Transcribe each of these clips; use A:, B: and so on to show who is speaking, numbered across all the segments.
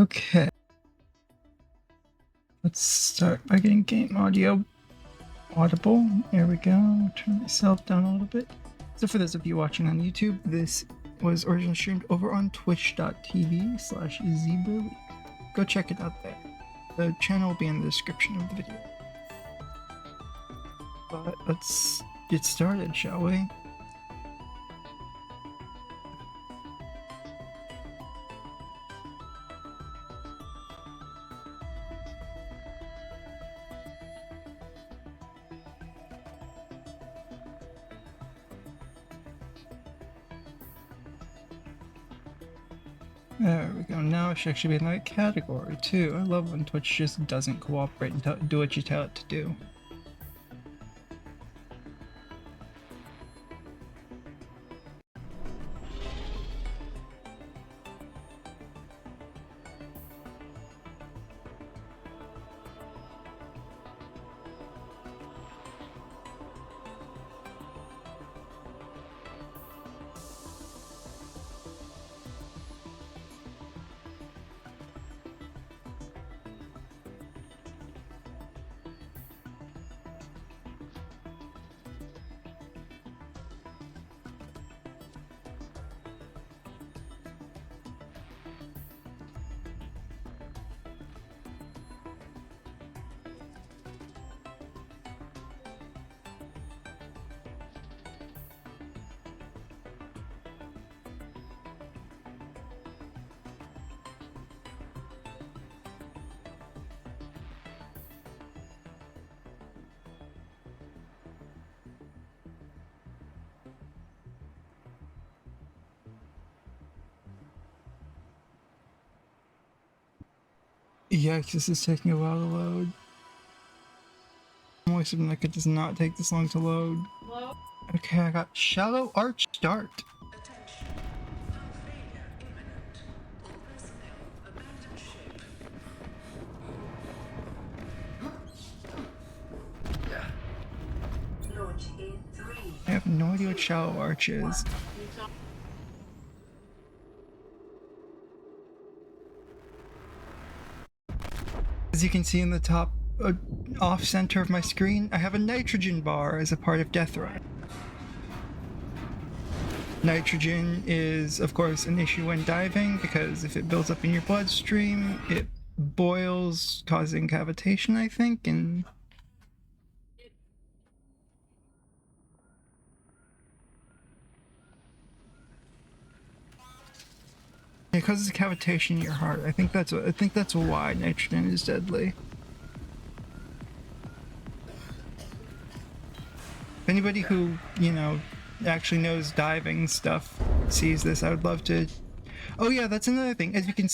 A: Okay. Let's start by getting game audio audible. There we go. Turn myself down a little bit. So for those of you watching on YouTube, this was originally streamed over on twitch.tv/zebraweek. Go check it out there. The channel will be in the description of the video. But let's get started, shall we? There we go. Now it should actually be in that category too. I love when Twitch just doesn't cooperate and do what you tell it to do. Yikes, this is taking a while to load. Normally Subnautica does not take this long to load. Hello? Okay, I got shallow arch start.
B: Attention. Failure imminent. All personnel abandon ship. Launch in 3.
A: I have no idea what shallow arch is. As you can see in the top off center of my screen, I have a nitrogen bar as a part of DEATHRUN. Nitrogen is, of course, an issue when diving because if it builds up in your bloodstream, it boils, causing cavitation, I think, and it causes cavitation in your heart. I think that's why nitrogen is deadly. If anybody who, actually knows diving stuff sees this, I would love to. Oh yeah, that's another thing. As you can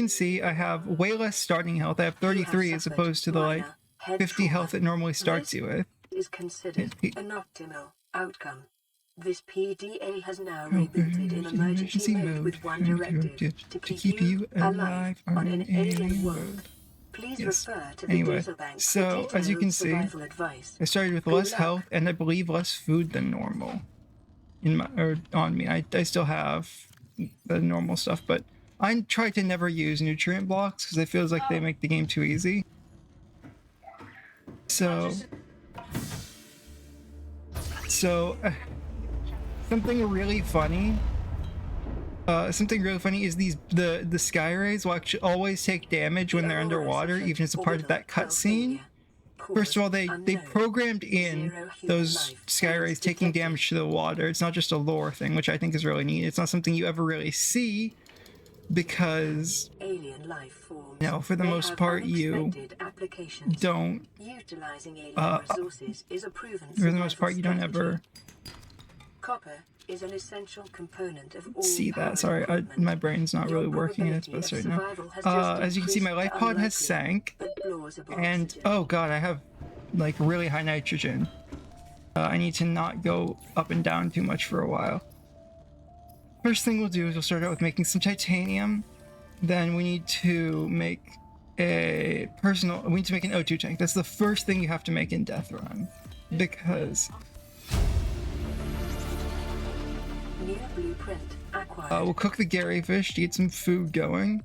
A: see, I have way less starting health. I have 33 as opposed to the 50 health it normally starts you with.
B: Is considered an optimal outcome. This PDA has now rebooted in emergency mode with one directive: to keep you alive on an alien world. Please refer to the data bank.
A: So as you can see, I started with less health and I believe less food than normal on me. I still have the normal stuff, but I try to never use nutrient blocks because it feels like they make the game too easy. So something really funny is the sky rays will actually always take damage when they're underwater, even as a part of that cutscene. First of all, they programmed in those sky rays taking damage to the water. It's not just a lore thing, which I think is really neat. It's not something you ever really see because
B: alien life forms.
A: No, for the most part you don't
B: utilizing alien resources is a proven
A: for the most part you don't ever
B: copper is an essential component of all
A: see that. Sorry, my brain's not really working at its best right now. As you can see, my life pod has sank, and oh god, I have like really high nitrogen. I need to not go up and down too much for a while. First thing we'll do is we'll start out with making some titanium. Then we need to make an O2 tank. That's the first thing you have to make in DEATHRUN, because
B: New blueprint acquired.
A: We'll cook the Gary fish to get some food going.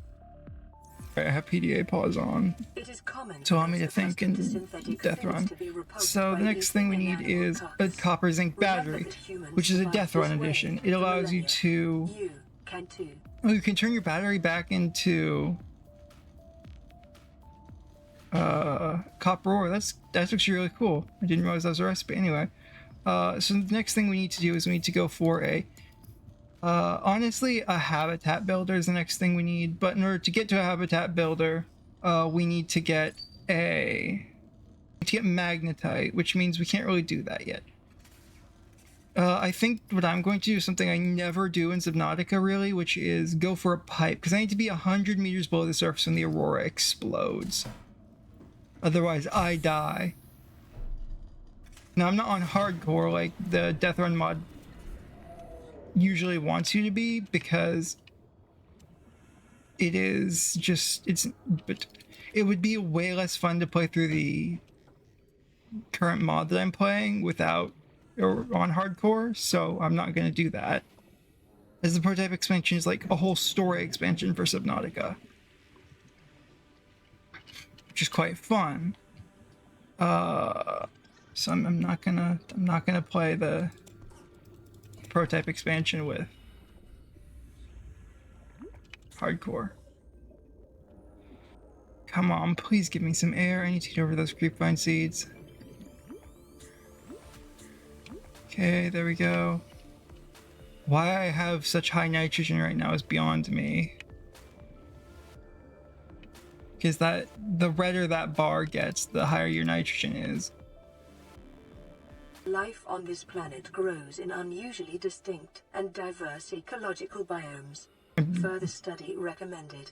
A: Right, I have PDA pause on
B: It is common
A: to allow me to
B: for
A: think in
B: synthetic
A: DEATHRUN.
B: fins to be repulsed
A: So
B: by
A: the next thing we
B: eating
A: need
B: an animal
A: is a
B: carcass.
A: copper zinc battery,
B: Remember that humans
A: which is a
B: survived
A: DEATHRUN
B: this way
A: edition.
B: for
A: It allows you
B: millennia.
A: to...
B: You can too.
A: Oh, you can turn your battery back into copper ore. That's actually really cool. I didn't realize that was a recipe. Anyway, so the next thing we need to do is we need to go for a honestly, a habitat builder is the next thing we need. But in order to get to a habitat builder, we need to get magnetite, which means we can't really do that yet. I think what I'm going to do is something I never do in Subnautica, really, which is go for a pipe, because I need to be 100 meters below the surface when the aurora explodes. Otherwise, I die. Now, I'm not on hardcore like the DEATHRUN mod usually wants you to be, because it is just, but it would be way less fun to play through the current mod that I'm playing without, or on hardcore, so I'm not going to do that. As the prototype expansion is like a whole story expansion for Subnautica, which is quite fun. So I'm not gonna play the prototype expansion with hardcore. Come on, please give me some air. I need to get over those creepvine seeds. Okay, there we go. Why I have such high nitrogen right now is beyond me. Because the redder that bar gets, the higher your nitrogen is.
B: Life on this planet grows in unusually distinct and diverse ecological biomes. Further study recommended.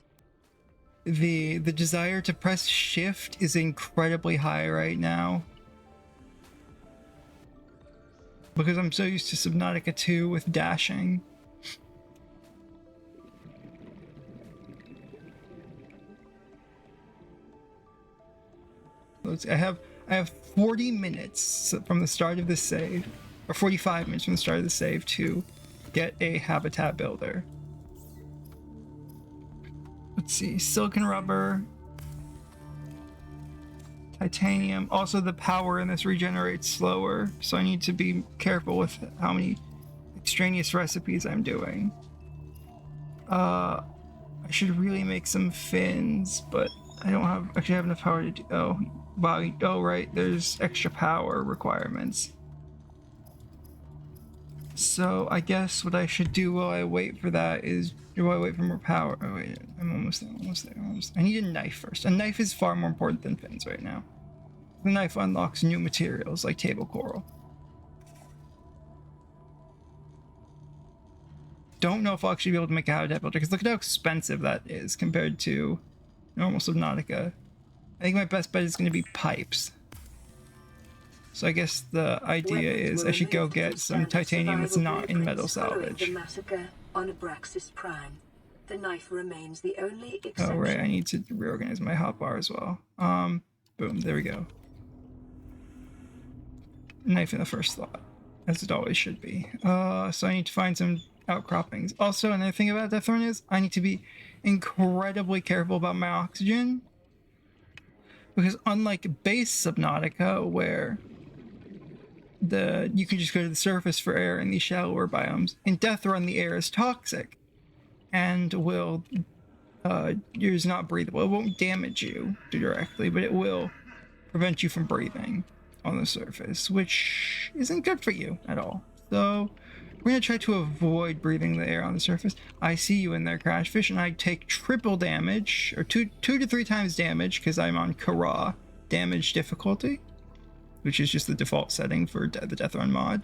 A: The desire to press shift is incredibly high right now. Because I'm so used to Subnautica 2 with dashing. I have 40 minutes from the start of this save, or 45 minutes from the start of the save to get a habitat builder. Let's see, silicon rubber, titanium. Also, the power in this regenerates slower, so I need to be careful with how many extraneous recipes I'm doing. I should really make some fins, but I don't actually have enough power to do. Oh, wow. Oh, right. There's extra power requirements. So I guess what I should do while I wait for that is, do I wait for more power? Oh wait, I'm almost there. I need a knife first. A knife is far more important than fins right now. The knife unlocks new materials like table coral. Don't know if I'll actually be able to make a habitat builder, because look at how expensive that is compared to normal Subnautica. I think my best bet is going to be pipes. So I guess the idea is I should go get some titanium that's not in metal salvage.
B: The massacre on Abraxas Prime. The knife remains the only exception.
A: Oh right, I need to reorganize my hotbar as well. Boom, there we go. Knife in the first slot, as it always should be. So I need to find some outcroppings. Also, another thing about DEATHRUN is I need to be incredibly careful about my oxygen. Because unlike base Subnautica, where you can just go to the surface for air in these shallower biomes, in DEATHRUN the air is toxic and is not breathable. It won't damage you directly, but it will prevent you from breathing on the surface, which isn't good for you at all. So we're going to try to avoid breathing the air on the surface. I see you in there, Crashfish, and I take triple damage, or two to three times damage, because I'm on Kara damage difficulty, which is just the default setting for the DEATHRUN mod.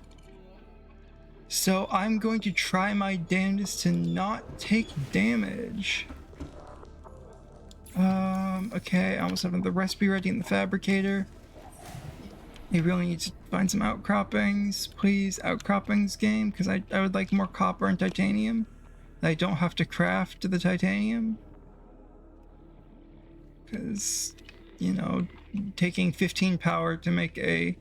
A: So I'm going to try my damnedest to not take damage. Okay, I almost have the recipe ready in the fabricator. Maybe we only need to find some outcroppings. Please, outcroppings game, because I would like more copper and titanium. I don't have to craft the titanium. Because, you know, taking 15 power to make a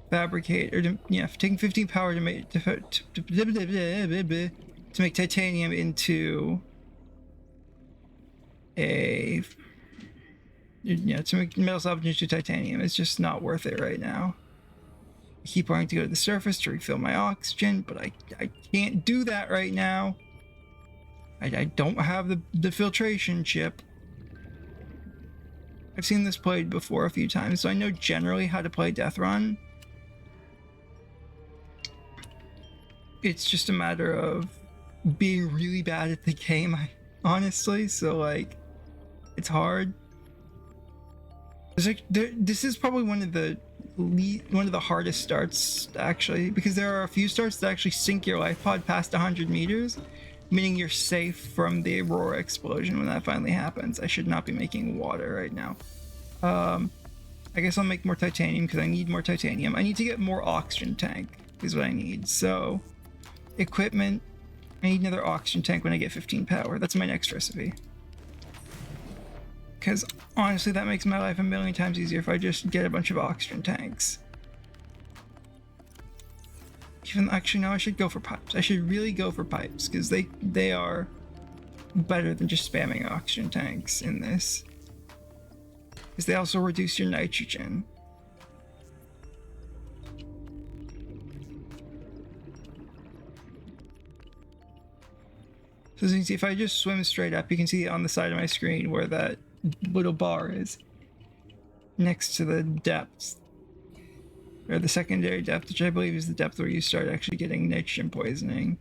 A: fabricate, or yeah, taking 15 power to make titanium into a to make metal salvage into titanium. It's just not worth it right now. I keep wanting to go to the surface to refill my oxygen, but I can't do that right now. I don't have the filtration chip. I've seen this played before a few times, so I know generally how to play DEATHRUN. It's just a matter of being really bad at the game, honestly. So like, it's hard. It's like this is probably one of the hardest starts actually, because there are a few starts that actually sink your life pod past 100 meters, meaning you're safe from the Aurora explosion when that finally happens. I should not be making water right now. I guess I'll make more titanium because I need more titanium. I need to get more oxygen tank is what I need. So equipment, I need another oxygen tank when I get 15 power. That's my next recipe. Because honestly, that makes my life a million times easier if I just get a bunch of oxygen tanks. Even actually, no, I should go for pipes. I should really go for pipes because they are better than just spamming oxygen tanks in this. Because they also reduce your nitrogen. So as you can see, if I just swim straight up, you can see on the side of my screen where that little bar is next to the depths, or the secondary depth, which I believe is the depth where you start actually getting nitrogen poisoning.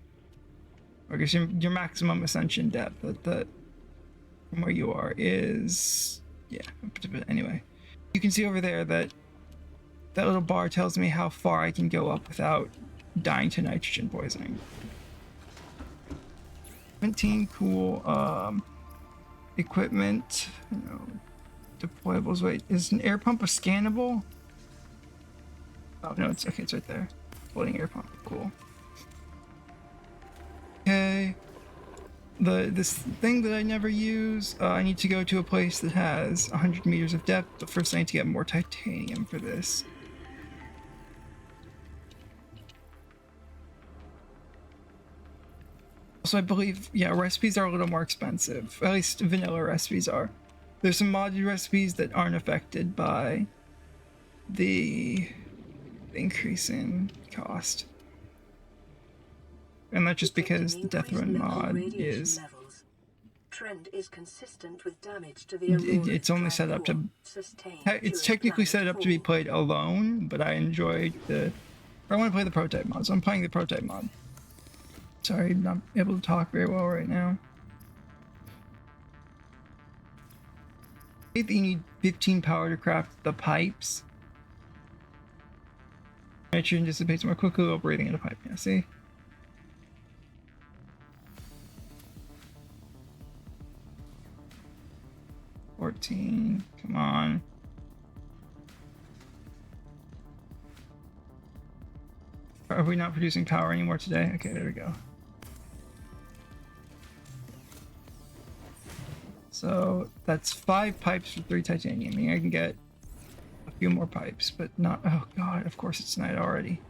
A: Or I guess your maximum ascension depth from where you are is, yeah, but anyway. You can see over there that little bar tells me how far I can go up without dying to nitrogen poisoning. 17, cool. Equipment, deployables. Wait, is an air pump a scannable? Oh no, it's okay, it's right there. Floating air pump, cool. Okay. This thing that I never use, I need to go to a place that has 100 meters of depth, but first I need to get more titanium for this. So I believe, yeah, recipes are a little more expensive. At least vanilla recipes are. There's some modded recipes that aren't affected by the increase in cost. And that's just because the DEATHRUN mod is...
B: Trend is consistent with damage to the
A: it's only set up to... It's technically set up to be played alone, but I enjoyed the... I want to play the prototype mod, so I'm playing the prototype mod. Sorry, I'm not able to talk very well right now. I think you need 15 power to craft the pipes. Nitrogen dissipates more quickly while breathing in a pipe. Yeah, see? $14. Come on. Are we not producing power anymore today? Okay, there we go. So that's 5 pipes for 3 titanium. I mean, I can get a few more pipes, but not... Oh god, of course it's night already.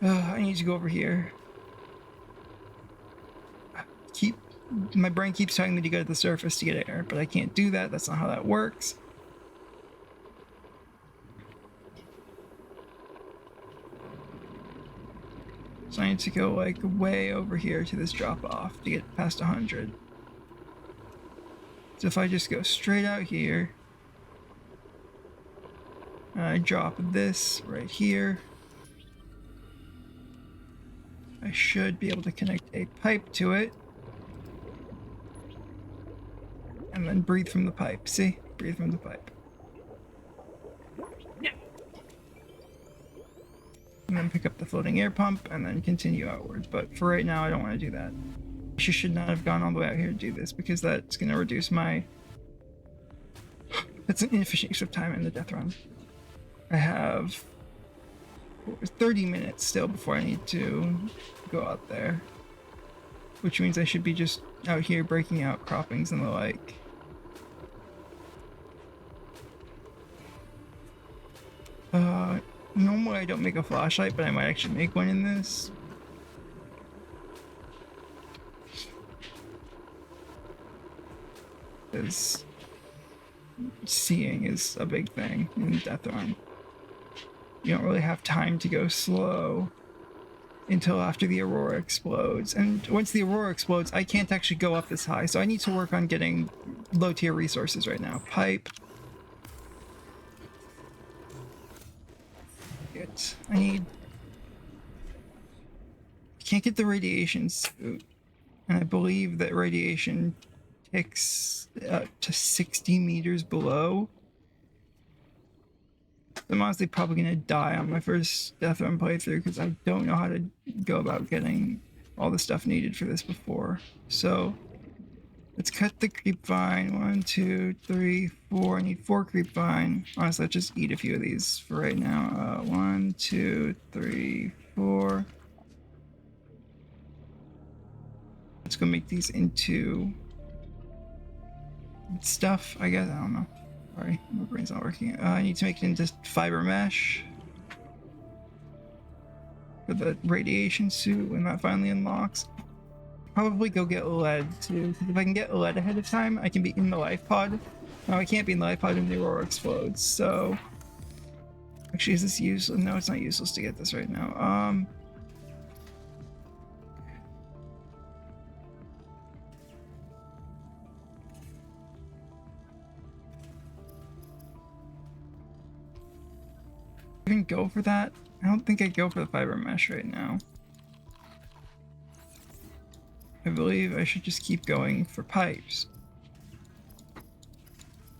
A: I need to go over here. My brain keeps telling me to go to the surface to get air, but I can't do that. That's not how that works. So I need to go like way over here to this drop off to get past 100. So if I just go straight out here, and I drop this right here, I should be able to connect a pipe to it. And then breathe from the pipe. See? Breathe from the pipe. And then pick up the floating air pump and then continue outward. But for right now, I don't want to do that. I should not have gone all the way out here to do this because that's going to reduce my... That's an inefficient use of time in the DEATHRUN. I have 30 minutes still before I need to go out there. Which means I should be just out here breaking out croppings and the like. Normally I don't make a flashlight, but I might actually make one in this. Because seeing is a big thing in DEATHRUN. You don't really have time to go slow until after the aurora explodes. And once the aurora explodes, I can't actually go up this high, so I need to work on getting low tier resources right now. Pipe. I need... I can't get the radiation suit. And I believe that radiation takes to 60 meters below. I'm honestly probably gonna die on my first DEATHRUN playthrough because I don't know how to go about getting all the stuff needed for this before. So let's cut the creep vine. 1, 2, 3, 4. I need 4 creep vine. Honestly, let's just eat a few of these for right now. 1, 2, 3, 4. Let's go make these into stuff, I guess. I don't know. Sorry, my brain's not working. I need to make it into fiber mesh for the radiation suit when that finally unlocks. Probably go get lead too, because if I can get lead ahead of time, I can be in the life pod. No, I can't be in the life pod when the aurora explodes, so... Actually, is this useless? No, it's not useless to get this right now. Even go for that? I don't think I'd go for the fiber mesh right now. I believe I should just keep going for pipes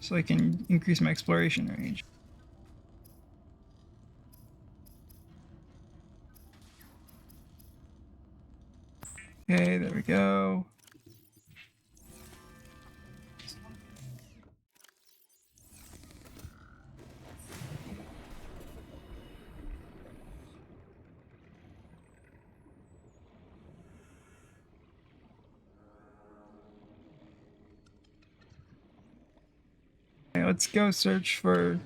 A: so I can increase my exploration range. Okay, there we go. Let's go search for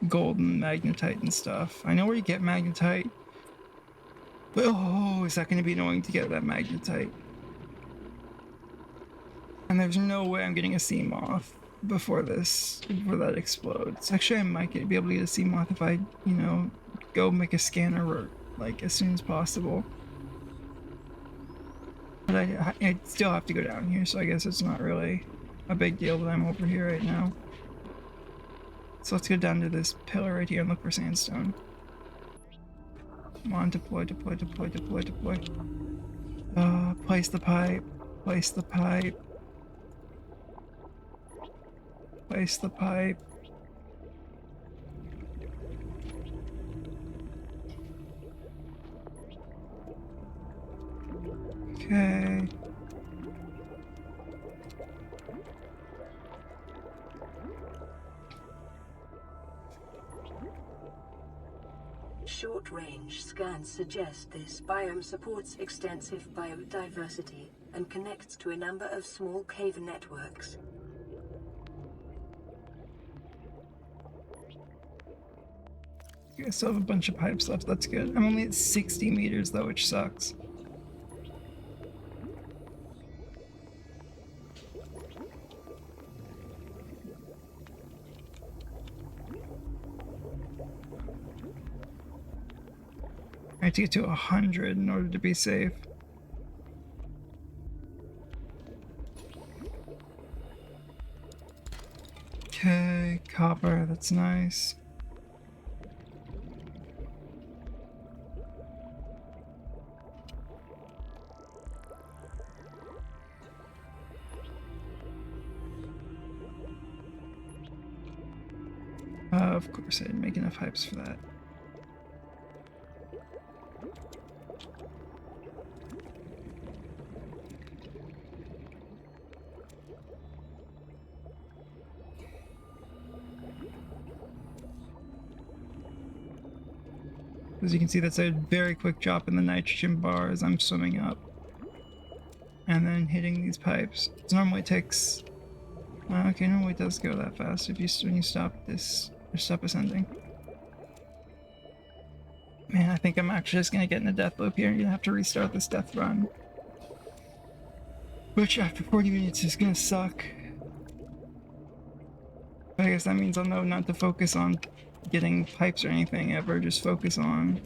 A: gold and magnetite and stuff. I know where you get magnetite. But oh, is that going to be annoying to get that magnetite? And there's no way I'm getting a sea moth before that explodes. Actually, I might be able to get a sea moth if I, you know, go make a scanner like as soon as possible. But I still have to go down here, so I guess it's not really a big deal that I'm over here right now. So let's go down to this pillar right here and look for sandstone. Come on, deploy, deploy, deploy, deploy, deploy. Place the pipe. Place the pipe. Place the pipe. Okay.
B: Short-range scans suggest this biome supports extensive biodiversity and connects to a number of small cave networks.
A: I still have a bunch of pipes left, that's good. I'm only at 60 meters though, which sucks. I have to get to 100 in order to be safe. Okay, copper, that's nice. Of course I didn't make enough pipes for that. As you can see, that's a very quick drop in the nitrogen bar as I'm swimming up. And then hitting these pipes. So normally it takes... okay, normally it does go that fast if you when you stop this, or stop ascending. Man, I think I'm actually just gonna get in a death loop here and gonna have to restart this death run. Which after 40 minutes is gonna suck. But I guess that means I'll know not to focus on getting pipes or anything ever, just focus on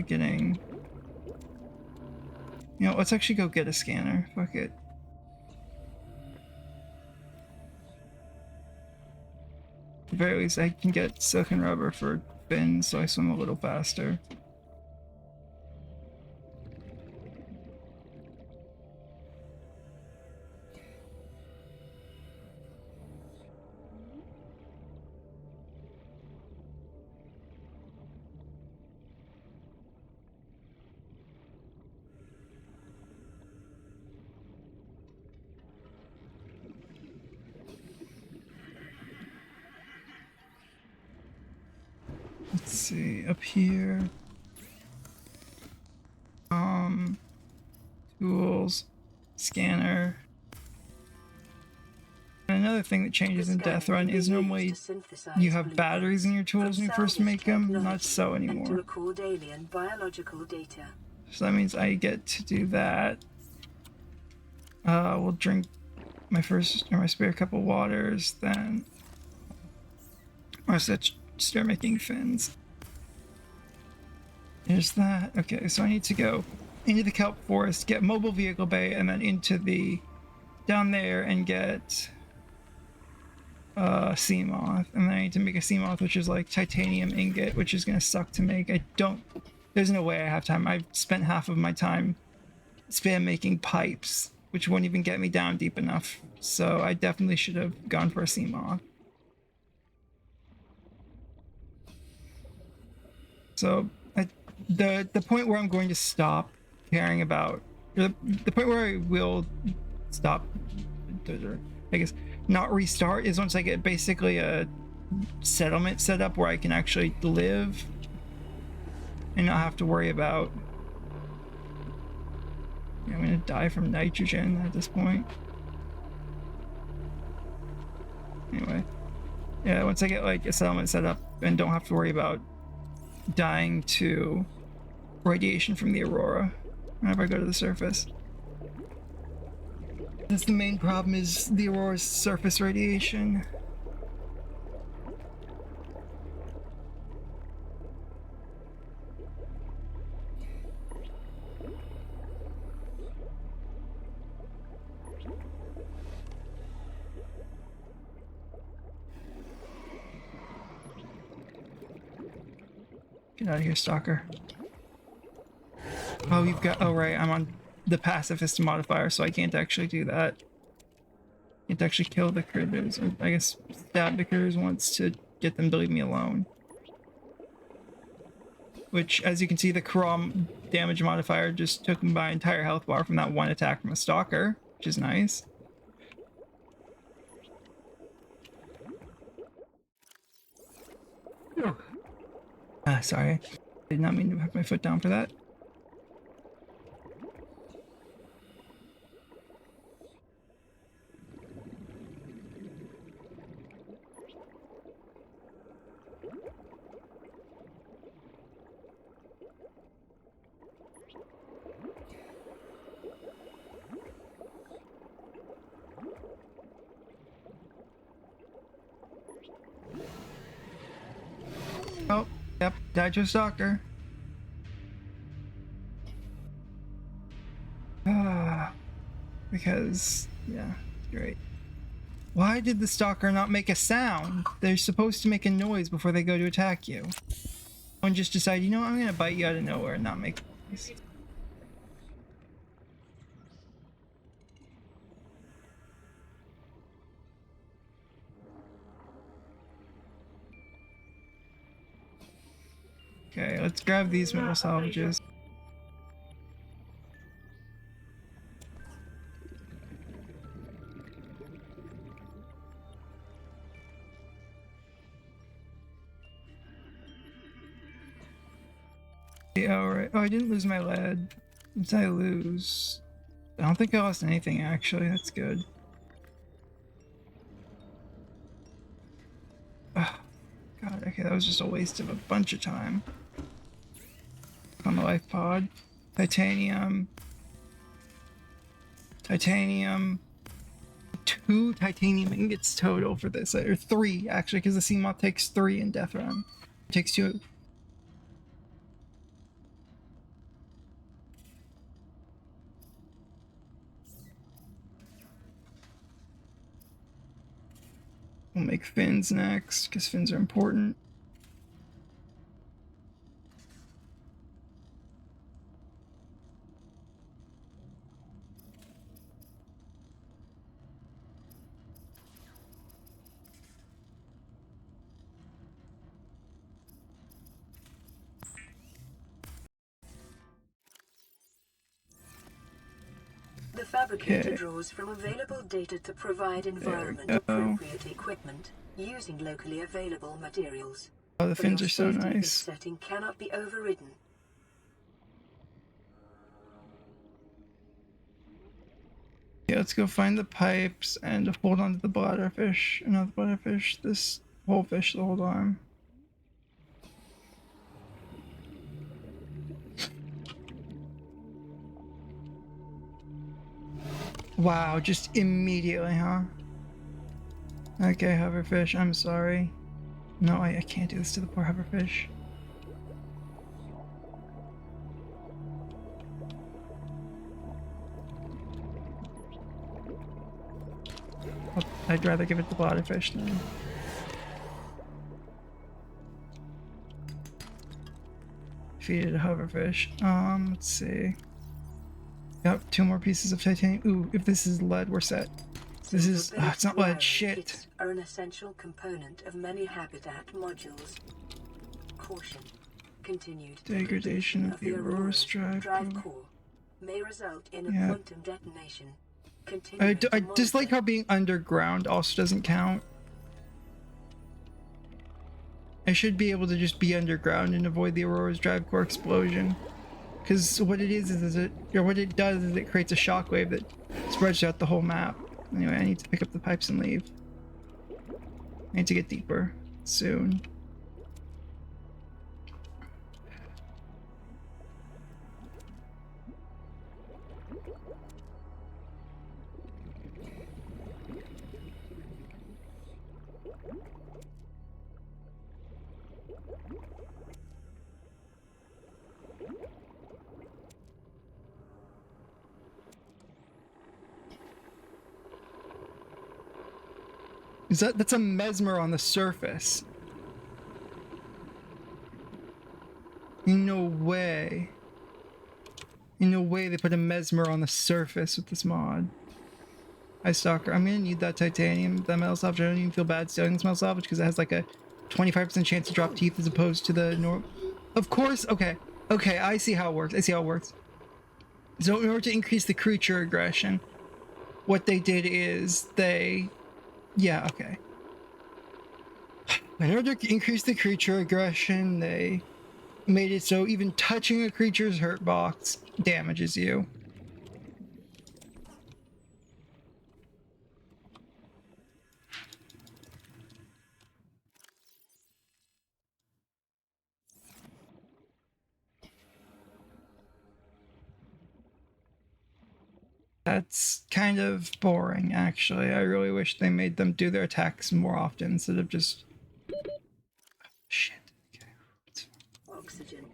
A: getting... You know, let's actually go get a scanner. Fuck it. At the very least, I can get silicon rubber for fins so I swim a little faster. Let's see, up here. Tools, scanner. And another thing that changes in DEATHRUN is normally you have batteries in your tools when you first make them, not so anymore. So that means I get to do that. We'll drink my spare cup of waters, then I'll start making fins. There's that. Okay, so I need to go into the kelp forest, get mobile vehicle bay, and then into the down there and get sea moth. And then I need to make a sea moth, which is like titanium ingot, which is gonna suck to make. There's no way I have time. I've spent half of my time spam making pipes, which won't even get me down deep enough. So I definitely should have gone for a sea moth. So the point where I'm going to stop caring about, the point where I will stop, I guess, not restart, is once I get basically a settlement set up where I can actually live and not have to worry about, I'm gonna die from nitrogen at this point. Anyway, yeah, once I get like a settlement set up and don't have to worry about dying to radiation from the aurora whenever I go to the surface. That's the main problem, is the aurora's surface radiation. Get out of here, stalker. Oh, you've got... Oh, right, I'm on the pacifist modifier, so I can't actually do that. Can't actually kill the critters. Or I guess stab the critters once to get them to leave me alone. Which, as you can see, the Karam damage modifier just took my entire health bar from that one attack from a stalker, which is nice. Sorry. Did not mean to have my foot down for that. Oh, yep, died to a stalker. Because, yeah, great. Why did the stalker not make a sound? They're supposed to make a noise before they go to attack you. One just decide, you know what, I'm gonna bite you out of nowhere and not make a noise. Okay, let's grab these metal salvages. Oh, right. Oh, I didn't lose my lead. What did I lose? I don't think I lost anything, actually. That's good. Oh, God, okay, that was just a waste of a bunch of time. On the life pod. Titanium. Titanium. 2 titanium ingots total for this. Or 3, actually, because the sea moth takes 3 in DEATHRUN. It takes 2. We'll make fins next, because fins are important.
B: The fabricator draws from available data to provide environment-appropriate equipment using locally available materials.
A: Oh, the fins are so
B: This
A: nice.
B: setting cannot be overridden.
A: Yeah, let's go find the pipes and hold on to the bladderfish. Another bladderfish. This whole fish, the whole arm. Wow, just immediately, huh? Okay, hoverfish, I'm sorry. No, I can't do this to the poor hoverfish. I'd rather give it the bladderfish than... feed it a hoverfish. Let's see. Yep, 2 more pieces of titanium. Ooh, if this is lead, we're set. This is... it's not lead, shit!
B: Are an essential component of many habitat modules. Caution. Continued
A: Degradation of the Aurora's drive
B: core may result in a quantum detonation.
A: I dislike how being underground also doesn't count. I should be able to just be underground and avoid the Aurora's drive core explosion. Because what it is what it does is it creates a shockwave that spreads out the whole map. Anyway, I need to pick up the pipes and leave. I need to get deeper soon. That's a mesmer on the surface. No way. No way they put a mesmer on the surface with this mod. Hi Stalker, I'm gonna need that titanium, that metal salvage. I don't even feel bad stealing this metal salvage because it has like a 25% chance to drop teeth as opposed to the norm. Of course, okay. Okay, I see how it works. I see how it works. So in order to increase the creature aggression, what they did is they... Yeah, okay. In order to increase the creature aggression, they made it so even touching a creature's hurt box damages you. That's kind of boring, actually. I really wish they made them do their attacks more often instead of just... Shit. Okay.
B: Oxygen.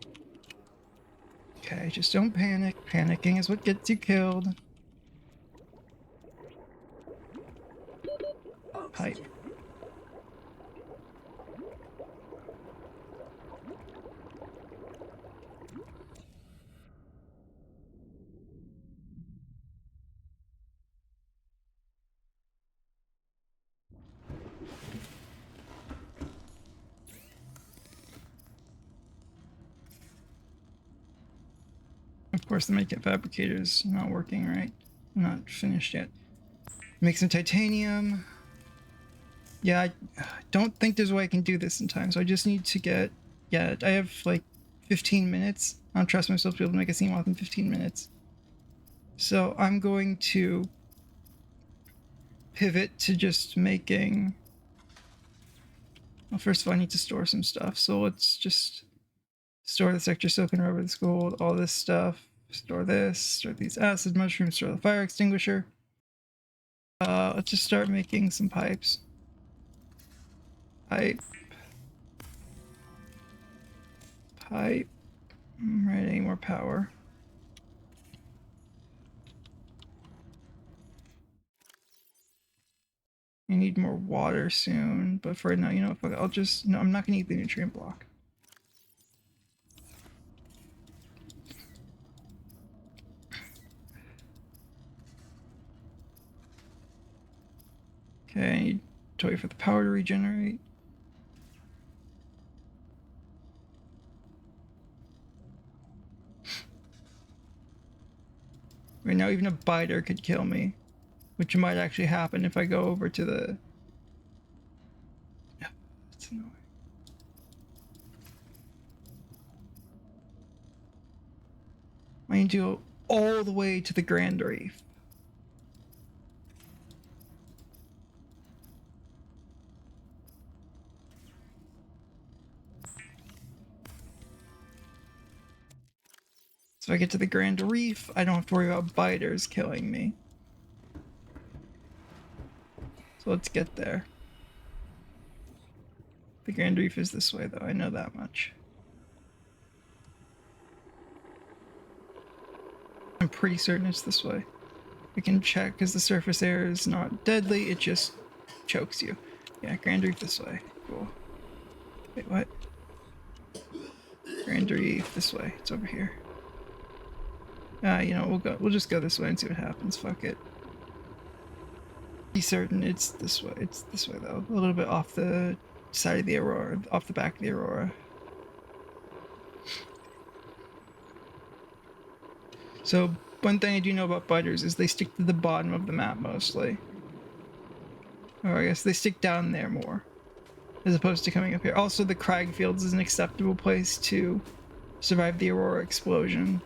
A: Okay, just don't panic. Panicking is what gets you killed. Pipe. Of course, the medkit fabricator's not working right. Not finished yet. Make some titanium. Yeah, I don't think there's a way I can do this in time, so I just need to get... Yeah, I have like 15 minutes. I don't trust myself to be able to make a sea moth in 15 minutes. So I'm going to pivot to just making Well, first of all, I need to store some stuff, so let's just store this extra silk and rubber, this gold, all this stuff. Store this, store these acid mushrooms, store the fire extinguisher. Let's just start making some pipes. Pipe. Right, any more power. I need more water soon, but for right now, you know, I'll just, no, I'm not gonna eat the nutrient block. Okay, I need to wait for the power to regenerate. Right now, even a biter could kill me, which might actually happen if I go over to the... That's annoying. I need to go all the way to the Grand Reef. So if I get to the Grand Reef, I don't have to worry about biters killing me. So let's get there. The Grand Reef is this way, though. I know that much. I'm pretty certain it's this way. I can check because the surface air is not deadly, it just chokes you. Yeah, Grand Reef this way. Cool. Wait, what? Grand Reef this way. It's over here. You know, we'll just go this way and see what happens. Fuck it. Be certain it's this way. It's this way though. A little bit off the side of the Aurora, off the back of the Aurora. So one thing I do know about biters is they stick to the bottom of the map mostly. Or I guess they stick down there more, as opposed to coming up here. Also, the Crag Fields is an acceptable place to survive the Aurora explosion.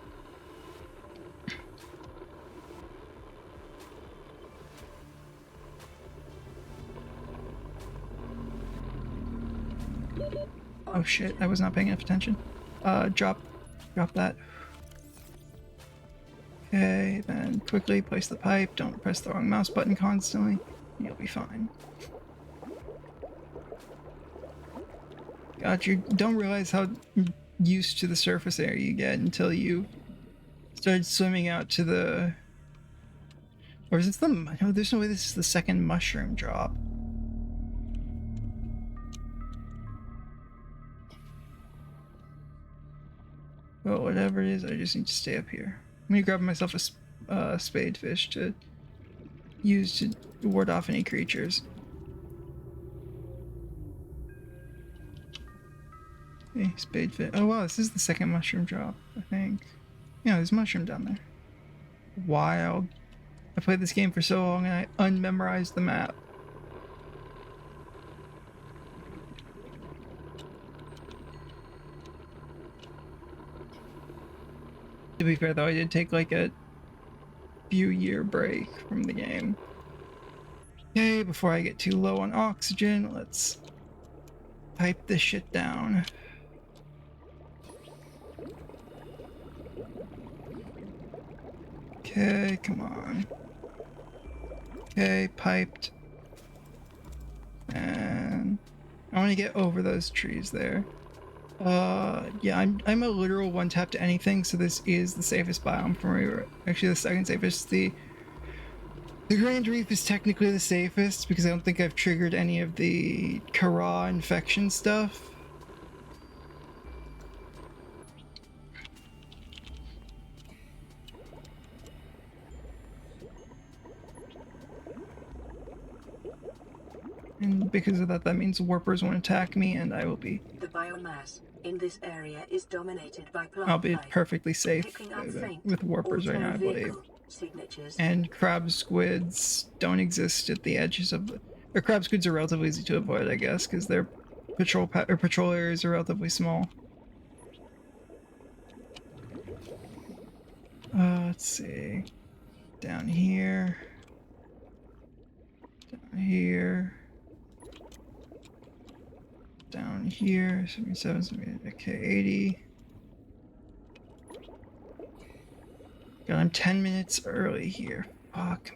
A: Oh shit, I was not paying enough attention. Drop that. Okay, then quickly place the pipe. Don't press the wrong mouse button constantly. You'll be fine. God, you don't realize how used to the surface area you get until you started swimming out to the... Or is this the... No, there's no way this is the second mushroom drop. Well, whatever it is, I just need to stay up here. I'm gonna grab myself a spadefish to use to ward off any creatures. Okay, spadefish. Oh wow, this is the second mushroom drop, I think. Yeah, there's a mushroom down there. Wild. I played this game for so long and I unmemorized the map. To be fair though, I did take like a few-year break from the game. Okay, before I get too low on oxygen, let's pipe this shit down. Okay, come on. Okay, piped. And I want to get over those trees there. Yeah, I'm a literal one tap to anything, so this is the safest biome for me. Actually, the second safest. The Grand Reef is technically the safest because I don't think I've triggered any of the Kara infection stuff. And because of that, that means warpers won't attack me, and I will be...
B: The biomass in this area is dominated by plant
A: I'll be
B: life,
A: perfectly safe
B: faint,
A: with warpers right now, I believe.
B: Signatures.
A: And crab squids don't exist at the edges of the... Or crab squids are relatively easy to avoid, I guess, because their patrol areas are relatively small. Let's see. Down here. Down here. down here. 77, 78, okay, 80. God, I'm 10 minutes early here. Fuck.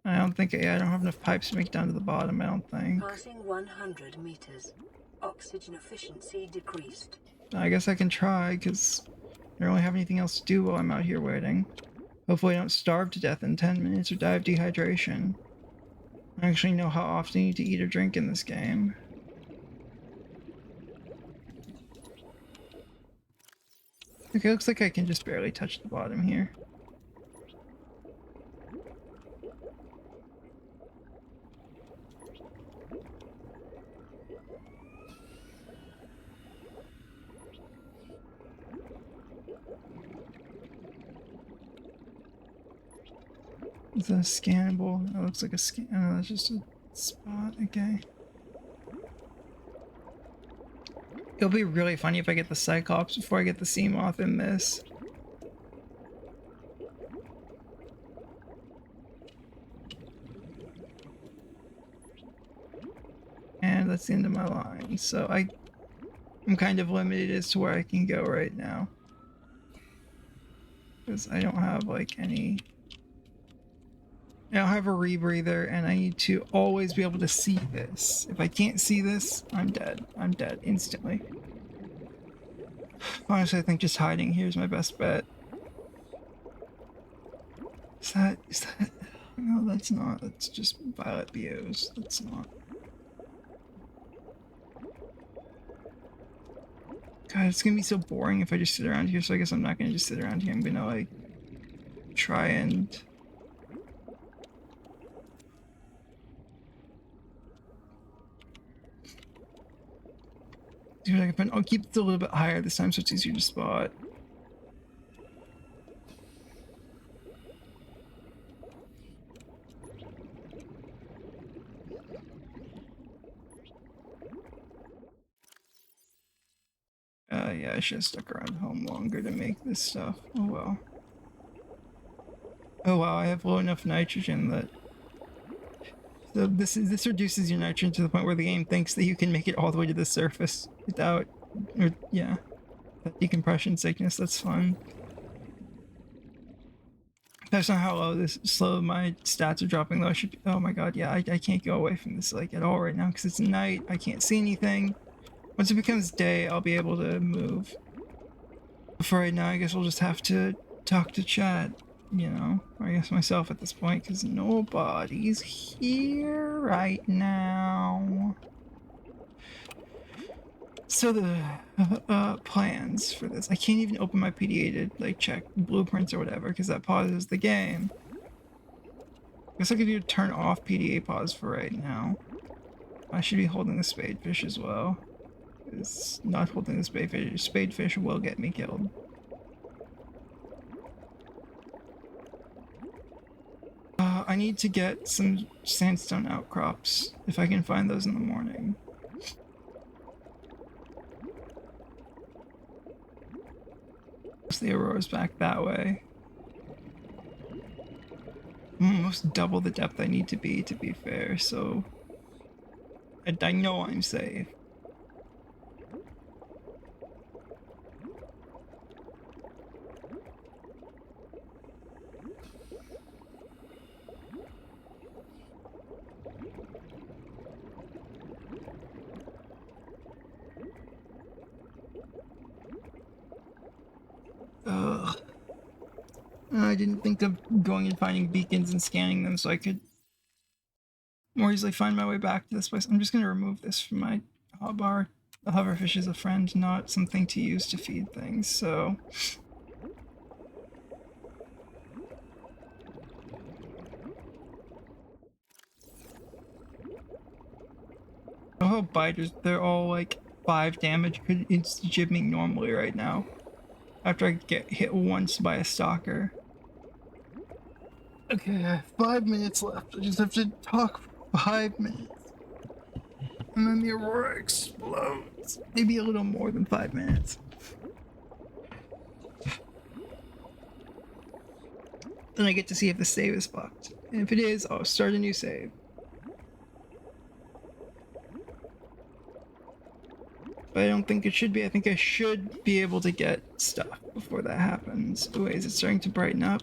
A: I don't think, yeah, I don't have enough pipes to make it down to the bottom, I don't think.
B: Passing 100 meters. Oxygen efficiency decreased.
A: I guess I can try, because I don't really have anything else to do while I'm out here waiting. Hopefully I don't starve to death in 10 minutes or die of dehydration. I actually know how often you need to eat or drink in this game. Okay, looks like I can just barely touch the bottom here. Is that scannable? That looks like a scan. Oh, that's just a spot. Okay. It'll be really funny if I get the Cyclops before I get the Seamoth in this. And that's the end of my line. So I'm kind of limited as to where I can go right now. Because I don't have like any... I don't have a rebreather, and I need to always be able to see this. If I can't see this, I'm dead. I'm dead instantly. Honestly, I think just hiding here is my best bet. Is that... No, that's not. That's just Violet Bios. That's not. God, it's gonna be so boring if I just sit around here, so I guess I'm not gonna just sit around here. I'm gonna, like, try and... I'll keep it a little bit higher this time so it's easier to spot. Yeah, I should have stuck around home longer to make this stuff. Oh well. Oh wow, I have low enough nitrogen that... So this reduces your nitrogen to the point where the game thinks that you can make it all the way to the surface without... Or, yeah. That decompression sickness, that's fun. That's not how slow my stats are dropping though. I should... Oh my god, yeah, I can't go away from this like at all right now because it's night. I can't see anything. Once it becomes day, I'll be able to move. But for right now, I guess we'll just have to talk to chat, you know, or I guess myself at this point, because nobody's here right now. So the plans for this, I can't even open my PDA to like check blueprints or whatever, because that pauses the game. I guess I could do turn off PDA pause for right now. I should be holding the spadefish as well. It's not holding the spadefish will get me killed. I need to get some sandstone outcrops if I can find those in the morning. The Aurora's back that way. Almost double the depth I need to be fair, so I know I'm safe. Ugh. I didn't think of going and finding beacons and scanning them so I could more easily find my way back to this place. I'm just going to remove this from my hotbar. The hoverfish is a friend, not something to use to feed things, so... Oh, how biters, they're all like 5 damage, it's jibbing normally right now. After I get hit once by a stalker. Okay, I have 5 minutes left. I just have to talk for 5 minutes. And then the Aurora explodes. Maybe a little more than 5 minutes. Then I get to see if the save is fucked. And if it is, I'll start a new save. But I don't think it should be. I think I should be able to get stuff before that happens. Oh, wait, is it starting to brighten up?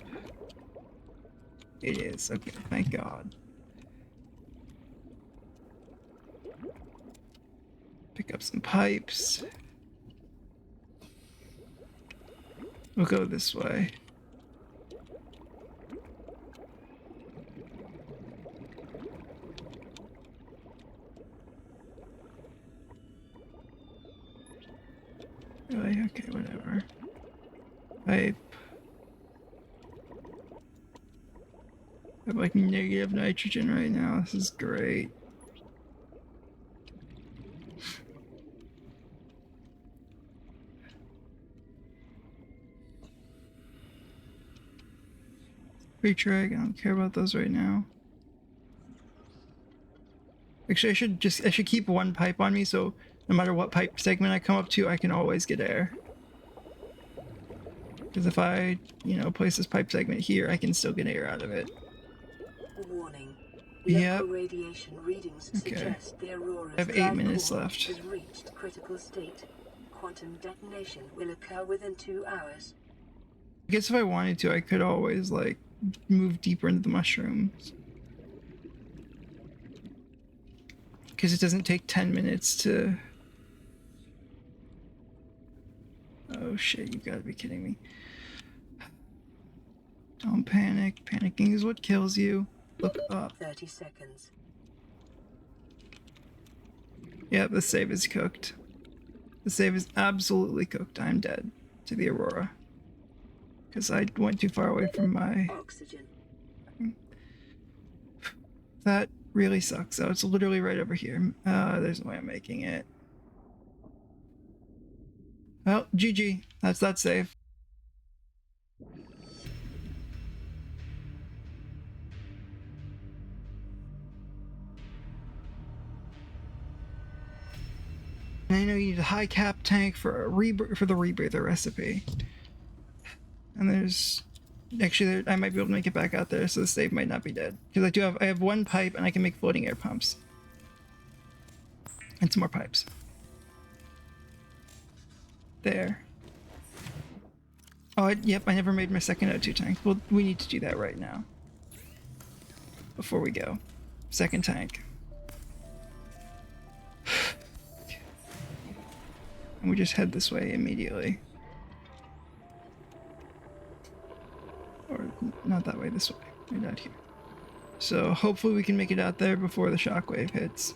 A: It is. Okay, thank God. Pick up some pipes. We'll go this way. Really? Okay, whatever. Pipe. I have like negative nitrogen right now. This is great. Retrag, I don't care about those right now. Actually, I should keep one pipe on me, so no matter what pipe segment I come up to, I can always get air. Because if I, place this pipe segment here, I can still get air out of it.
B: Warning.
A: Yep.
B: Local radiation readings suggest the Aurora's
A: I have 8 minutes left.
B: has reached critical state. Quantum detonation will occur within 2 hours.
A: I guess if I wanted to, I could always, like, move deeper into the mushrooms. Because it doesn't take 10 minutes to... Oh shit, you gotta be kidding me. Don't panic. Panicking is what kills you. Look up.
B: 30 seconds.
A: Yep, the save is cooked. The save is absolutely cooked. I'm dead to the Aurora. Because I went too far away from my...
B: Oxygen.
A: That really sucks. So it's literally right over here. There's no way I'm making it. Well, GG. That's that save. And I know you need a high cap tank for for the rebreather recipe. And there's actually I might be able to make it back out there, so the save might not be dead. Because I have one pipe and I can make floating air pumps. And some more pipes. There. Oh, yep, I never made my second O2 tank. Well, we need to do that right now. Before we go. Second tank. And we just head this way immediately. Or not that way, this way. Right out here. So hopefully we can make it out there before the shockwave hits.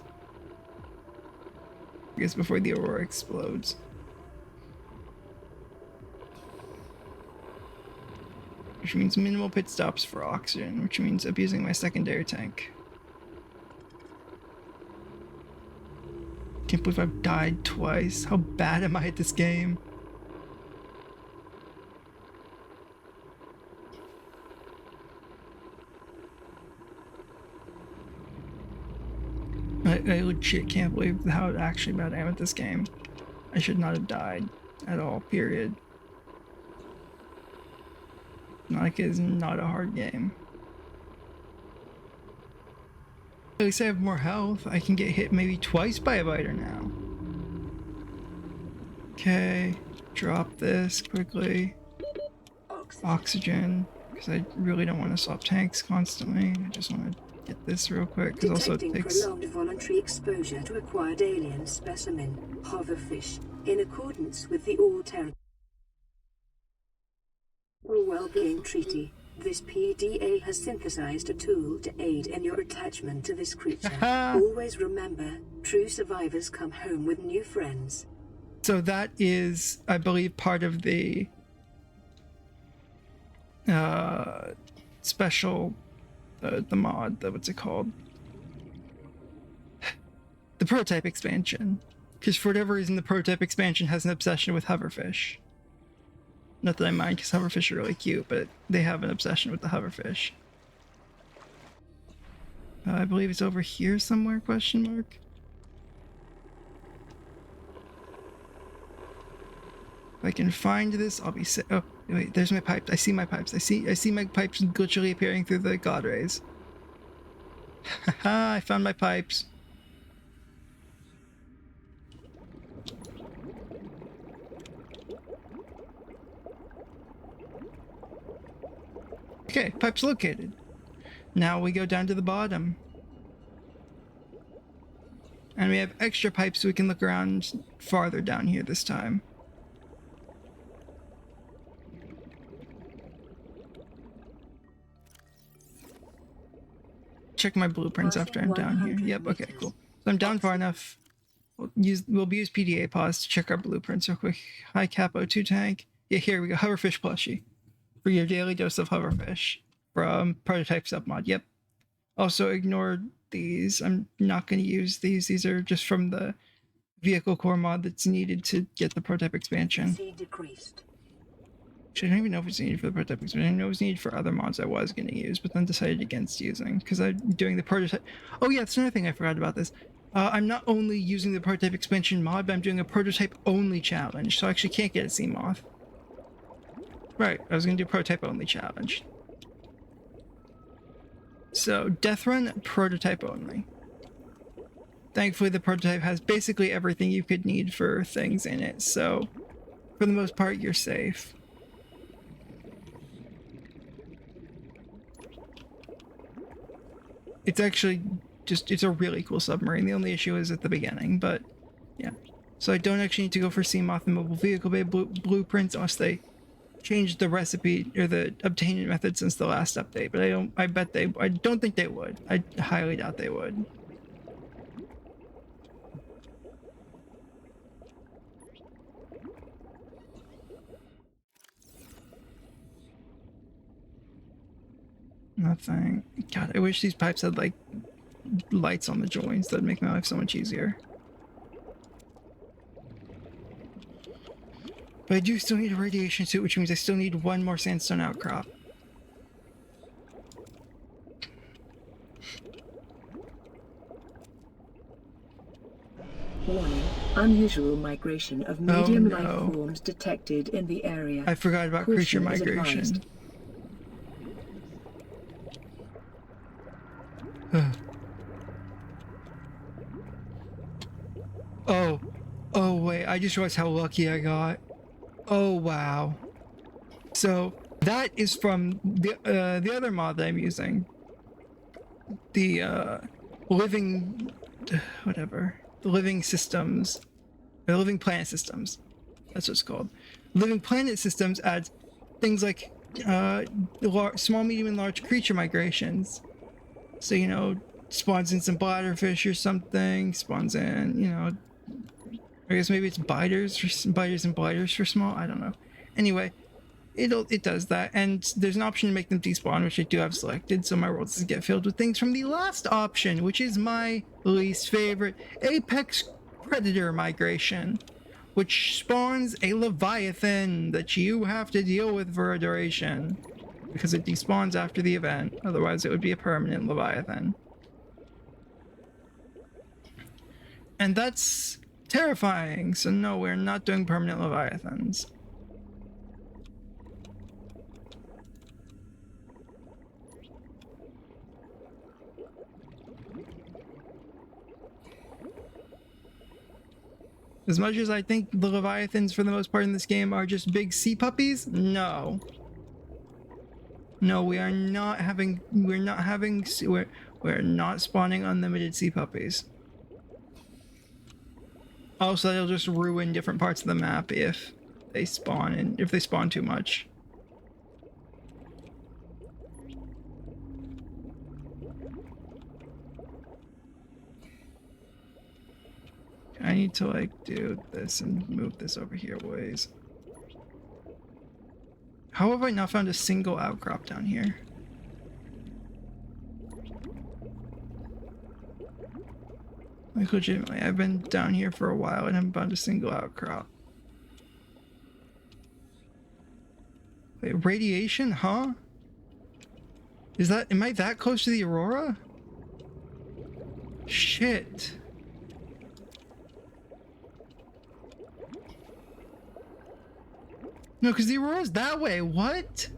A: I guess before the Aurora explodes. Which means minimal pit stops for oxygen, which means abusing my secondary tank. Can't believe I've died twice. How bad am I at this game? I legit can't believe how actually bad I am at this game. I should not have died at all, period. Subnautica is not a hard game. At least I have more health. I can get hit maybe twice by a biter now. Okay, drop this quickly. Oxygen, because I really don't want to swap tanks constantly. I just want to get this real quick, because also it takes...
B: prolonged voluntary exposure to acquired alien specimen, hoverfish, in accordance with the All Well-Being Treaty. This PDA has synthesized a tool to aid in your attachment to this creature. Always remember, true survivors come home with new friends.
A: So that is, I believe, part of the special, the mod, what's it called? The prototype expansion. Because for whatever reason, the prototype expansion has an obsession with hoverfish. Not that I mind, because hoverfish are really cute, but they have an obsession with the hoverfish. I believe it's over here somewhere, question mark? If I can find this, I'll be sick. Oh, wait, there's my pipes. I see my pipes. I see my pipes glitchily appearing through the god rays. Haha, I found my pipes. Okay, pipe's located. Now we go down to the bottom. And we have extra pipes so we can look around farther down here this time. Check my blueprints after I'm down here. Yep, okay, cool. So I'm down far enough. We'll use PDA pause to check our blueprints real quick. High cap O2 tank. Yeah, here we go. Hoverfish plushie. For your daily dose of hoverfish. From prototype submod. Yep. Also ignore these. I'm not going to use these. These are just from the vehicle core mod that's needed to get the prototype expansion.
B: Decreased.
A: Actually, I don't even know if it's needed for the prototype expansion. I know it's needed for other mods I was going to use, but then decided against using because I'm doing the prototype. Oh yeah, that's another thing I forgot about this. I'm not only using the prototype expansion mod, but I'm doing a prototype only challenge, so I actually can't get a Seamoth. Right, I was going to do a prototype only challenge. So, DEATHRUN, prototype only. Thankfully, the prototype has basically everything you could need for things in it, so for the most part, you're safe. It's actually just, it's a really cool submarine. The only issue is at the beginning, but yeah. So I don't actually need to go for Seamoth and Mobile Vehicle Bay blueprints unless they changed the recipe or the obtainment method since the last update, but I don't think they would. I highly doubt they would. Nothing. God, I wish these pipes had like lights on the joints. That'd make my life so much easier. But I do still need a radiation suit, which means I still need one more sandstone outcrop.
B: Warning. Unusual migration of medium life forms detected in the area.
A: I forgot about creature migration. Oh wait, I just realized how lucky I got. Oh wow. So that is from the other mod that I'm using. The living whatever. The living systems. The living planet systems. That's what it's called. Living planet systems adds things like small, medium, and large creature migrations. So, you know, spawns in some bladderfish or something, spawns in, you know, I guess maybe it's biters and blighters for small, I don't know. Anyway, it does that, and there's an option to make them despawn, which I do have selected, so my world doesn't get filled with things from the last option, which is my least favorite, Apex Predator migration, which spawns a Leviathan that you have to deal with for a duration, because it despawns after the event, otherwise it would be a permanent Leviathan. And that's terrifying, so no, we're not doing permanent Leviathans. As much as I think the Leviathans for the most part in this game are just big sea puppies, no. No, we're not spawning unlimited sea puppies. Also, they'll just ruin different parts of the map if they spawn, and if they spawn too much. I need to like do this and move this over here ways. How have I not found a single outcrop down here? Like legitimately, I've been down here for a while and haven't found a single outcrop. Wait, radiation, huh? Am I that close to the Aurora? Shit. No, because the Aurora's that way. What?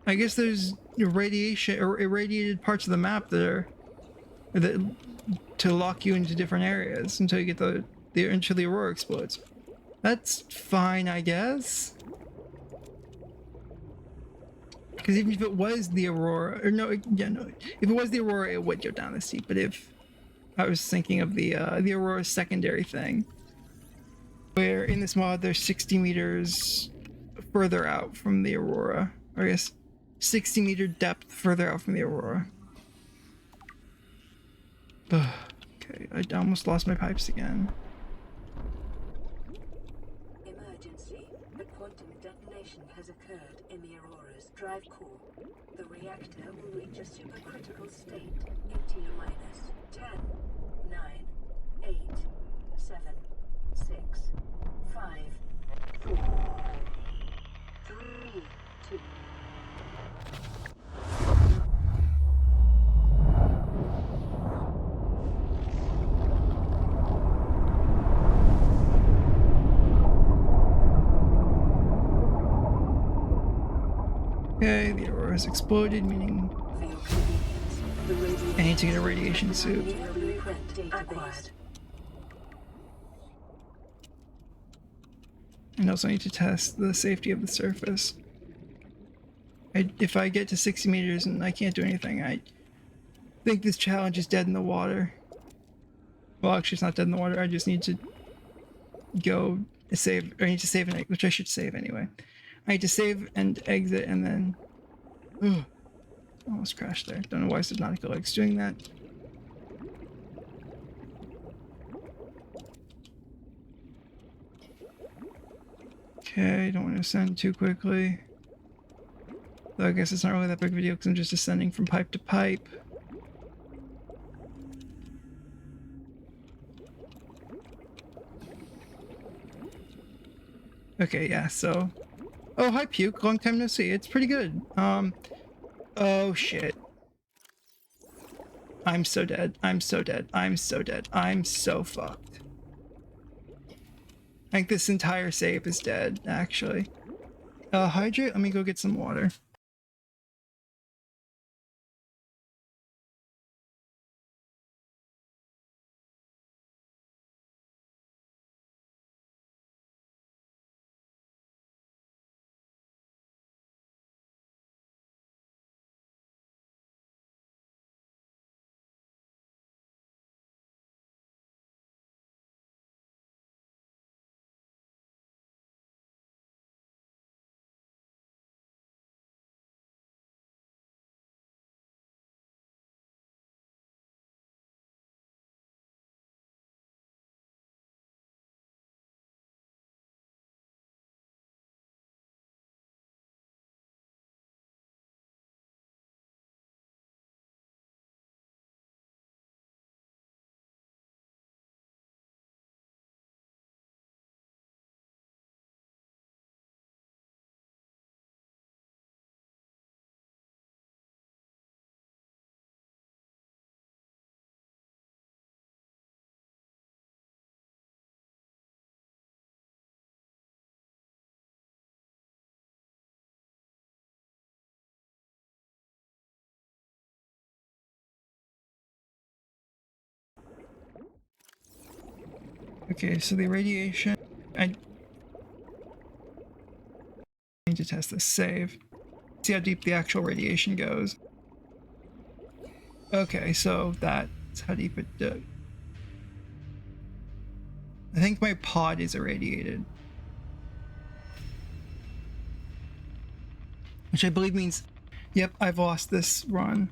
A: I guess there's radiation or irradiated parts of the map that to lock you into different areas until you get until the Aurora explodes. That's fine, I guess. Because even if it was the aurora, or no, yeah, no, if it was the aurora, it would go down the steep. But if I was thinking of the aurora secondary thing, where in this mod there's 60 meters further out from the aurora, or I guess 60-meter depth further out from the aurora. Ugh, okay, I almost lost my pipes again.
B: Emergency. A quantum detonation has occurred in the aurora's drive core. The reactor will reach a supercritical state in T-minus 10, 9, 8, 7, 6, 5, 4, 3, 2.
A: Okay, the aurora has exploded, meaning I need to get a radiation suit. And also need to test the safety of the surface. If I get to 60 meters and I can't do anything, I think this challenge is dead in the water. Well, actually it's not dead in the water, I just need to go save, or I need to save an exit, which I should save anyway. I need to save and exit and then... Ugh, almost crashed there. Don't know why Subnautica likes doing that. Okay, don't want to ascend too quickly. Though I guess it's not really that big of a deal because I'm just ascending from pipe to pipe. Okay, yeah, so... Oh, hi Puke, long time no see. It's pretty good. Oh shit. I'm so dead. I'm so dead. I'm so dead. I'm so fucked. I think this entire save is dead, actually. Hydrate? Let me go get some water. Okay, so the radiation... I need to test this save. See how deep the actual radiation goes. Okay, so that's how deep it does. I think my pod is irradiated. Which I believe means, yep, I've lost this run.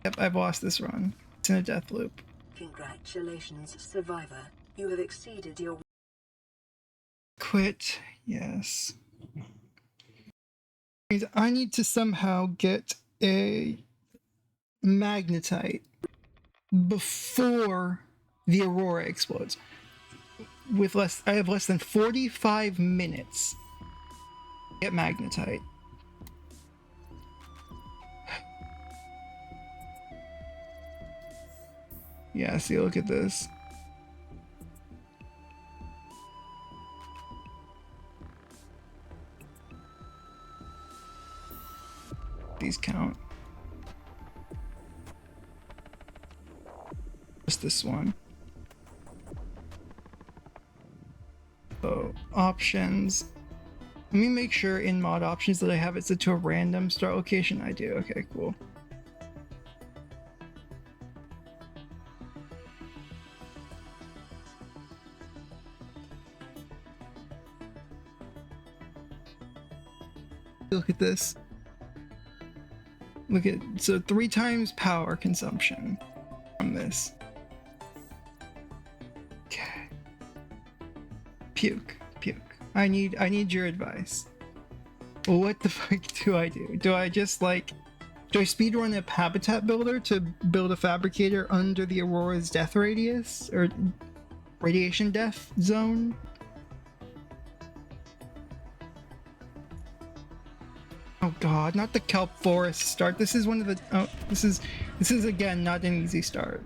A: Yep, I've lost this run. It's in a death loop.
B: Congratulations, survivor. You have exceeded your...
A: Quit, yes. I need to somehow get a magnetite before the aurora explodes. I have less than 45 minutes to get magnetite. Yeah, see, look at this. These count. Just this one. So, options. Let me make sure in mod options that I have it set to a random start location. I do. Okay, cool. Look at this. Look at, so 3 times power consumption from this. Okay. Puke. I need your advice. Well, what the fuck do I do? Do I just like, do I speedrun a habitat builder to build a fabricator under the Aurora's death radius or radiation death zone? Oh god, not the kelp forest start. This is one of the, oh, this is again not an easy start.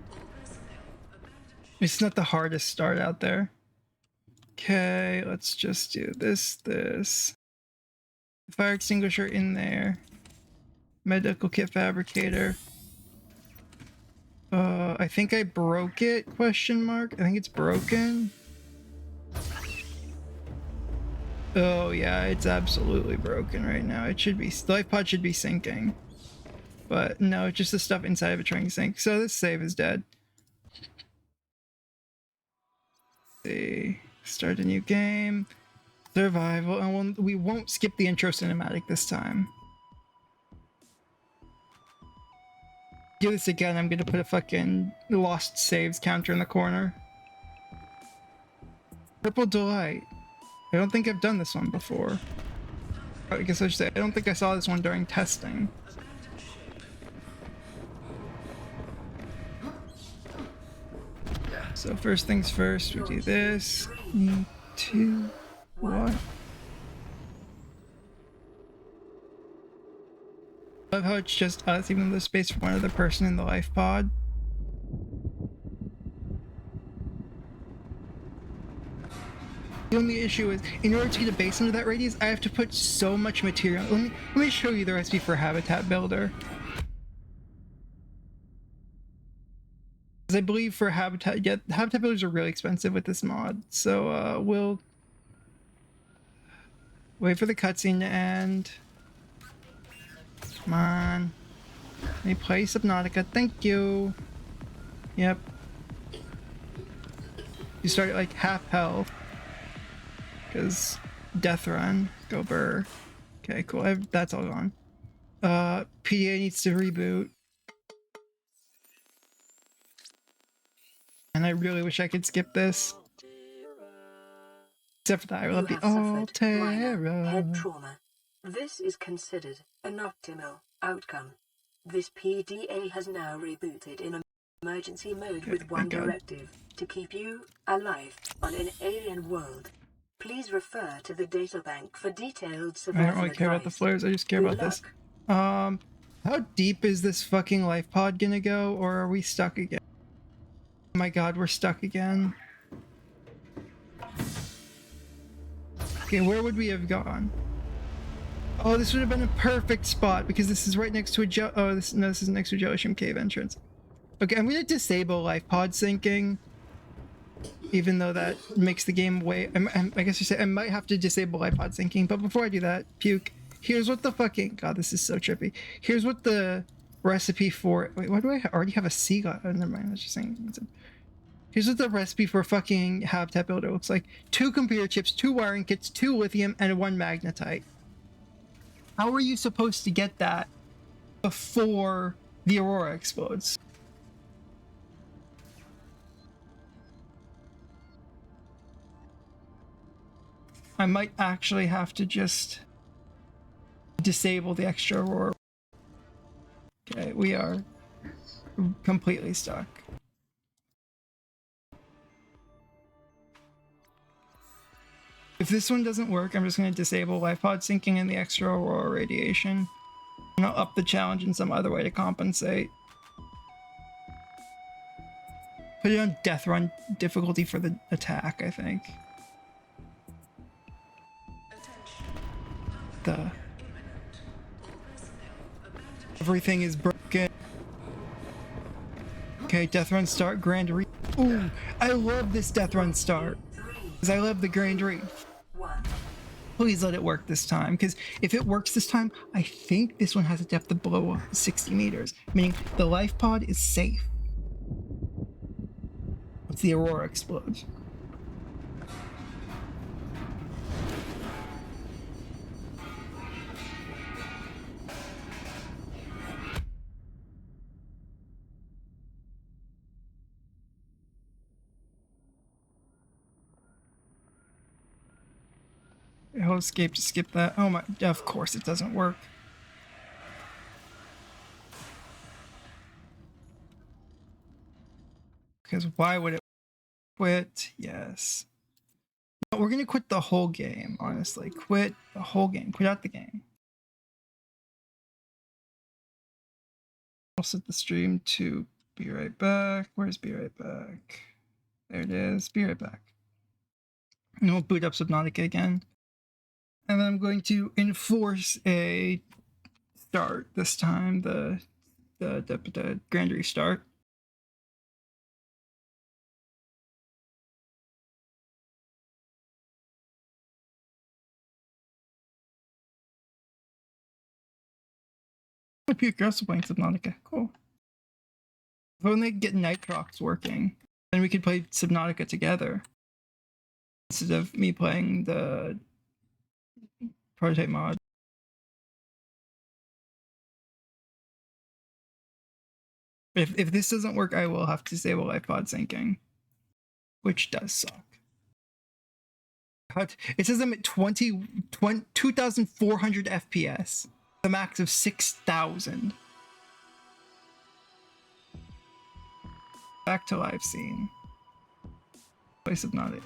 A: It's not the hardest start out there. Okay, let's just do this. Fire extinguisher in there. Medical kit fabricator. I think I broke it, question mark. I think it's broken. Oh yeah, it's absolutely broken right now. It should be, the life pod should be sinking. But no, just the stuff inside of it trying to sink. So this save is dead. Let's see. Start a new game. Survival. And we won't skip the intro cinematic this time. Do this again, I'm gonna put a fucking lost saves counter in the corner. Purple Delight. I don't think I've done this one before. I guess I should say, I don't think I saw this one during testing. So first things first, we do this. 2, 1. I love how it's just us, even though there's space for one other person in the life pod. The only issue is, in order to get a base under that radius, I have to put so much material. Let me show you the recipe for Habitat Builder. Because I believe for Habitat, yeah, Habitat Builders are really expensive with this mod. So we'll wait for the cutscene to end. Come on. Let me play Subnautica. Thank you. Yep. You start at like half health. Because DEATHRUN. Go burr. Okay, cool. That's all gone. PDA needs to reboot. And I really wish I could skip this. Except for that, I love the Altera.
B: Head trauma. This is considered an optimal outcome. This PDA has now rebooted in emergency mode with one directive: to keep you alive on an alien world. Please refer to the databank for detailed survival.
A: I don't really care about the flares, I just care about this. How deep is this fucking life pod gonna go, or are we stuck again? Oh my god, we're stuck again. Okay, where would we have gone? Oh, this would have been a perfect spot because this is right next to a this is next to a Jellyshim cave entrance. Okay, I'm gonna disable life pod sinking, even though that makes the game way. I guess you say I might have to disable life pod sinking, but before I do that, puke. Here's what the fucking god. This is so trippy. Here's what the recipe for. Wait, why do I already have a seagull? Oh, never mind. I was just saying. Here's what the recipe for fucking Habitat Builder looks like: 2 computer chips, 2 wiring kits, 2 lithium, and 1 magnetite. How are you supposed to get that before the Aurora explodes? I might actually have to just disable the extra Aurora. Okay, we are completely stuck. If this one doesn't work, I'm just going to disable life pod sinking and the extra Aurora radiation. And I'll up the challenge in some other way to compensate. Put it on DEATHRUN difficulty for the attack, I think. Everything is broken. Okay, DEATHRUN start, Grand Reef. Ooh, I love this DEATHRUN start. Because I love the Grand Reef. Please let it work this time, because if it works this time, I think this one has a depth of below 60 meters, meaning the life pod is safe. Once the Aurora explodes. I'll escape to skip that. Oh my, of course it doesn't work. Because why would it quit? Yes. No, we're gonna quit the whole game, honestly. Quit the whole game. Quit out the game. I'll set the stream to be right back. Where's be right back? There it is. Be right back. And we'll boot up Subnautica again. And then I'm going to enforce a start this time, the grand restart. You're also playing Subnautica. Cool. If only get Nitrox working, then we could play Subnautica together instead of me playing the prototype mod. If this doesn't work, I will have to disable iPod syncing, which does suck. It says I'm at 2,400 FPS, the max of 6,000. Back to live scene. Place of not it.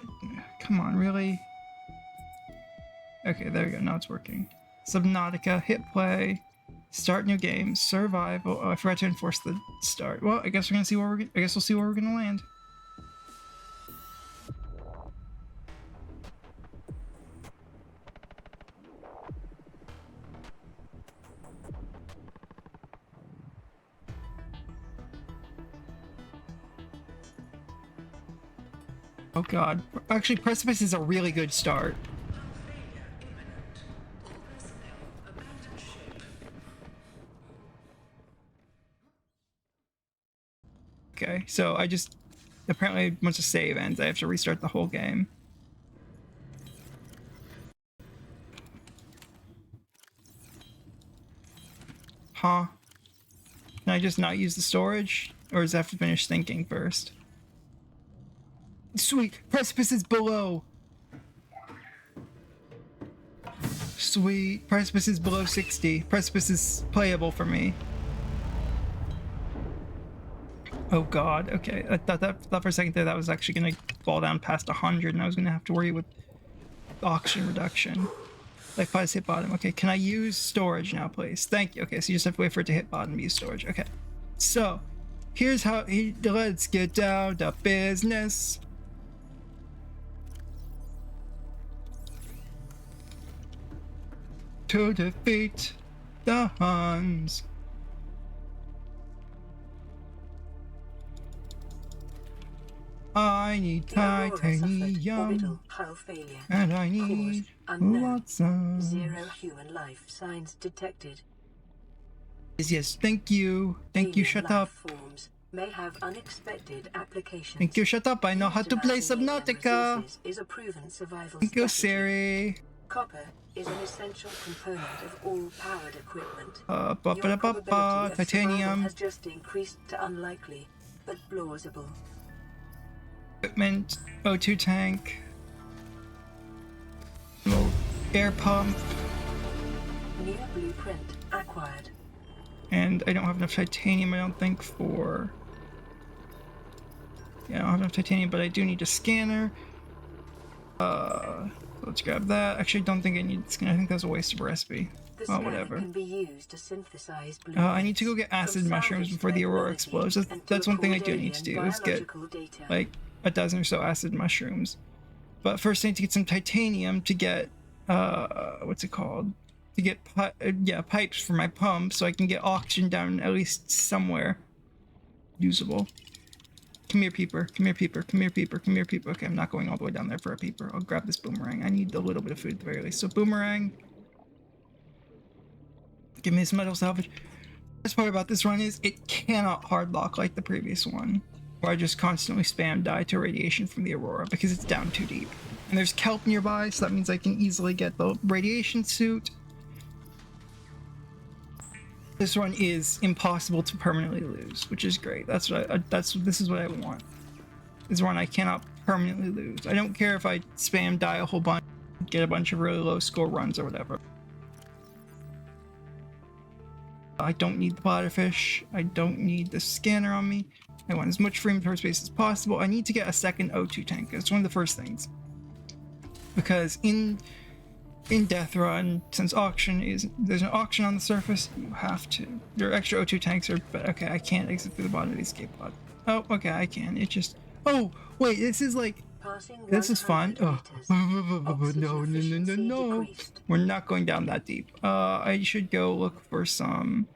A: Come on, really? Okay, there we go. Now it's working. Subnautica, hit play, start new game, survival. Oh, I forgot to enforce the start. Well, I guess we're gonna see where we'll see where we're gonna land. Oh god. Actually, Precipice is a really good start. Okay, so I just... Apparently, once the save ends, I have to restart the whole game. Huh? Can I just not use the storage? Or does it have to finish thinking first? Sweet! Precipice is below! Sweet. Precipice is below 60. Precipice is playable for me. Oh god, okay. I thought for a second there that was actually gonna fall down past 100 and I was gonna have to worry with oxygen reduction. Like, pause hit bottom. Okay, can I use storage now, please? Thank you. Okay, so you just have to wait for it to hit bottom to use storage. Okay. So, here's how... let's get down to business. To defeat the Huns. I need titanium, and I need lots of...
B: 0 human life signs detected.
A: Yes, thank you. Thank you, shut up.
B: Forms may have unexpected applications.
A: Thank you, shut up. I know how to play Subnautica.
B: Is a proven survival
A: Thank you,
B: strategy.
A: Siri.
B: Copper is an essential component of all powered equipment.
A: Titanium.
B: Has just increased to unlikely, but plausible.
A: Equipment, O2 tank, air pump,
B: new blueprint acquired.
A: and I don't have enough titanium, I don't think, for... Yeah, I don't have enough titanium, but I do need a scanner. Let's grab that. Actually, I don't think I need a scanner. I think that was a waste of a recipe. Well, whatever.
B: Can be used to synthesize
A: I need to go get acid mushrooms before the Aurora explodes. That's one thing I do need to do, is get, like, a dozen or so acid mushrooms. But first I need to get some titanium to get, what's it called? To get, pipes for my pump so I can get oxygen down at least somewhere usable. Come here, peeper. Come here, peeper. Come here, peeper. Come here, peeper. Okay, I'm not going all the way down there for a peeper. I'll grab this boomerang. I need a little bit of food at the very least. So boomerang. Give me this metal salvage. The best part about this run is it cannot hard lock like the previous one, where I just constantly spam die to radiation from the Aurora because it's down too deep. And there's kelp nearby, so that means I can easily get the radiation suit. This one is impossible to permanently lose, which is great. This is what I want. This is one I cannot permanently lose. I don't care if I spam die a whole bunch, get a bunch of really low score runs or whatever. I don't need the bladderfish. I don't need the scanner on me. I want as much free inventory space as possible. I need to get a second O2 tank. It's one of the first things. Because in DEATHRUN, since there's an auction on the surface, you have to. Your extra O2 tanks are, but okay, I can't exit through the bottom of the escape pod. Oh, okay, I can. It just, oh, wait, this is like, this is fun. Oh, no. We're not going down that deep. I should go look for some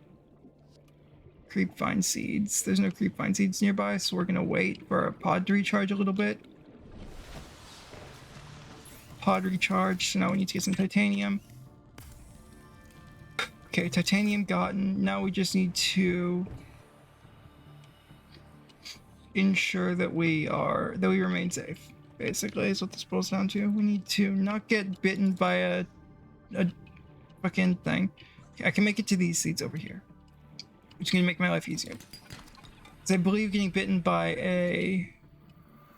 A: creepvine seeds. There's no creepvine seeds nearby, so we're gonna wait for our pod to recharge a little bit. Pod recharge, so now we need to get some titanium. Okay, titanium gotten. Now we just need to ensure that we remain safe. Basically, is what this boils down to. We need to not get bitten by a fucking thing. Okay, I can make it to these seeds over here, which is gonna make my life easier. Because I believe getting bitten by a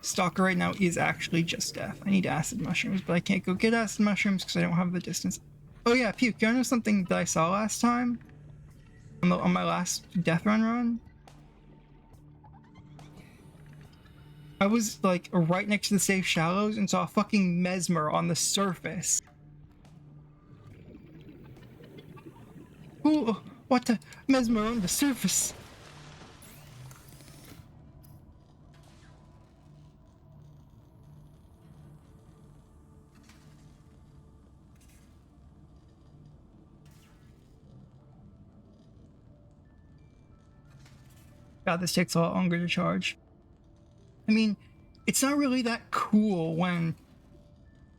A: stalker right now is actually just death. I need acid mushrooms, but I can't go get acid mushrooms because I don't have the distance. Oh yeah, Puke, you wanna know something that I saw last time? On my last DEATHRUN run? I was like right next to the safe shallows and saw a fucking mesmer on the surface. Ooh, what the mesmer on the surface? God, this takes a lot longer to charge. I mean, it's not really that cool when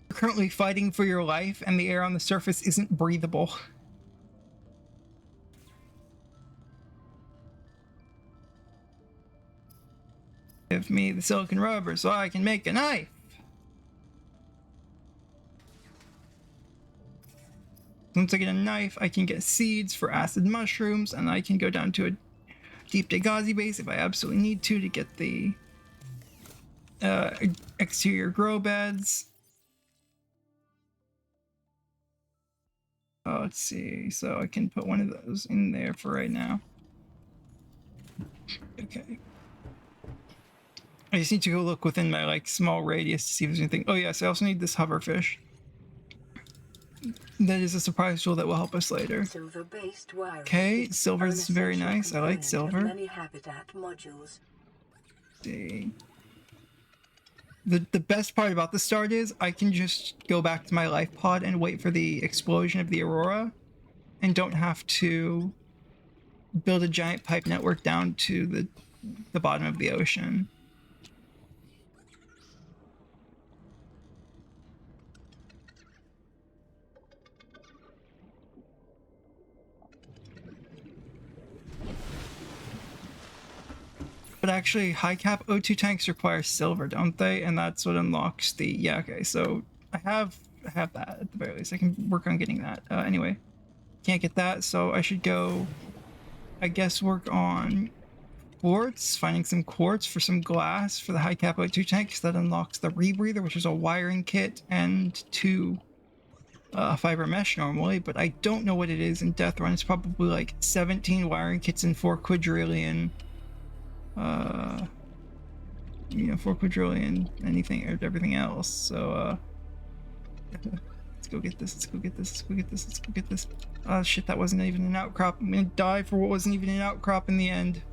A: you're currently fighting for your life and the air on the surface isn't breathable. Give me the silicon rubber so I can make a knife. Once I get a knife, I can get seeds for acid mushrooms, and I can go down to a deep Degazi base if I absolutely need to get the exterior grow beds. Oh, let's see. So I can put one of those in there for right now. Okay. I just need to go look within my like small radius to see if there's anything. Oh yes, I also need this hoverfish. That is a surprise tool that will help us later. Okay, silver is very nice. I like silver.
B: Many habitat modules.
A: See. The best part about the start is I can just go back to my life pod and wait for the explosion of the Aurora and don't have to build a giant pipe network down to the bottom of the ocean. But actually, high cap O2 tanks require silver, don't they? And that's what unlocks the... Yeah, okay, so I have that at the very least. I can work on getting that. Anyway, can't get that, so I should go, I guess, work on quartz, finding some quartz for some glass for the high cap O2 tanks. That unlocks the rebreather, which is a wiring kit, and 2 fiber mesh normally, but I don't know what it is in DEATHRUN. It's probably like 17 wiring kits and 4 quadrillion... 4 quadrillion anything or everything else. So let's go get this. Let's go get this. Let's go get this. Let's go get this. Oh shit, that wasn't even an outcrop. I'm gonna die for what wasn't even an outcrop in the end.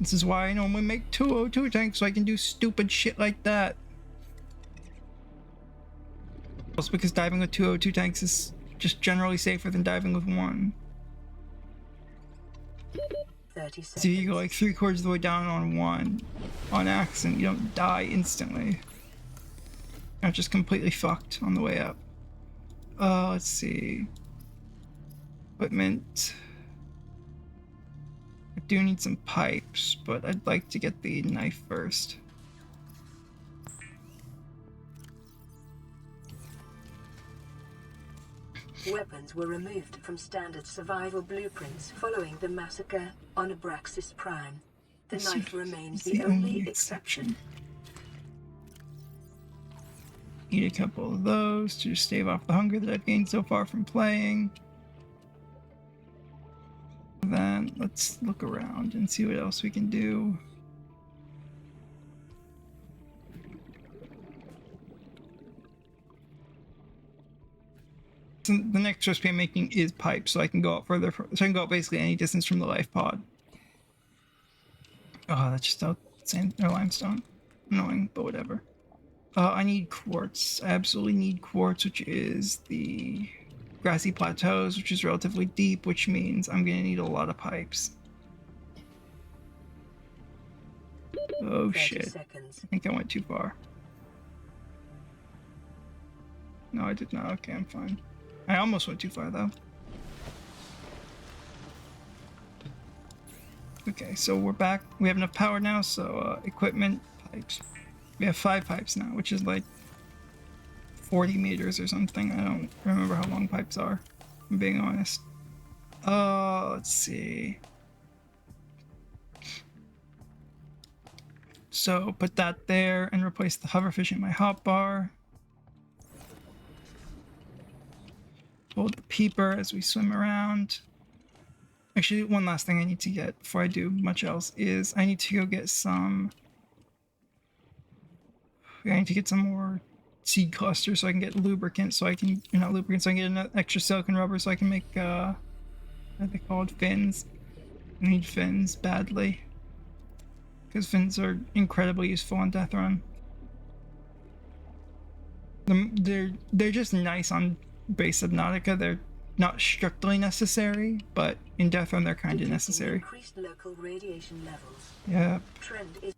A: This is why I normally make 2 O2 tanks so I can do stupid shit like that. Also because diving with 2 O2 tanks is just generally safer than diving with 1.
B: 30
A: So you go
B: seconds.
A: like 3/4 of the way down on one on accident, you don't die instantly. Not just completely fucked on the way up. Let's see. Equipment. I do need some pipes, but I'd like to get the knife first.
B: Weapons were removed from standard survival blueprints following the massacre on Abraxas Prime. The knife remains the only exception.
A: Eat a couple of those to stave off the hunger that I've gained so far from playing. Then let's look around and see what else we can do. So the next recipe I'm making is pipes, so I can go out further. So I can go out basically any distance from the life pod. Oh, that's just out sand or limestone. Annoying, but whatever. I need quartz. I absolutely need quartz, which is the grassy plateaus, which is relatively deep, which means I'm gonna need a lot of pipes. Oh shit.
B: Seconds.
A: I think I went too far. No, I did not. Okay, I'm fine. I almost went too far though. Okay, so we're back. We have enough power now, so equipment, pipes. We have 5 pipes now, which is like 40 meters or something. I don't remember how long pipes are, if I'm being honest. Let's see. So put that there and replace the hoverfish in my hotbar. Hold the peeper as we swim around. Actually, one last thing I need to get before I do much else is I need to go get some... I need to get some more seed clusters so I can get lubricant, so I can... not lubricant, so I can get an extra silicon rubber so I can make, what are they called? Fins. I need fins badly. Because fins are incredibly useful on DEATHRUN. They're just nice on base Subnautica. They're not strictly necessary, but in DEATHRUN they're kind of necessary.
B: Increased local radiation levels.
A: Yeah.
B: Trend is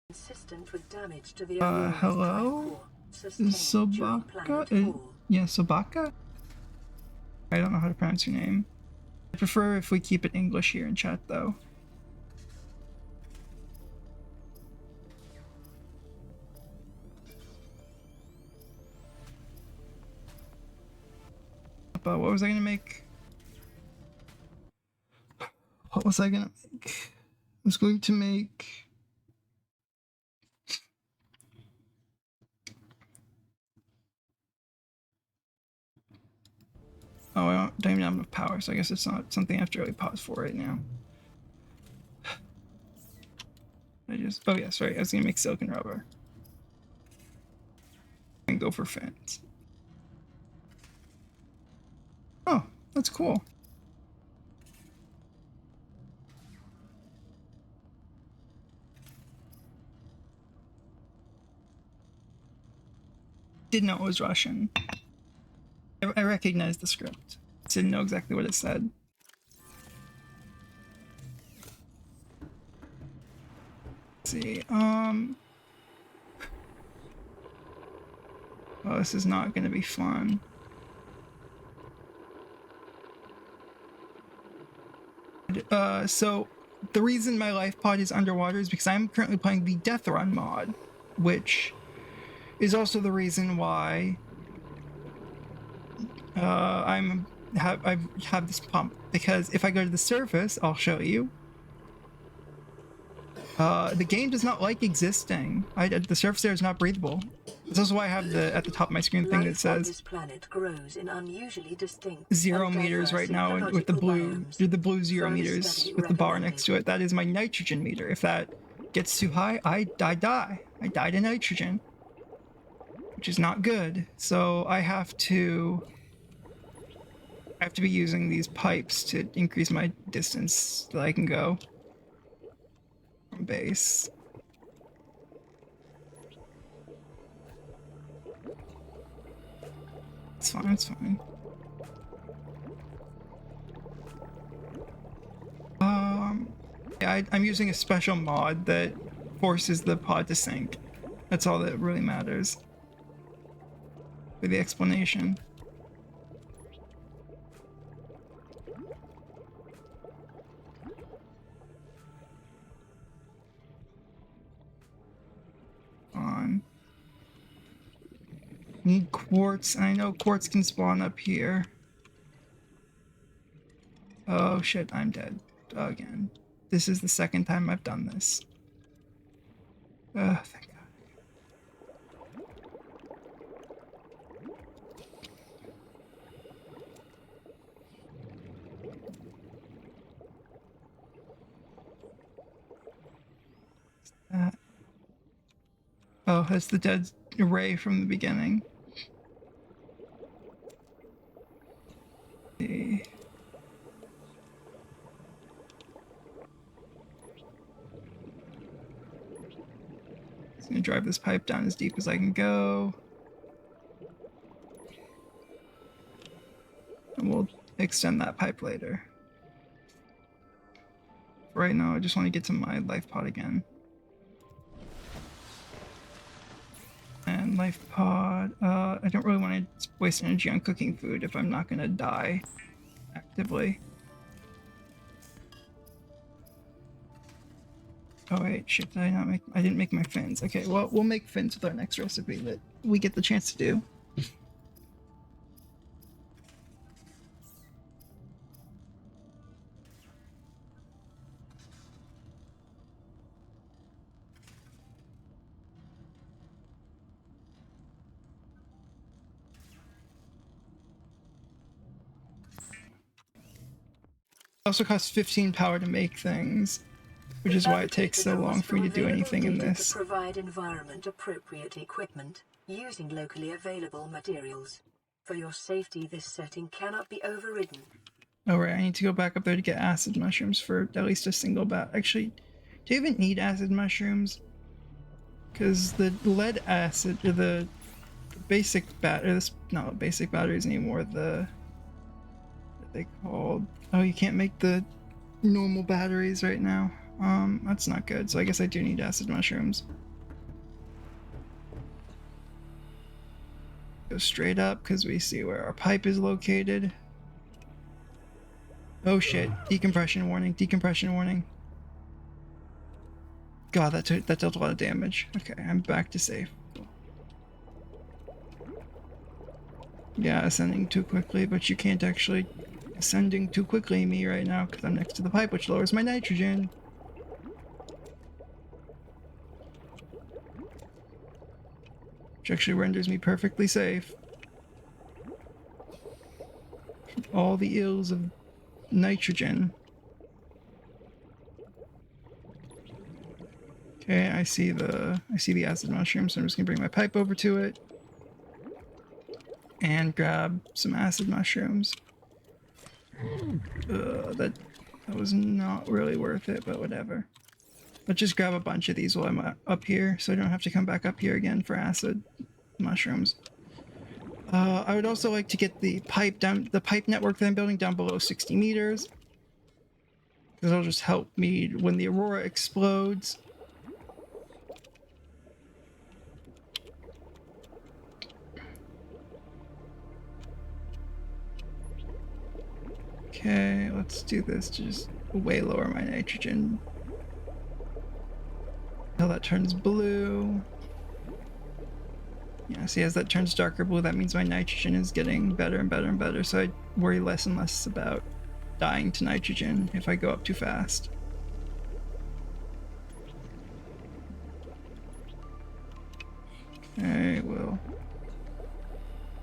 B: consistent with damage to the
A: hello? Is Sobaka? Yeah, Sobaka? I don't know how to pronounce your name. I prefer if we keep it English here in chat though. But what was I gonna make? What was I gonna make? I was going to make... Oh, I don't even have enough power, so I guess it's not something I have to really pause for right now. Oh yeah, sorry, I was gonna make silicon rubber. And go for fins. Oh, that's cool. Didn't know it was Russian. I recognized the script. Didn't know exactly what it said. Let's see, oh, this is not gonna be fun. So the reason my life pod is underwater is because I'm currently playing the DEATHRUN mod, which is also the reason why I have this pump. Because if I go to the surface, I'll show you. The game does not like existing. The surface there is not breathable. This is why I have at the top of my screen thing that says
B: this planet grows in unusually distinct
A: 0 meters right now with the blue 0 meters with the bar next to it. That is my nitrogen meter. If that gets too high, I die. I die to nitrogen, which is not good. So I have to be using these pipes to increase my distance that I can go from base. It's fine, it's fine. Yeah, I'm using a special mod that forces the pod to sink. That's all that really matters for the explanation. On. Need quartz, and I know quartz can spawn up here. Oh shit, I'm dead again. This is the second time I've done this. Thank God. Oh, that's the dead array from the beginning. See. Just gonna drive this pipe down as deep as I can go. And we'll extend that pipe later. For right now, I just want to get to my life pod again. And life pod, I don't really want to waste energy on cooking food if I'm not gonna die actively. Oh wait, shit, did I not make, I didn't make my fins. Okay, well, we'll make fins with our next recipe that we get the chance to do. It also costs 15 power to make things, which is why it takes so long for me to do anything in this.
B: To provide environment-appropriate equipment using locally available materials. For your safety, this setting cannot be overridden.
A: Oh right, I need to go back up there to get acid mushrooms for at least a single bat. Actually, do you even need acid mushrooms? Because the lead acid, or the basic not basic batteries anymore, what are they called? Oh, you can't make the normal batteries right now. That's not good, so I guess I do need acid mushrooms. Go straight up, because we see where our pipe is located. Oh shit, decompression warning, decompression warning. God, that dealt a lot of damage. Okay, I'm back to safe. Yeah, ascending too quickly, but you can't actually ascending too quickly me right now because I'm next to the pipe, which lowers my nitrogen. Which actually renders me perfectly safe. From all the ills of nitrogen. Okay, I see the acid mushroom, so I'm just gonna bring my pipe over to it and grab some acid mushrooms. That was not really worth it, but whatever. Let's just grab a bunch of these while I'm up here, so I don't have to come back up here again for acid mushrooms. I would also like to get the pipe network that I'm building down below 60 meters. Because it'll just help me when the aurora explodes. Okay, let's do this to just way lower my nitrogen. Until that turns blue. Yeah, see, as that turns darker blue, that means my nitrogen is getting better and better and better, so I worry less and less about dying to nitrogen if I go up too fast. Okay, we'll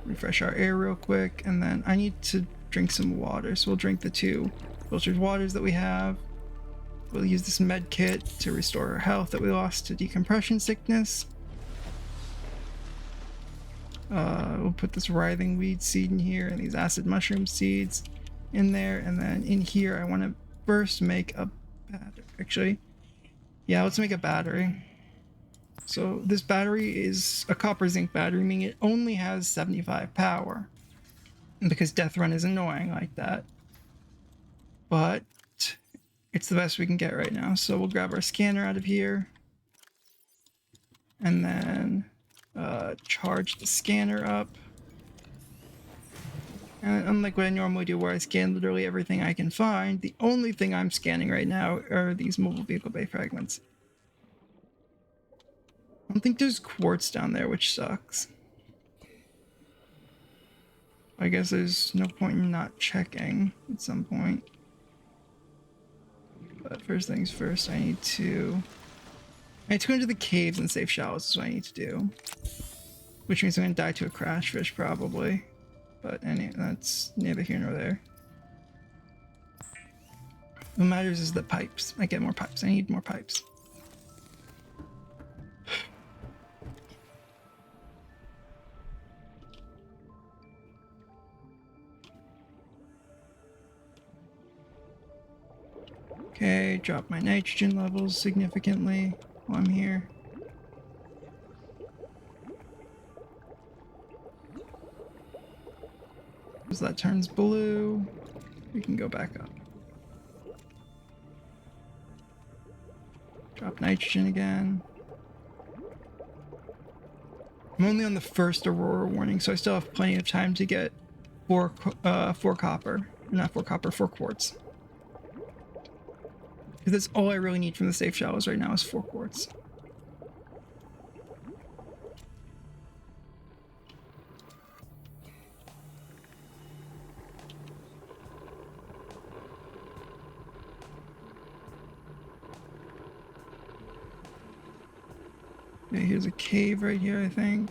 A: refresh our air real quick, and then I need to drink some water, so we'll drink the 2 filtered waters that we have. We'll use this med kit to restore our health that we lost to decompression sickness. We'll put this writhing weed seed in here and these acid mushroom seeds in there, and then in here I want to first make a battery. Actually, yeah, let's make a battery. So this battery is a copper zinc battery, meaning it only has 75 power. And because DEATHRUN is annoying like that. But it's the best we can get right now. So we'll grab our scanner out of here. And then charge the scanner up. And unlike what I normally do, where I scan literally everything I can find, the only thing I'm scanning right now are these mobile vehicle bay fragments. I don't think there's quartz down there, which sucks. I guess there's no point in not checking at some point. But first things first, I need to go into the caves and save shallows is what I need to do. Which means I'm gonna die to a crash fish probably. But that's neither here nor there. What matters is the pipes. I get more pipes. I need more pipes. Okay, drop my nitrogen levels significantly while I'm here. As that turns blue, we can go back up. Drop nitrogen again. I'm only on the first aurora warning, so I still have plenty of time to get four copper. Not 4 copper, 4 quartz. Because that's all I really need from the safe shallows right now is 4 quartz. Okay, here's a cave right here, I think.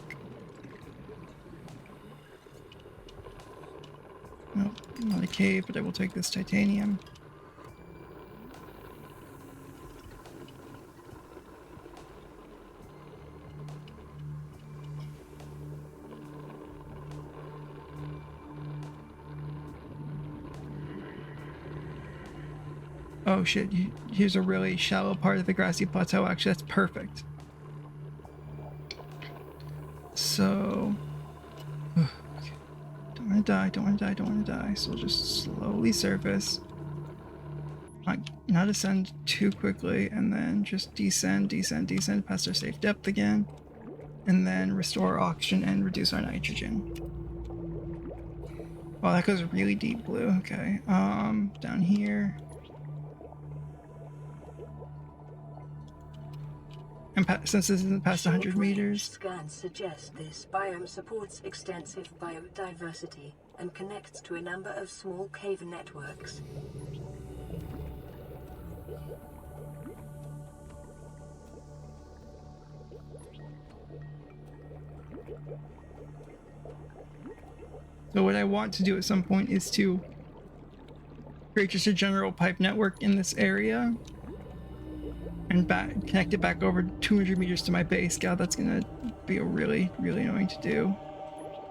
A: Nope, not a cave, but I will take this titanium. Oh shit, here's a really shallow part of the grassy plateau. Actually, that's perfect. So... okay. Don't want to die, don't want to die, don't want to die. So we'll just slowly surface. Not ascend too quickly, and then just descend past our safe depth again. And then restore oxygen and reduce our nitrogen. Wow, that goes really deep blue. Okay, down here. And since this isn't past 100 meters...
B: Scans suggest this biome supports extensive biodiversity and connects to a number of small cave networks.
A: So what I want to do at some point is to create just a general pipe network in this area and connect it back over 200 meters to my base. God, that's gonna be a really annoying to do.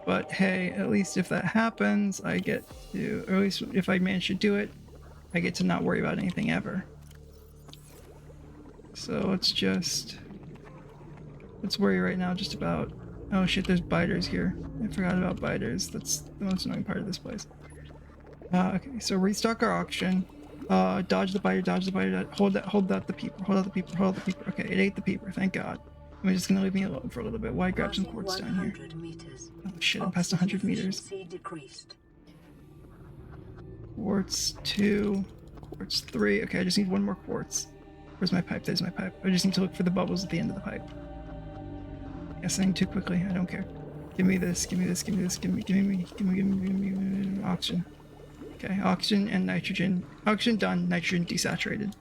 A: But hey, at least if that happens, I get to, or at least if I manage to do it, I get to not worry about anything ever. So let's worry right now just about, oh shit, there's biters here. I forgot about biters. That's the most annoying part of this place. Okay, so restock our oxygen. Dodge the biter, hold out the peeper. Okay, it ate the peeper, thank God. I'm just gonna leave me alone for a little bit while I grab some quartz down here. Oh shit, I'm past 100 meters. Quartz 2, quartz 3. Okay, I just need one more quartz. Where's my pipe? There's my pipe. I just need to look for the bubbles at the end of the pipe. Guessing too quickly, I don't care. Give me this, give me oxygen. Okay, oxygen and nitrogen. Oxygen done, nitrogen desaturated.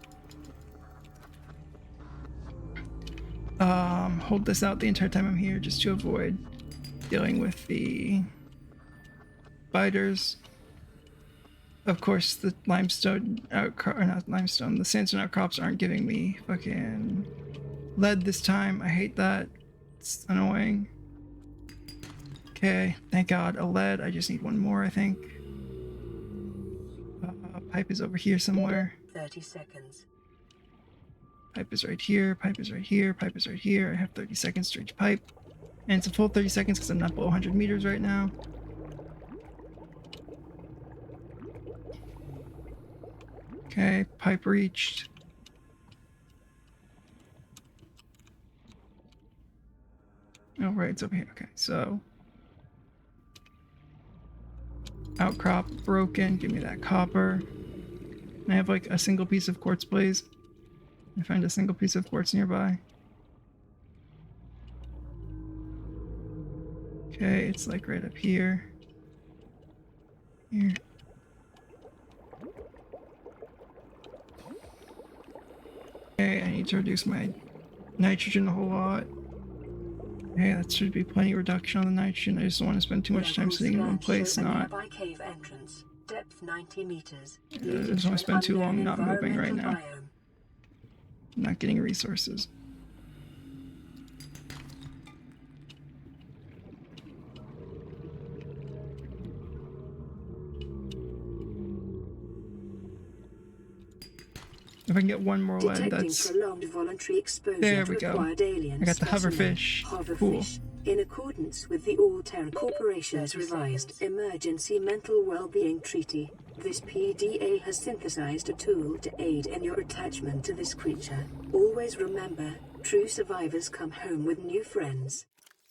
A: Hold this out the entire time I'm here just to avoid dealing with the biters. Of course, the limestone the sandstone outcrops aren't giving me fucking lead this time. I hate that. It's annoying. Okay, thank God, a lead. I just need one more, I think. Pipe is over here somewhere.
B: 30 seconds.
A: Pipe is right here, pipe is right here, pipe is right here. I have 30 seconds to reach pipe. And it's a full 30 seconds because I'm not below 100 meters right now. Okay, pipe reached. Oh, right, it's over here. Okay, so outcrop broken. Give me that copper. Can I have like a single piece of quartz, please? I find a single piece of quartz nearby. Okay, it's like right up here. Here. Okay, I need to reduce my nitrogen a whole lot. Okay, that should be plenty of reduction on the nitrogen. I just don't want to spend too much time sitting in one place, not.
B: Cave entrance, depth 90 meters.
A: I just want to spend too long not moving right now. Not getting resources. If I can get one more lead, that's... There we go. I got the hoverfish. Cool.
B: In accordance with the All-Terran Corporation's revised Emergency Mental Well-Being Treaty, this PDA has synthesized a tool to aid in your attachment to this creature. Always remember, true survivors come home with new friends.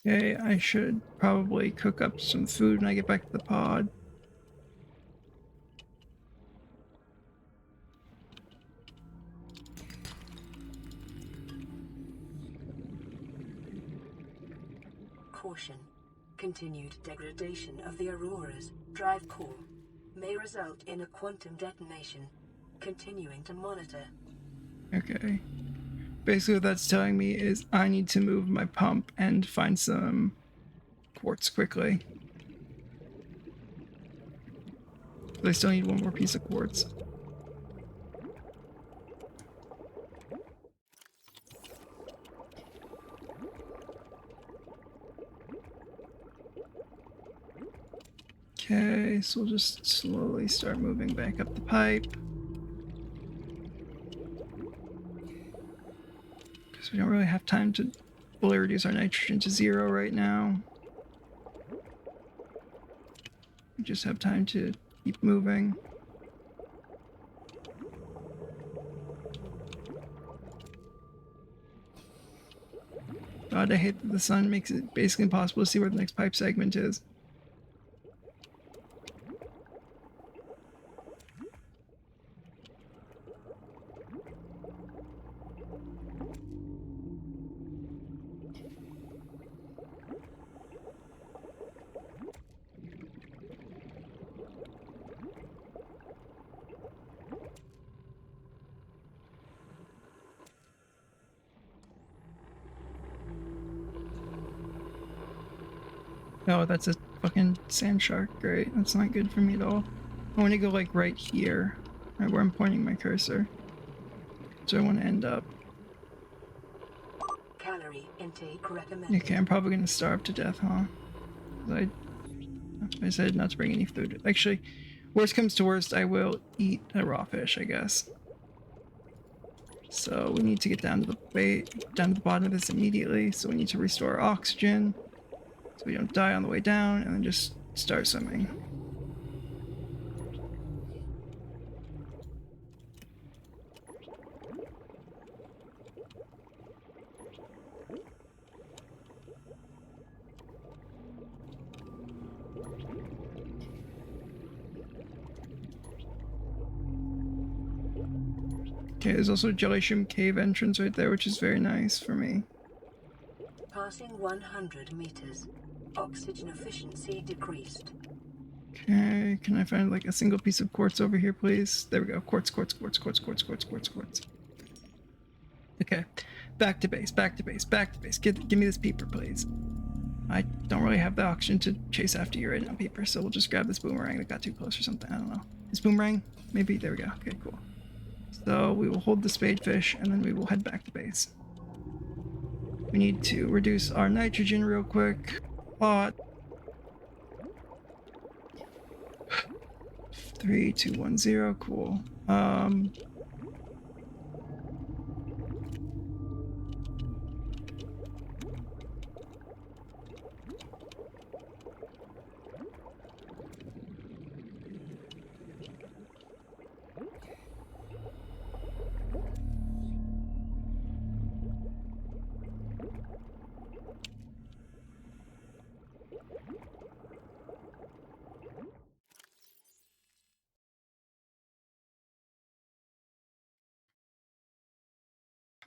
A: Okay, I should probably cook up some food when I get back to the pod.
B: Caution. Continued degradation of the Aurora's drive core may result in a quantum detonation. Continuing to monitor.
A: Okay. Basically what that's telling me is I need to move my pump and find some quartz quickly. But I still need one more piece of quartz. Okay, so we'll just slowly start moving back up the pipe. Because we don't really have time to fully reduce our nitrogen to 0 right now. We just have time to keep moving. God, I hate that the sun makes it basically impossible to see where the next pipe segment is. Oh, that's a fucking sand shark. Great. That's not good for me at all. I want to go like right here, right where I'm pointing my cursor. So I want to end up.
B: Calorie intake recommended.
A: Okay, I'm probably going to starve to death, huh? I decided not to bring any food. Actually, worst comes to worst, I will eat a raw fish, I guess. So we need to get down to the bottom of this immediately. So we need to restore our oxygen, so we don't die on the way down, and then just start swimming. Okay, there's also a jelly shrimp cave entrance right there, which is very nice for me.
B: Passing 100 meters. Oxygen efficiency decreased.
A: Okay, can I find like a single piece of quartz over here, please? There we go. Quartz. Okay, back to base. Give me this peeper, please. I don't really have the oxygen to chase after you right now, peeper, so we'll just grab this boomerang that got too close or something. I don't know. This boomerang? Maybe? There we go. Okay, cool. So we will hold the spadefish, and then we will head back to base. We need to reduce our nitrogen real quick. Plot. 3, 2, 1, 0. Cool.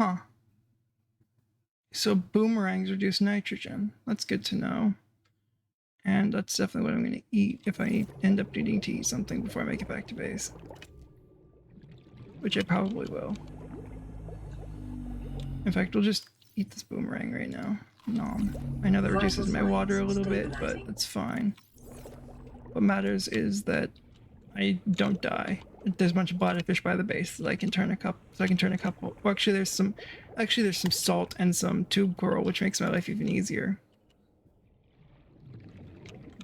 A: Huh. So boomerangs reduce nitrogen. That's good to know. And that's definitely what I'm going to eat if I end up needing to eat something before I make it back to base. Which I probably will. In fact, we'll just eat this boomerang right now. Nom. I know that reduces my water a little bit, but that's fine. What matters is that I don't die. There's a bunch of bladderfish by the base that I can turn a couple. So I can turn a couple. Well, actually, there's some salt and some tube coral, which makes my life even easier.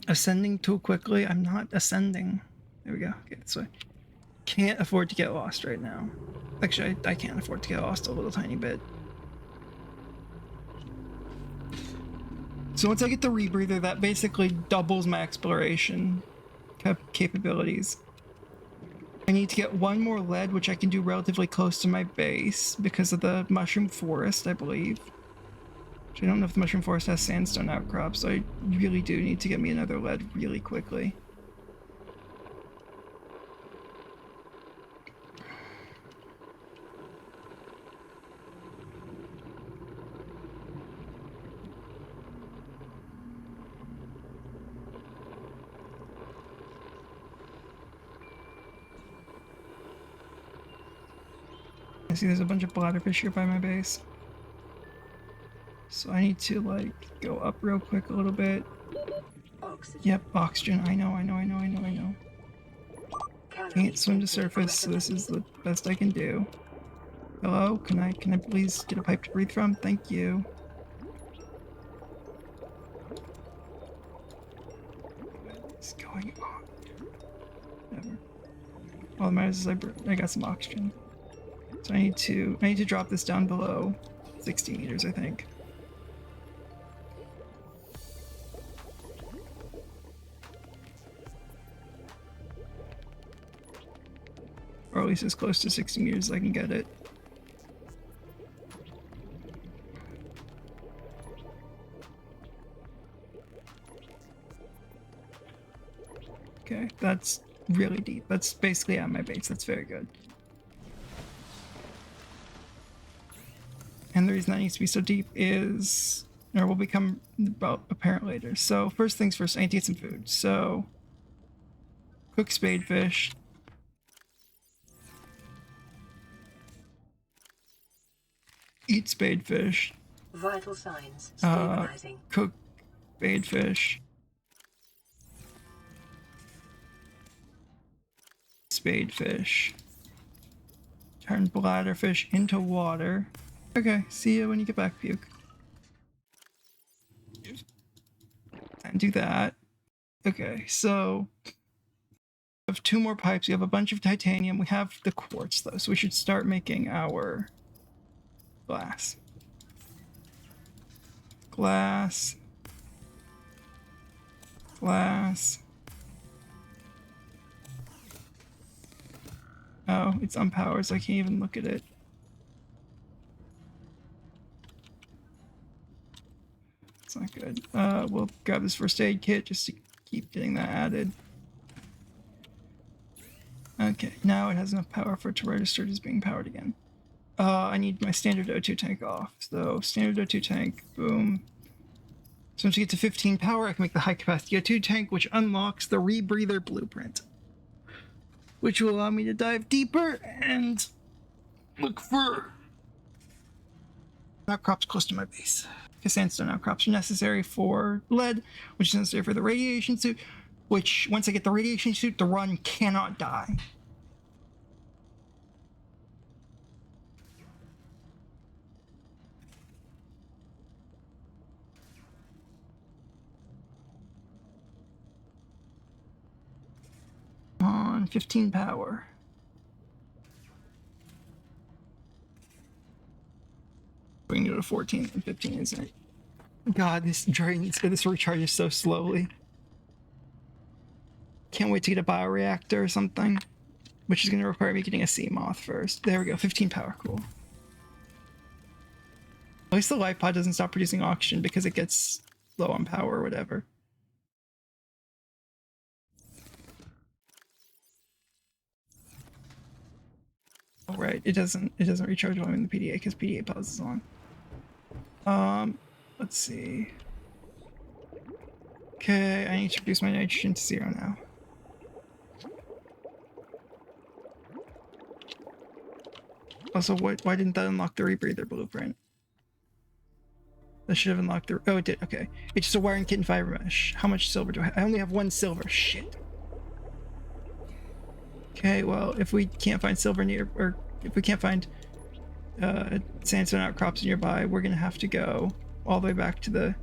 A: Ascending too quickly. I'm not ascending. There we go. Okay, this way. Can't afford to get lost right now. Actually, I can't afford to get lost a little tiny bit. So once I get the rebreather, that basically doubles my exploration capabilities. I need to get one more lead, which I can do relatively close to my base because of the mushroom forest, I believe. Which I don't know if the mushroom forest has sandstone outcrops, so I really do need to get me another lead really quickly. I see there's a bunch of bladderfish here by my base. So I need to, like, go up real quick a little bit.
B: Oxygen.
A: Yep, oxygen. I know. Can't swim to surface, so this is the best I can do. Hello? Can I please get a pipe to breathe from? Thank you. What is going on? Whatever. All that matters is I got some oxygen. So I need to drop this down below 60 meters, I think. Or at least as close to 60 meters as I can get it. Okay, that's really deep. That's basically at my base. That's very good. And the reason that needs to be so deep is, or will become apparent later. So first things first, I need to get some food. So cook spadefish. Eat spadefish.
B: Vital signs stabilizing.
A: Cook spadefish. Spadefish. Turn bladderfish into water. Okay, see you when you get back, Puke. And do that. Okay, so we have 2 more pipes. We have a bunch of titanium. We have the quartz, though, so we should start making our glass. Glass. Oh, it's unpowered, so I can't even look at it. It's not good. We'll grab this first aid kit just to keep getting that added. Okay, now it has enough power for it to register as being powered again. I need my standard O2 tank off. So, standard O2 tank, boom. So once you get to 15 power, I can make the high capacity O2 tank, which unlocks the rebreather blueprint. Which will allow me to dive deeper and look for outcrops close to my base. Because sandstone outcrops are necessary for lead, which is necessary for the radiation suit, which, once I get the radiation suit, the run cannot die. On 15 power. We can go to 14 and 15, isn't it? God, this recharges so slowly. Can't wait to get a bioreactor or something, which is going to require me getting a sea moth first. There we go, 15 power, cool. At least the life pod doesn't stop producing oxygen because it gets low on power or whatever. Alright. right, it doesn't recharge while I'm in the PDA because PDA pauses on. Let's see. Okay, I need to reduce my nitrogen to 0 now. Also, why didn't that unlock the rebreather blueprint? That should have unlocked the... Oh, it did. Okay. It's just a wiring kit and fiber mesh. How much silver do I have? I only have 1 silver. Shit. Okay, well, if we can't find silver near... Or if we can't find sandstone outcrops nearby, we're going to have to go all the way back to the...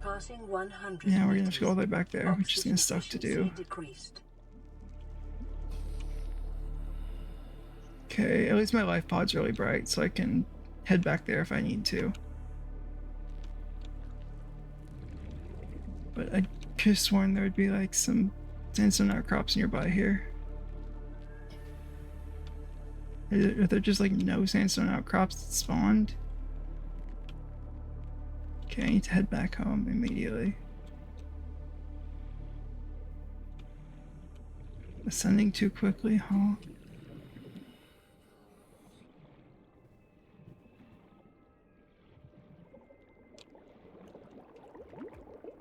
B: Passing 100
A: Yeah, we're going to have to go all the way back there, which is going to suck to do. Okay, at least my life pod's really bright, so I can head back there if I need to. But I could have sworn there would be like some sandstone outcrops nearby here. Are there just like no sandstone outcrops that spawned? Okay, I need to head back home immediately. Ascending too quickly, huh?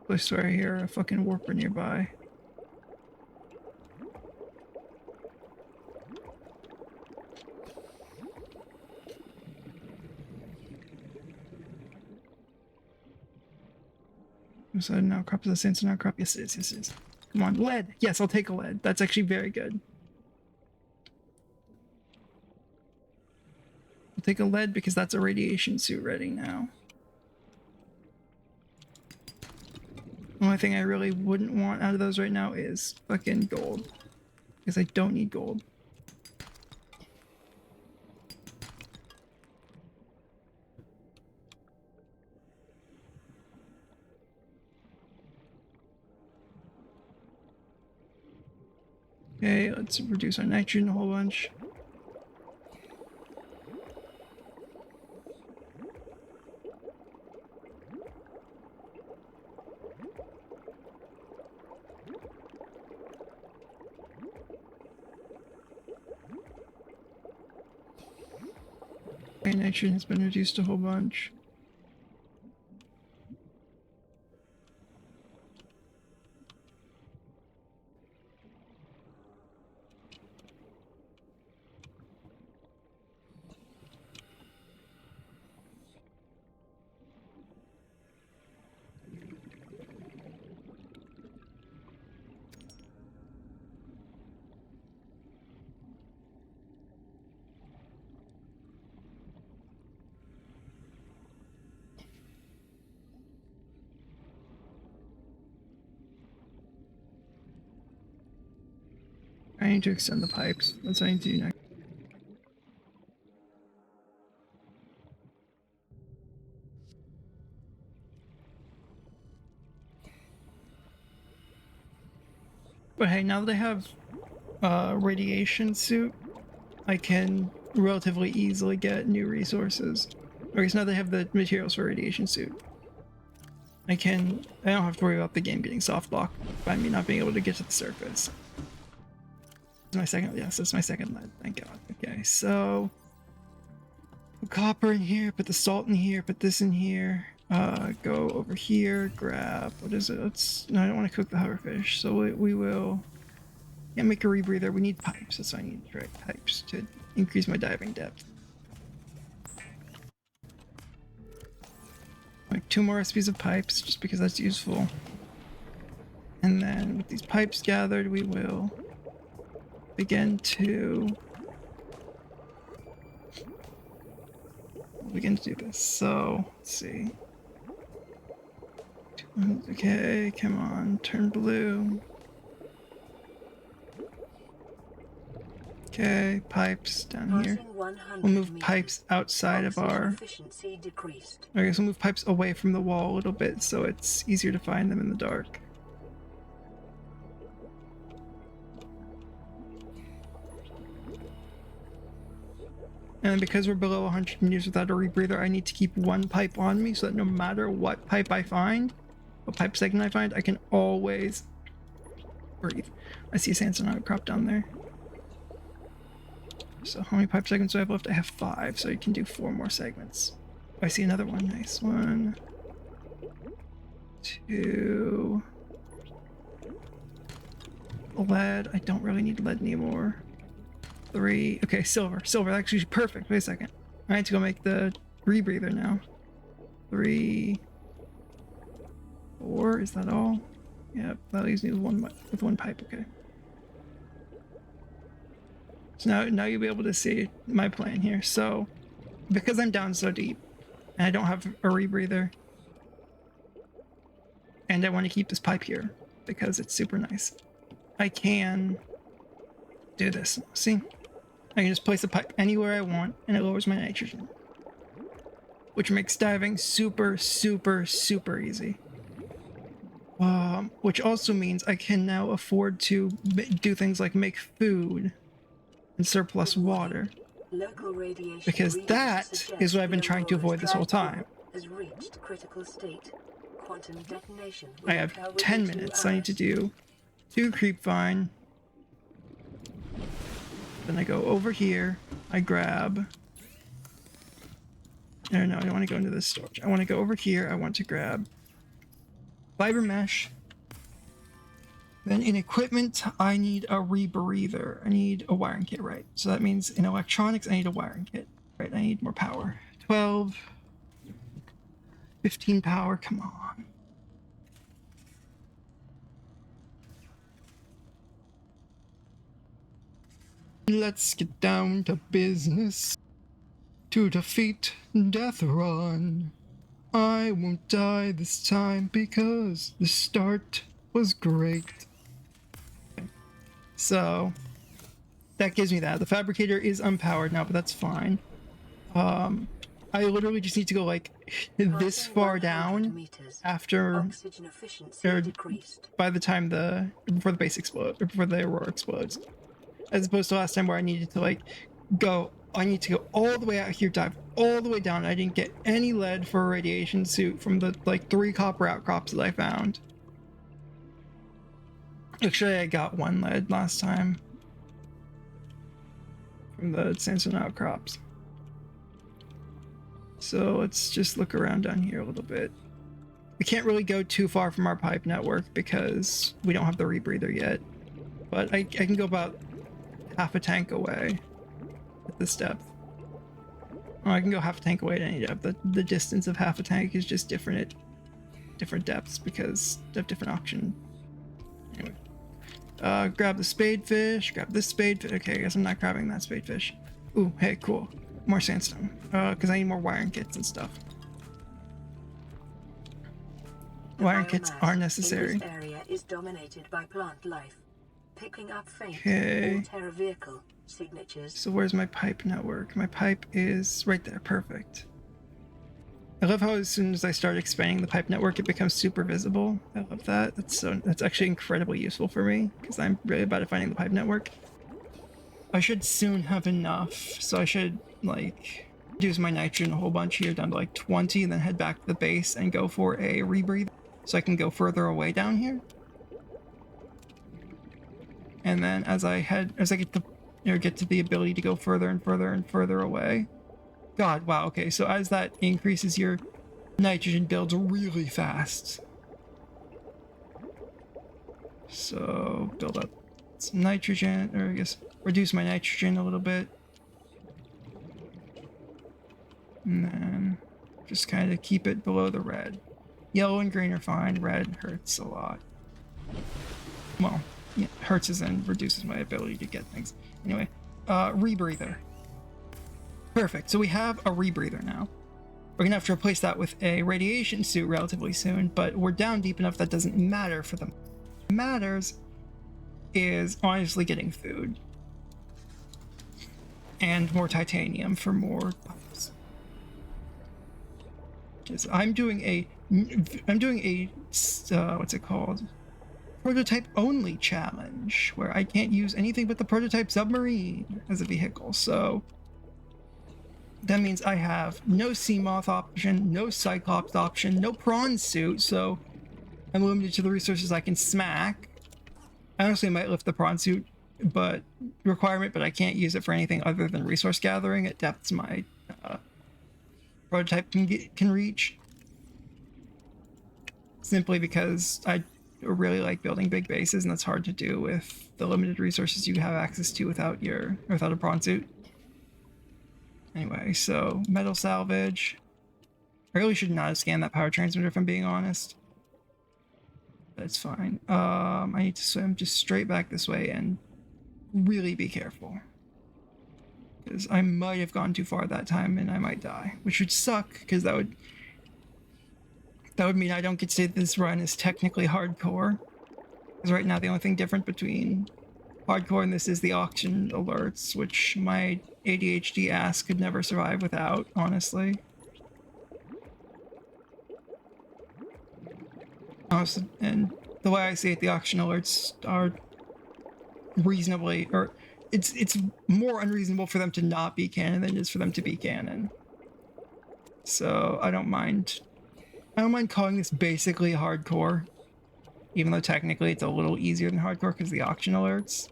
A: I swear I hear a fucking warper nearby. Was that an outcrop? Is that sandstone outcrop? Yes, it is. Yes, it is. Come on, lead. Yes, I'll take a lead. That's actually very good. I'll take a lead because that's a radiation suit ready now. The only thing I really wouldn't want out of those right now is fucking gold. Because I don't need gold. Okay, let's reduce our nitrogen a whole bunch. Okay, nitrogen has been reduced a whole bunch. I need to extend the pipes. That's what I need to do next. But hey, now that I have a radiation suit, I can relatively easily get new resources. Or I guess now that I have the materials for a radiation suit, I don't have to worry about the game getting soft blocked by me not being able to get to the surface. My second, yes, that's my second lead, thank God. Okay, so put copper in here, put the salt in here, put this in here, go over here, grab, what is it? No, I don't want to cook the hoverfish, so we will, yeah, make a rebreather. We need pipes, that's what I need, right? Pipes to increase my diving depth. Like 2 more recipes of pipes, just because that's useful. And then with these pipes gathered, we will begin to do this. So let's see. Okay, come on, turn blue. Okay, pipes down here. We'll move pipes outside of our... I guess we'll move pipes away from the wall a little bit so it's easier to find them in the dark. And because we're below 100 meters without a rebreather, I need to keep 1 pipe on me so that no matter what pipe I find, what pipe segment I find, I can always breathe. I see a sandstone outcrop down there. So how many pipe segments do I have left? I have 5, so you can do 4 more segments. I see another one. Nice. 1, 2. Lead. I don't really need lead anymore. 3. Okay, silver. Silver, actually perfect. Wait a second. I need to go make the rebreather now. 3. 4. Is that all? Yep, that leaves me with one pipe. Okay. So now you'll be able to see my plan here. So, because I'm down so deep, and I don't have a rebreather, and I want to keep this pipe here because it's super nice, I can do this. See? I can just place a pipe anywhere I want, and it lowers my nitrogen, which makes diving super, super, super easy. Which also means I can now afford to do things like make food and surplus water, because that is what I've been trying to avoid this whole time. I have 10 minutes. I need to do 2 creep vine. Then I go over here. I grab. No, I don't want to go into this storage. I want to go over here. I want to grab fiber mesh. Then in equipment, I need a rebreather. I need a wiring kit, right? So that means in electronics, I need a wiring kit. Right, I need more power. 12. 15 power, come on. Let's get down to business. To defeat DEATHRUN. I won't die this time because the start was great. So that gives me that. The fabricator is unpowered now, but that's fine. I literally just need to go like this far down after, or by the time before the base explodes, or before the aurora explodes, as opposed to last time where I needed to like I need to go all the way out here, dive all the way down. I didn't get any lead for a radiation suit from the like 3 copper outcrops that I found. Actually, I got 1 lead last time from the sandstone outcrops. So let's just look around down here a little bit. We can't really go too far from our pipe network because we don't have the rebreather yet. But I can go about half a tank away at this depth. Oh, I can go half a tank away at any depth. The distance of half a tank is just different at different depths because they have different auction. Anyway. Grab the spadefish, grab this spadefish. Okay, I guess I'm not grabbing that spadefish. Ooh, hey, cool. More sandstone. Because I need more wiring kits and stuff. Wiring kits are necessary.
B: This area is dominated by plant life, picking up faint Terra vehicle signatures.
A: So where's my pipe network? My pipe is right there. Perfect. I love how as soon as I start expanding the pipe network, it becomes super visible. I love that. That's actually incredibly useful for me because I'm really bad at finding the pipe network. I should soon have enough, so I should like reduce my nitrogen a whole bunch here down to like 20, and then head back to the base and go for a rebreathe, so I can go further away down here. And then as I get to the ability to go further and further and further away. God, wow, okay, so as that increases, your nitrogen builds really fast. So, build up some nitrogen, or I guess reduce my nitrogen a little bit. And then just kind of keep it below the red. Yellow and green are fine, red hurts a lot. Well, yeah, hurts as in reduces my ability to get things. Anyway, rebreather. Perfect, so we have a rebreather now. We're gonna have to replace that with a radiation suit relatively soon, but we're down deep enough that doesn't matter for them. What matters is honestly getting food. And more titanium for more pipes. Because I'm doing a what's it called? Prototype only challenge, where I can't use anything but the prototype submarine as a vehicle, so that means I have no sea moth option, no cyclops option, no prawn suit, so I'm limited to the resources I can smack. I honestly might lift the prawn suit requirement, but I can't use it for anything other than resource gathering at depths my prototype can reach. Simply because I really like building big bases, and that's hard to do with the limited resources you have access to without a prawn suit. Anyway, so metal salvage. I really should not have scanned that power transmitter if I'm being honest. That's fine. I need to swim just straight back this way and really be careful. Because I might have gone too far that time and I might die. Which would suck, because that would mean I don't get to say this run is technically hardcore. Because right now the only thing different between hardcore and this is the auction alerts, which my ADHD ass could never survive without, honestly. And the way I see it, the auction alerts are reasonably, or it's more unreasonable for them to not be canon than it is for them to be canon. So I don't mind calling this basically hardcore, even though technically it's a little easier than hardcore because of the auction alerts.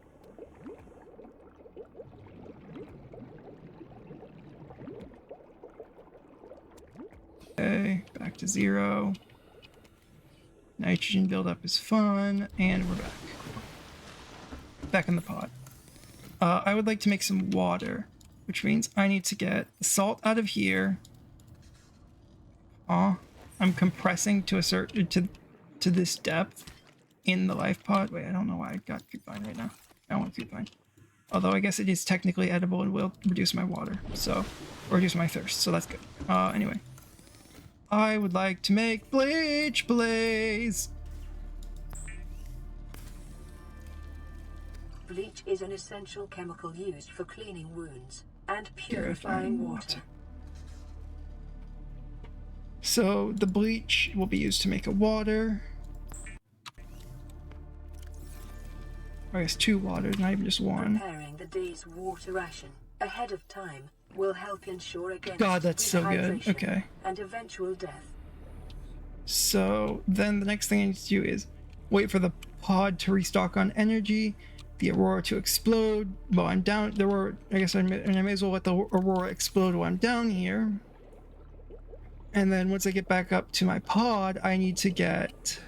A: Okay, back to 0. Nitrogen buildup is fun, and we're back. Back in the pod. I would like to make some water, which means I need to get the salt out of here. I'm compressing to this depth in the life pod. Wait, I don't know why I got creepvine right now. I don't want creepvine. Although I guess it is technically edible and will reduce my water, or reduce my thirst, so that's good. Anyway. I would like to make bleach blaze.
B: Bleach is an essential chemical used for cleaning wounds and purifying water.
A: So the bleach will be used to make a water. I guess 2 waters, not even just 1.
B: Preparing the day's water ration ahead of time will help ensure against
A: God, that's so good. Okay.
B: And eventual death.
A: So then the next thing I need to do is wait for the pod to restock on energy, the aurora to explode while I'm down. I may as well let the aurora explode while I'm down here. And then once I get back up to my pod, I need to get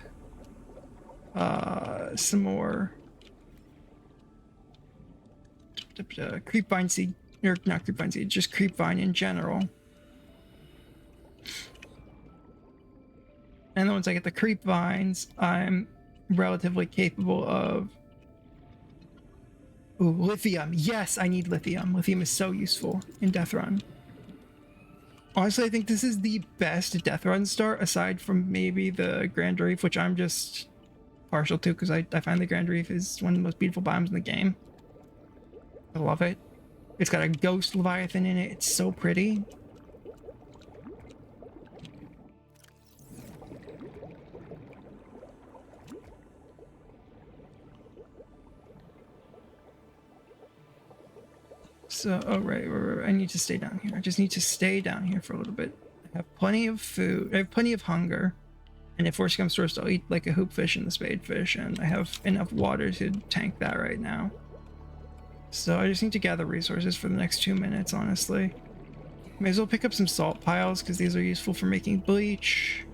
A: some more creepvine seed. Or not creepvine seed, just creepvine in general. And then once I get the creepvines, I'm relatively capable of... Ooh, lithium. Yes, I need lithium. Lithium is so useful in DEATHRUN. Honestly, I think this is the best DEATHRUN start, aside from maybe the Grand Reef, which I'm just partial to, because I find the Grand Reef is one of the most beautiful biomes in the game. I love it. It's got a ghost leviathan in it. It's so pretty. So, oh right, I need to stay down here. I just need to stay down here for a little bit. I have plenty of food. I have plenty of hunger. And if worse comes to worse, I'll eat like a hoopfish and the spadefish, and I have enough water to tank that right now. So I just need to gather resources for the next 2 minutes, honestly. May as well pick up some salt piles, because these are useful for making bleach.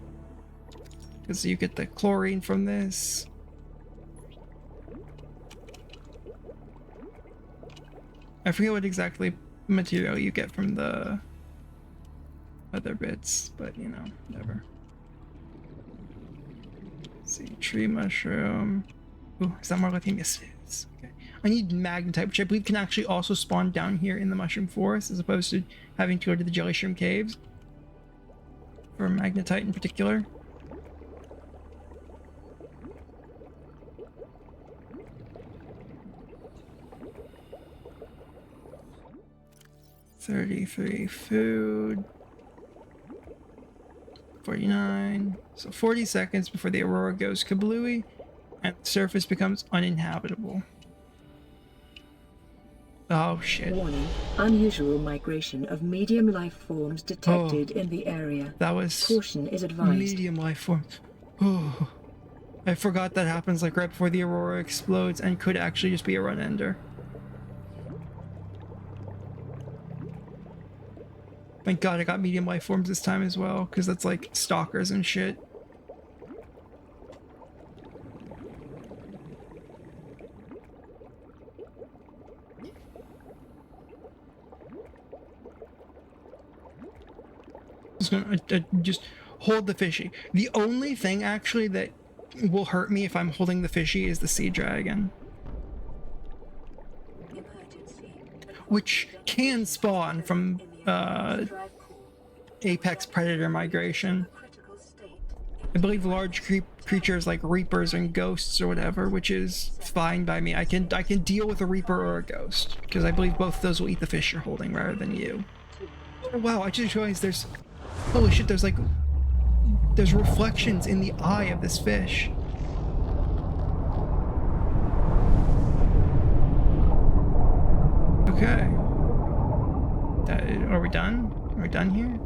A: Because you get the chlorine from this. I forget what exactly material you get from the other bits, but you know, whatever. Let's see, tree mushroom. Ooh, is that more lithium? Yes, it is. Okay. I need magnetite, which I believe can actually also spawn down here in the mushroom forest, as opposed to having to go to the jelly shroom caves. For magnetite in particular. $33 food. 49. So 40 seconds before the aurora goes kablooey and the surface becomes uninhabitable. Oh shit.
B: Warning. Unusual migration of medium life forms detected in the area.
A: That was
B: Caution is advised.
A: medium life forms. Oh. I forgot that happens like right before the aurora explodes and could actually just be a run ender. Thank God I got medium life forms this time as well, because that's like stalkers and shit. Just hold the fishy. The only thing actually that will hurt me if I'm holding the fishy is the sea dragon, which can spawn from apex predator migration. I believe large creatures like reapers and ghosts or whatever, which is fine by me. I can deal with a reaper or a ghost because I believe both of those will eat the fish you're holding rather than you. Oh wow, I just realized there's, holy shit, there's reflections in the eye of this fish. Okay. Are we done? Are we done here?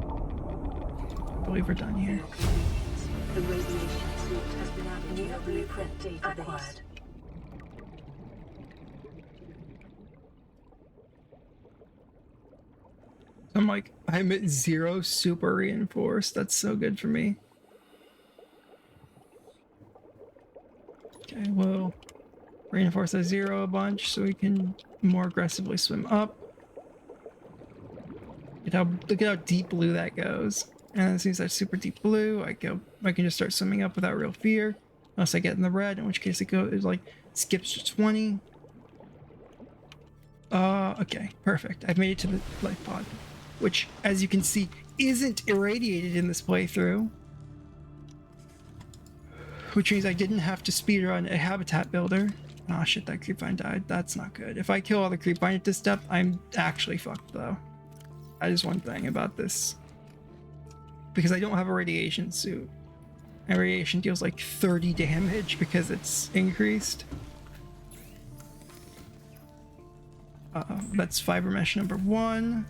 A: I believe we're done here.
B: The radiation suit has been added to your blueprint database.
A: I'm like, I'm at 0 super reinforced. That's so good for me. Okay, we'll reinforce at 0 a bunch so we can more aggressively swim up. Look at how deep blue that goes. And as soon as that's super deep blue, I can just start swimming up without real fear. Unless I get in the red, in which case it like skips to 20. Okay, perfect. I've made it to the life pod, which, as you can see, isn't irradiated in this playthrough. Which means I didn't have to speedrun a habitat builder. Oh shit, that creepvine died. That's not good. If I kill all the creepvine at this depth, I'm actually fucked though. That is one thing about this. Because I don't have a radiation suit. And radiation deals like 30 damage because it's increased. That's fiber mesh number 1.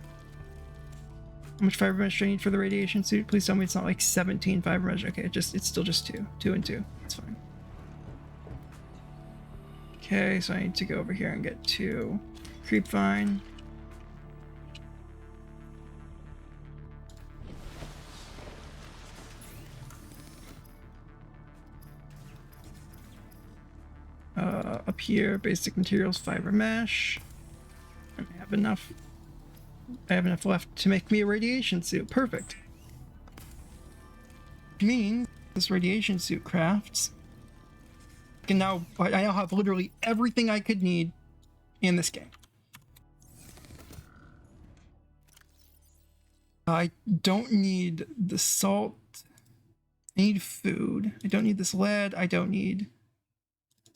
A: How much fiber mesh do I need for the radiation suit? Please tell me it's not like 17 fiber mesh. Okay, it's still just 2. 2 and 2. That's fine. Okay, so I need to go over here and get 2 creepvine. Up here, basic materials, fiber mesh. And I have enough left to make me a radiation suit. Perfect. Which means this radiation suit crafts. I now have literally everything I could need in this game. I don't need the salt. I need food. I don't need this lead. I don't need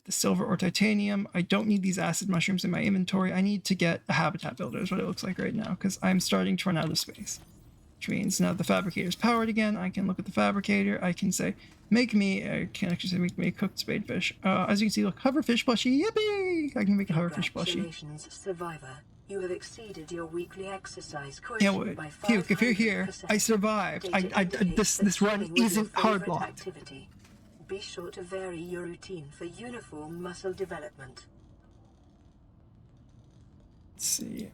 A: the silver or titanium. I don't need these acid mushrooms in my inventory. I need to get a habitat builder is what it looks like right now, because I'm starting to run out of space. Which means now the fabricator's powered again. I can look at the fabricator. I can say, I can actually say make me a cooked spadefish. As you can see, look, hoverfish plushie. Yippee! I can make a hoverfish plushie.
B: Congratulations, survivor. You have exceeded your weekly exercise
A: Yeah,
B: quotient by
A: Puke, if you're here,
B: 500%.
A: I survived. This run
B: Starting with your
A: isn't hard
B: favorite
A: blocked.
B: activity. Be sure to vary your routine for uniform muscle development.
A: Let's see.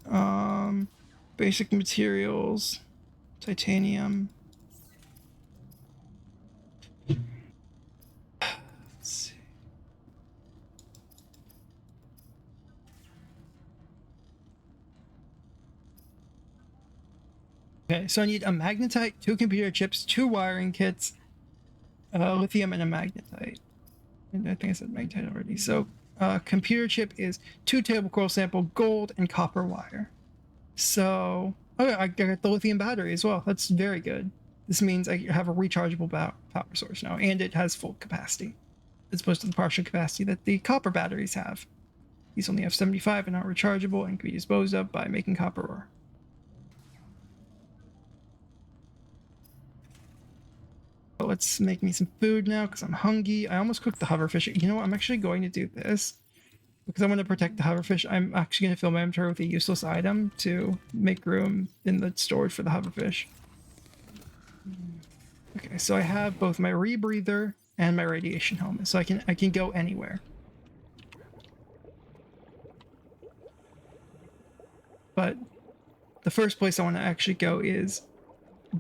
A: Basic materials, titanium. Let's see. Okay, so I need a magnetite, 2 computer chips, 2 wiring kits, lithium, and a magnetite. And I think I said magnetite already. So computer chip is 2 table coral sample, gold, and copper wire. So, oh, I got the lithium battery as well. That's very good. This means I have a rechargeable power source now, and it has full capacity, as opposed to the partial capacity that the copper batteries have. These only have 75 and are rechargeable and can be disposed of by making copper ore. But let's make me some food now because I'm hungry. I almost cooked the hoverfish. You know what? I'm actually going to do this because I want to protect the hoverfish. I'm actually going to fill my inventory with a useless item to make room in the storage for the hoverfish. Okay, so I have both my rebreather and my radiation helmet, so I can go anywhere. But the first place I want to actually go is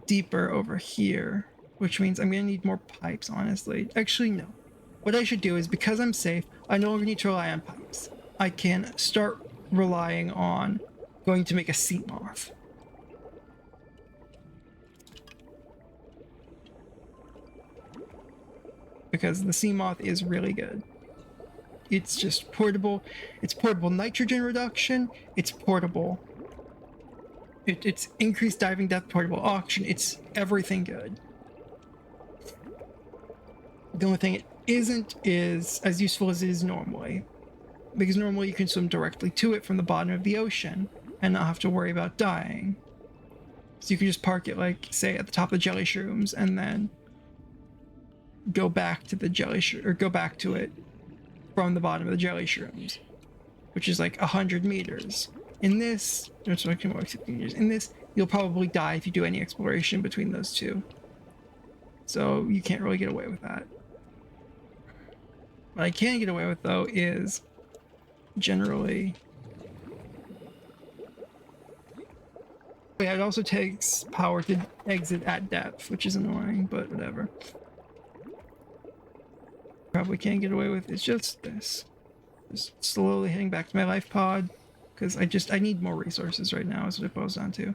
A: deeper over here, which means I'm gonna need more pipes, honestly. Actually, no. What I should do is, because I'm safe, I no longer need to rely on pipes. I can start relying on going to make a sea moth. Because the sea moth is really good. It's just portable. It's portable nitrogen reduction. It's portable. It's increased diving depth, portable oxygen. It's everything good. The only thing it isn't is as useful as it is normally. Because normally you can swim directly to it from the bottom of the ocean and not have to worry about dying. So you can just park it, like, say, at the top of the jelly shrooms and then go back to the go back to it from the bottom of the jelly shrooms, which is like 100 meters. In this, in this, you'll probably die if you do any exploration between those two. So you can't really get away with that. What I can get away with, though, is generally... Yeah, it also takes power to exit at depth, which is annoying, but whatever. Probably can't get away with is just this. Just slowly heading back to my life pod, because I need more resources right now, is what it boils down to.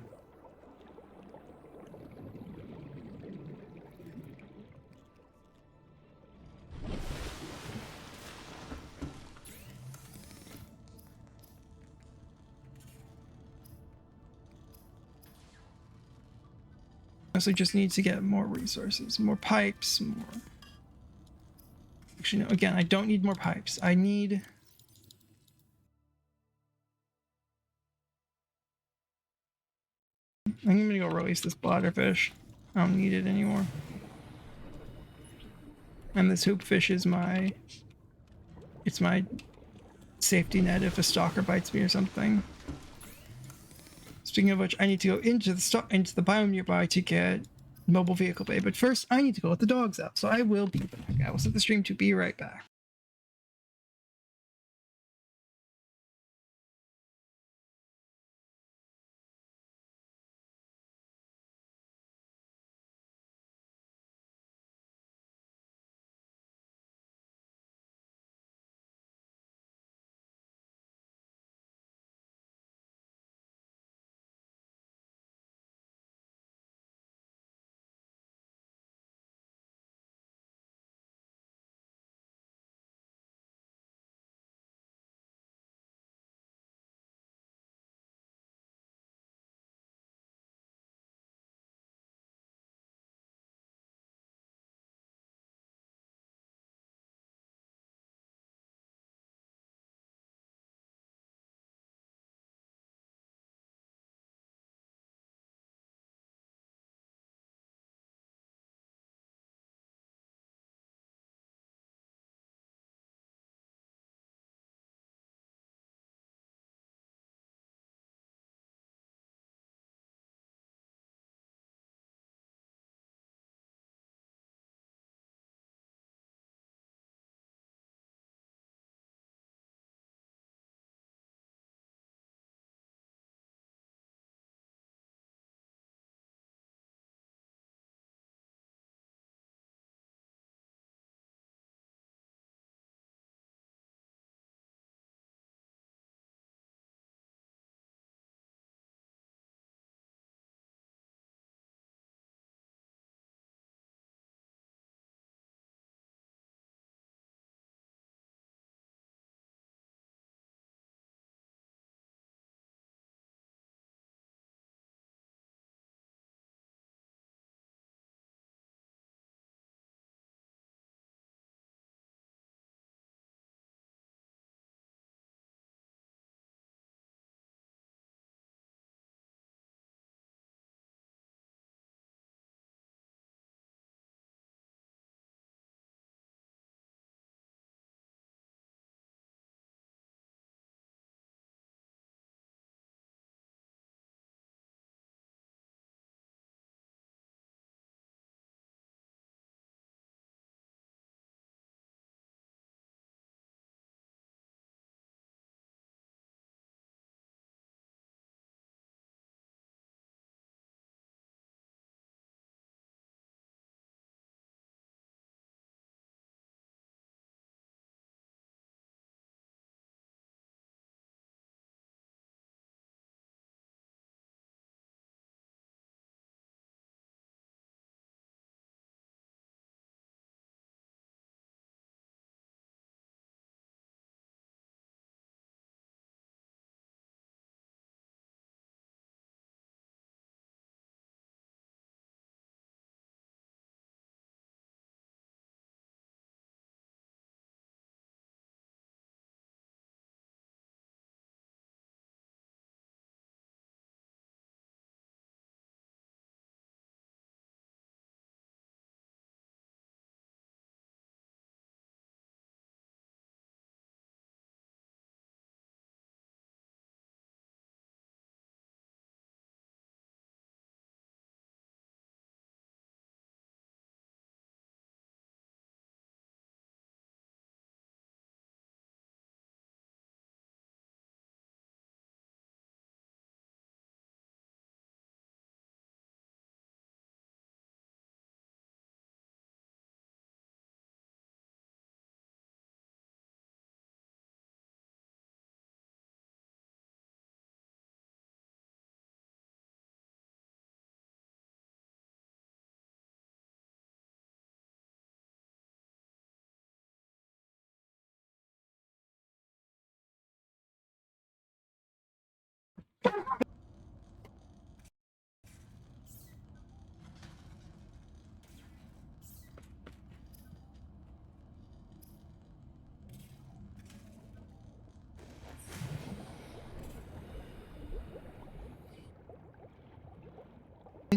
A: Also just need to get more resources, more pipes, more... Actually, no, again, I don't need more pipes. I need... I'm gonna go release this bladderfish. I don't need it anymore. And this hoopfish is my... It's my safety net if a stalker bites me or something. Speaking of which, I need to go into the biome nearby to get mobile vehicle bay. But first, I need to go let the dogs out. So I will be back. I will set the stream to be right back.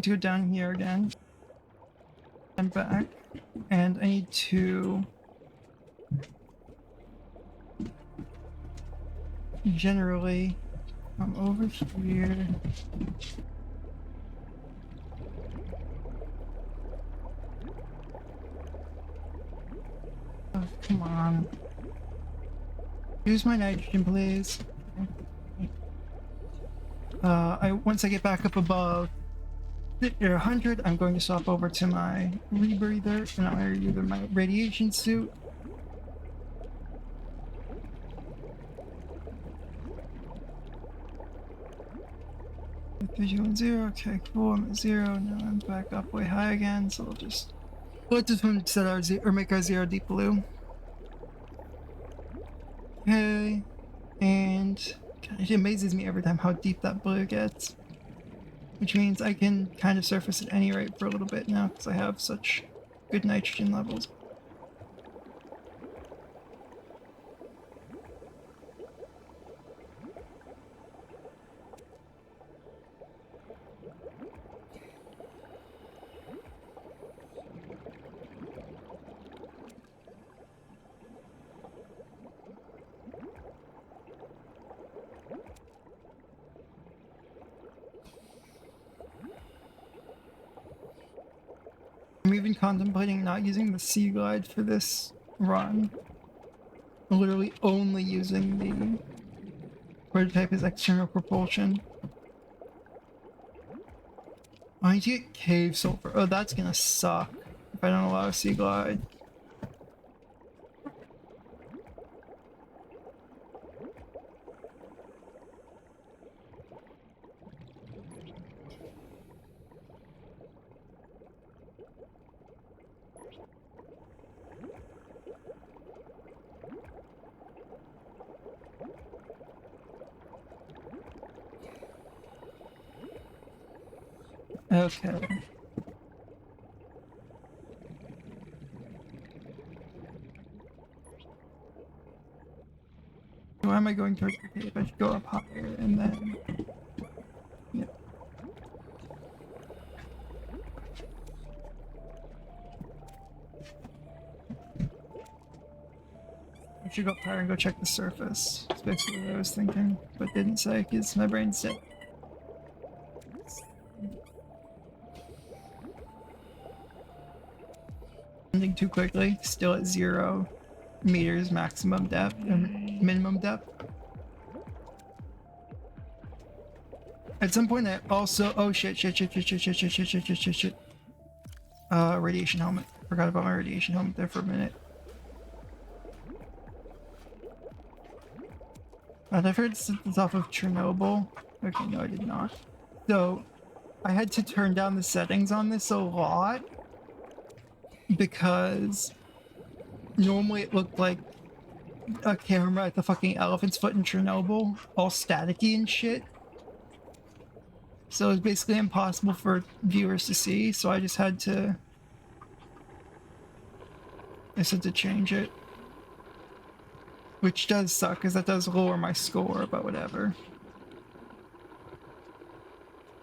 A: need to go down here again and back, and I need to generally come over here. Oh, come on. Use my nitrogen, please. Once I get back up above 100, I'm going to swap over to my rebreather, and I'm going to use my radiation suit. Visual 0, okay, cool, I'm at 0, now I'm back up way high again, so let's just set our zero, or make our 0 deep blue. Okay, and God, it amazes me every time how deep that blue gets. Which means I can kind of surface at any rate for a little bit now, because I have such good nitrogen levels. I'm even contemplating not using the sea glide for this run. Literally only using the prototype as external propulsion. I need to get cave sulfur. Oh, that's gonna suck if I don't allow a sea glide. Okay. Why am I going towards the cave? I should go up higher and then... Yep. I should go up higher and go check the surface. That's basically what I was thinking, but didn't say because my brain's dead. Ending too quickly, still at 0 meters maximum depth, or minimum depth. At some point I also, oh shit. Radiation helmet. Forgot about my radiation helmet there for a minute. I've heard this off of Chernobyl. Okay, no I did not. So, I had to turn down the settings on this a lot because normally it looked like a camera at the fucking elephant's foot in Chernobyl, all staticky and shit. So it was basically impossible for viewers to see, so I just had to change it. Which does suck, because that does lower my score, but whatever.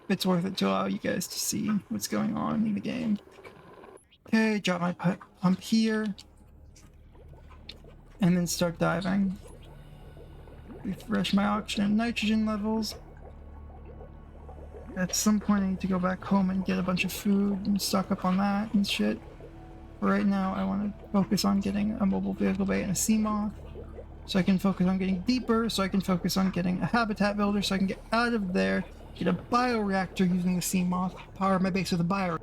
A: It's worth it to allow you guys to see what's going on in the game. Okay, drop my pump here. And then start diving. Refresh my oxygen and nitrogen levels. At some point I need to go back home and get a bunch of food and stock up on that and shit. But right now I want to focus on getting a mobile vehicle bay and a sea moth. So I can focus on getting deeper, so I can focus on getting a habitat builder, so I can get out of there, get a bioreactor using the sea moth, power my base with a bioreactor.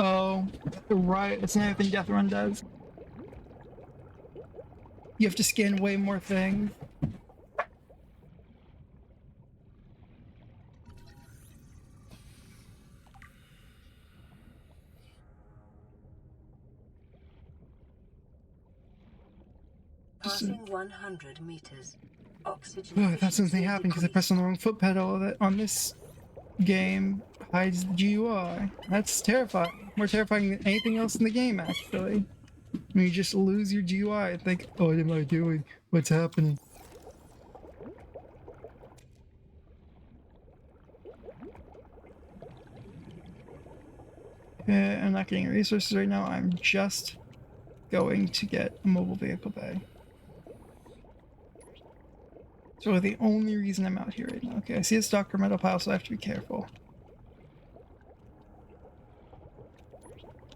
A: Oh, right. That's another thing DEATHRUN does. You have to scan way more things.
B: Passing 100 meters. Oxygen.
A: Oh, I thought something happened because I pressed on the wrong foot pedal that on this game hides the GUI. That's terrifying. More terrifying than anything else in the game, actually. When you just lose your GUI and think, oh, what am I doing? What's happening? Okay, I'm not getting resources right now. I'm just going to get a mobile vehicle bay. It's really the only reason I'm out here right now. Okay, I see a stalker metal pile, so I have to be careful.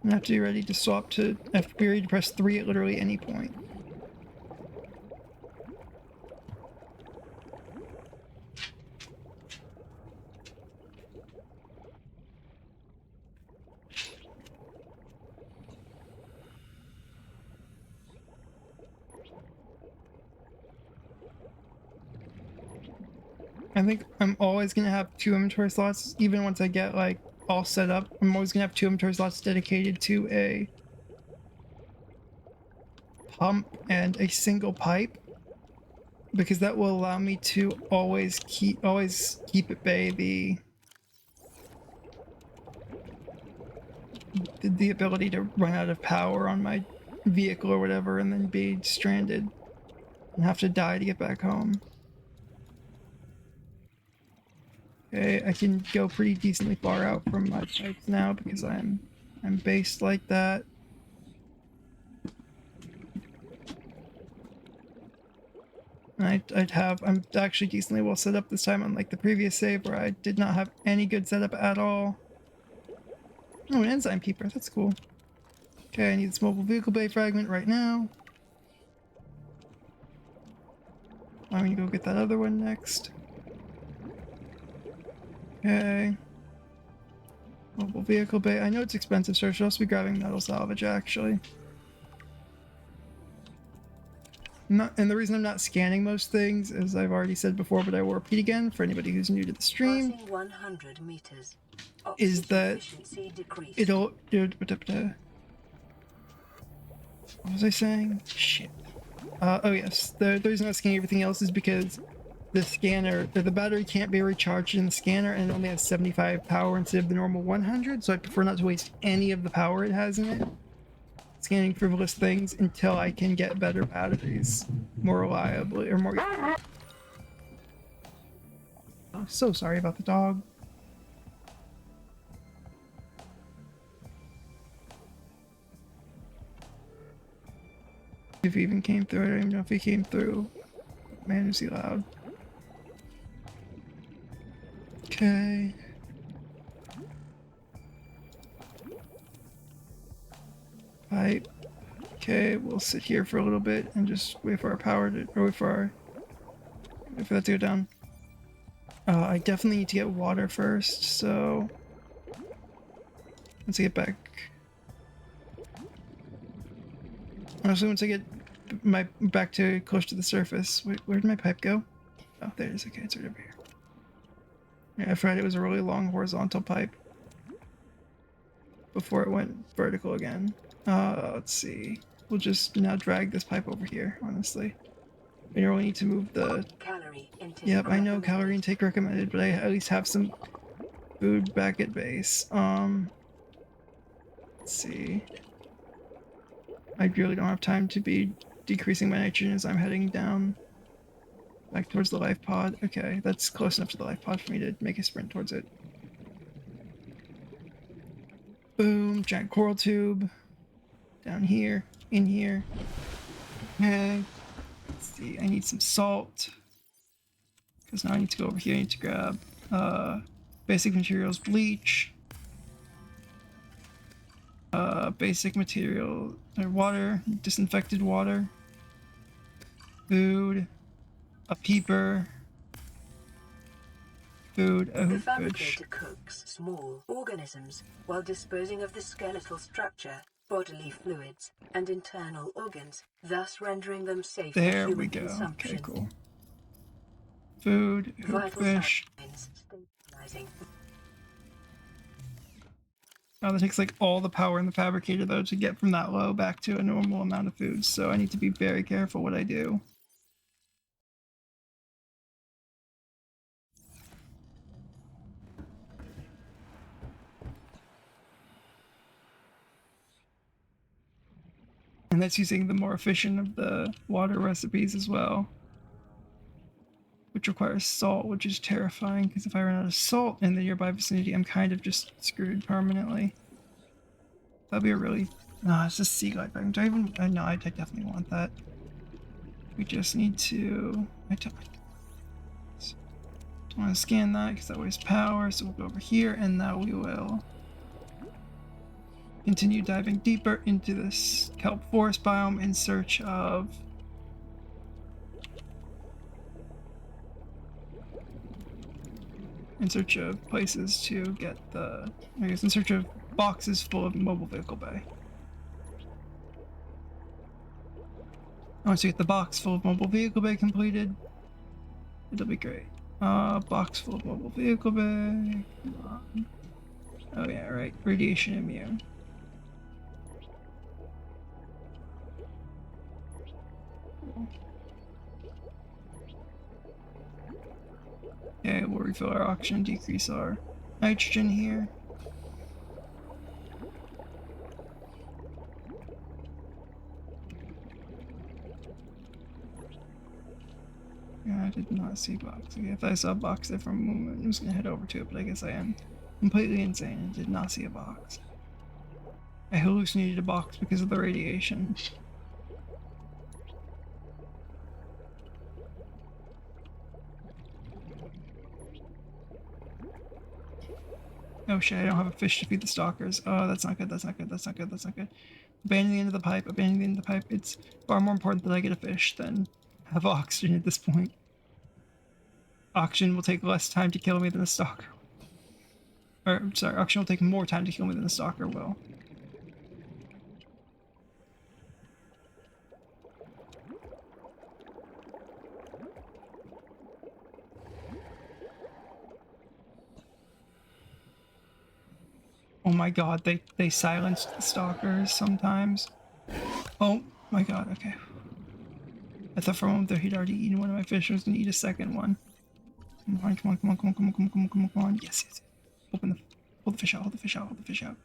A: I have to be ready to swap to... I have to be ready to press 3 at literally any point. I think I'm always going to have 2 inventory slots, even once I get, like, all set up. I'm always going to have 2 inventory slots dedicated to a pump and a single pipe, because that will allow me to always keep at bay the ability to run out of power on my vehicle or whatever and then be stranded and have to die to get back home. Okay, I can go pretty decently far out from my pipes now because I'm based like that. I'm actually decently well set up this time, unlike the previous save where I did not have any good setup at all. Oh, an enzyme peeper, that's cool. Okay, I need this mobile vehicle bay fragment right now. I'm gonna go get that other one next. Okay. Mobile vehicle bay. I know it's expensive, so I should also be grabbing metal salvage, actually. And the reason I'm not scanning most things, as I've already said before, but I will repeat again for anybody who's new to the stream,
B: 100 meters.
A: is that it'll... What was I saying? Shit. Oh yes, the reason I'm not scanning everything else is because the scanner, the battery can't be recharged in the scanner and it only has 75 power instead of the normal 100, so I prefer not to waste any of the power it has in it scanning frivolous things until I can get better batteries more reliably, or more... Oh, so sorry about the dog. If he even came through, I don't even know if he came through. Man, is he loud. Okay. Pipe. Okay, we'll sit here for a little bit and just wait for our power to, or wait for that to go down. I definitely need to get water first, so once I get back. Honestly, once I get my back to close to the surface. Wait, where did my pipe go? Oh, there it is. Okay, it's right over here. Yeah, I forgot it was a really long horizontal pipe before it went vertical again. Let's see. We'll just now drag this pipe over here, honestly. We don't really need to move the... Yep, I know calorie intake recommended, but I at least have some food back at base. Let's see. I really don't have time to be decreasing my nitrogen as I'm heading down back towards the life pod. Okay, that's close enough to the life pod for me to make a sprint towards it. Boom, giant coral tube. Down here, in here. Okay. let's see. I need some salt. Because now I need to go over here. I need to grab basic materials, bleach. Basic material, water, disinfected water. Food. A peeper. Food, a
B: The
A: hoop fish.
B: fabricator cooks small organisms while disposing of the skeletal structure, bodily fluids, and internal organs, thus rendering them safe for
A: There
B: human
A: we go.
B: consumption.
A: Okay, cool. Food, hoop
B: Vital
A: fish.
B: signs stabilizing.
A: Oh, that takes like all the power in the fabricator though to get from that low back to a normal amount of food, so I need to be very careful what I do. And that's using the more efficient of the water recipes as well. Which requires salt, which is terrifying, because if I run out of salt in the nearby vicinity, I'm kind of just screwed permanently. That'd be a really... No, it's just sea life. Do I even... no, I definitely want that. We just need to... I don't want to scan that, because that wastes power, so we'll go over here, and now we will continue diving deeper into this kelp forest biome in search of places to get the, I guess in search of boxes full of mobile vehicle bay. Once we get the box full of mobile vehicle bay completed, it'll be great. Box full of mobile vehicle bay, come on. Oh yeah, right, radiation immune. Okay, we'll refill our oxygen, decrease our nitrogen here. Yeah, I did not see a box. Okay, if I saw a box there for a moment, I was gonna head over to it, but I guess I am completely insane and did not see a box. I hallucinated a box because of the radiation. Oh shit, I don't have a fish to feed the stalkers. Oh, that's not good, that's not good, that's not good, that's not good. Abandon the end of the pipe, abandon the end of the pipe. It's far more important that I get a fish than have oxygen at this point. Oxygen will take less time to kill me than a stalker. Or, sorry, oxygen will take more time to kill me than a stalker will. Oh my god, they silenced the stalkers sometimes. Oh my god, okay. I thought for a moment that he'd already eaten one of my fish, I was gonna eat a second one. Come on, come on, come on, come on, come on, come on, come on, come on, come on. Yes, yes, yes. Hold the fish out, hold the fish out, hold the fish out.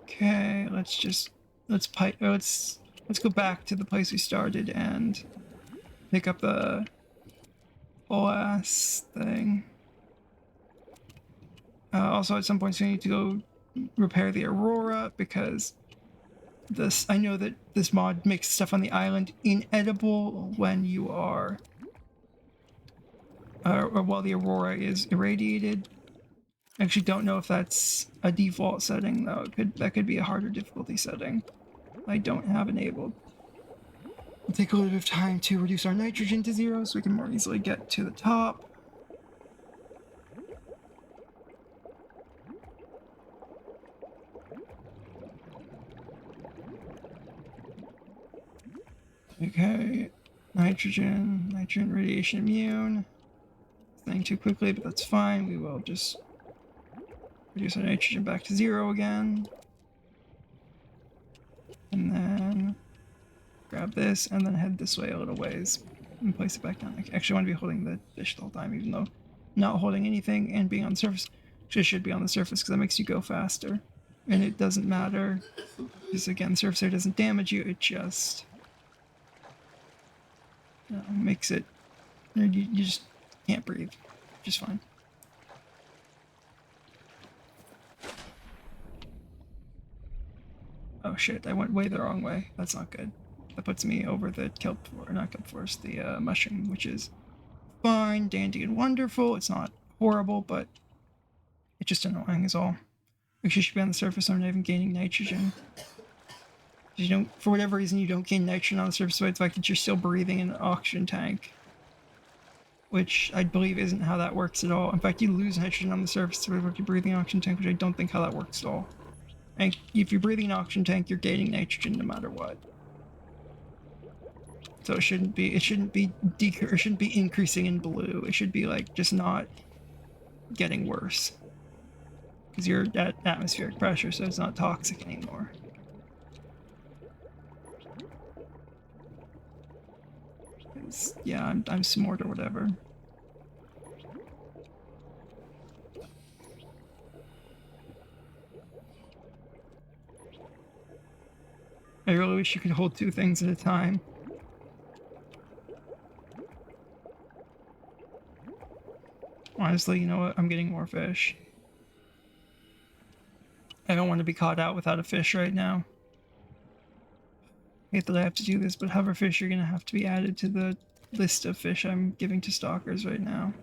A: Okay, let's go back to the place we started and pick up the whole ass thing. Also, at some point, we need to go repair the Aurora because I know that this mod makes stuff on the island inedible when you are, or while the Aurora is irradiated. I actually don't know if that's a default setting though. That could be a harder difficulty setting. I don't have enabled. It'll take a little bit of time to reduce our nitrogen to 0 so we can more easily get to the top. Okay, nitrogen radiation immune. Thing too quickly, but that's fine. We will just reduce our nitrogen back to 0 again. And then grab this and then head this way a little ways and place it back down. I actually want to be holding the fish the whole time, even though not holding anything and being on the surface. Just should be on the surface because that makes you go faster. And it doesn't matter because again, the surface air doesn't damage you, it just makes it, you just can't breathe, which is fine. Oh shit, I went way the wrong way. That's not good. That puts me over the kelp, or not kelp forest, the mushroom, which is fine, dandy, and wonderful. It's not horrible, but it's just annoying is all. Actually, you should be on the surface, so I'm not even gaining nitrogen. You don't, for whatever reason, you don't gain nitrogen on the surface by the fact that you're still breathing in an oxygen tank. Which I believe isn't how that works at all. In fact, you lose nitrogen on the surface if you're breathing an oxygen tank, which I don't think how that works at all. And if you're breathing an oxygen tank, you're gaining nitrogen no matter what. So it shouldn't be increasing in blue. It should be like just not getting worse. Because you're at atmospheric pressure, so it's not toxic anymore. Yeah, I'm smart or whatever. I really wish you could hold two things at a time. Honestly, you know what? I'm getting more fish. I don't want to be caught out without a fish right now. I hate that I have to do this, but hoverfish are going to have to be added to the list of fish I'm giving to stalkers right now.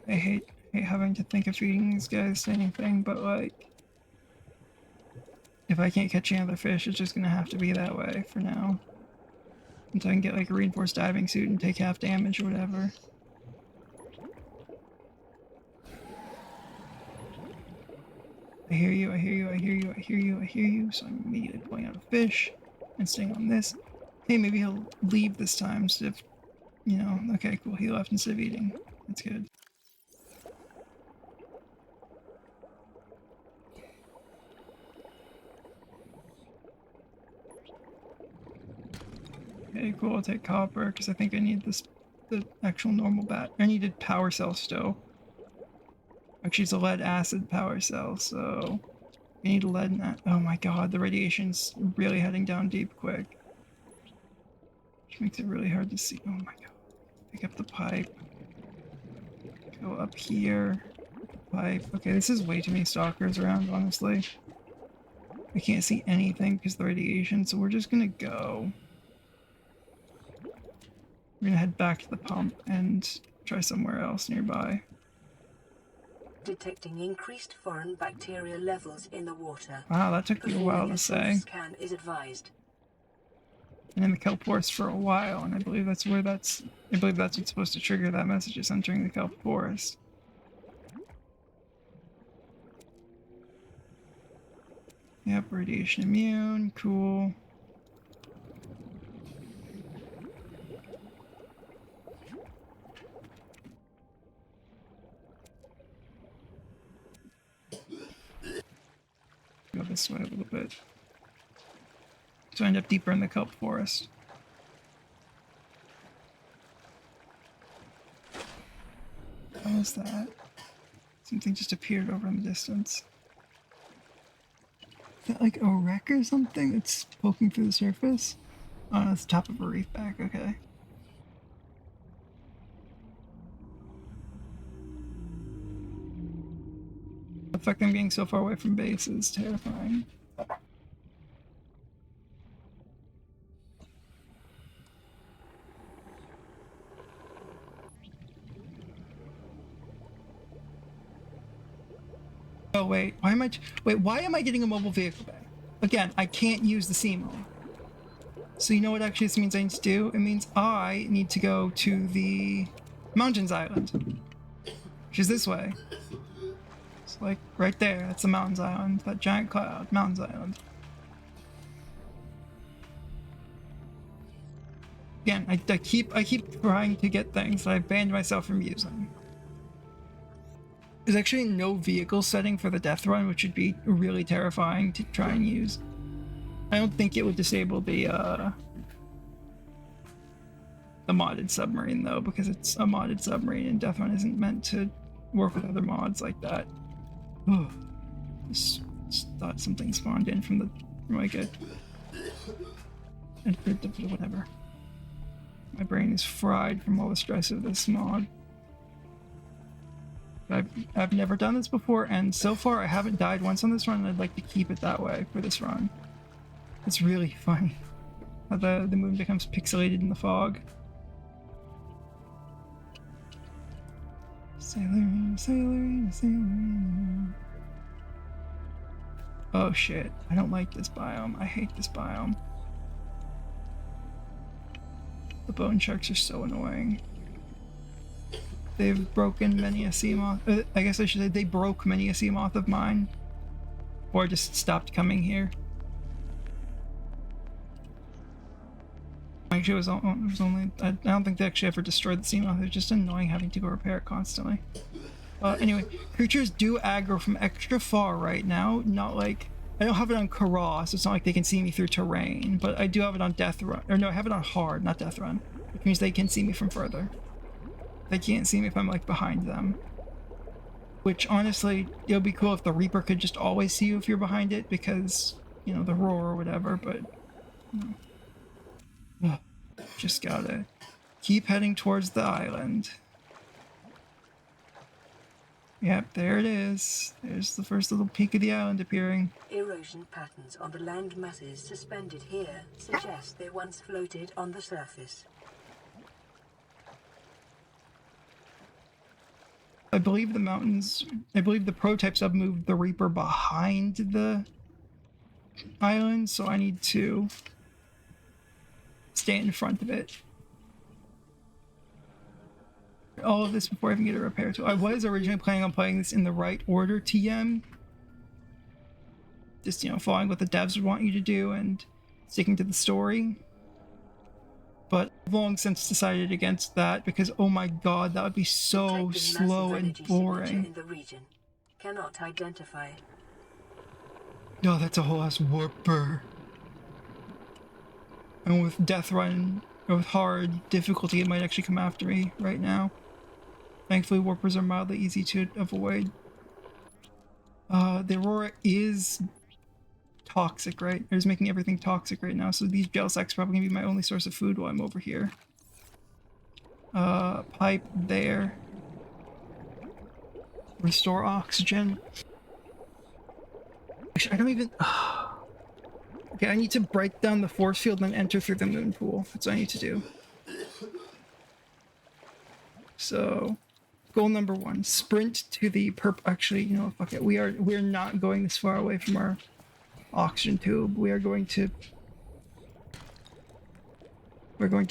A: I hate having to think of feeding these guys anything, but like, if I can't catch any other fish, it's just gonna have to be that way for now. Until I can get like a reinforced diving suit and take half damage or whatever. I hear you, I hear you, I hear you, I hear you, I hear you, so I'm immediately pulling out a fish and staying on this. Hey, maybe he'll leave this time instead of, you know, okay, cool, he left instead of eating. That's good. Okay, cool, I'll take copper, because I think I need the actual normal bat. I needed power cell still. Actually, it's a lead acid power cell, so I need lead in that. Oh my god, the radiation's really heading down deep quick. Which makes it really hard to see. Oh my god. Pick up the pipe. Go up here. Pipe. Okay, this is way too many stalkers around, honestly. I can't see anything because of the radiation, so we're just gonna go. We're gonna head back to the pump and try somewhere else nearby.
B: Detecting increased foreign bacteria levels in the water.
A: Wow, that took me a while to say.
B: Scan is advised.
A: And in the kelp forest for a while, and I believe that's what's supposed to trigger that message is entering the kelp forest. Yep, radiation immune, cool. Go this way a little bit. So I end up deeper in the kelp forest. What was that? Something just appeared over in the distance. Is that like a wreck or something that's poking through the surface? Oh, no, it's the top of a reef back, okay. The fact I'm being so far away from base is terrifying. Oh, Oh, wait. Why am I getting a mobile vehicle back? Again, I can't use the SEMO. So you know what actually this means I need to do? It means I need to go to the Mountains Island, which is this way. It's like right there. That's the Mountains Island. That giant cloud. Mountains Island. Again, I keep trying to get things that I've banned myself from using. There's actually no vehicle setting for the DEATHRUN, which would be really terrifying to try and use. I don't think it would disable the modded submarine though, because it's a modded submarine and DEATHRUN isn't meant to work with other mods like that. Oh, just thought something spawned in from like a whatever. My brain is fried from all the stress of this mod. I've never done this before, and so far I haven't died once on this run, and I'd like to keep it that way for this run. It's really funny how the moon becomes pixelated in the fog. Sailor, sailor, sailor. Oh shit, I don't like this biome. I hate this biome. The bone sharks are so annoying. They've broken many a sea moth. I guess I should say they broke many a sea moth of mine. Or just stopped coming here. Actually, it was only. I don't think they actually ever destroyed the sea moth. It's just annoying having to go repair it constantly. Anyway, creatures do aggro from extra far right now. Not like. I don't have it on Kara, so it's not like they can see me through terrain. But I do have it on DEATHRUN. Or no, I have it on hard, not DEATHRUN. Which means they can see me from further. They can't see me if I'm like behind them. Which honestly, it would be cool if the Reaper could just always see you if you're behind it, because, you know, the roar or whatever, but no. Just gotta keep heading towards the island. Yep, there it is. There's the first little peak of the island appearing.
B: Erosion patterns on the land masses suspended here suggest they once floated on the surface.
A: I believe the prototype sub moved the Reaper behind the island, so I need to stay in front of it. All of this before I even get a repair tool. I was originally planning on playing this in the right order, TM. Just, you know, following what the devs would want you to do and sticking to the story. But I've long since decided against that because, oh my god, that would be so slow and boring.
B: In the region. Cannot identify.
A: No, that's a whole ass warper. And with DEATHRUN, or with hard difficulty, it might actually come after me right now. Thankfully, warpers are mildly easy to avoid. The Aurora is toxic, right? It's making everything toxic right now, so these gel sacks are probably gonna be my only source of food while I'm over here. Pipe there. Restore oxygen. Actually, I don't even... Okay, I need to break down the force field and then enter through the moon pool. That's what I need to do. So, goal number 1, sprint to the actually, you know, fuck it. We're not going this far away from our oxygen tube. We're going to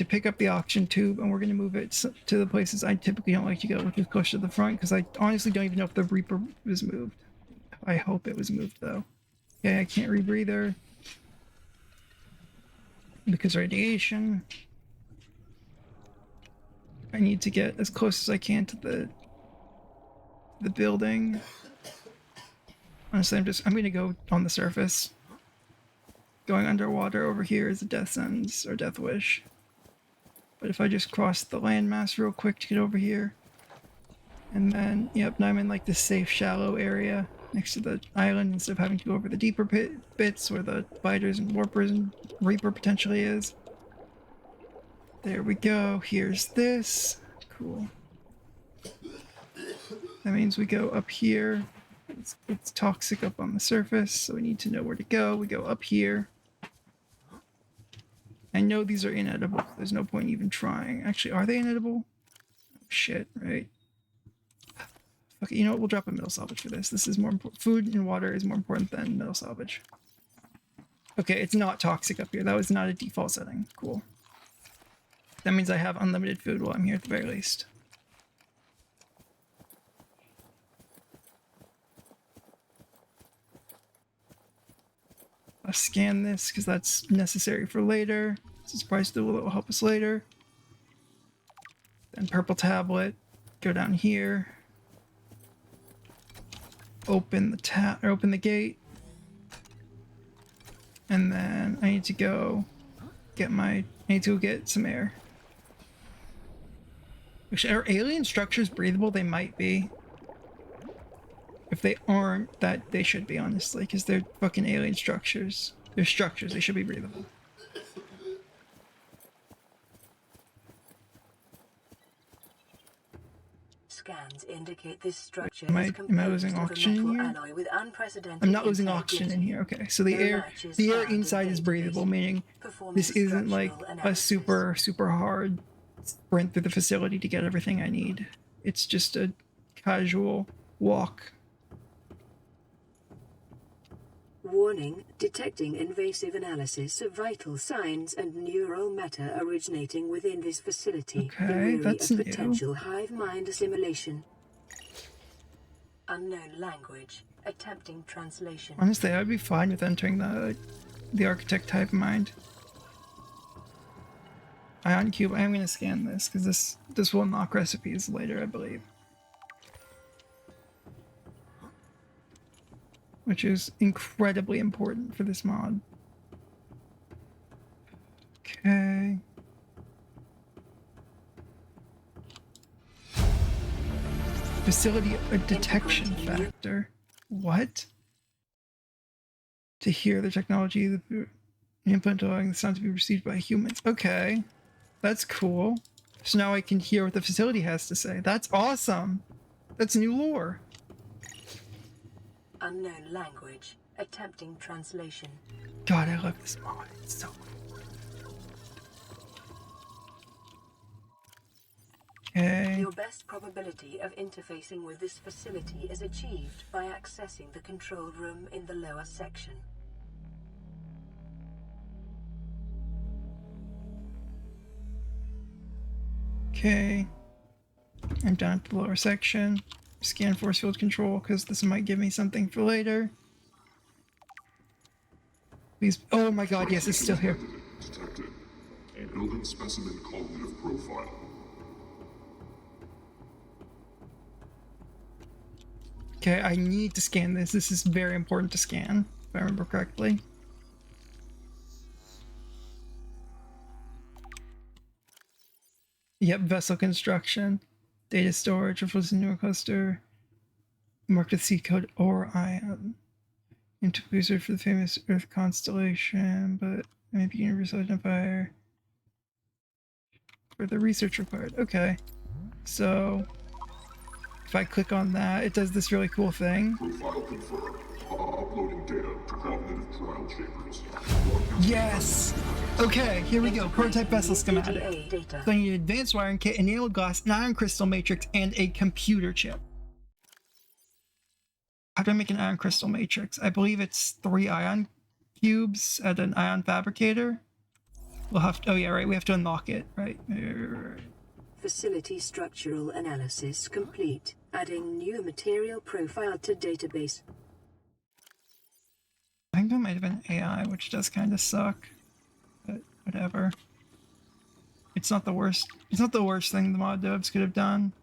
A: pick up the oxygen tube and we're going to move it to the places I typically don't like to go, which is close to the front, because I honestly don't even know if the Reaper was moved. I hope it was moved though. Okay, I can't rebreather because radiation. I need to get as close as I can to the building. Honestly, I'm gonna go on the surface. Going underwater over here is a death sentence or death wish. But if I just cross the landmass real quick to get over here, and then, yep, now I'm in like this safe shallow area next to the island instead of having to go over the deeper bits where the biters and warpers and Reaper potentially is. There we go. Here's this. Cool. That means we go up here. It's toxic up on the surface, so we need to know where to go. We go up here. I know these are inedible. So there's no point even trying. Actually, are they inedible? Oh, shit, right. Okay, you know what? We'll drop a metal salvage for this. This is more important. Food and water is more important than metal salvage. Okay, it's not toxic up here. That was not a default setting. Cool. That means I have unlimited food while I'm here at the very least. I'll scan this because that's necessary for later. This is price tool that will help us later. Then purple tablet. Go down here. Open the gate. And then I need to go get some air. Are alien structures breathable? They might be. If they aren't, that they should be, honestly, because they're fucking alien structures. They're structures, they should be breathable.
B: Scans indicate this structure
A: am I losing oxygen in here? I'm not losing oxygen in here. Okay, so the air inside is breathable, meaning this isn't like a super hard sprint through the facility to get everything I need. It's just a casual walk.
B: Warning, detecting invasive analysis of vital signs and neural matter originating within this facility.
A: Okay, that's new.
B: Potential hive mind assimilation. Unknown language. Attempting translation.
A: Honestly, I'd be fine with entering the architect hive mind. Ion cube. I am going to scan this because this will unlock recipes later, I believe. Which is incredibly important for this mod. Okay. Facility a detection factor. What? To hear the technology, the input allowing the sound to be received by humans. Okay. That's cool. So now I can hear what the facility has to say. That's awesome. That's new lore.
B: Unknown language. Attempting translation.
A: God, I love this mod. It's so cool. Okay.
B: Your best probability of interfacing with this facility is achieved by accessing the control room in the lower section.
A: Okay. I'm down at the lower section. Scan force field control because this might give me something for later. Please. Oh my god, yes, it's still here.
C: Detected. A building specimen cognitive profile.
A: Okay, I need to scan this. This is very important to scan, if I remember correctly. Yep, vessel construction. Data storage, refers to newer cluster. Marked with C code or ion. Into research for the famous Earth constellation, but maybe universal identifier. For the research required. Okay. So if I click on that, it does this really cool thing.
C: Profile confirmed. Uploading data to cognitive trial chambers.
A: Yes! Okay, here we go. Prototype vessel schematic. So I need an advanced wiring kit, enameled glass, an ion crystal matrix, and a computer chip. How do I make an ion crystal matrix? I believe it's 3 ion cubes at an ion fabricator. We'll have to, oh yeah, right, we have to unlock it, right?
B: Facility structural analysis complete. Adding new material profile to database.
A: I think that might have been AI, which does kind of suck, but whatever. It's not the worst. It's not the worst thing the mod devs could have done.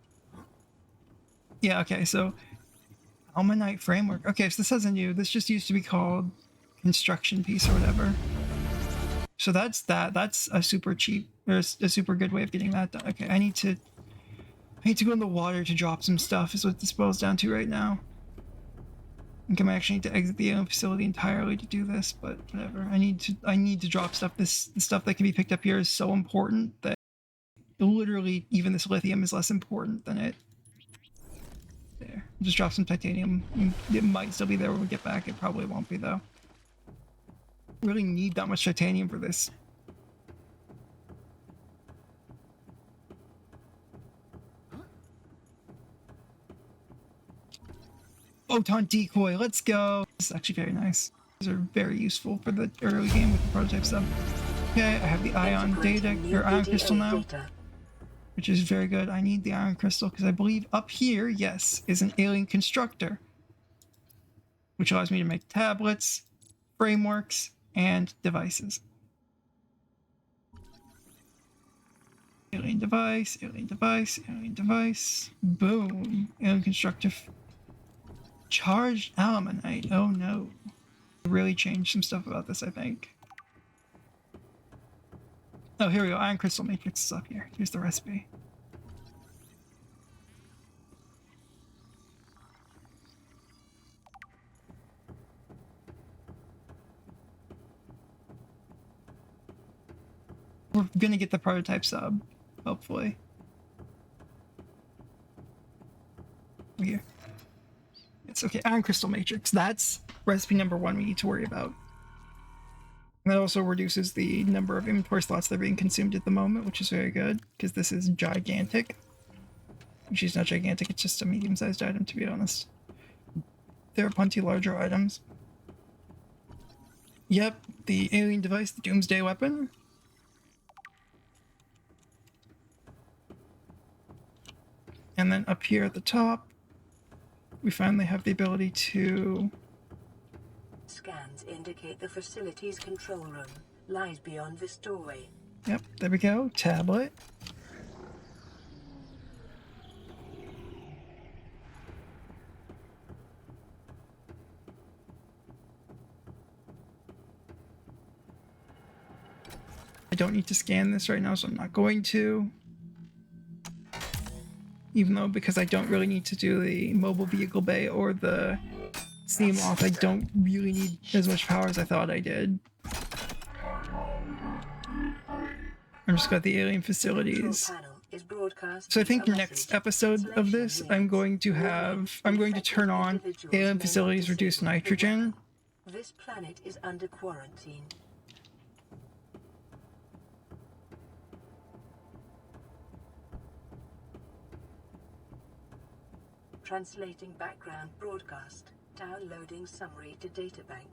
A: Yeah, okay, so Almanite framework. Okay, so this has a new. This just used to be called construction piece or whatever. So that's that. That's a super cheap, or a super good way of getting that done. Okay, I need to go in the water to drop some stuff. Is what this boils down to right now. I think I might actually need to exit the alien facility entirely to do this, but whatever. I need to drop stuff. The stuff that can be picked up here is so important that literally even this lithium is less important than it. There. Just drop some titanium. It might still be there when we get back. It probably won't be though. Really need that much titanium for this. Photon decoy, let's go. This is actually very nice. These are very useful for the early game with the prototype stuff. Okay, I have the ion data, or ion crystal now, which is very good. I need the ion crystal because I believe up here, yes, is an alien constructor, which allows me to make tablets, frameworks, and devices. Alien device, alien device, alien device. Boom. Alien constructor. Charged alamanite. Oh no. Really changed some stuff about this, I think. Oh, here we go. Iron crystal matrix is up here. Here's the recipe. We're gonna get the prototype sub, hopefully. Here. It's okay. Iron crystal matrix. That's recipe number 1 we need to worry about. And that also reduces the number of inventory slots that are being consumed at the moment, which is very good, because this is gigantic. Which is not gigantic, it's just a medium-sized item, to be honest. There are plenty larger items. Yep, the alien device, the doomsday weapon. And then up here at the top, we finally have the ability to...
B: Scans indicate the facility's control room lies beyond this doorway.
A: Yep, there we go. Tablet. I don't need to scan this right now, so I'm not going to. Even though, because I don't really need to do the mobile vehicle bay or the steam off, I don't really need as much power as I thought I did. I'm just got the alien facilities. So I think next episode of this, I'm going to turn on alien facilities reduce nitrogen.
B: This planet is under quarantine. Translating background broadcast. Downloading summary to databank.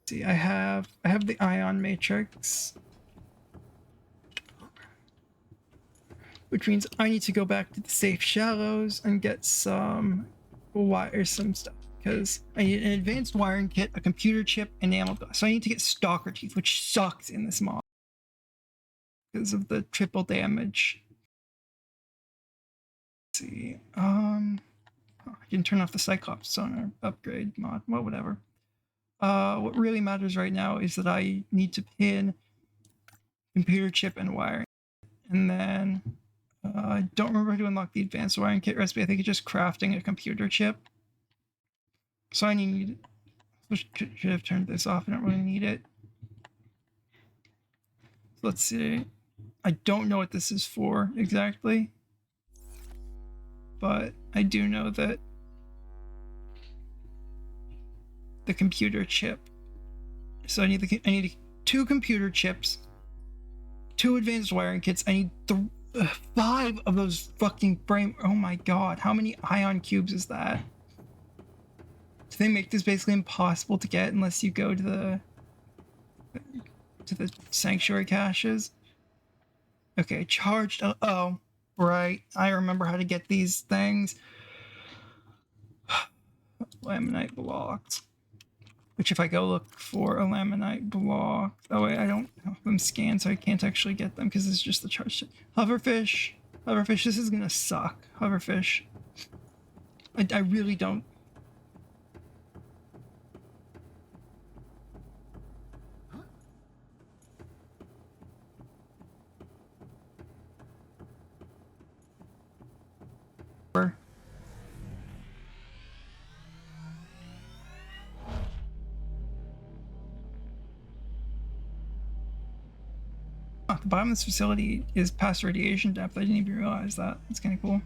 A: See, I have the ion matrix, which means I need to go back to the safe shallows and get some stuff, because I need an advanced wiring kit, a computer chip, and enamel glass. So I need to get stalker teeth, which sucks in this mod because of the triple damage. Let's see, I didn't turn off the Cyclops sonar upgrade mod. Well, whatever. What really matters right now is that I need to pin computer chip and wiring, and then I don't remember how to unlock the advanced wiring kit recipe. I think it's just crafting a computer chip. So I should have turned this off. I don't really need it. So let's see. I don't know what this is for exactly, but I do know that the computer chip. So I need 2 computer chips, 2 advanced wiring kits. I need 5 of those fucking frame. Oh my god, how many ion cubes is that? Do they make this basically impossible to get unless you go to the sanctuary caches? Okay, charged. Oh, right. I remember how to get these things. Laminite blocks. Which if I go look for a laminite block... Oh wait, I don't have them scanned, so I can't actually get them because it's just the charge. Hoverfish. Hoverfish, this is gonna suck. Hoverfish. I really don't... The bottom of this facility is past radiation depth. I didn't even realize that. It's kind of cool.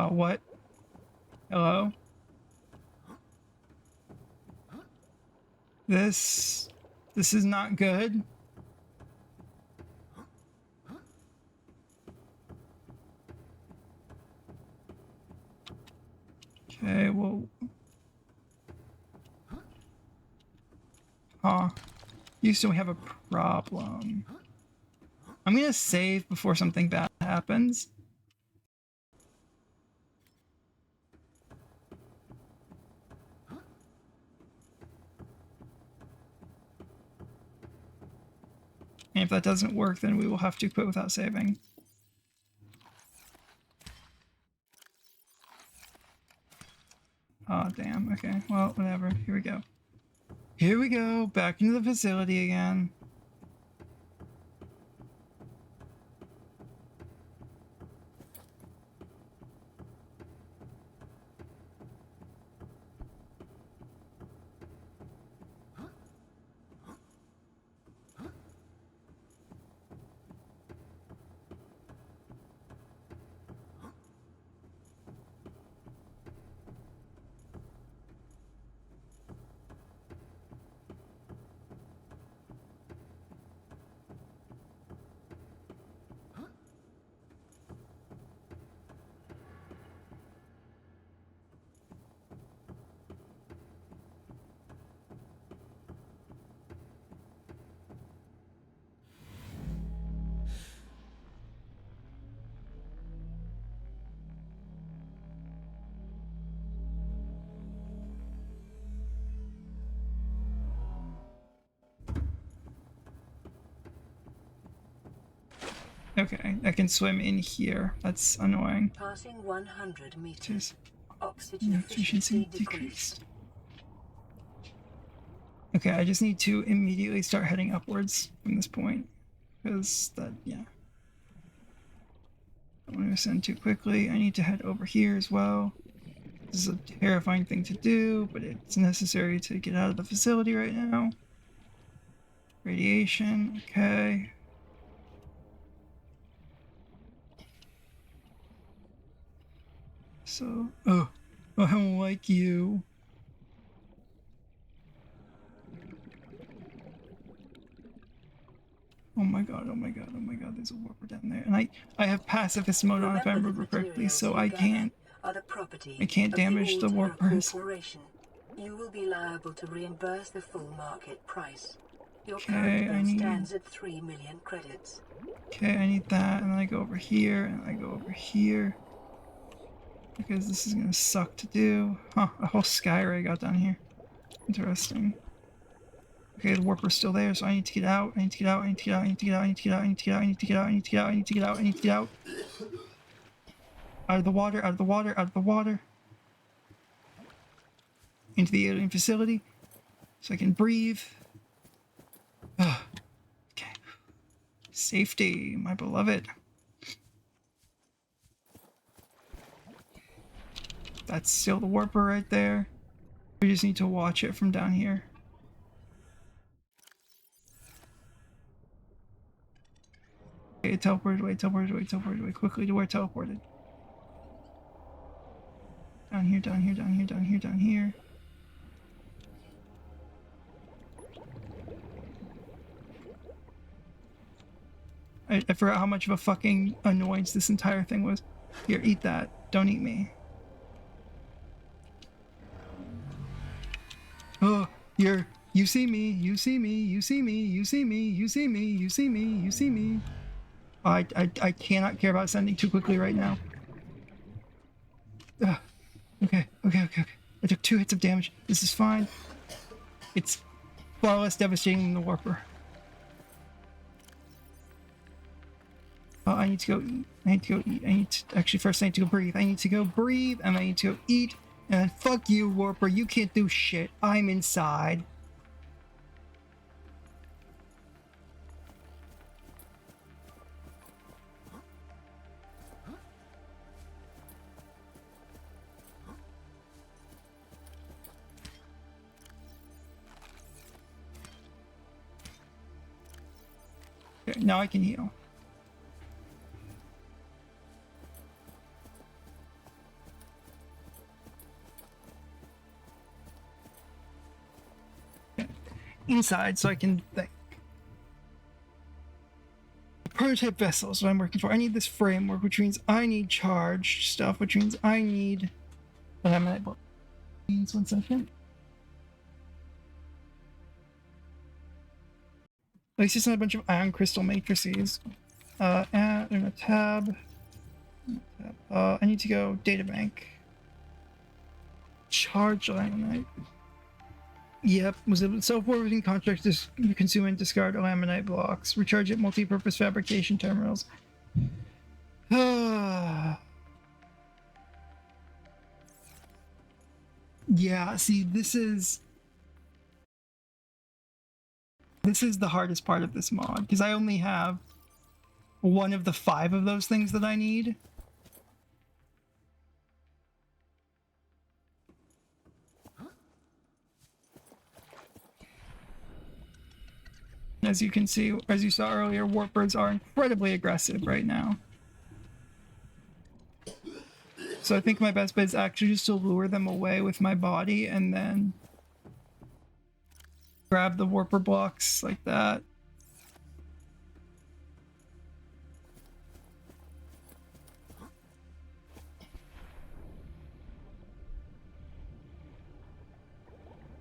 A: What? Hello? This is not good. Okay, well... Huh. Houston, we have a problem. I'm gonna save before something bad happens. And if that doesn't work, then we will have to quit without saving. Oh, damn. Okay, well, whatever. Here we go. Here we go. Back into the facility again. Okay, I can swim in here. That's annoying.
B: Passing 100 meters.
A: Just
B: Oxygen
A: efficiency
B: efficiency decreased.
A: Okay, I just need to immediately start heading upwards from this point. Because that, yeah. I don't want to ascend too quickly. I need to head over here as well. This is a terrifying thing to do, but it's necessary to get out of the facility right now. Radiation, okay. So, oh, I don't like you. Oh my god, oh my god, oh my god, there's a warper down there. And I have pacifist mode on if I remember correctly, so I can't damage the warpers.
B: You will be liable to reimburse the full market price. Your
A: Okay,
B: current bill stands at 3 million credits.
A: Okay, I need that, and then I go over here, and I go over here. Because this is gonna suck to do. Huh, a whole sky ray got down here. Interesting. Okay, the warper's still there, so I need to get out. I need to get out. I need to get out. I need to get out. I need to get out. I need to get out. I need to get out. I need to get out. I need to get out. I need to get out. Out of the water. Out of the water. Out of the water. Into the alien facility, so I can breathe. Okay. Safety, my beloved. That's still the warper right there. We just need to watch it from down here. Okay, it teleported away, teleported away, teleported away quickly to where it teleported. Down here, down here, down here, down here, down here. I forgot how much of a fucking annoyance this entire thing was. Here, eat that. Don't eat me. Oh, you see me, you see me, you see me, you see me, you see me, you see me, you see me. I cannot care about sending too quickly right now. Okay. I took 2 hits of damage. This is fine. It's far less devastating than the warper. Oh, I need to go eat. I need to go eat. Actually, first I need to go breathe. I need to go breathe, and I need to go eat. And fuck you, warper. You can't do shit. I'm inside. Okay, now I can heal. inside so I can think. Prototype vessel is what I'm working for. I need this framework, which means I need charged stuff, which means I need... means 1 second. At least it's not a bunch of ion crystal matrices. And in a tab. I need to go data bank. Charge laminate. Yep, was it self-forwarding contract to consume and discard laminate blocks. Recharge at multi-purpose fabrication terminals. Yeah, see, this is the hardest part of this mod, because I only have one of the 5 of those things that I need. As you can see, as you saw earlier, warpers are incredibly aggressive right now. So I think my best bet is actually just to lure them away with my body and then grab the warper blocks like that.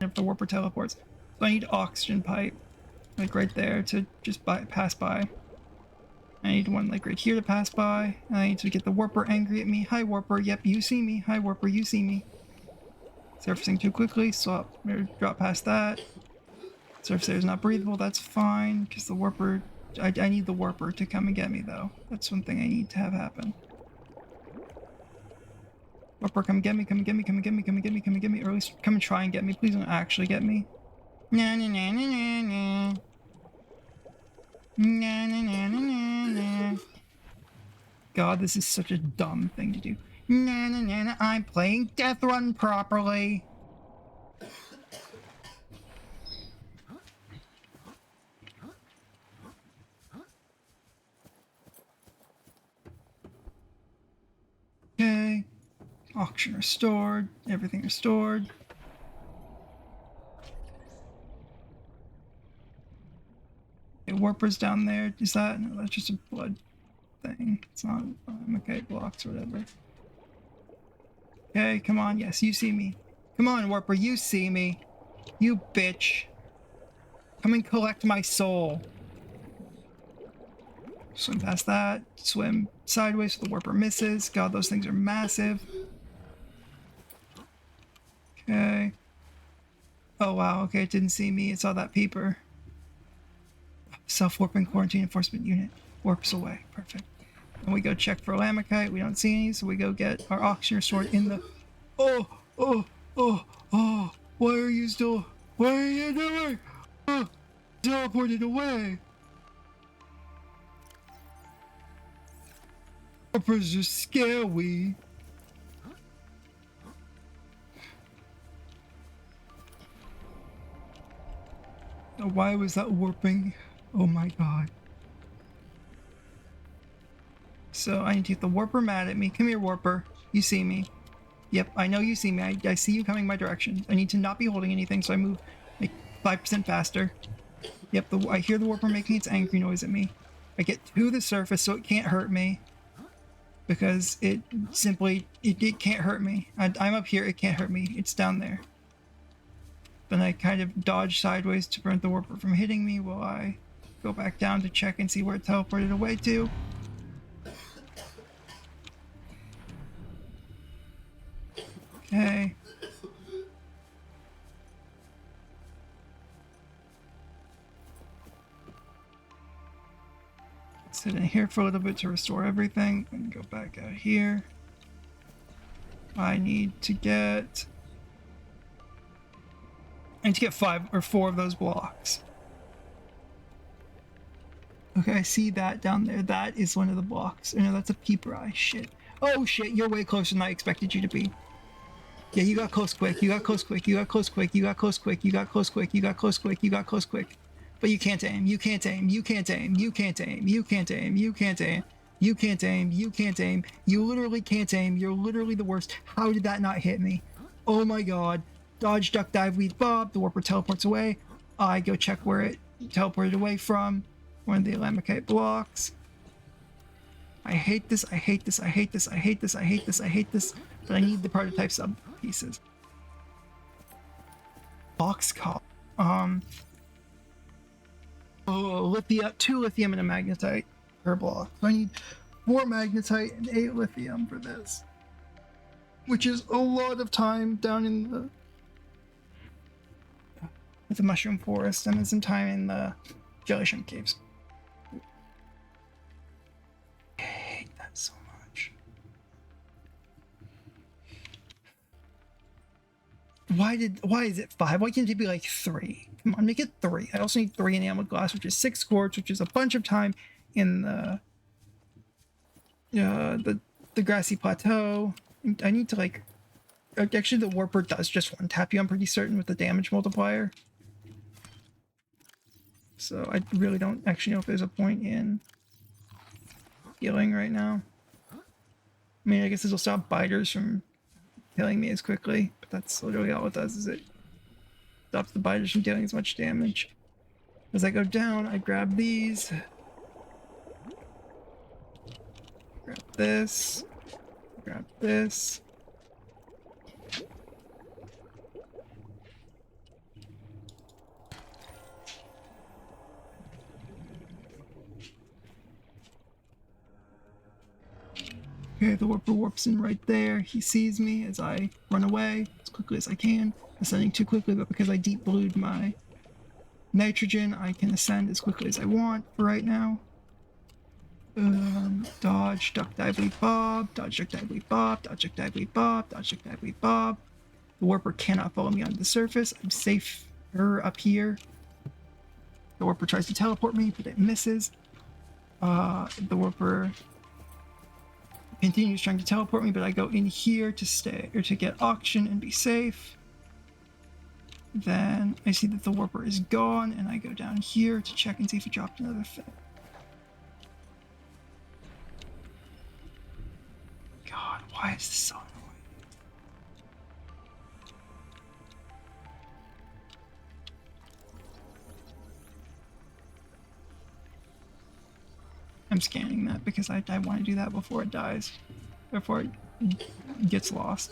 A: If the warper teleports. So I need oxygen pipe. Like right there to just pass by. I need one like right here to pass by. I need to get the warper angry at me. Hi warper, yep, you see me. Hi warper, you see me. Surfacing too quickly, swap, drop past that. Surface air is not breathable, that's fine, because the warper, I need the warper to come and get me though. That's one thing I need to have happen. Warper, come get me, come get me, come get me, come get me, come get me, or at least come and try and get me. Please don't actually get me. Na na na na na na. Na na na na na na. God, this is such a dumb thing to do. Na na na na. I'm playing DEATHRUN properly. Okay. Auction restored. Everything restored. Warpers down there. Is that? No, that's just a blood thing. It's not. Okay, blocks or whatever. Okay, come on. Yes, you see me. Come on, warper. You see me. You bitch. Come and collect my soul. Swim past that. Swim sideways so the warper misses. God, those things are massive. Okay. Oh, wow. Okay, it didn't see me. It saw that peeper. Self-warping quarantine enforcement unit. Warps away. Perfect. And we go check for Lamachite. We don't see any, so we go get our oxygen restored in the... Oh! Why are you still... What are you doing? Oh! Teleported away! Warpers are scary. Why was that warping? Oh my god. So I need to get the warper mad at me. Come here, warper. You see me. Yep, I know you see me. I see you coming my direction. I need to not be holding anything, so I move like 5% faster. Yep, I hear the warper making its angry noise at me. I get to the surface so it can't hurt me. Because it simply, it can't hurt me. I'm up here, it can't hurt me. It's down there. Then I kind of dodge sideways to prevent the warper from hitting me while I go back down to check and see where it teleported away to. Okay. Sit in here for a little bit to restore everything and go back out here. I need to get 5 or 4 of those blocks. Okay, I see that down there. That is one of the blocks. Oh, no, that's a peeper eye. Shit. Oh shit, you're way closer than I expected you to be. Yeah, you got close quick. You got close quick. You got close quick. You got close quick. You got close quick. You got close quick. You got close quick. But you can't aim. You can't aim. You can't aim. You can't aim. You can't aim. You can't aim. You can't aim. You can't aim. You literally can't aim. You're literally the worst. How did that not hit me? Oh my god. Dodge, duck, dive, weave, bob. The warper teleports away. I go check where it teleported away from, one of the Alamokite blocks. I hate this, I hate this, I hate this, I hate this, I hate this, I hate this, but I need the prototype sub pieces. Box call. Lithium, 2 lithium and a magnetite per block. So I need 4 magnetite and 8 lithium for this, which is a lot of time down in the mushroom forest and then some time in the jelly shrimp caves. I hate that so much. Why is it 5? Why can't it be like 3? Come on, make it 3. I also need 3 enameled glass, which is 6 quartz, which is a bunch of time in the grassy plateau. I need to like, actually the warper does just one tap you, I'm pretty certain, with the damage multiplier. So I really don't actually know if there's a point in healing right now. I mean, I guess this will stop biters from killing me as quickly, but that's literally all it does, is it stops the biters from dealing as much damage. As I go down, I grab these. Grab this. Grab this. Okay, the warper warps in right there. He sees me as I run away as quickly as I can. Ascending too quickly, but because I deep blued my nitrogen, I can ascend as quickly as I want for right now. Dodge, duck, dive, leap, bob. Dodge, duck, dive, leap, bob. Dodge, duck, dive, leap, bob. Dodge, duck, dive, leap, bob. The warper cannot follow me onto the surface. I'm safer up here. The warper tries to teleport me, but it misses. The warper continues trying to teleport me, but I go in here to stay, or to get oxygen and be safe. Then I see that the warper is gone, and I go down here to check and see if it dropped another thing. God, why is this so annoying? I'm scanning that because I want to do that before it dies, before it gets lost.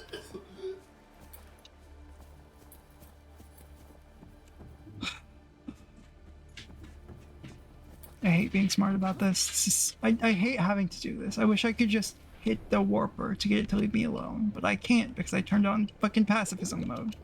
A: I hate being smart about this. I hate having to do this. I wish I could just hit the warper to get it to leave me alone, but I can't because I turned on fucking pacifism mode.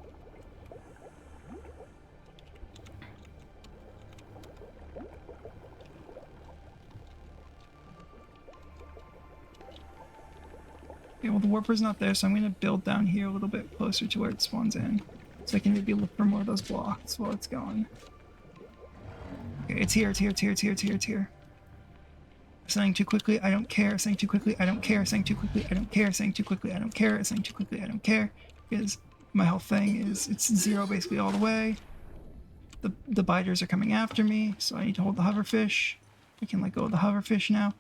A: Okay, well the warper's not there, so I'm gonna build down here a little bit closer to where it spawns in, so I can maybe look for more of those blocks while it's going. Okay, it's here, it's here, it's here, it's here, it's here, it's here. Saying too quickly, I don't care. Saying too quickly, I don't care. Saying too quickly, I don't care. Saying too quickly, I don't care. Saying too quickly, I don't care. Because my whole thing is, it's 0 basically all the way. The biters are coming after me, so I need to hold the hoverfish. I can let go of the hoverfish now.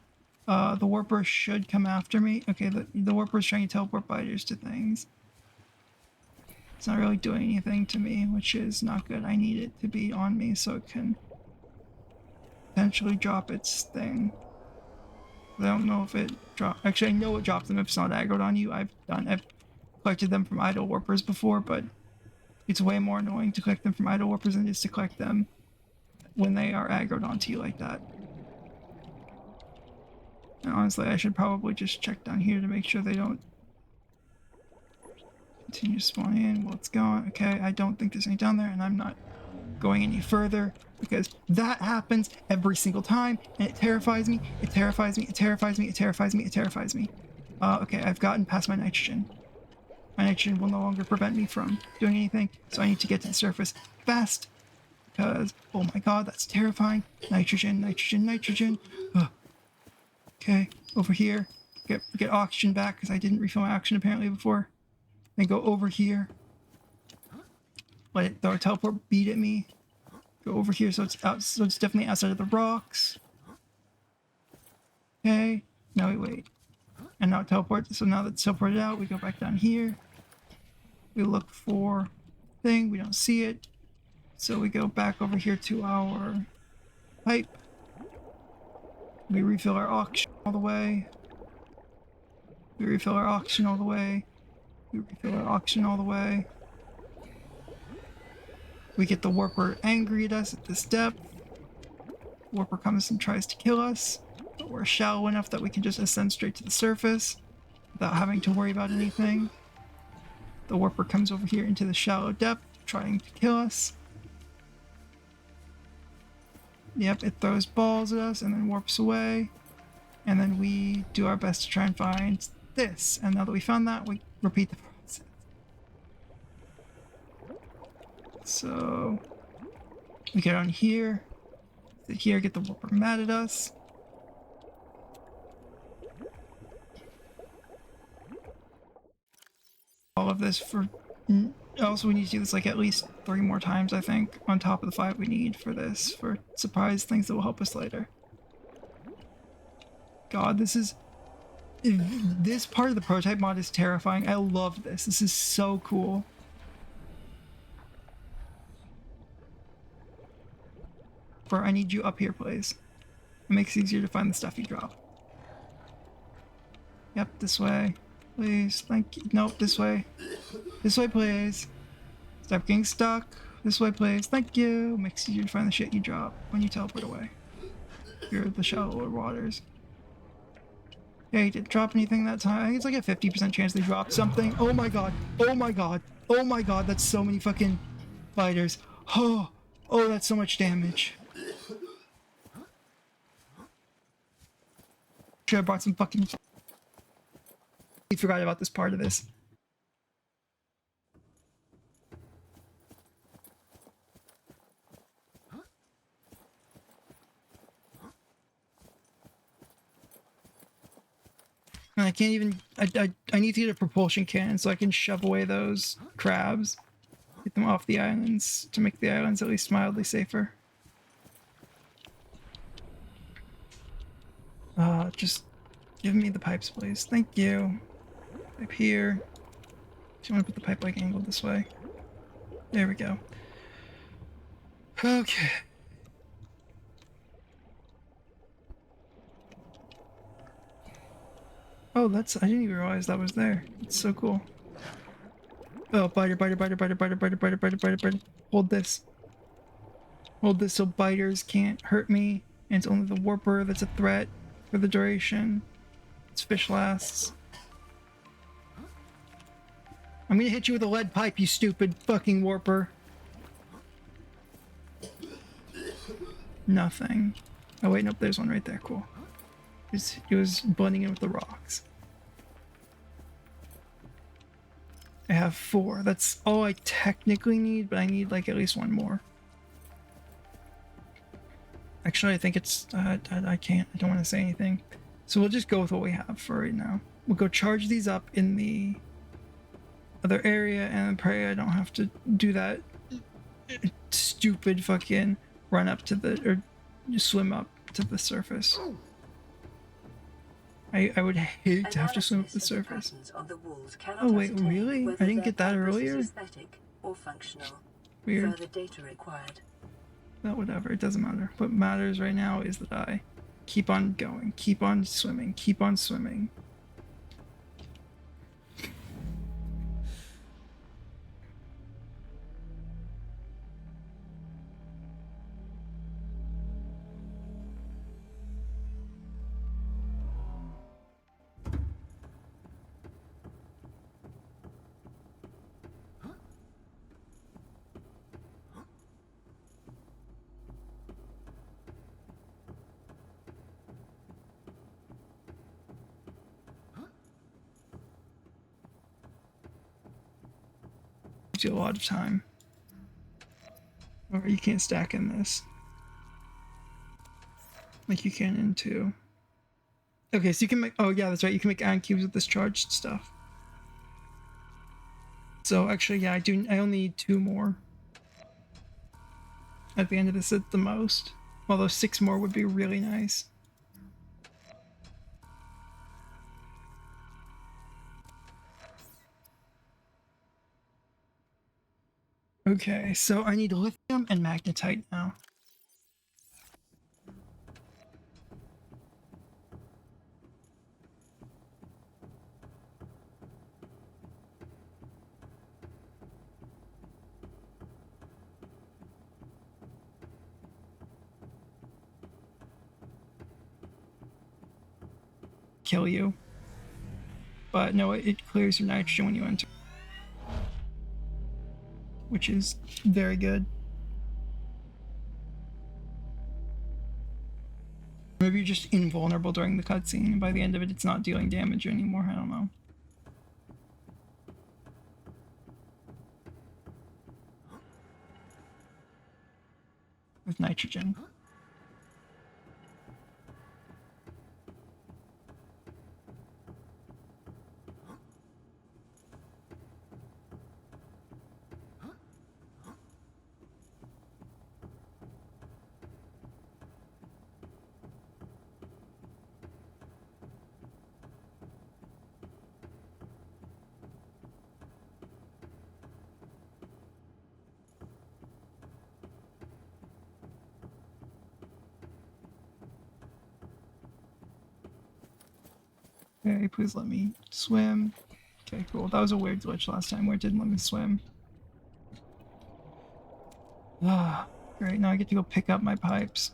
A: The warper should come after me. Okay, the warper is trying to teleport biters to things. It's not really doing anything to me, which is not good. I need it to be on me so it can potentially drop its thing. I don't know if it dropped. Actually, I know it drops them if it's not aggroed on you. I've collected them from idle warpers before, but it's way more annoying to collect them from idle warpers than it is to collect them when they are aggroed onto you like that. And honestly, I should probably just check down here to make sure they don't continue to spawn in while it's gone. Okay, I don't think there's any down there, and I'm not going any further because that happens every single time, and it terrifies me. It terrifies me. It terrifies me. It terrifies me. It terrifies me. Okay, I've gotten past my nitrogen. My nitrogen will no longer prevent me from doing anything, so I need to get to the surface fast because, oh my god, that's terrifying. Nitrogen, nitrogen, nitrogen. Ugh. Okay, over here. Get oxygen back because I didn't refill my oxygen apparently before. Then go over here. Let it throw a teleport bead at me. Go over here so it's out, so it's definitely outside of the rocks. Okay. Now we wait. And now it teleports. So now that it's teleported out, we go back down here. We look for thing. We don't see it. So we go back over here to our pipe. We refill our oxygen all the way. We refill our oxygen all the way. We refill our oxygen all the way. We get the warper angry at us at this depth. Warper comes and tries to kill us, but we're shallow enough that we can just ascend straight to the surface without having to worry about anything. The warper comes over here into the shallow depth, trying to kill us. Yep, it throws balls at us and then warps away. And then we do our best to try and find this. And now that we found that, we repeat the process. So we get on here, sit here, get the warper mad at us. All of this for... Also, we need to do this like at least 3 more times, I think, on top of the 5 we need for this, for surprise things that will help us later. God, this is... This part of the prototype mod is terrifying. I love this. This is so cool. I need you up here, please. It makes it easier to find the stuff you drop. Yep, this way. Please, thank you. Nope, this way. This way, please. Stop getting stuck. This way, please. Thank you. Makes it easier to find the shit you drop when you teleport away. You're the shallower waters. Yeah, you didn't drop anything that time. I think it's like a 50% chance they dropped something. Oh my god. Oh my god. Oh my god, that's so many fucking biters. Oh, that's so much damage. Should have brought some fucking... I forgot about this part of this. And I can't even... I need to get a propulsion cannon so I can shove away those crabs. Get them off the islands to make the islands at least mildly safer. Just give me the pipes, please. Thank you. Pipe here. Do you want to put the pipe like angled this way? There we go. Okay. Oh, that's... I didn't even realize that was there. It's so cool. Oh, biter. Hold this. Hold this so biters can't hurt me. And it's only the warper that's a threat for the duration. Its fish lasts. I'm gonna hit you with a lead pipe, you stupid fucking warper. Nothing. Oh wait, nope, there's one right there. Cool. It was blending in with the rocks. I have 4. That's all I technically need, but I need like at least 1 more. Actually, I think it's... I can't. I don't want to say anything. So we'll just go with what we have for right now. We'll go charge these up in the other area and pray I don't have to do that stupid fucking run up to the... or just swim up to the surface. I would hate to have to swim up the surface. Oh wait, really? I didn't get that earlier?
B: Or functional.
A: Weird.
B: Further data required.
A: But whatever, it doesn't matter. What matters right now is that I keep on going, keep on swimming, keep on swimming. A lot of time. Or you can't stack in this. Like you can in 2. Okay, so you can make... Oh yeah, that's right. You can make ion cubes with this charged stuff. So actually, yeah, I only need 2 more. At the end of this at the most. Although 6 more would be really nice. Okay, so I need lithium and magnetite now. Kill you. But no, it clears your nitrogen when you enter. Which is very good. Maybe you're just invulnerable during the cutscene, and by the end of it, it's not dealing damage anymore. I don't know. With nitrogen. Okay, please let me swim. Okay, cool. That was a weird glitch last time where it didn't let me swim. Ah, great. Now I get to go pick up my pipes.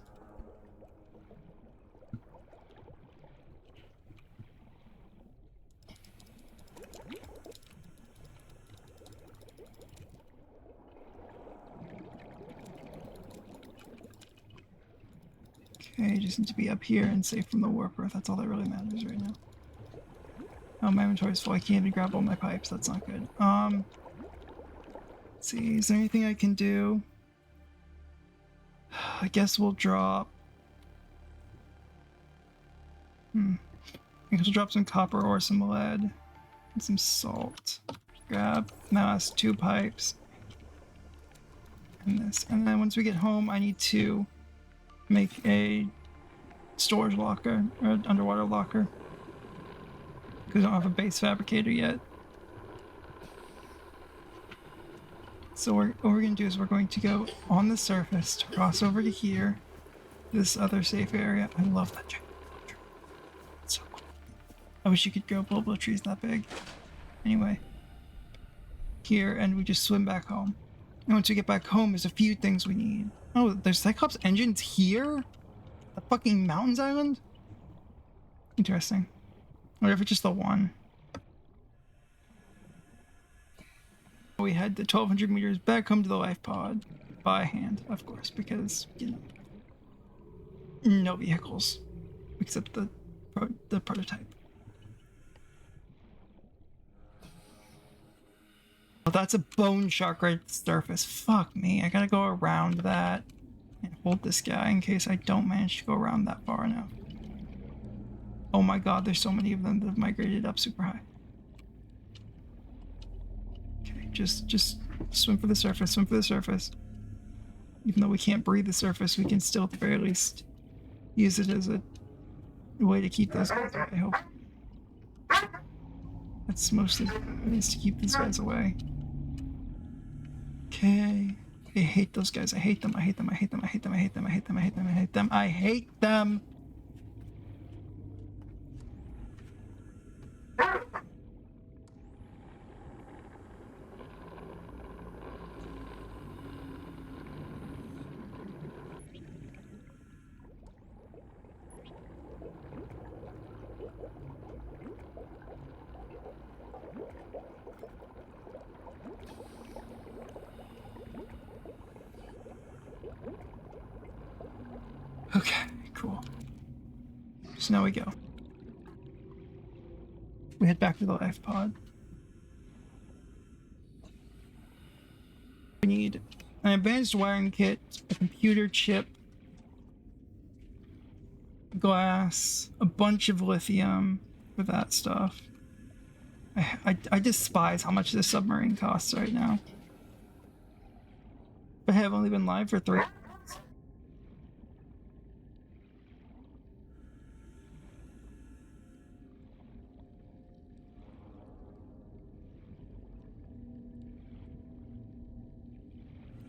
A: Okay, just need to be up here and safe from the warper. That's all that really matters right now. Oh, my inventory's full. I can't even grab all my pipes. That's not good. Let's see. Is there anything I can do? I guess we'll drop... I guess we'll drop some copper or some lead. And some salt. Grab. Now that's 2 pipes. And this. And then once we get home, I need to make a storage locker, or underwater locker. Because I don't have a base fabricator yet. So what we're going to do is we're going to go on the surface to cross over to here. This other safe area. I love that tree. It's so cool. I wish you could grow bulbo trees that big. Anyway. Here, and we just swim back home. And once we get back home, there's a few things we need. Oh, there's Cyclops engines here? The fucking mountains island? Interesting. What if it's just the one? We had the 1200 meters back home to the life pod. By hand, of course, because, you know, no vehicles. Except the prototype. Oh, that's a bone shark right at the surface. Fuck me, I gotta go around that and hold this guy in case I don't manage to go around that far enough. Oh my god, there's so many of them that have migrated up super high. Okay, just swim for the surface, swim for the surface. Even though we can't breathe the surface, we can still at the very least use it as a way to keep those guys away, I hope. That's mostly it is to keep these guys away. Okay. I hate those guys. I hate them. I hate them. I hate them. I hate them. I hate them. I hate them. I hate them. I hate them. I hate them. Okay, cool. So now we go. We head back to the life pod. We need an advanced wiring kit, a computer chip, glass, a bunch of lithium for that stuff. I despise how much this submarine costs right now. But I have only been live for 3.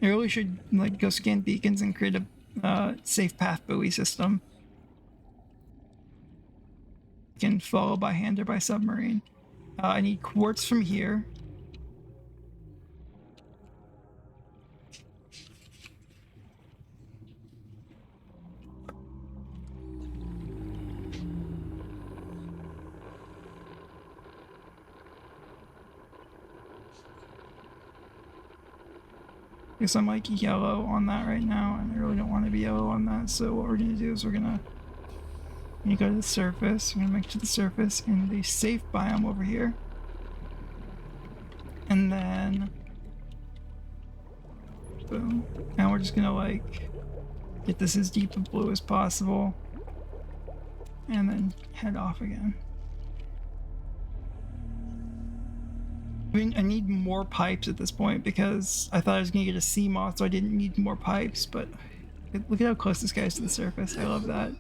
A: I really should like go scan beacons and create a safe path buoy system. Can follow by hand or by submarine. I need quartz from here. Guess I'm like yellow on that right now, and I really don't want to be yellow on that. So what we're gonna do is we're gonna go to the surface. We're gonna make it to the surface in the safe biome over here, and then boom. And we're just gonna like get this as deep of blue as possible, and then head off again. I need more pipes at this point because I thought I was going to get a sea moth, so I didn't need more pipes, but look at how close this guy is to the surface. I love that.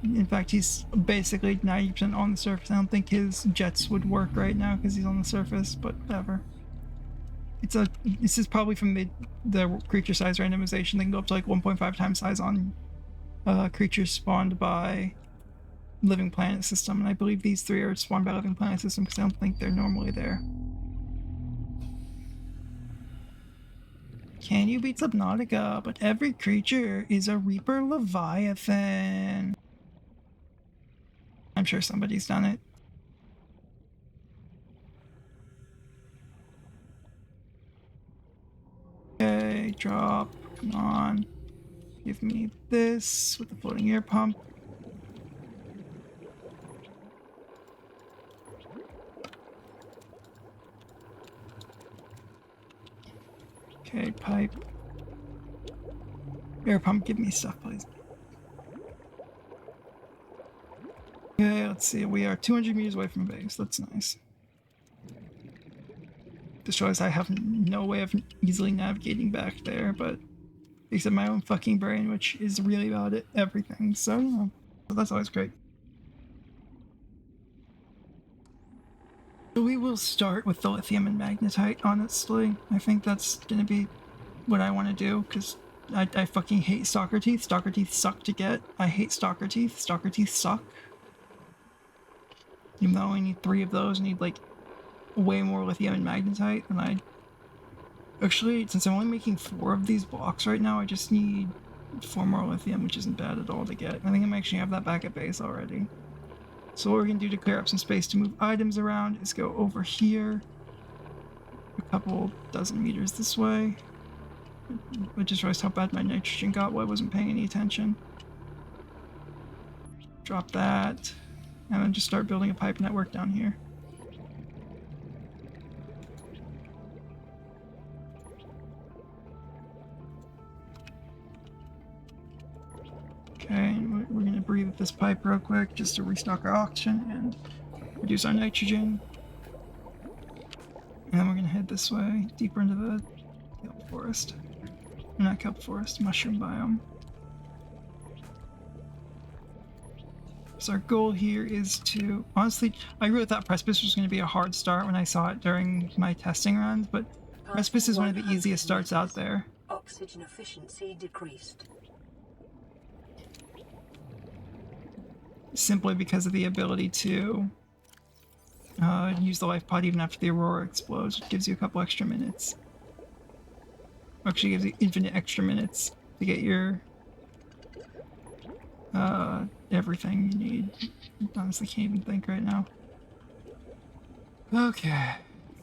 A: In fact, he's basically 90% on the surface. I don't think his jets would work right now because he's on the surface, but whatever. This is probably from the creature size randomization. They can go up to like 1.5 times size on creatures spawned by living planet system, and I believe these three are spawned by living planet system because I don't think they're normally there. Can you beat Subnautica? But every creature is a Reaper Leviathan. I'm sure somebody's done it. Okay, drop. Come on. Give me this with the floating air pump. Okay, pipe. Air pump, give me stuff, please. Okay, let's see. We are 200 meters away from base. That's nice. This shows I have no way of easily navigating back there, but except my own fucking brain, which is really about it, everything. So, you know, that's always great. So we will start with the lithium and magnetite, honestly. I think that's gonna be what I want to do, because I fucking hate stalker teeth. Stalker teeth suck to get. I hate stalker teeth. Stalker teeth suck. Even though I need 3 of those, I need like way more lithium and magnetite than I... Actually, since I'm only making 4 of these blocks right now, I just need 4 more lithium, which isn't bad at all to get. I think I actually have that back at base already. So what we're going to do to clear up some space to move items around is go over here, a couple dozen meters this way. I just realized how bad my nitrogen got while I wasn't paying any attention. Drop that, and then just start building a pipe network down here. Okay, we're going to breathe at this pipe real quick just to restock our oxygen and reduce our nitrogen. And then we're going to head this way, deeper into the kelp forest. Not kelp forest, mushroom biome. So our goal here is to... Honestly, I really thought Precipice was going to be a hard start when I saw it during my testing runs, but Precipice is one of the easiest starts out there.
B: Oxygen efficiency decreased.
A: Simply because of the ability to use the life pod even after the aurora explodes, which gives you a couple extra minutes. Actually gives you infinite extra minutes to get your everything you need. Honestly, can't even think right now. Okay,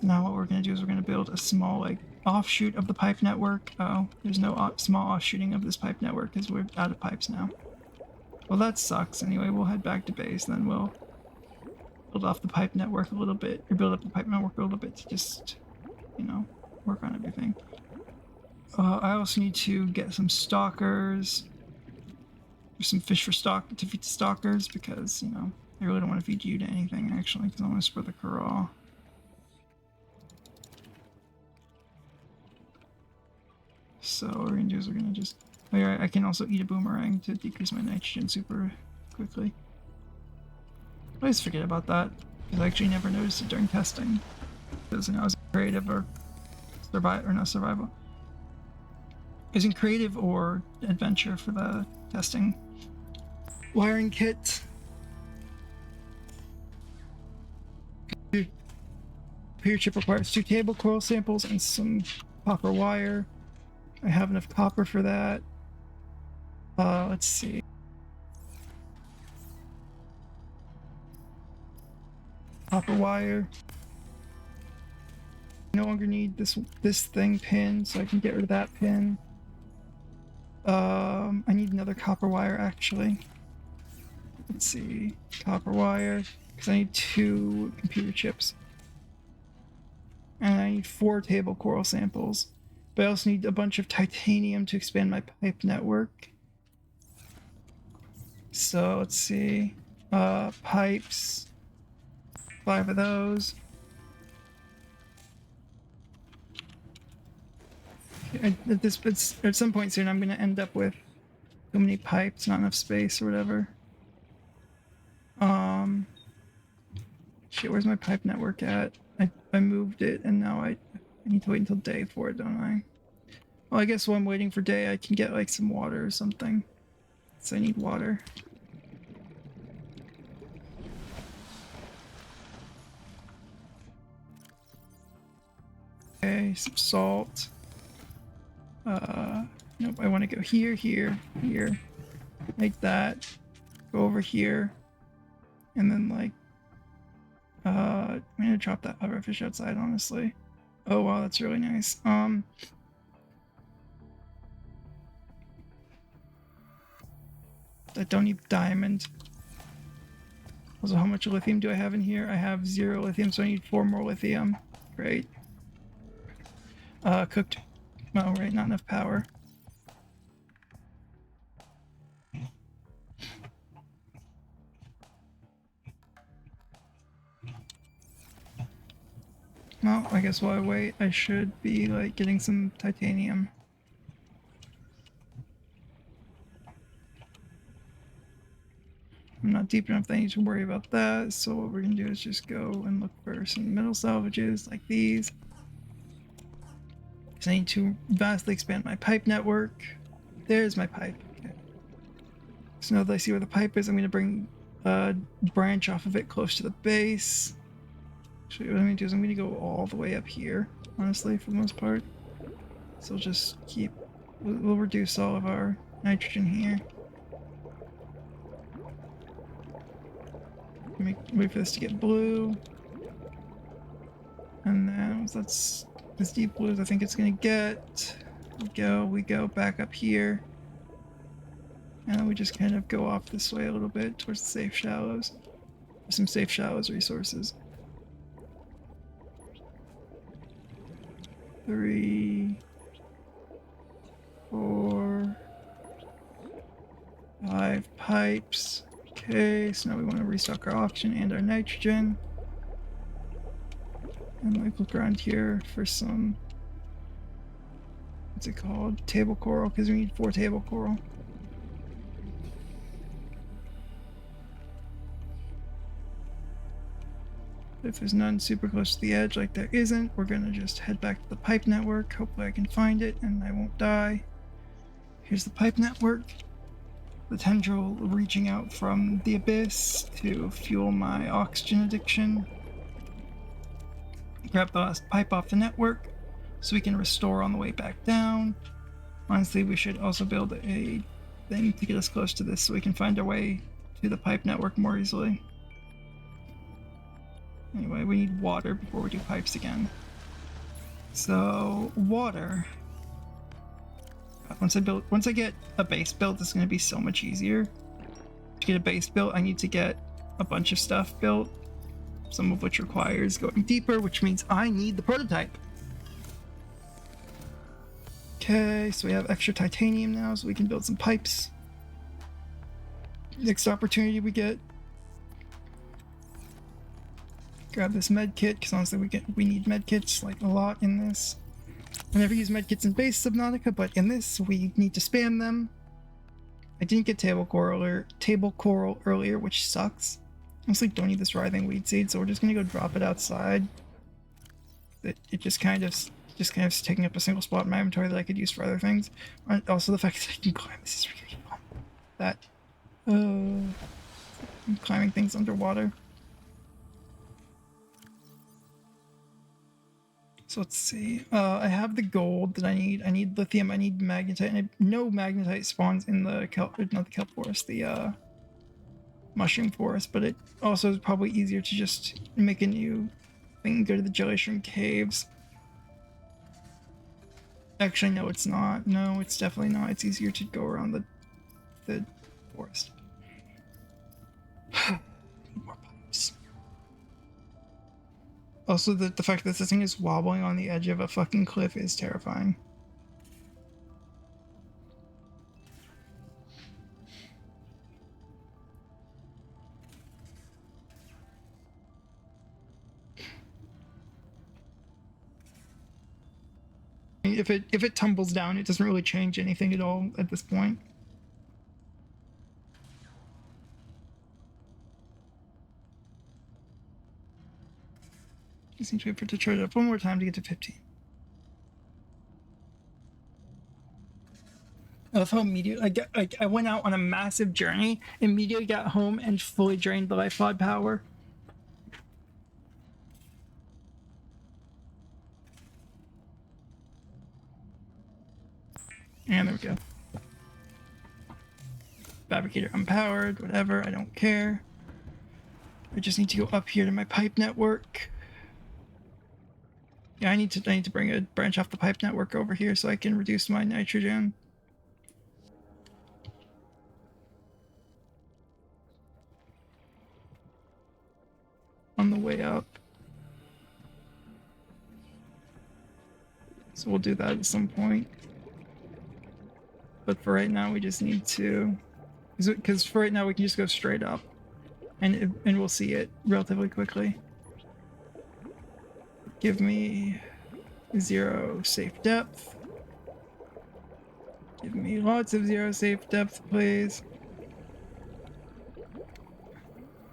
A: now what we're gonna do is we're gonna build a small like offshoot of the pipe network. Oh, there's no small offshooting of this pipe network because we're out of pipes now. Well, that sucks. Anyway, we'll head back to base, then we'll build off the pipe network a little bit, or build up the pipe network a little bit to just, you know, work on everything. I also need to get some stalkers. There's some fish for to feed the stalkers because, you know, I really don't want to feed you to anything actually because I want to spread the corral. So what we're gonna do is we're gonna just... Oh yeah, I can also eat a boomerang to decrease my nitrogen super quickly. I always forget about that because I actually never noticed it during testing because, you know, I was creative or not survival. is in creative or adventure for the testing. Wiring kit. Computer chip requires 2 table coral samples and some copper wire. I have enough copper for that. Let's see. Copper wire. No longer need this thing pin, so I can get rid of that pin. I need another copper wire actually. Let's see, copper wire, because I need 2 computer chips. And I need 4 table coral samples. But I also need a bunch of titanium to expand my pipe network. So let's see, pipes, 5 of those. At some point soon I'm gonna end up with too many pipes, not enough space or whatever. Shit, where's my pipe network at? I moved it and now I need to wait until day for it, don't I? Well, I guess while I'm waiting for day I can get like some water or something. So I need water. Okay, some salt. Nope, I want to go here, here, here. Like that. Go over here. And then like, I'm gonna drop that pufferfish outside, honestly. Oh wow, that's really nice. I don't need diamond. Also, how much lithium do I have in here? I have 0 lithium, so I need 4 more lithium. Great. Cooked. Oh, right, not enough power. Well, I guess while I wait, I should be, like, getting some titanium. I'm not deep enough that I need to worry about that, so what we're gonna do is just go and look for some metal salvages, like these. Because I need to vastly expand my pipe network. There's my pipe. Okay. So now that I see where the pipe is, I'm gonna bring a branch off of it close to the base. Actually, what I'm gonna do is I'm gonna go all the way up here, honestly, for the most part. So we'll just keep, we'll reduce all of our nitrogen here. Wait for this to get blue. And then that's as deep blue as I think it's gonna get. We go back up here. And then we just kind of go off this way a little bit towards the safe shallows. Some safe shallows resources. 3, 4, 5 pipes. Okay, so now we want to restock our oxygen and our nitrogen. And like look around here for some, what's it called? Table coral, because we need 4 table coral. If there's none super close to the edge like there isn't, we're gonna just head back to the pipe network. Hopefully I can find it and I won't die. Here's the pipe network. The tendril reaching out from the abyss to fuel my oxygen addiction. Grab the last pipe off the network so we can restore on the way back down. Honestly, we should also build a thing to get us close to this so we can find our way to the pipe network more easily. Anyway, we need water before we do pipes again. So, water. Once I get a base built, it's going to be so much easier. To get a base built, I need to get a bunch of stuff built, some of which requires going deeper, which means I need the prototype. Okay, so we have extra titanium now, so we can build some pipes. Next opportunity we get. Grab this med kit, because honestly we need med kits like a lot in this. I never use med kits in base Subnautica, but in this we need to spam them. I didn't get table coral earlier, which sucks. Honestly, don't need this writhing weed seed, so we're just gonna go drop it outside. It just kind of just kind of taking up a single spot in my inventory that I could use for other things. And also the fact that I can climb. This is really fun. That, I'm climbing things underwater. So let's see. I have the gold that I need. I need lithium. I need magnetite. And no magnetite spawns in the kelp, not the kelp forest, the mushroom forest. But it also is probably easier to just make a new thing and go to the jelly shrimp caves. Actually, no, it's not. No, it's definitely not. It's easier to go around the forest. More pipes. Also, the fact that this thing is wobbling on the edge of a fucking cliff is terrifying. If it tumbles down, it doesn't really change anything at all at this point. Just need to wait for it to charge up one more time to get to 15. I love how immediately I went out on a massive journey, immediately got home and fully drained the life pod power. And there we go. Fabricator unpowered, whatever, I don't care. I just need to go up here to my pipe network. Yeah, I need to bring a branch off the pipe network over here so I can reduce my nitrogen. On the way up. So we'll do that at some point. But for right now, we just need to, because for right now we can just go straight up, and we'll see it relatively quickly. Give me 0 safe depth. Give me lots of 0 safe depth, please.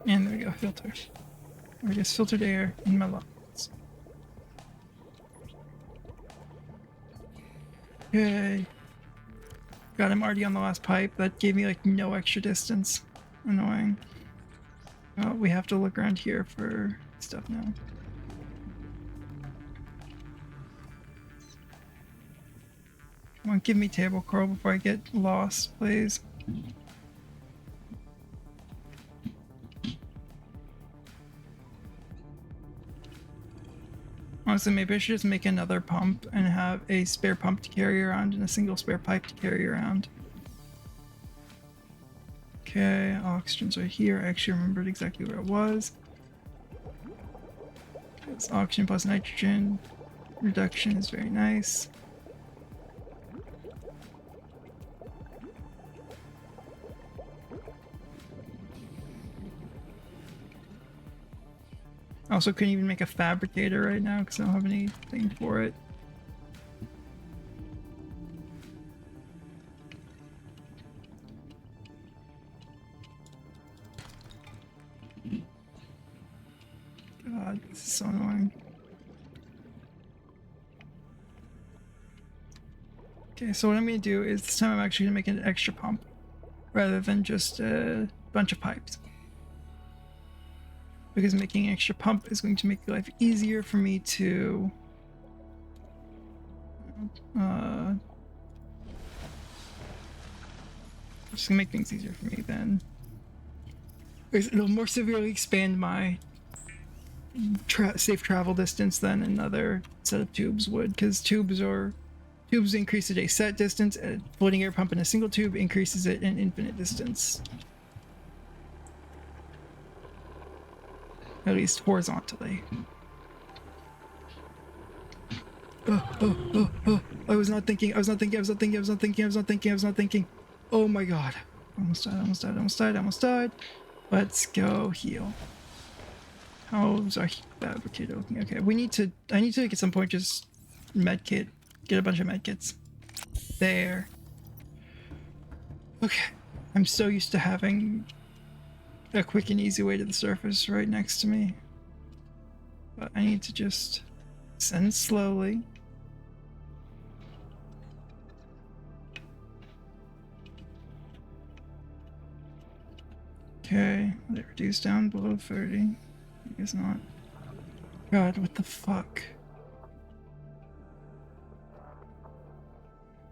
A: And there we go, filters. Or just filtered air in my lungs. Yay. God, I'm already on the last pipe. That gave me like no extra distance. Annoying. Oh, we have to look around here for stuff now. Come on, give me table coral before I get lost, please. Honestly, maybe I should just make another pump and have a spare pump to carry around and a single spare pipe to carry around. Okay, oxygen's right here. I actually remembered exactly where it was. It's oxygen plus nitrogen. Reduction is very nice. I also couldn't even make a fabricator right now because I don't have anything for it. God, this is so annoying. Okay, so what I'm going to do is this time I'm actually going to make an extra pump rather than just a bunch of pipes. Because making an extra pump is going to make life easier for me to just gonna make things easier for me then. It'll more severely expand my safe travel distance than another set of tubes would, because tubes increase at a set distance, and a floating air pump in a single tube increases it an infinite distance. At least horizontally. Oh. I was not thinking. Oh my god. Almost died. Let's go heal. How's our fabricator looking? Okay, I need to at some point just medkit. Get a bunch of medkits. There. Okay. I'm so used to having a quick and easy way to the surface right next to me. But I need to just ascend slowly Okay, let it reduce down below 30. I guess not. God, what the fuck?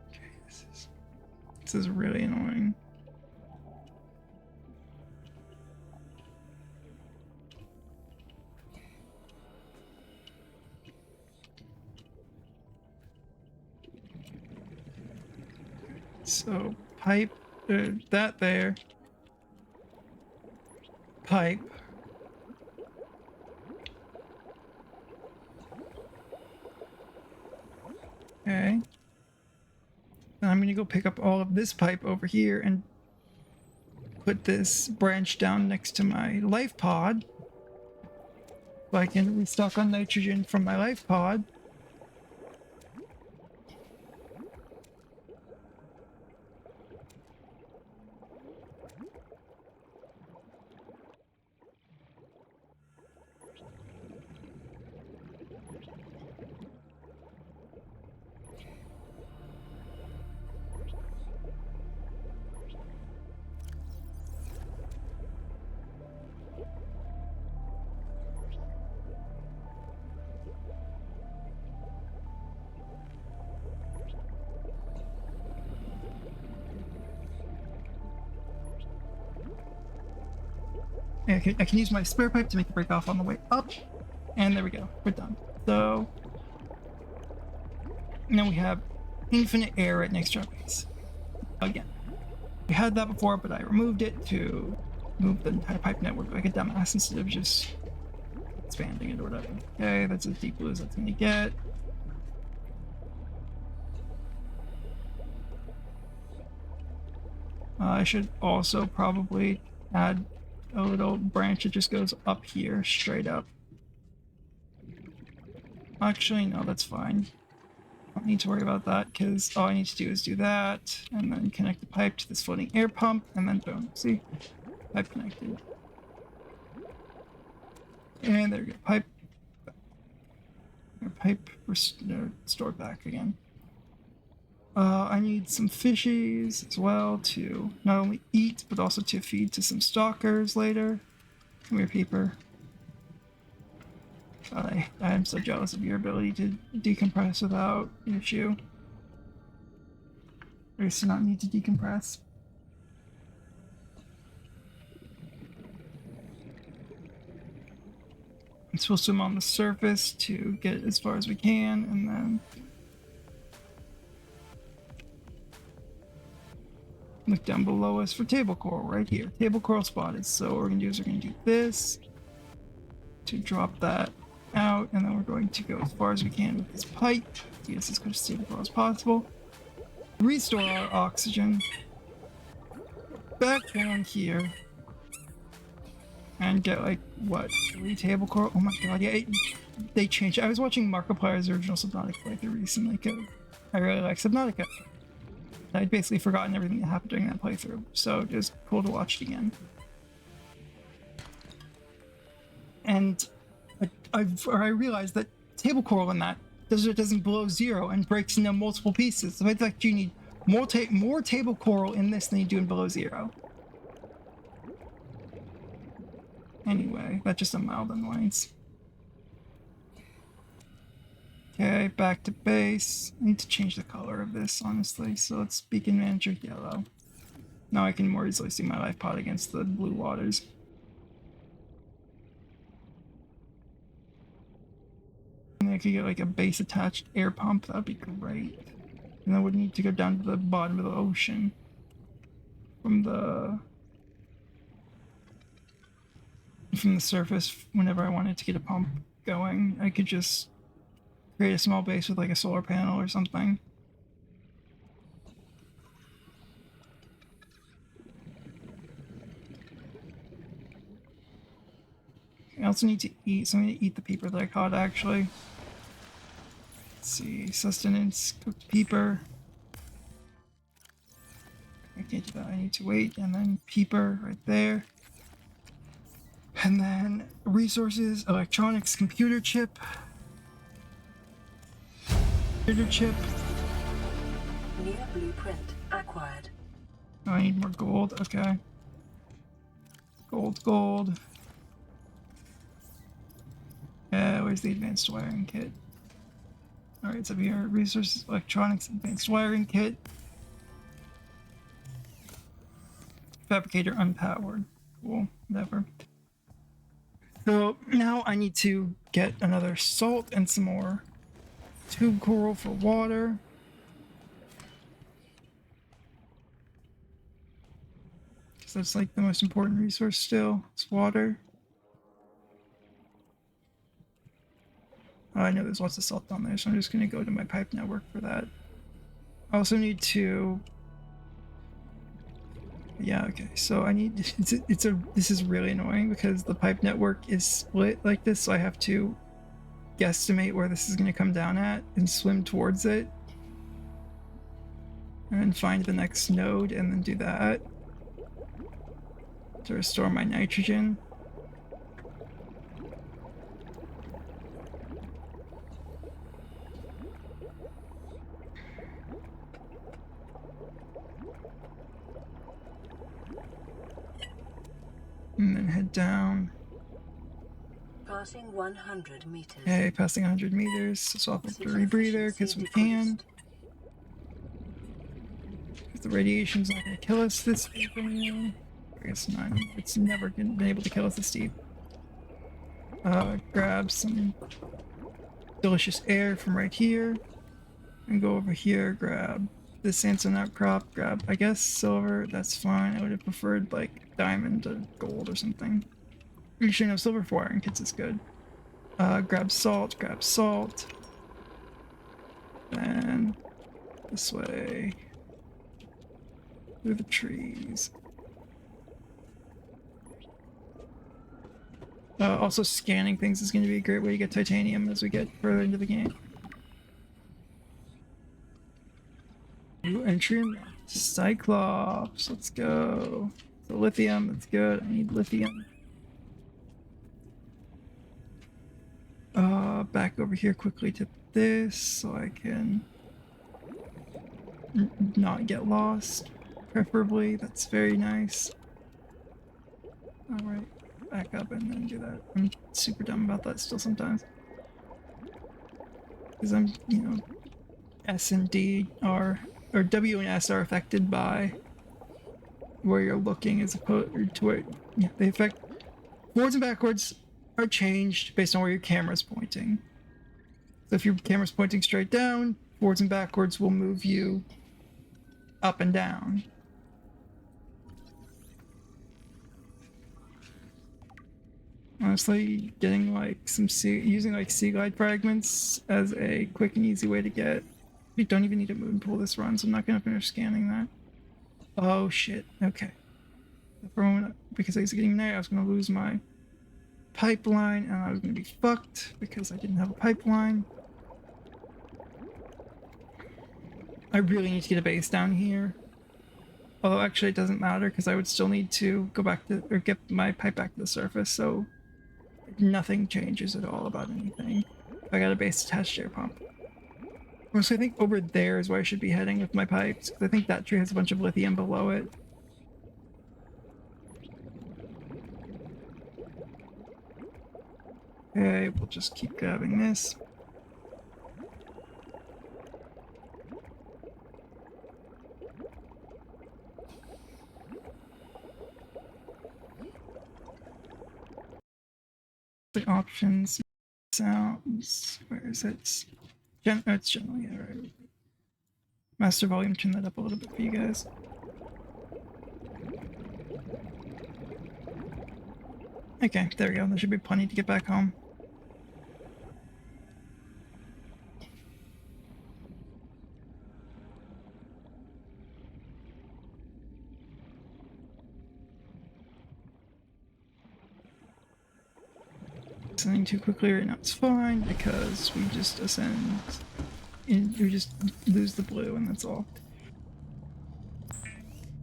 A: Okay, this is really annoying. So, pipe, that there. Pipe. Okay. Then I'm gonna go pick up all of this pipe over here and put this branch down next to my life pod. So I can restock on nitrogen from my life pod. I can use my spare pipe to make the break off on the way up. And there we go. We're done. So now we have infinite air right next to our base. Again. We had that before, but I removed it to move the entire pipe network like a dumbass instead of just expanding it or whatever. Okay, that's as deep blue as that's gonna get. I should also probably add a little branch that just goes up here, straight up. Actually, no, that's fine. I don't need to worry about that because all I need to do is do that and then connect the pipe to this floating air pump and then boom. See? Pipe connected. And there we go. Pipe. Pipe restored back again. I need some fishies as well to not only eat, but also to feed to some stalkers later. Come here, Peeper. God, I am so jealous of your ability to decompress without issue. I used to not need to decompress. I'm supposed to swim on the surface to get as far as we can, and then look down below us for table coral right here. Table coral spotted. So what we're gonna do is we're gonna do this to drop that out, and then we're going to go as far as we can with this pipe to get us as close to table coral as possible. Restore our oxygen back down here and get like what, 3 table coral? Oh my god, yeah, they changed. I was watching Markiplier's original Subnautica playthrough recently because I really like Subnautica. I'd basically forgotten everything that happened during that playthrough, so it was cool to watch it again. And I realized that table coral in that doesn't below 0 and breaks into multiple pieces. So I think you need more table coral in this than you do in below 0. Anyway, that's just a mild annoyance. Okay, back to base. I need to change the color of this, honestly. So let's beacon manager yellow. Now I can more easily see my life pod against the blue waters. And I could get like a base attached air pump. That'd be great. And I would need to go down to the bottom of the ocean from the surface. Whenever I wanted to get a pump going, I could just create a small base with like a solar panel or something. I also need to eat, so I'm gonna eat the peeper that I caught actually. Let's see, sustenance, cooked peeper. I can't do that, I need to wait, and then peeper right there. And then resources, electronics, computer chip. Computer chip.
B: New blueprint acquired.
A: Oh, I need more gold, okay. Gold. Where's the advanced wiring kit? Alright, it's up here. Resources, electronics, advanced wiring kit. Fabricator unpowered. Cool, whatever. So now I need to get another salt and some more tube coral for water. Because that's like the most important resource still. It's water. Oh, I know there's lots of salt down there, so I'm just going to go to my pipe network for that. I also need to... Yeah, okay, so I need... This is really annoying because the pipe network is split like this, so I have to guesstimate where this is going to come down at and swim towards it. And find the next node and then do that. To restore my nitrogen. And then head down.
B: Passing 100 meters.
A: Okay, passing 100 meters. So I'll have to rebreather because we can. The radiation's not going to kill us this deep anyway. I guess not. It's never been able to kill us this deep. Grab some delicious air from right here. And go over here, grab this sandstone outcrop, grab, I guess, silver. That's fine. I would have preferred, like, diamond or gold or something. Actually, no, silver for wiring kits is good. Grab salt. Then this way. Through the trees. Also, scanning things is going to be a great way to get titanium as we get further into the game. New entry unlocked. Cyclops. Let's go. So lithium. That's good. I need lithium. Back over here quickly to this so I can not get lost. Preferably. That's very nice. Alright. Back up and then do that. I'm super dumb about that still sometimes. Because I'm, you know, S and D are, or W and S are affected by where you're looking as opposed to where, yeah, they affect, forwards and backwards are changed based on where your camera's pointing. So if your camera's pointing straight down, forwards and backwards will move you up and down. Honestly, getting like using like sea glide fragments as a quick and easy way to get. We don't even need a moon pool this run, so I'm not gonna finish scanning that. Oh shit, okay. For a moment, because I was getting night, I was gonna lose my pipeline and I was gonna be fucked because I didn't have a pipeline. I really need to get a base down here. Although actually it doesn't matter because I would still need to go back to, or get my pipe back to the surface, so nothing changes at all about anything. I got a base attached air pump. So I think over there is where I should be heading with my pipes, because I think that tree has a bunch of lithium below it. Okay, we'll just keep grabbing this. The options, sounds, where is it? Oh, it's general, yeah, right. Master volume, turn that up a little bit for you guys. Okay, there we go. There should be plenty to get back home. Ascending too quickly right now it's fine because we just ascend and we just lose the blue and that's all.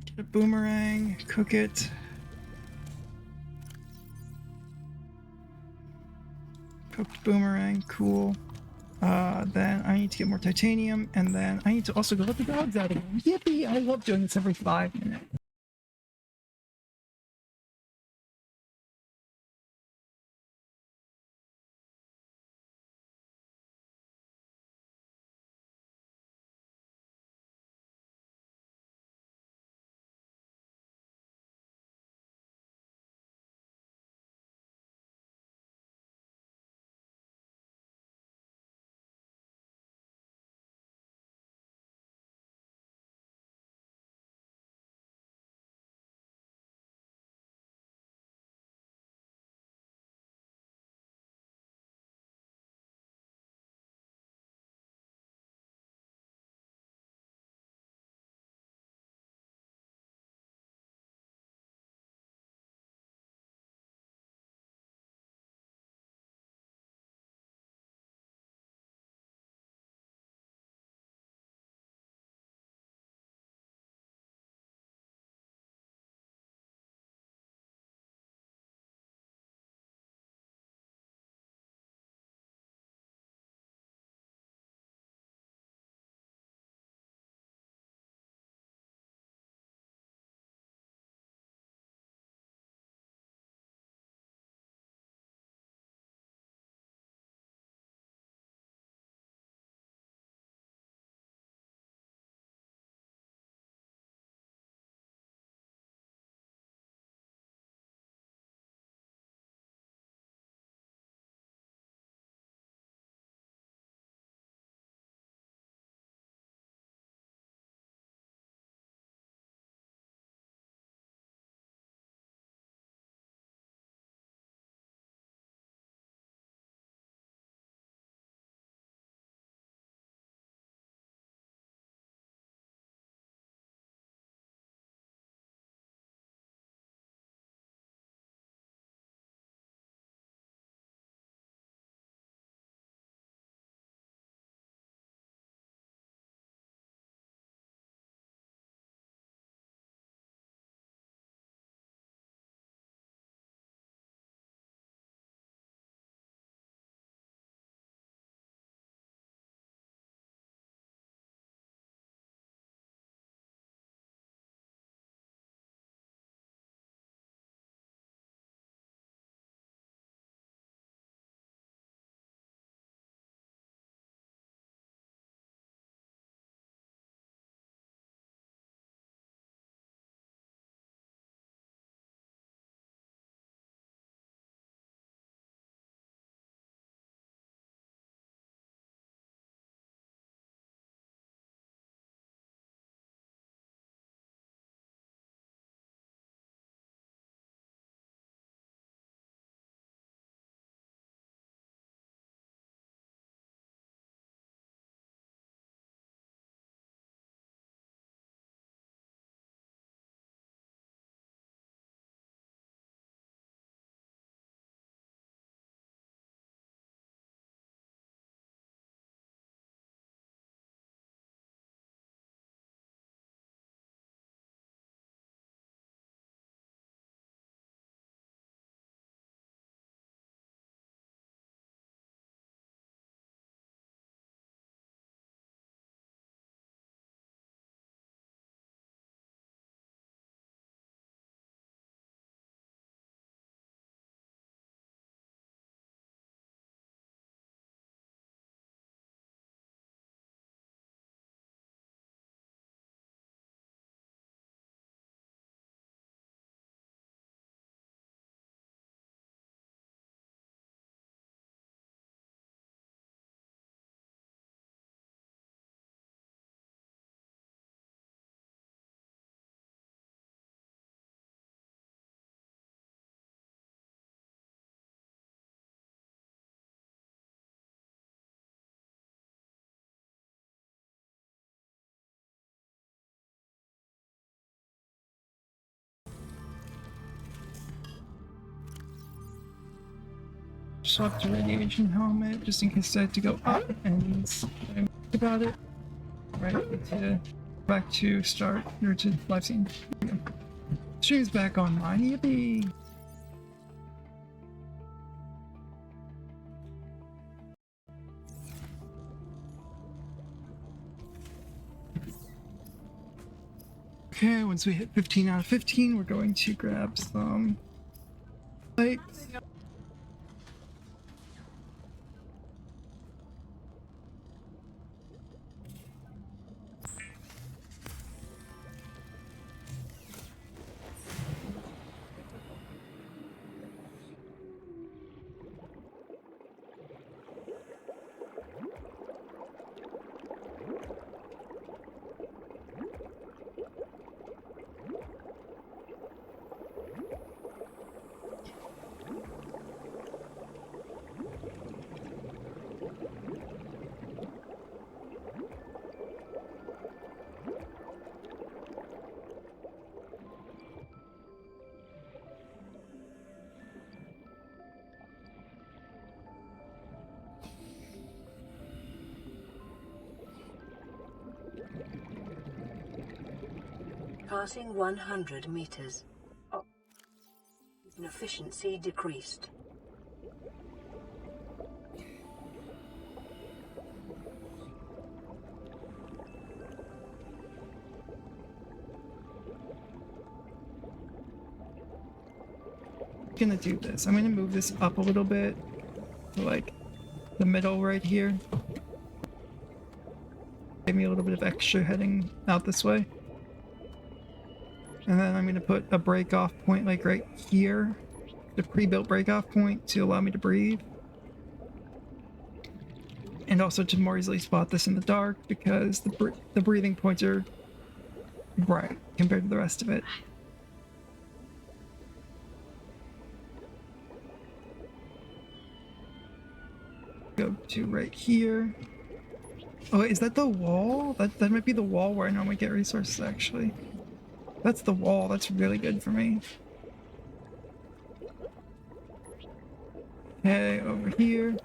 A: Get a boomerang, cook it. Cooked boomerang, cool. Then I need to get more titanium and then I need to also go let the dogs out again. Yippee! I love doing this every 5 minutes. swap to radiation helmet just in case I had to go up and think about it. Right, to back to start or to live scene. Stream's back online, yippee! Okay, once we hit 15 out of 15, we're going to grab some plates.
B: Passing 100 meters. Efficiency decreased.
A: Gonna do this. I'm gonna move this up a little bit to like the middle right here. Give me a little bit of extra heading out this way. And then I'm gonna put a break off point like right here, the pre-built break off point to allow me to breathe. And also to more easily spot this in the dark because the breathing points are bright compared to the rest of it. Go to right here. Oh, wait, is that the wall? That might be the wall where I normally get resources, actually. That's the wall. That's really good for me. Okay, over here.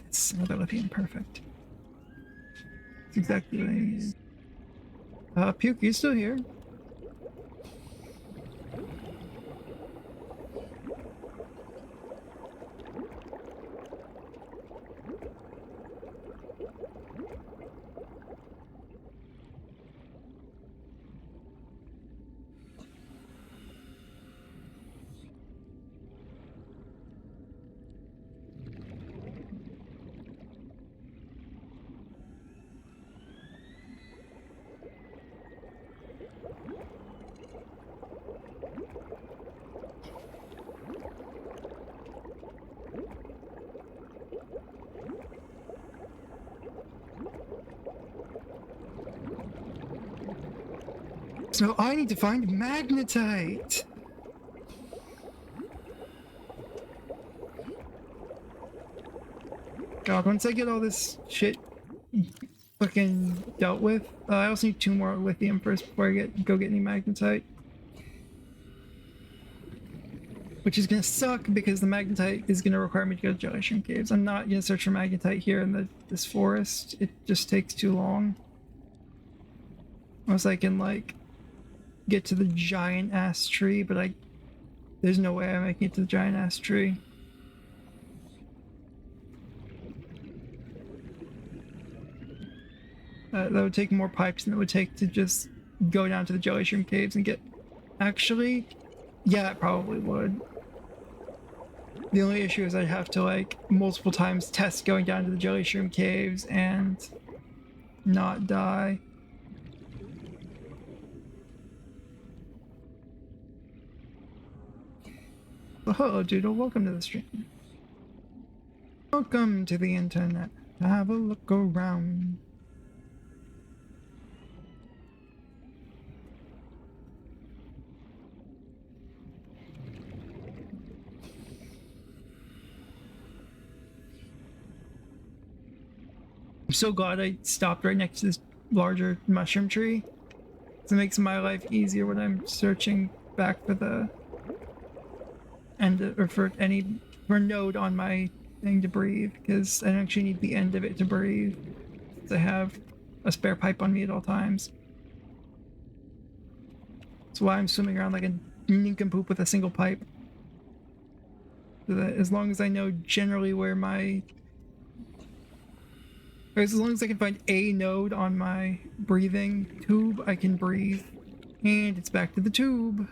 A: It's another lithium, perfect. That's exactly what I needed. Puke, you still here? So I need to find magnetite. God, once I get all this shit fucking dealt with, I also need 2 more lithium first before I go get any magnetite. Which is gonna suck because the magnetite is gonna require me to go to jelly shrimp caves. I'm not gonna search for magnetite here in this forest. It just takes too long. Unless I can like get to the giant ass tree, but there's no way I'm making it to the giant ass tree. That would take more pipes than it would take to just go down to the jelly shrimp caves and get... Actually, yeah, it probably would. The only issue is I'd have to like multiple times test going down to the jelly shroom caves and not die. Oh, hello, Doodle. Welcome to the stream. Welcome to the internet. Have a look around. I'm so glad I stopped right next to this larger mushroom tree. It makes my life easier when I'm searching back for the end or for a node on my thing to breathe, because I don't actually need the end of it to breathe. I have a spare pipe on me at all times. That's why I'm swimming around like a nincompoop with a single pipe. So that as long as I know generally where as long as I can find a node on my breathing tube, I can breathe. And it's back to the tube.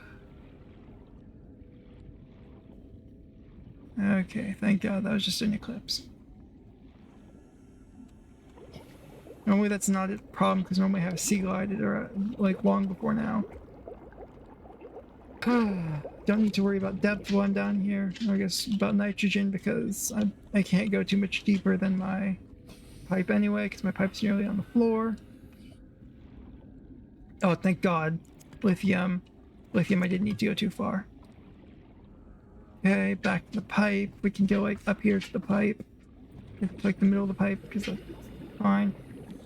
A: Okay, thank God that was just an eclipse. Normally that's not a problem because normally I have sea glided or like long before now. Don't need to worry about depth while I'm down here. I guess about nitrogen because I can't go too much deeper than my pipe anyway because my pipe's nearly on the floor. Oh, thank God. Lithium. Lithium, I didn't need to go too far. Okay, back to the pipe. We can go like up here to the pipe. It's like the middle of the pipe because that's fine.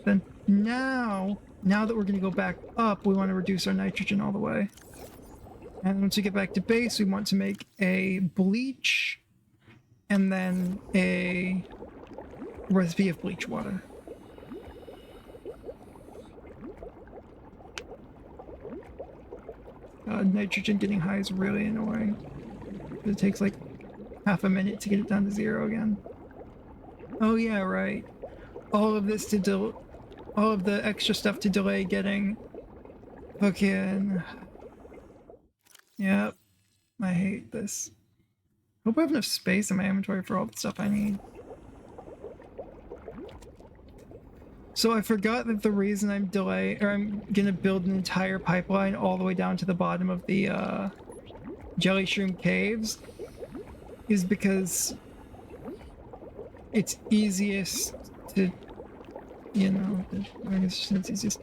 A: Then now that we're gonna go back up, we want to reduce our nitrogen all the way. And once we get back to base, we want to make a bleach and then a recipe of bleach water. Nitrogen getting high is really annoying. It takes like half a minute to get it down to 0 again. Oh yeah, right. All of this all of the extra stuff to delay getting fucking... Yep. I hate this. Hope I have enough space in my inventory for all the stuff I need. So I forgot that the reason I'm gonna build an entire pipeline all the way down to the bottom of the jelly shroom caves is because it's easiest to, you know, I guess it's easiest.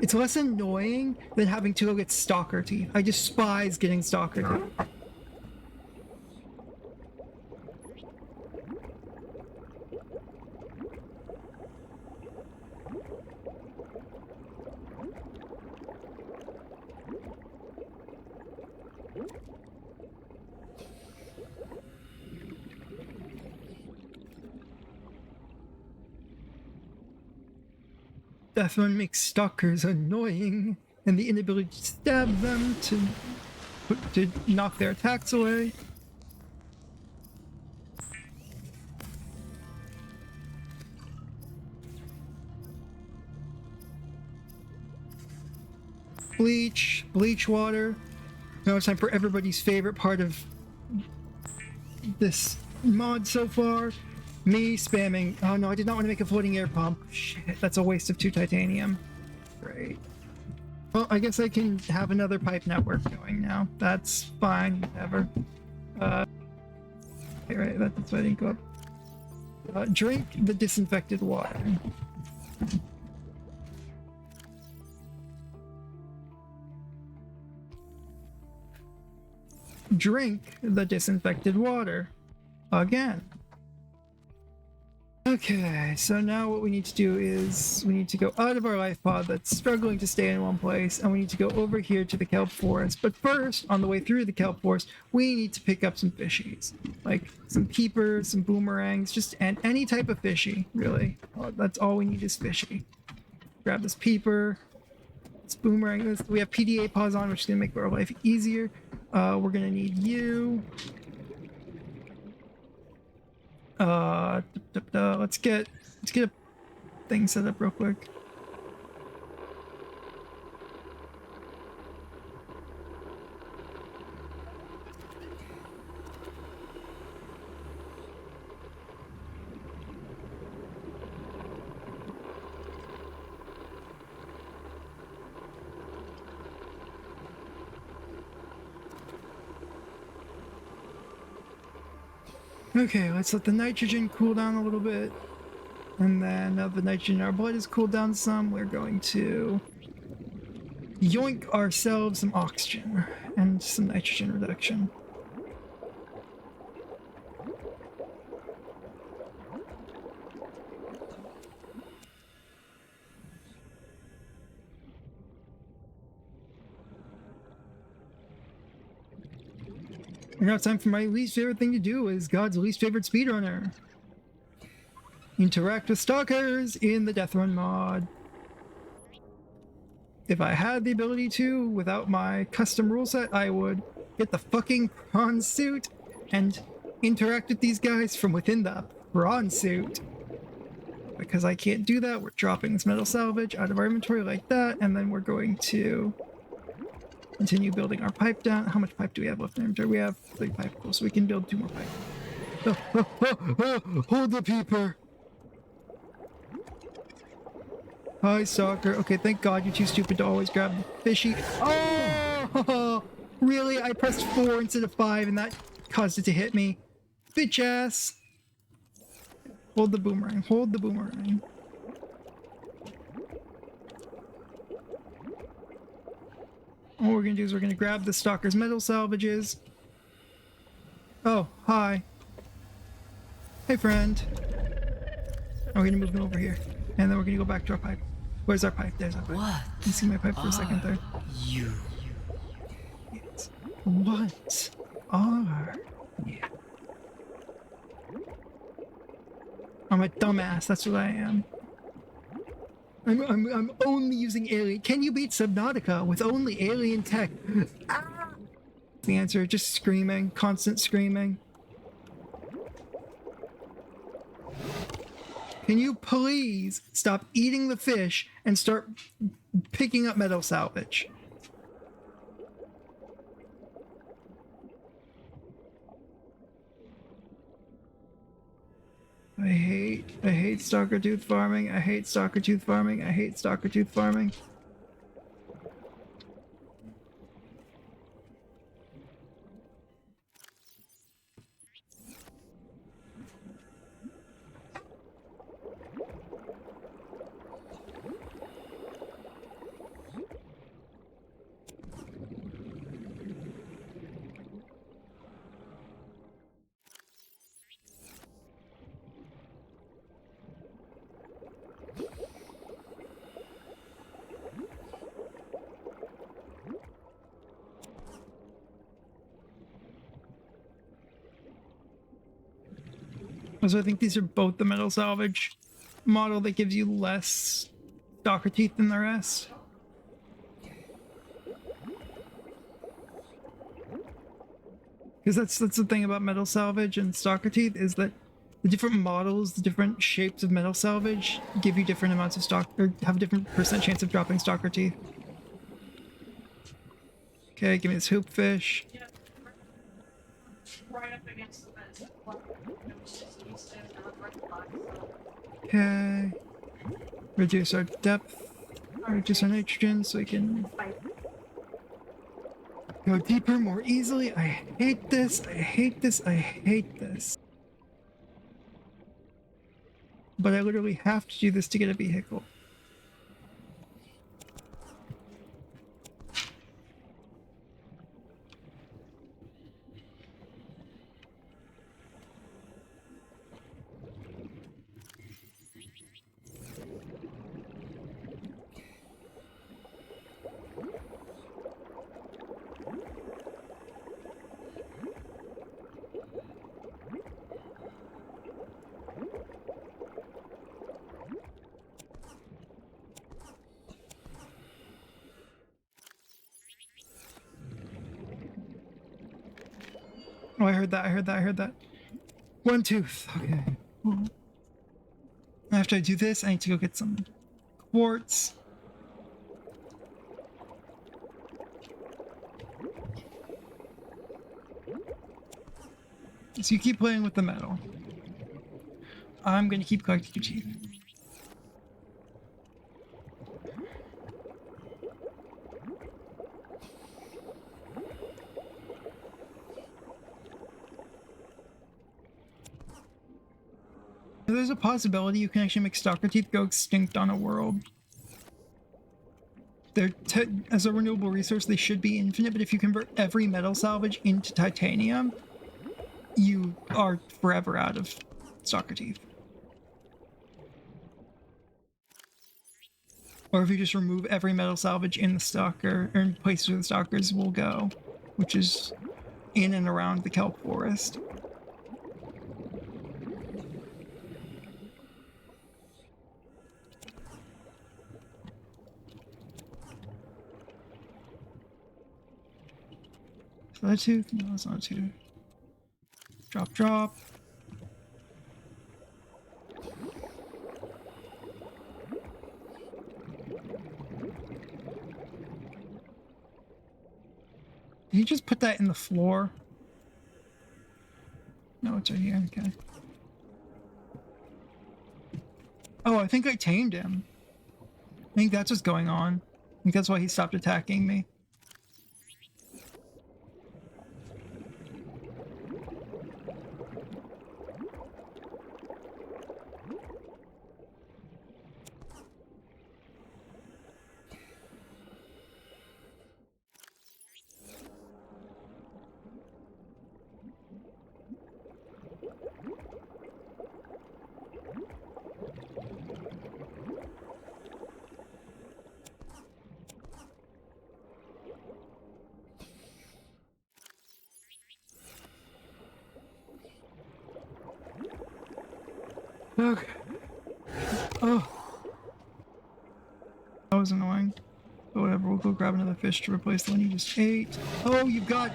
A: It's less annoying than having to go get stalker teeth. I despise getting stalker teeth. DEATHRUN makes stalkers annoying, and the inability to stab them to knock their attacks away. Bleach water. Now it's time for everybody's favorite part of this mod so far. Me spamming. Oh no, I did not want to make a floating air pump. Shit, that's a waste of 2 titanium. Great. Well, I guess I can have another pipe network going now. That's fine, whatever. Okay, right, that's why I didn't go up. Drink the disinfected water. Drink the disinfected water. Again. Okay, so now what we need to do is we need to go out of our life pod that's struggling to stay in one place, and we need to go over here to the kelp forest. But first, on the way through the kelp forest, we need to pick up some fishies. Like some keepers, some boomerangs, and any type of fishy, really. That's all we need is fishy. Grab this peeper, this boomerang. We have PDA paws on, which is going to make our life easier. We're going to need you. Let's get a thing set up real quick. Okay, let's let the nitrogen cool down a little bit. And then now the nitrogen in our blood has cooled down some, we're going to yoink ourselves some oxygen and some nitrogen reduction. And now it's time for my least favorite thing to do is God's least favorite speedrunner. Interact with stalkers in the DEATHRUN mod. If I had the ability to, without my custom rule set, I would get the fucking prawn suit and interact with these guys from within the prawn suit. Because I can't do that, we're dropping this metal salvage out of our inventory like that, and then we're going to continue building our pipe down. How much pipe do we have left in our inventory? We have 3 pipe, cool, so we can build 2 more pipe. Hold the peeper! Hi, stalker. Okay, thank God you're too stupid to always grab the fishy. Oh! Really? I pressed 4 instead of 5 and that caused it to hit me. Bitch ass! Hold the boomerang. Hold the boomerang. All we're gonna do is we're gonna grab the stalker's metal salvages. Oh, hi. Hey, friend. And we're gonna move them over here. And then we're gonna go back to our pipe. Where's our pipe? There's our pipe.
D: What?
A: You see my pipe for a second there?
D: You.
A: Yes. What are you? I'm a dumbass, that's what I am. I'm only using alien. Can you beat Subnautica with only alien tech? Ah! The answer, just screaming, constant screaming. Can you please stop eating the fish and start picking up metal salvage? I hate stalker tooth farming. I hate stalker tooth farming. I hate stalker tooth farming. So I think these are both the metal salvage model that gives you less stalker teeth than the rest. Because that's the thing about metal salvage and stalker teeth is that the different models, the different shapes of metal salvage give you different amounts of stock or have a different percent chance of dropping stalker teeth. Okay, give me this hoop fish.
E: Right up against the fence.
A: Okay. Reduce our depth. Reduce our nitrogen so we can go deeper more easily. I hate this. I hate this. I hate this. But I literally have to do this to get a vehicle. Oh, I heard that, I heard that, I heard that. 1 tooth. Okay. After I do this, I need to go get some quartz. So you keep playing with the metal. I'm gonna keep collecting your teeth. there's a possibility you can actually make stalker teeth go extinct on a world. They're as a renewable resource, they should be infinite, but if you convert every metal salvage into titanium, you are forever out of stalker teeth. Or if you just remove every metal salvage in the stalker, or in places where the stalkers will go, which is in and around the kelp forest. Is that a tooth? No, that's not a tooth. Drop, drop. Did you just put that in the floor? No, it's right here. Okay. Oh, I think I tamed him. I think that's what's going on. I think that's why he stopped attacking me. Okay. Oh. That was annoying. But whatever, we'll go grab another fish to replace the one you just ate. Oh, you've got...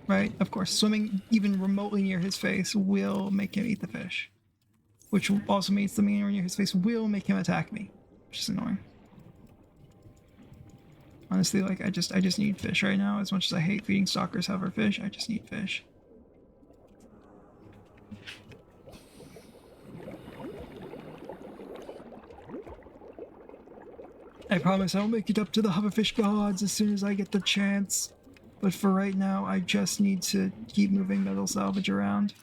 A: Right, of course. Swimming even remotely near his face will make him eat the fish. Which also means the anywhere near his face will make him attack me. Which is annoying. Honestly, like, I just need fish right now. As much as I hate feeding stalkers however fish, I just need fish. I promise I'll make it up to the hoverfish gods as soon as I get the chance. But for right now, I just need to keep moving metal salvage around.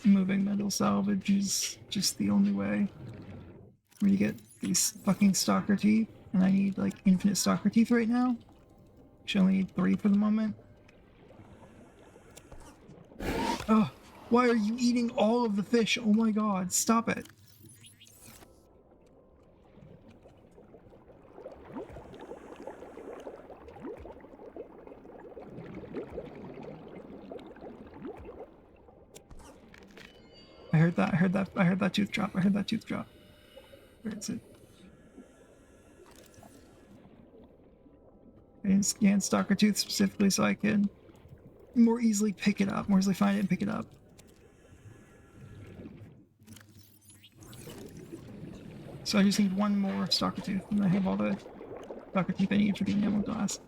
A: Moving metal salvage is just the only way for me to get these fucking stalker teeth. And I need, like, infinite stalker teeth right now. Actually, I only need 3 for the moment. Oh, why are you eating all of the fish? Oh my god, stop it. I heard that tooth drop. I heard that tooth drop. Where is it? I didn't scan stalker tooth specifically so I could more easily pick it up, more easily find it and pick it up. So I just need one more stalker tooth, and I have all the stalker teeth I need for the enamel glass.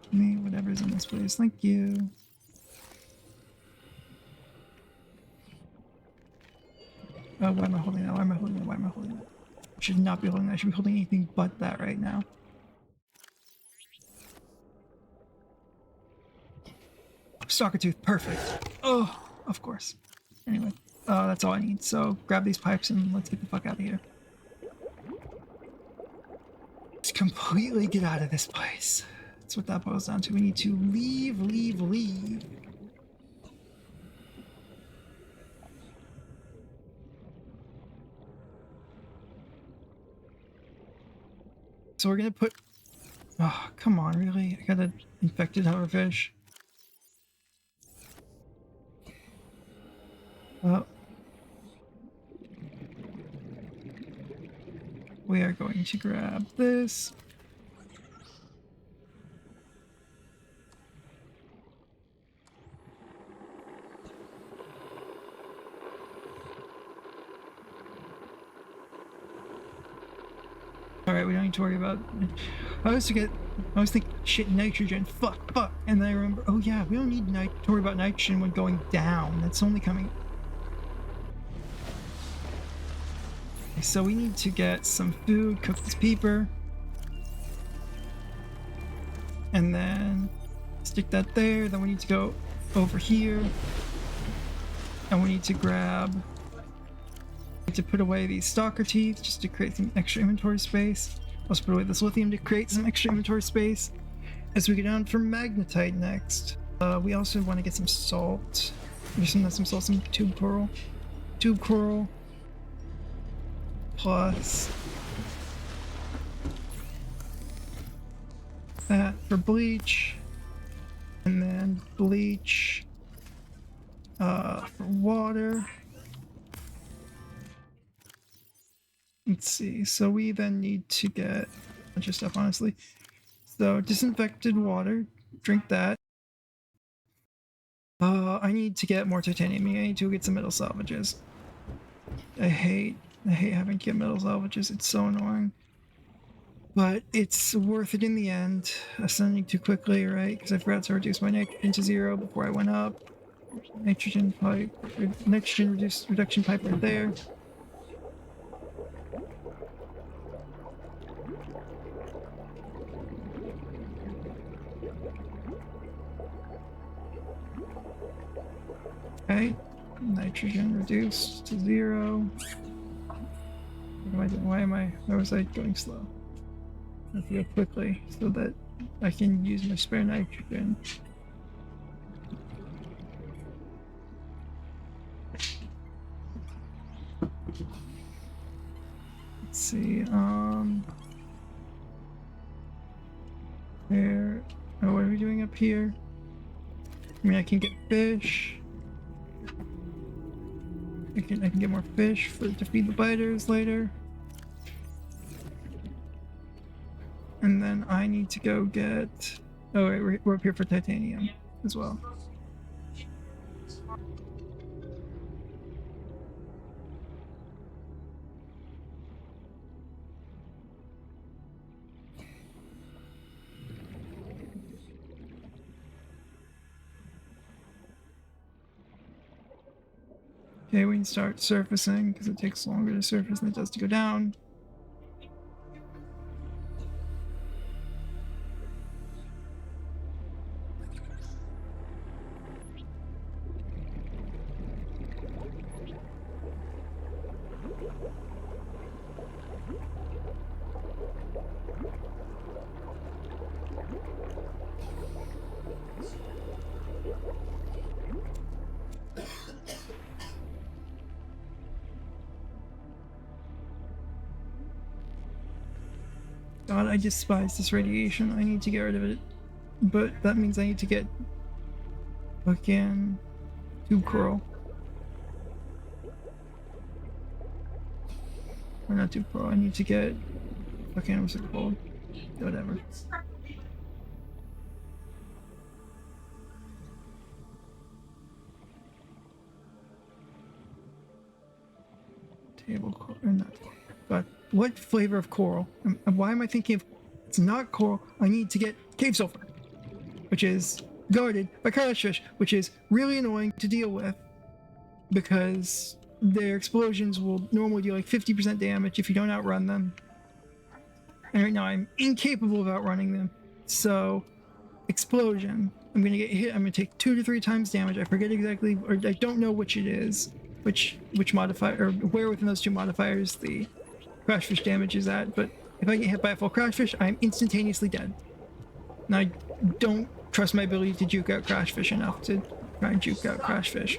A: Give me whatever's in this place. Thank you. Oh, why am I holding that? Why am I holding that? Why am I holding that? I should not be holding that. I should be holding anything but that right now. Stalker tooth, perfect. Oh, of course. Anyway, that's all I need. So grab these pipes and let's get the fuck out of here. Just completely get out of this place. That's what that boils down to. We need to leave, leave, leave. So we're gonna put... Oh, come on, really? I got an infected hoverfish. We are going to grab this. Alright, we don't need to worry about... I always think, shit, nitrogen, fuck, and then I remember, oh yeah, we don't need to worry about nitrogen when going down. That's only coming... So we need to get some food, cook this peeper, and then stick that there. Then we need to go over here, and we need to put away these stalker teeth just to create some extra inventory space. Also put away this lithium to create some extra inventory space. As we go down for magnetite next, we also want to get some salt. There's some salt, some tube coral. Tube coral. Plus that for bleach. And then bleach for water. Let's see. So we then need to get a bunch of stuff, honestly. So disinfected water, drink that. I need to get more titanium. I need to get some metal salvages. I hate having to get metal salvages. It's so annoying. But it's worth it in the end. Ascending too quickly, right? Because I forgot to reduce my nitrogen to 0 before I went up. Nitrogen pipe, nitrogen reduction pipe right there. Okay, nitrogen reduced to 0. What am I doing? Why was I going slow? I have to go quickly so that I can use my spare nitrogen. Let's see, where, oh, what are we doing up here? I mean, I can get fish. I can get more fish to feed the biters later. And then I need to go get... Oh wait, we're up here for titanium as well. Okay, we can start surfacing because it takes longer to surface than it does to go down. God, I despise this radiation. I need to get rid of it. But that means I need to get fucking tube coral. Or not tube coral, I need to get fucking, what's it called? Whatever. Table coral, or not. God, what flavor of coral? Why am I thinking of... It's not coral. I need to get cave sulfur, which is guarded by crawfish, which is really annoying to deal with because their explosions will normally do like 50% damage if you don't outrun them. And right now I'm incapable of outrunning them. So, explosion. I'm gonna get hit. I'm gonna take 2 to 3 times damage. I forget exactly, or I don't know which it is, which modifier, or where within those 2 modifiers the crashfish damage is at, but if I get hit by a full crashfish, I'm instantaneously dead. And I don't trust my ability to juke out crashfish enough to try and juke out crashfish.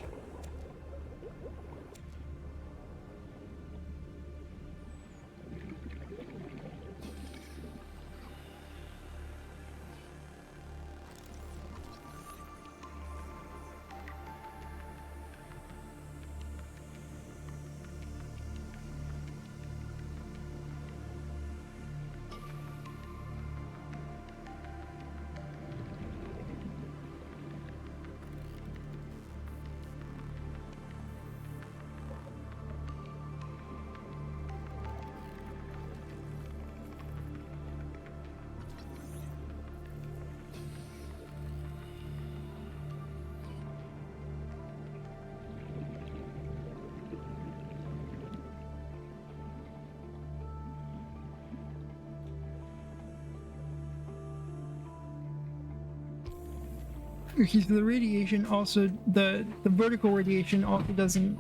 A: Okay, so the radiation also, the vertical radiation also doesn't,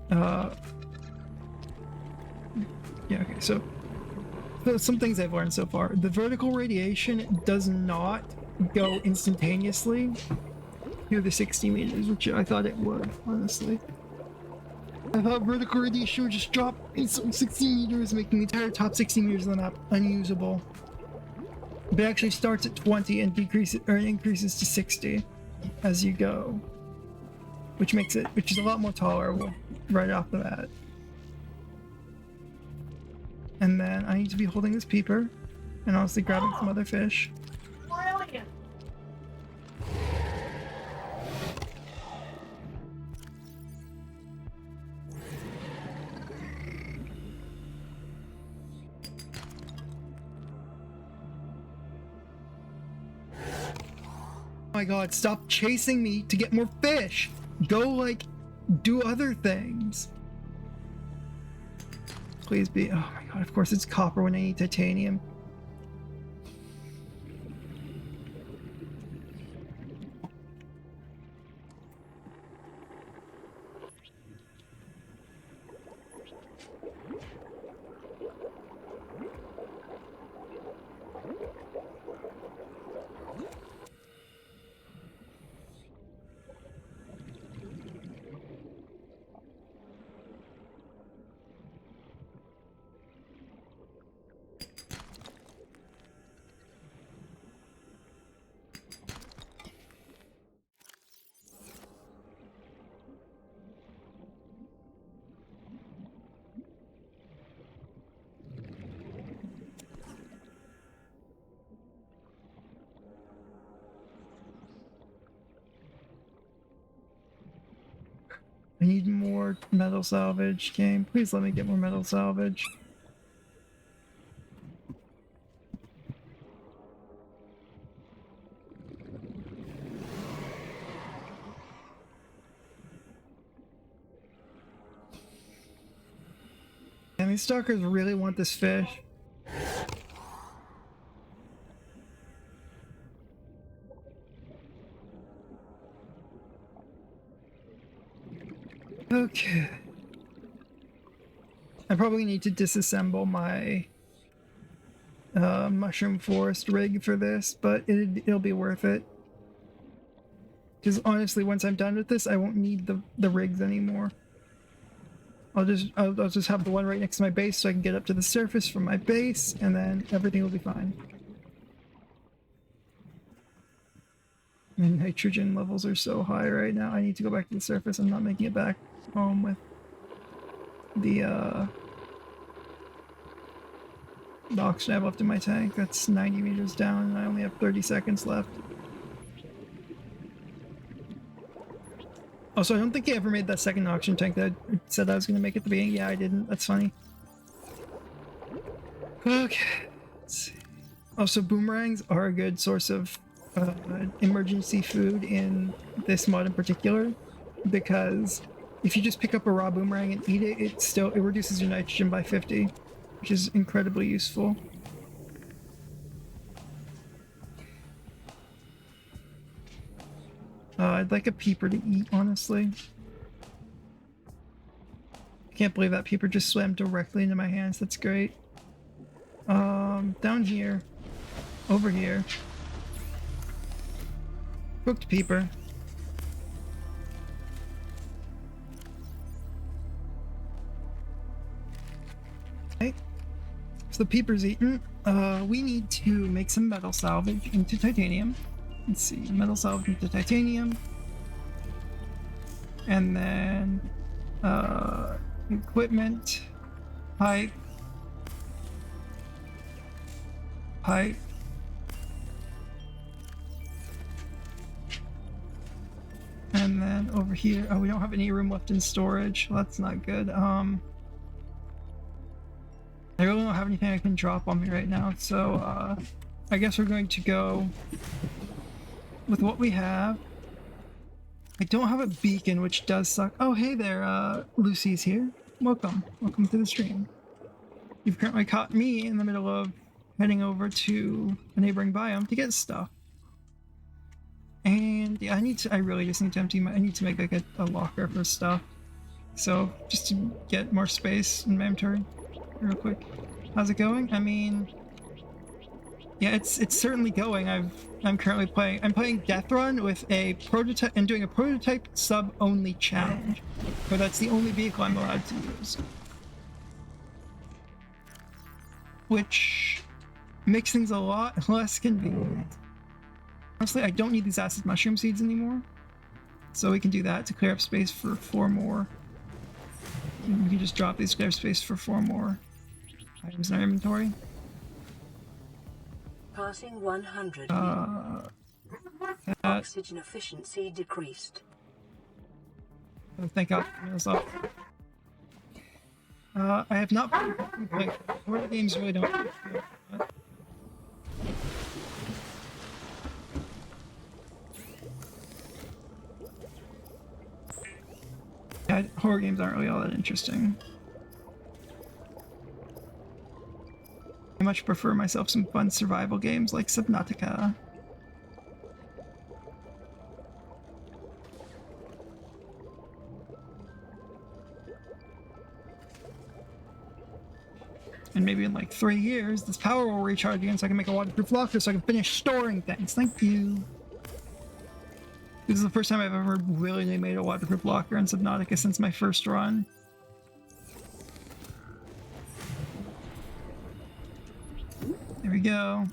A: yeah, okay, so some things I've learned so far. The vertical radiation does not go instantaneously through the 60 meters, which I thought it would, honestly. I thought vertical radiation would just drop in some 60 meters, making the entire top 60 meters of the map unusable. But it actually starts at 20 and increases to 60 as you go, which is a lot more tolerable right off the bat. And then I need to be holding this peeper and honestly grabbing some other fish.
D: Brilliant.
A: Oh my god, stop chasing me to get more fish! Go, like, do other things. Please be. Oh my god, of course it's copper when I need titanium. I need more metal salvage, game. Please let me get more metal salvage. And these stalkers really want this fish. Okay. I probably need to disassemble my mushroom forest rig for this, but it'll be worth it. Because honestly, once I'm done with this, I won't need the rigs anymore. I'll just have the one right next to my base so I can get up to the surface from my base, and then everything will be fine. My nitrogen levels are so high right now. I need to go back to the surface. I'm not making it back home with the oxygen I have left in my tank. That's 90 meters down, and I only have 30 seconds left. Also, I don't think I ever made that second oxygen tank that I said I was going to make at the beginning. Yeah, I didn't. That's funny. Okay. Let's see. Also, boomerangs are a good source of emergency food in this mod in particular, because if you just pick up a raw boomerang and eat it, it reduces your nitrogen by 50, which is incredibly useful. I'd like a peeper to eat, honestly. I can't believe that peeper just swam directly into my hands. That's great. Down here. Over here. Cooked peeper. Okay. So the peeper's eaten. We need to make some metal salvage into titanium. Let's see, metal salvage into titanium. And then equipment, pipe, and then over here, oh, we don't have any room left in storage. Well, that's not good. I really don't have anything I can drop on me right now, so I guess we're going to go with what we have. I don't have a beacon, which does suck. Oh, hey there, Lucy's here. Welcome. Welcome to the stream. You've currently caught me in the middle of heading over to a neighboring biome to get stuff. And yeah, I really just need to empty I need to make like a locker for stuff. So just to get more space in my inventory real quick. How's it going? I mean, yeah, it's certainly going. I'm currently playing DEATHRUN with a prototype and doing a prototype sub only challenge. But that's the only vehicle I'm allowed to use. Which makes things a lot less convenient. Honestly, I don't need these acid mushroom seeds anymore. So we can do that to clear up space for 4 more. And we can just drop these, clear space for 4 more items in our inventory.
B: Passing 100 oxygen efficiency decreased.
A: Oh, thank God. I have not played horror games. Really don't. Yeah, horror games aren't really all that interesting. I much prefer myself some fun survival games like Subnautica. And maybe in like 3 years, this power will recharge again so I can make a waterproof locker so I can finish storing things. Thank you. This is the first time I've ever willingly made a waterproof locker in Subnautica since my first run. There we go.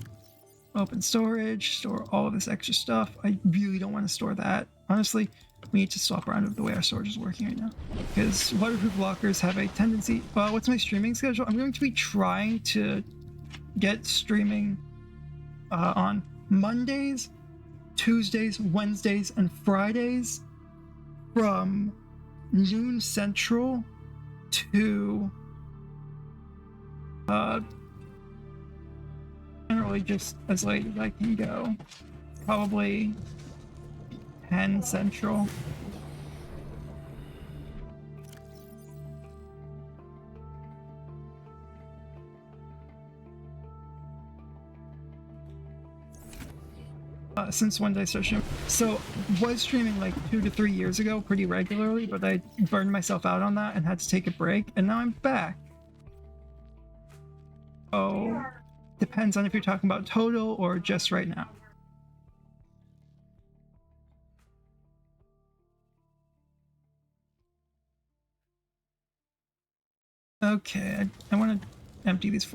A: Open storage, store all of this extra stuff. I really don't want to store that. Honestly, we need to swap around with the way our storage is working right now. Because waterproof lockers have a tendency... Well, what's my streaming schedule? I'm going to be trying to get streaming on Mondays, Tuesdays, Wednesdays, and Fridays from noon Central to generally just as late as I can go. Probably 10 Central. Since when did I start streaming? So, was streaming like 2 to 3 years ago pretty regularly, but I burned myself out on that and had to take a break, and now I'm back. Oh, depends on if you're talking about total or just right now. Okay, I want to empty these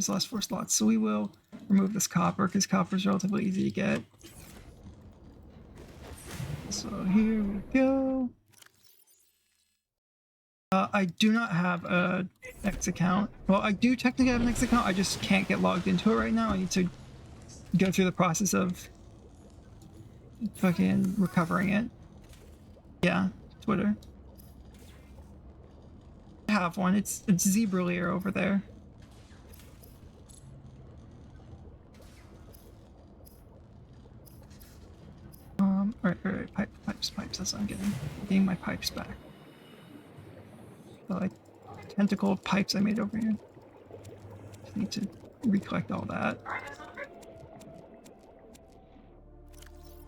A: last 4 slots, so we will remove this copper because copper is relatively easy to get. So here we go. I do not have a X account. Well, I do technically have an X account. I just can't get logged into it right now. I need to go through the process of fucking recovering it. Yeah, Twitter. I have one. It's Zebralier over there. Alright, pipes, that's what I'm getting. Getting my pipes back. The, like, tentacled pipes I made over here. Just need to recollect all that.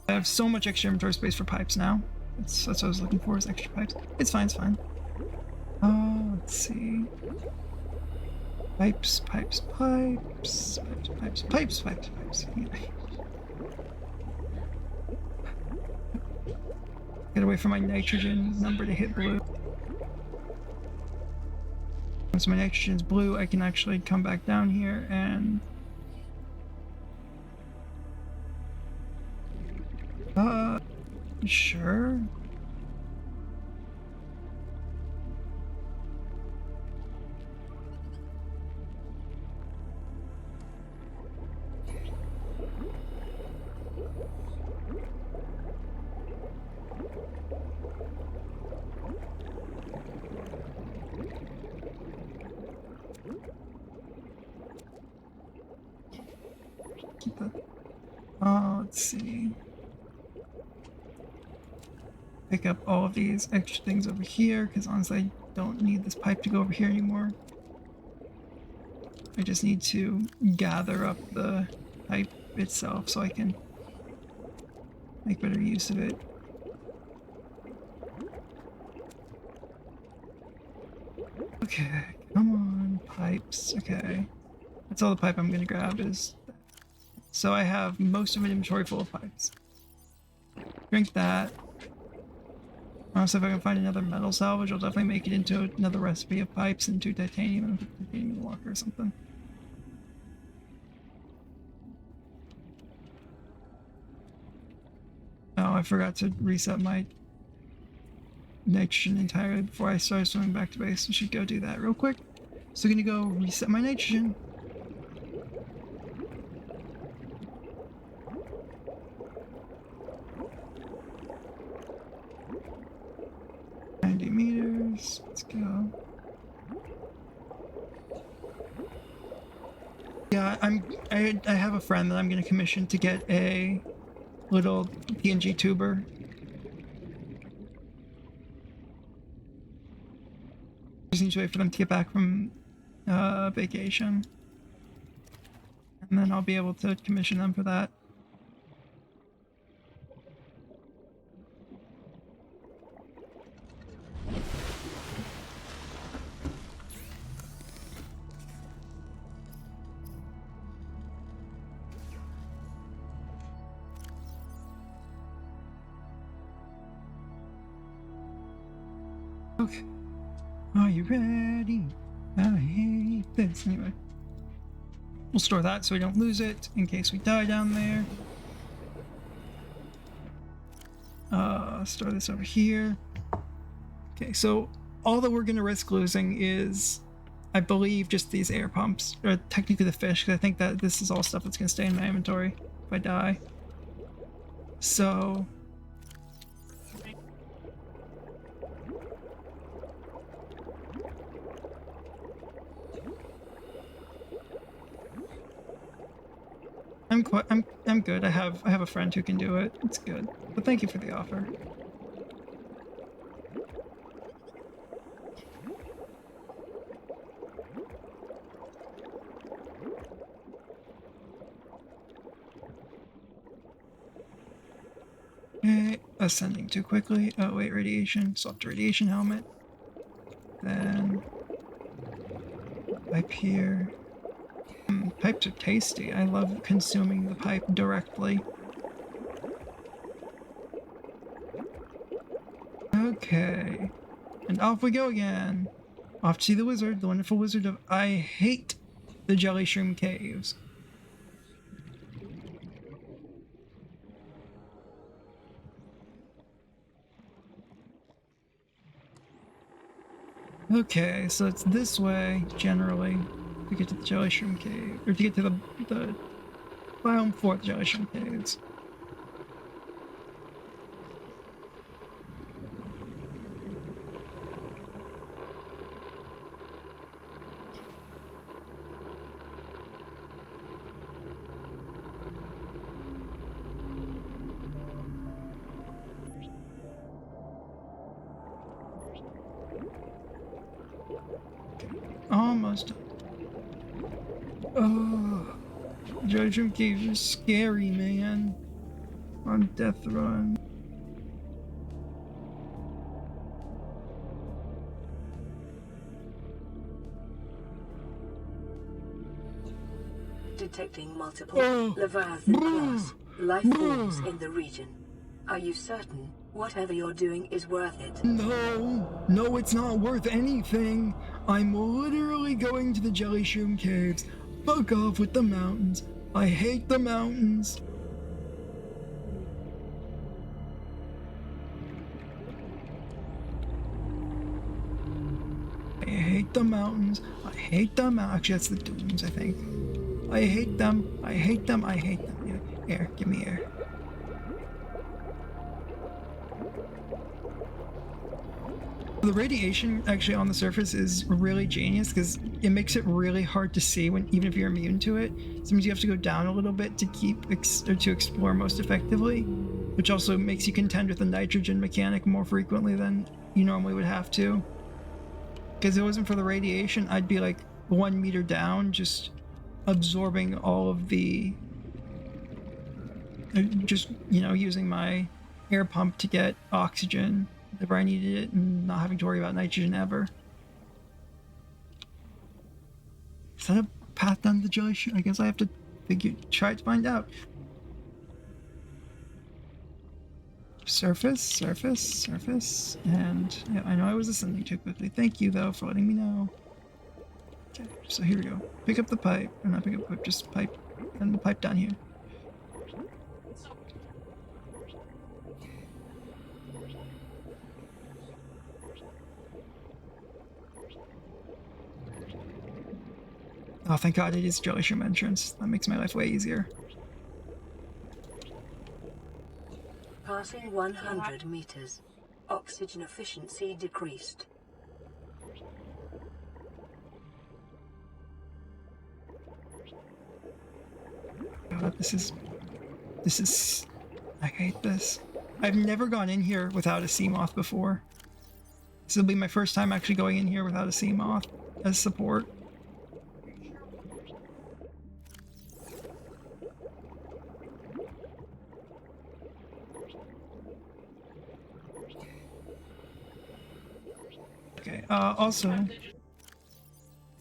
A: I have so much extra inventory space for pipes now. That's what I was looking for, is extra pipes. It's fine, it's fine. Let's see. Pipes. Get away from my nitrogen number to hit blue. Once my nitrogen's blue, I can actually come back down here and... Sure. Let's see. Pick up all of these extra things over here, because honestly I don't need this pipe to go over here anymore. I just need to gather up the pipe itself so I can make better use of it. Okay, come on, pipes. Okay, that's all the pipe I'm gonna grab is. So I have most of an inventory full of pipes. Drink that. Also, if I can find another metal salvage, I'll definitely make it into another recipe of pipes into titanium and put titanium in the locker or something. Oh, I forgot to reset my nitrogen entirely before I started swimming back to base. I should go do that real quick. So I'm gonna go reset my nitrogen. Meters. Let's go. Yeah, I have a friend that I'm gonna commission to get a little PNG tuber. Just need to wait for them to get back from vacation, and then I'll be able to commission them for that. Okay. Are you ready? I hate this. Anyway. We'll store that so we don't lose it in case we die down there. Store this over here. Okay, so all that we're gonna risk losing is, I believe, just these air pumps. Or technically the fish, because I think that this is all stuff that's gonna stay in my inventory if I die. So... I'm good. I have a friend who can do it. It's good. But thank you for the offer. Okay, ascending too quickly. Oh wait, radiation. Swap to radiation helmet. Then pipe here. Pipes are tasty. I love consuming the pipe directly. Okay. And off we go again. Off to see the wizard, the wonderful wizard of I hate the jelly shroom caves. Okay, so it's this way, generally, to get to the jelly shroom cave, or to get to the biome for the jelly shroom caves. Almost. Oh, Judgment Caves are scary, man. On DEATHRUN.
B: Detecting multiple Leviathan-class life forms in the region. Are you certain whatever you're doing is worth it?
A: No, it's not worth anything. I'm literally going to the jelly shroom caves. Fuck off with the mountains. I hate the mountains. I hate the mountains. I hate them. Actually, that's the dunes, I think. I hate them. I hate them. I hate them. Air. Give me air. The radiation actually on the surface is really genius because it makes it really hard to see when, even if you're immune to it. Sometimes you have to go down a little bit to to explore most effectively, which also makes you contend with the nitrogen mechanic more frequently than you normally would have to. Because if it wasn't for the radiation, I'd be like 1 meter down, just absorbing all of the just, you know, using my air pump to get oxygen whenever I needed it and not having to worry about nitrogen ever. Is that a path down the jellyfish? I guess I have to try to find out. Surface, surface, surface, and yeah, I know I was ascending too quickly. Thank you though for letting me know. Okay, so here we go. Pick up the pipe, or not pick up the pipe, just pipe, and the pipe down here. Oh, thank God it is jellyfish entrance. That makes my life way easier.
B: Passing 100 meters. Oxygen efficiency decreased.
A: God, this is, I hate this. I've never gone in here without a sea moth before. This will be my first time actually going in here without a sea moth as support. Okay, also,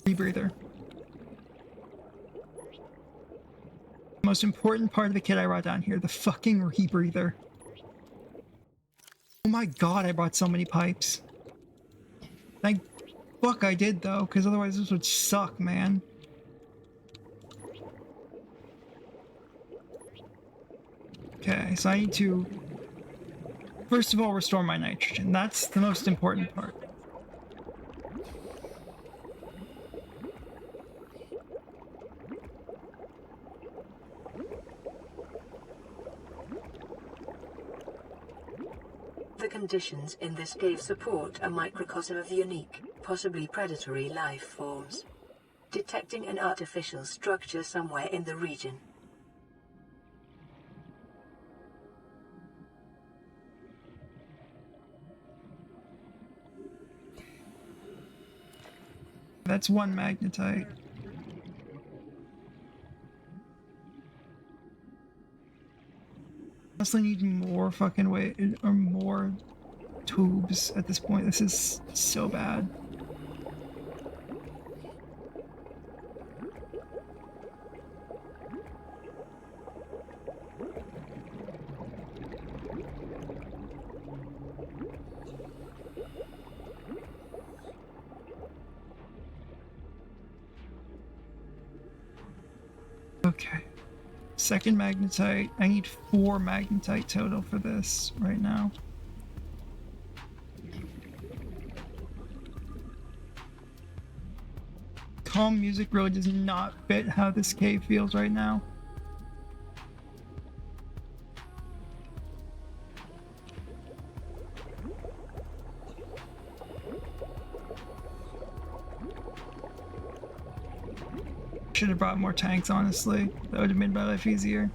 A: rebreather. Most important part of the kit I brought down here, the fucking rebreather. Oh my God, I brought so many pipes. Thank fuck I did though, because otherwise this would suck, man. Okay, so I need to, first of all, restore my nitrogen. That's the most important part.
B: The conditions in this cave support a microcosm of unique, possibly predatory life forms. Detecting an artificial structure somewhere in the region.
A: That's one magnetite. Honestly need more fucking weight or more tubes at this point. This is so bad. Okay. Second magnetite. I need 4 magnetite total for this right now. Calm music really does not fit how this cave feels right now. Should have brought more tanks, honestly. That would have made my life easier.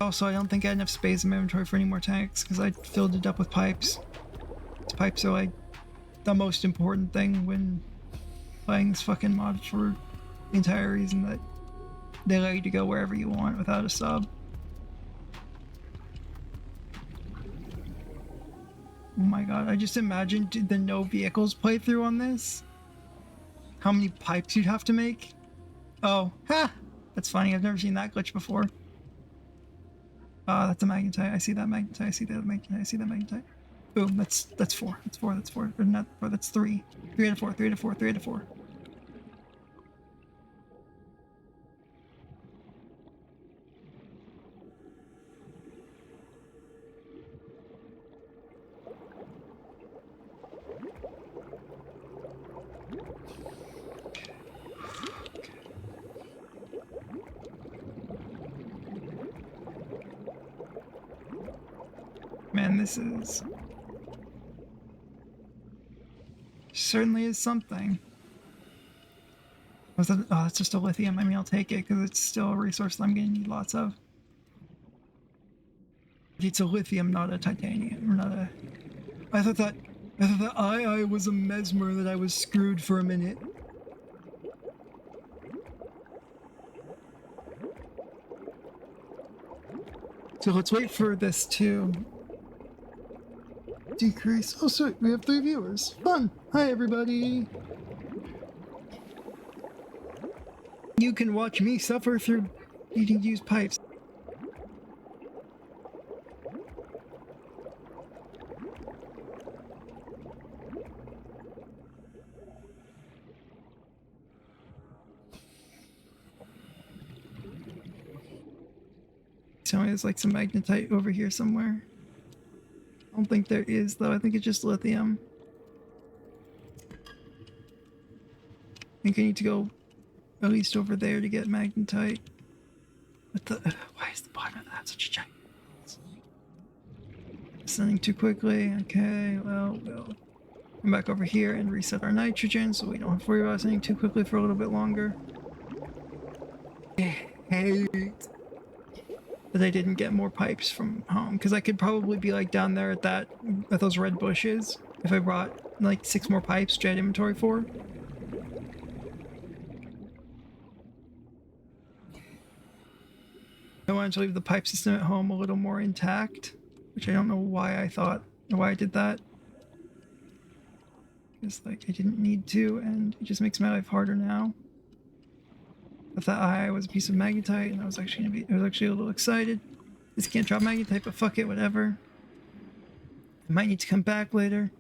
A: Also, I don't think I had enough space in my inventory for any more tanks because I filled it up with pipes. These pipes are like the most important thing when playing this fucking mod for the entire reason that they allow you to go wherever you want without a sub. Oh my God, I just imagined the no vehicles playthrough on this. How many pipes you'd have to make? Oh, ha! That's funny, I've never seen that glitch before. That's a magnetite. I see that magnetite. I see that magnetite. I see that magnetite. Boom, that's 4. That's 4. That's 4. Or not 4, that's 3. 3 out of 4. 3 out of 4. 3 out of 4. Man, this is... certainly is something. Was that... oh, it's just a lithium. I mean, I'll take it because it's still a resource that I'm going to need lots of. It's a lithium, not a titanium, or not a... I thought that I was a mesmer, that I was screwed for a minute. So let's wait for this to decrease. Oh, sweet, we have 3 viewers. Fun! Hi, everybody! You can watch me suffer through needing to use pipes. So there's like some magnetite over here somewhere. I don't think there is though. I think it's just lithium. I think I need to go at least over there to get magnetite. What the? Why is the bottom of that such a giant? Sending too quickly. Okay, well, we'll come back over here and reset our nitrogen so we don't have to worry about sending too quickly for a little bit longer. I hate that I didn't get more pipes from home, because I could probably be like down there at those red bushes if I brought like 6 more pipes to add inventory for. I wanted to leave the pipe system at home a little more intact, which I don't know why I thought, or why I did that. Because like I didn't need to, and it just makes my life harder now. I thought I was a piece of magnetite, and I was actually a little excited. This can't drop magnetite, but fuck it, whatever. I might need to come back later.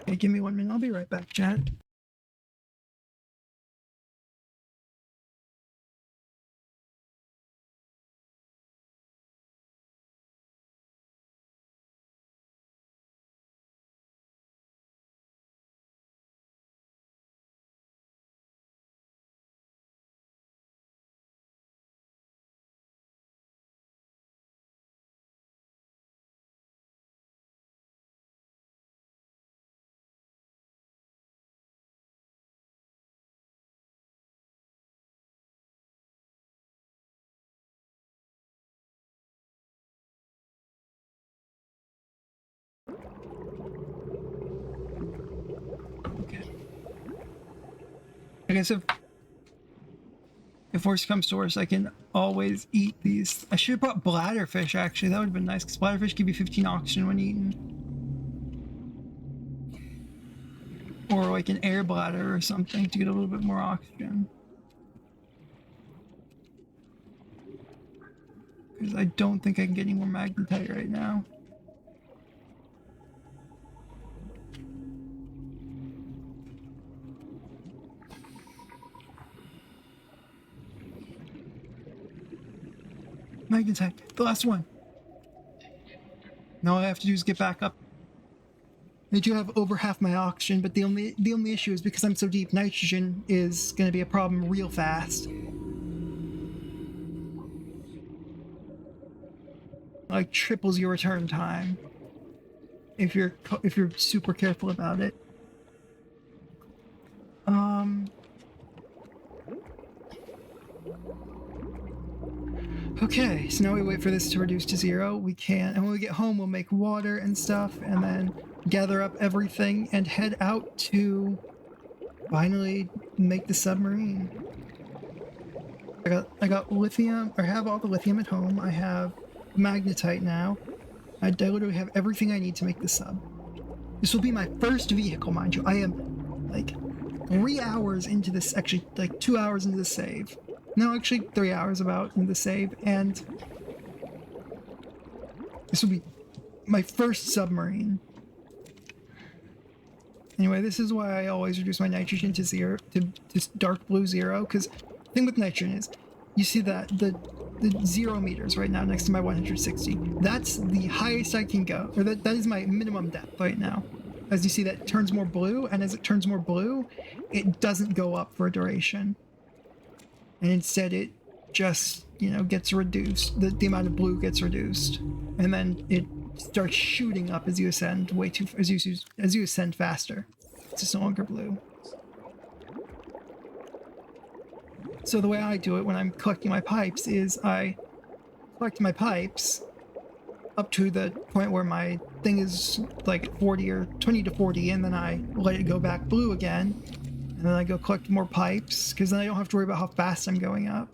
A: Okay, give me 1 minute. I'll be right back, chat. Okay. I guess if worse comes to worse, I can always eat these. I should have brought bladderfish, actually. That would have been nice, because bladderfish give you 15 oxygen when eaten. Or like an air bladder or something to get a little bit more oxygen. Because I don't think I can get any more magnetite right now. Magnetite, the last one. Now all I have to do is get back up. I do have over half my oxygen, but the only issue is because I'm so deep, nitrogen is going to be a problem real fast. Like triples your return time if you're super careful about it. Okay, so now we wait for this to reduce to 0. We can, and when we get home, we'll make water and stuff, and then gather up everything and head out to finally make the submarine. I got lithium, or I have all the lithium at home. I have magnetite now. I literally have everything I need to make the sub. This will be my first vehicle, mind you. I am like 3 hours into this, actually like 2 hours into the save. No, actually 3 hours about into the save, and this will be my first submarine. Anyway, this is why I always reduce my nitrogen to 0, to dark blue 0, because the thing with nitrogen is, you see that the 0 meters right now next to my 160. That's the highest I can go, or that is my minimum depth right now. As you see, that turns more blue, and as it turns more blue, it doesn't go up for a duration. and instead it just, you know, gets reduced. The amount of blue gets reduced, and then it starts shooting up as you ascend as you ascend faster. It's just no longer blue. So the way I do it when I'm collecting my pipes is I collect my pipes up to the point where my thing is like 40 or 20 to 40, and then I let it go back blue again, and then I go collect more pipes, because then I don't have to worry about how fast I'm going up,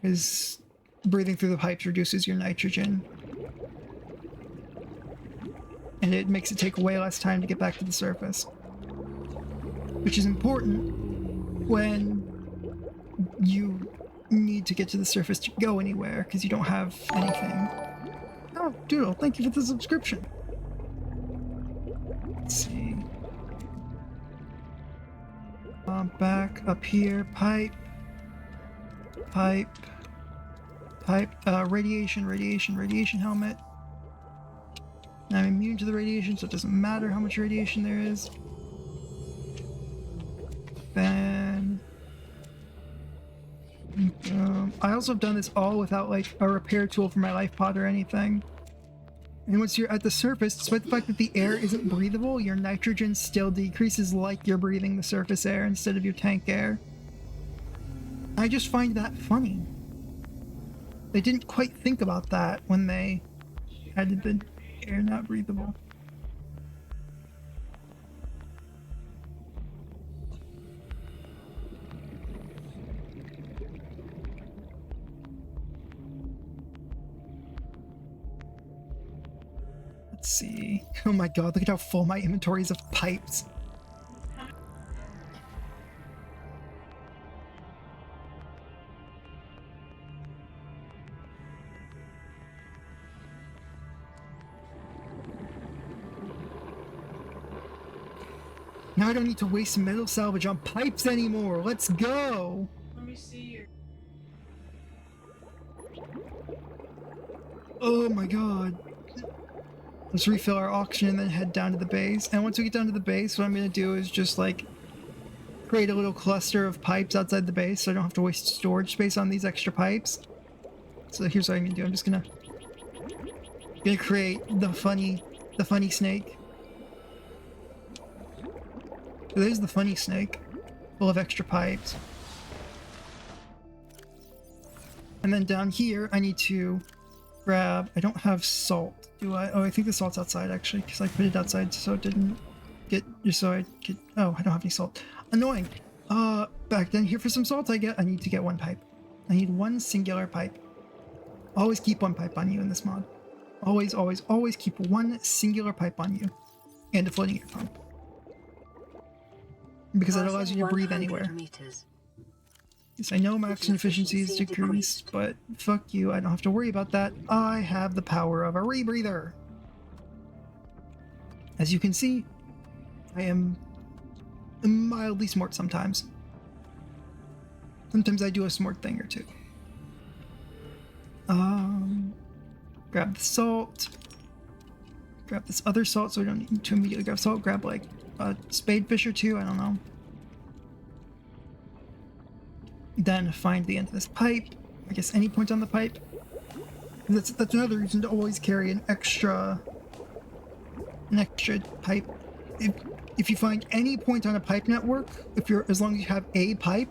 A: because breathing through the pipes reduces your nitrogen, and it makes it take way less time to get back to the surface, which is important when you need to get to the surface to go anywhere, because you don't have anything. Oh, Doodle, thank you for the subscription. Let's see. Back up here. Pipe. Radiation helmet. I'm immune to the radiation, so it doesn't matter how much radiation there is. Then... I also have done this all without like a repair tool for my life pod or anything. And once you're at the surface, despite the fact that the air isn't breathable, your nitrogen still decreases like you're breathing the surface air instead of your tank air. I just find that funny. They didn't quite think about that when they added the air not breathable. Let's see. Oh my god, look at how full my inventory is of pipes. Now I don't need to waste metal salvage on pipes anymore. Let's go!
D: Let me see your...
A: Oh my god. Let's refill our oxygen and then head down to the base. And once we get down to the base, what I'm going to do is just like create a little cluster of pipes outside the base so I don't have to waste storage space on these extra pipes. So here's what I'm going to do. I'm just going to create the funny snake. So there's the funny snake, full of extra pipes. And then down here, I need to grab... I don't have salt, do I? Oh, I think the salt's outside, actually, because I put it outside so it didn't get... So I could... Oh, I don't have any salt. Annoying! Back down here for some salt, I need to get one pipe. I need one singular pipe. Always keep one pipe on you in this mod. Always, always, always keep one singular pipe on you. And a floating air pump. Because that allows you to breathe anywhere. Yes, I know my oxygen efficiency is decreased, but fuck you, I don't have to worry about that. I have the power of a rebreather. As you can see, I am mildly smart sometimes. Sometimes I do a smart thing or two. Grab the salt. Grab this other salt so we don't need to immediately grab salt. Grab like a spadefish or two, I don't know. Then find the end of this pipe. I guess any point on the pipe. That's another reason to always carry an extra pipe. If you find any point on a pipe network, as long as you have a pipe,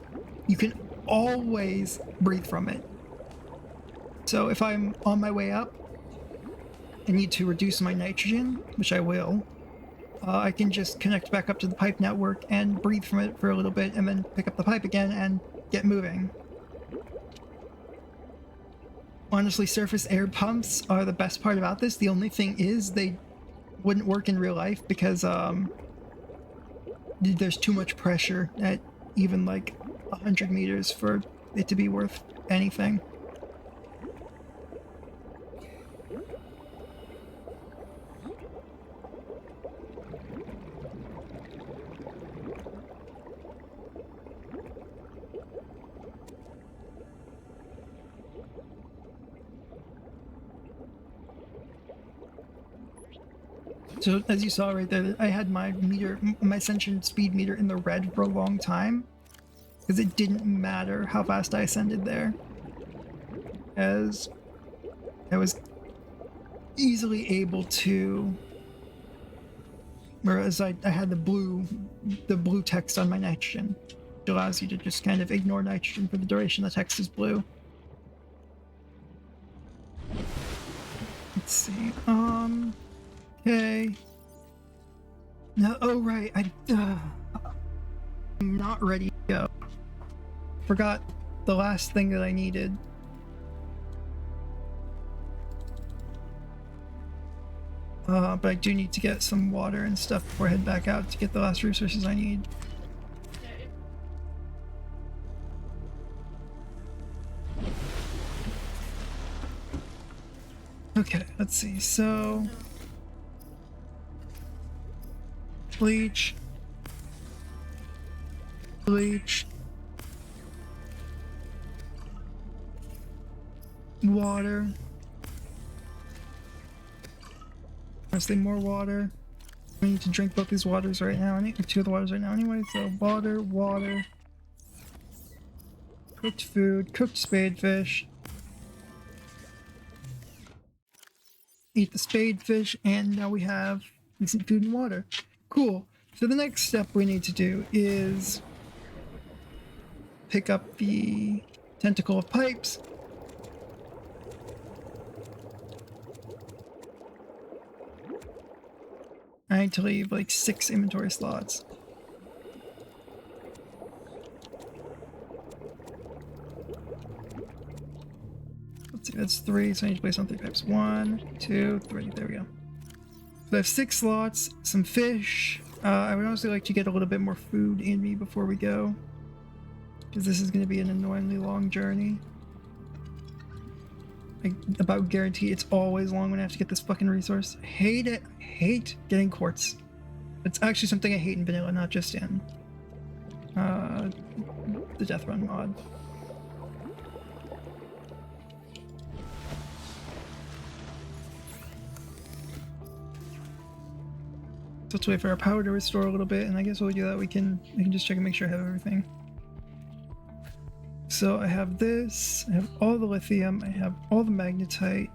A: you can always breathe from it. So if I'm on my way up and need to reduce my nitrogen, which I will, I can just connect back up to the pipe network and breathe from it for a little bit and then pick up the pipe again and get moving. Honestly, surface air pumps are the best part about this. The only thing is they wouldn't work in real life because there's too much pressure at even like 100 meters for it to be worth anything. So as you saw right there, I had my ascension speed meter in the red for a long time. because it didn't matter how fast I ascended there, as I was easily able to, whereas I had the blue text on my nitrogen, which allows you to just kind of ignore nitrogen for the duration the text is blue. Let's see. Okay. No. Oh right. I'm not ready to go. Forgot the last thing that I needed. But I do need to get some water and stuff before I head back out to get the last resources I need. Okay, let's see. So, bleach, water. Honestly, more water. I need to drink both these waters right now. I need two of the waters right now anyway. So water, cooked food, cooked spadefish. Eat the spadefish, and now we have decent food and water. Cool. So the next step we need to do is pick up the tentacle of pipes. I need to leave like 6 inventory slots. Let's see, that's 3, so I need to place on 3 pipes. 1, 2, 3, there we go. So I have 6 slots, some fish. I would honestly like to get a little bit more food in me before we go, because this is going to be an annoyingly long journey. I about guarantee it's always long when I have to get this fucking resource. I hate it. I hate getting quartz. It's actually something I hate in vanilla, not just in the DEATHRUN mod. So let's wait for our power to restore a little bit, and I guess while we do that, we can just check and make sure I have everything. So I have this, I have all the lithium, I have all the magnetite,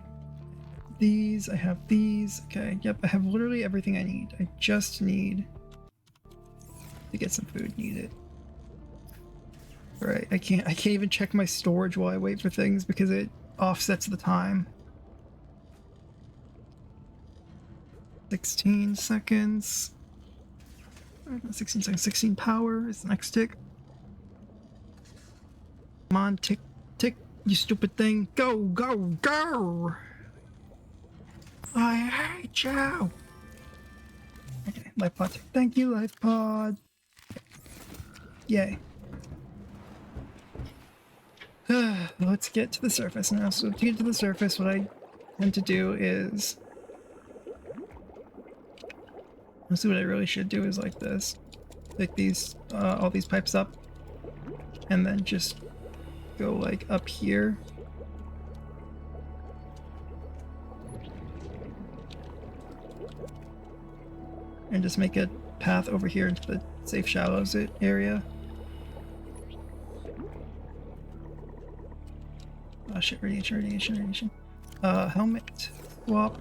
A: these, I have these. Okay, yep, I have literally everything I need. I just need to get some food. Need it. Alright, I can't even check my storage while I wait for things because it offsets the time. 16 seconds. 16 seconds. 16 power is the next tick. Come on, tick, tick, you stupid thing. Go, go, go! I hate you! Okay, life pod. Thank you, life pod. Yay. Let's get to the surface now. So to get to the surface, what I tend to do is... Let's see, what I really should do is like this. Pick these, all these pipes up. And then just go like up here. And just make a path over here into the safe shallows area. Oh shit, radiation. Helmet swap.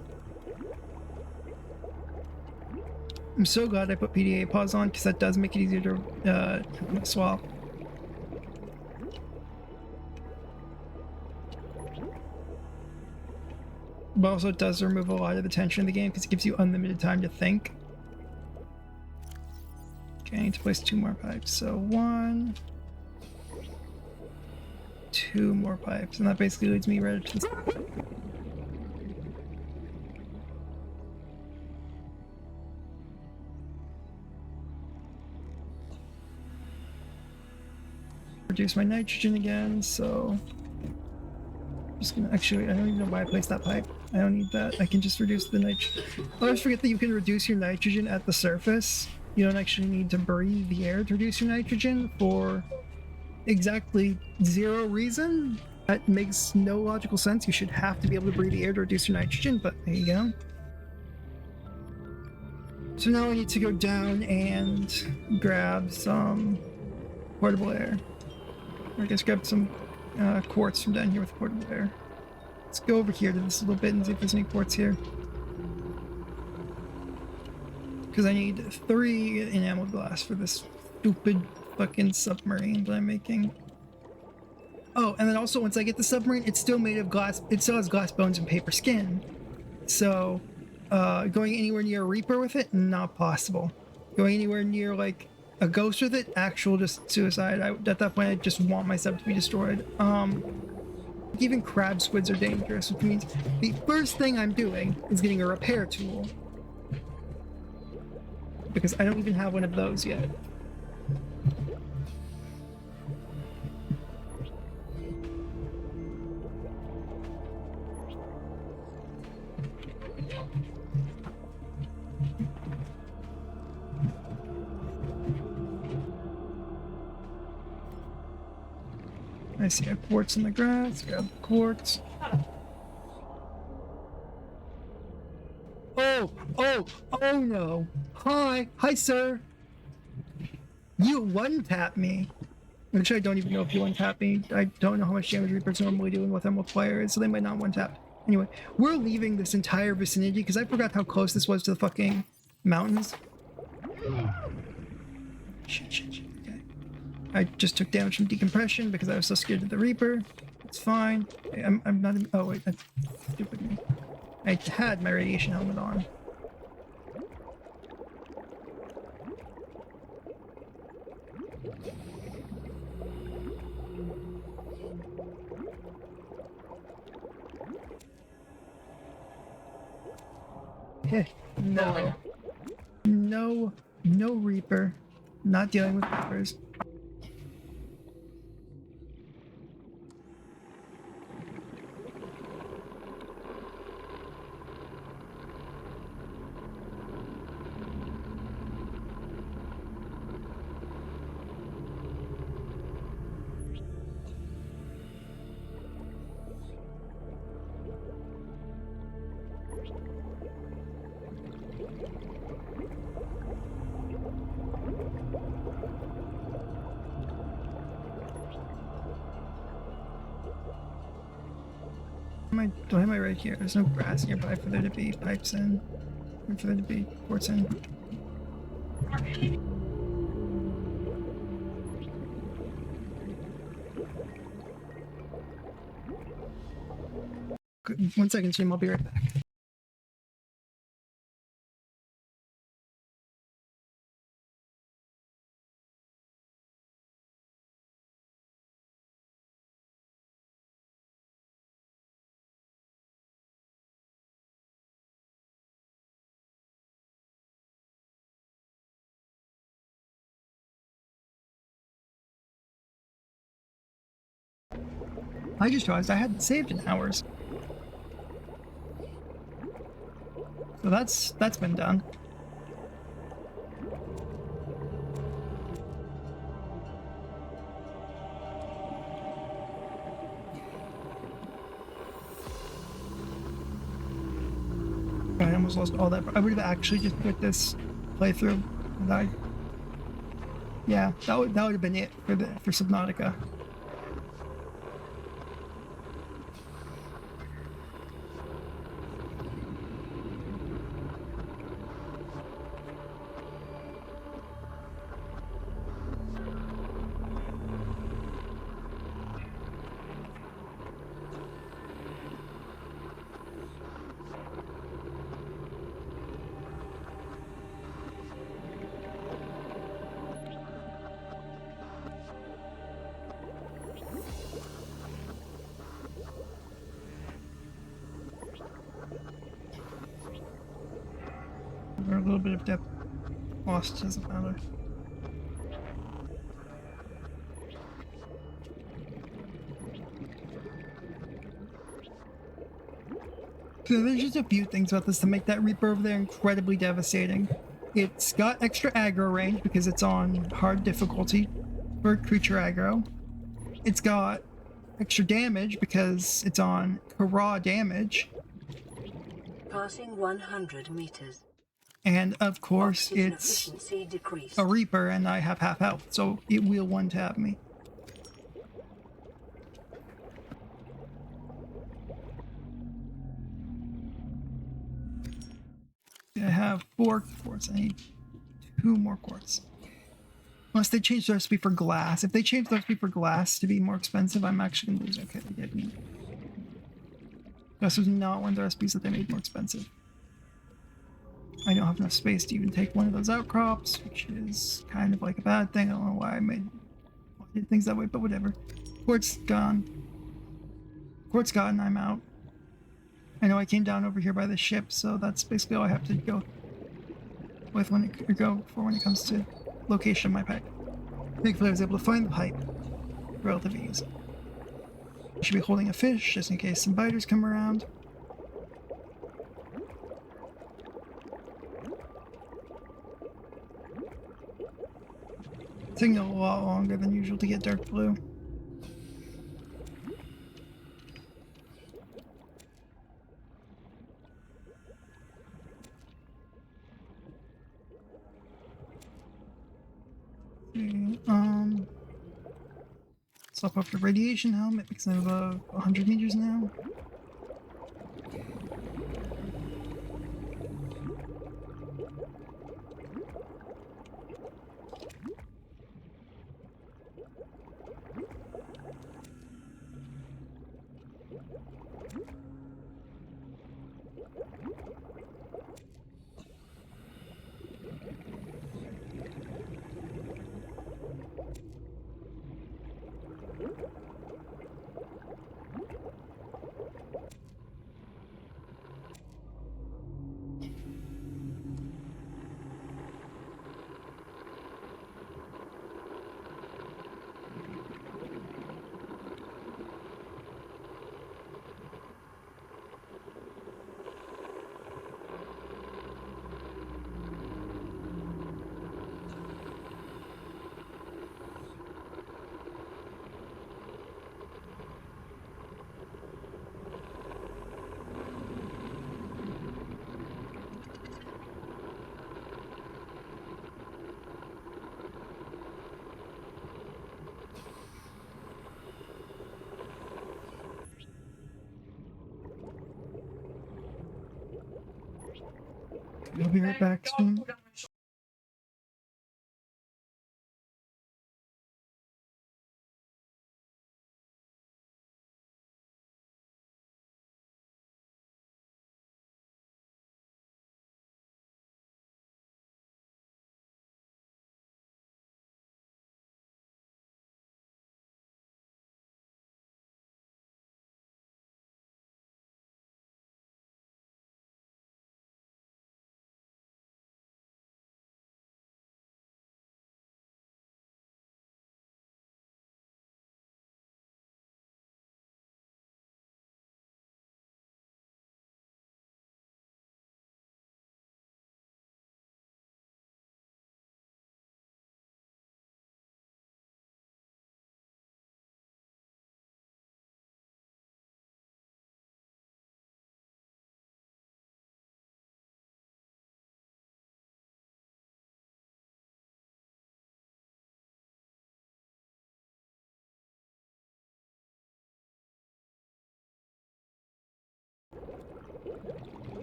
A: I'm so glad I put PDA pause on because that does make it easier to swap. But also it does remove a lot of the tension in the game because it gives you unlimited time to think. Okay, I need to place 2 more pipes. So 1, 2 more pipes, and that basically leads me right to the... Reduce my nitrogen again, so... I'm just gonna actually, I don't even know why I placed that pipe. I don't need that. I can just reduce the nitrogen. I always forget that you can reduce your nitrogen at the surface. You don't actually need to breathe the air to reduce your nitrogen for exactly 0 reason. That makes no logical sense. You should have to be able to breathe the air to reduce your nitrogen, but there you go. So now I need to go down and grab some portable air. I guess grab some quartz from down here with the portable bear. Let's go over here to this little bit and see if there's any quartz here. Because I need 3 enameled glass for this stupid fucking submarine that I'm making. Oh, and then also once I get the submarine, it's still made of glass. It still has glass bones and paper skin. So going anywhere near a Reaper with it, not possible. Going anywhere near like a ghost with it, actual just suicide. At that point, I just want my sub to be destroyed. Even crab squids are dangerous, which means the first thing I'm doing is getting a repair tool. Because I don't even have one of those yet. I see a quartz in the grass, grab the quartz. Oh no. Hi sir. You one-tap me. Actually, I don't even know if you one-tap me. I don't know how much damage Reapers normally do and what their multiplier is, so they might not one-tap. Anyway, we're leaving this entire vicinity because I forgot how close this was to the fucking mountains. Shit. Okay. I just took damage from decompression because I was so scared of the Reaper. It's fine. I'm not even... Oh wait, that's stupid me. I had my radiation helmet on. No Reaper. Not dealing with Reapers. Do I have my right here? There's no grass nearby for there to be pipes in. Or for there to be quartz in. Good. 1 second, stream. I'll be right back. I just realized I hadn't saved in hours. So that's been done. I almost lost all that. I would have actually just quit this playthrough. Yeah, that would have been it for Subnautica. Or a little bit of depth lost doesn't matter. So there's just a few things about this to make that Reaper over there incredibly devastating. It's got extra aggro range because it's on hard difficulty for creature aggro. It's got extra damage because it's on raw damage.
B: Passing 100 meters.
A: And of course, it's a Reaper and I have half health, so it will one-tap me. see, I have 4 quartz. I need 2 more quartz. Unless they change the recipe for glass. If they change the recipe for glass to be more expensive, I'm actually gonna lose. Okay, they did me. This was not one of the recipes that they made more expensive. I don't have enough space to even take one of those outcrops, which is kind of like a bad thing. I don't know why I did things that way, but whatever. Quartz gone. Quartz gone, I'm out. I know I came down over here by the ship, so that's basically all I have to go with when it comes to location of my pipe. Thankfully I was able to find the pipe. Relative ease. I should be holding a fish just in case some biters come around. It's taking a lot longer than usual to get dark blue. Okay, swap up the radiation helmet because I'm above 100 meters now. I'll be right back soon.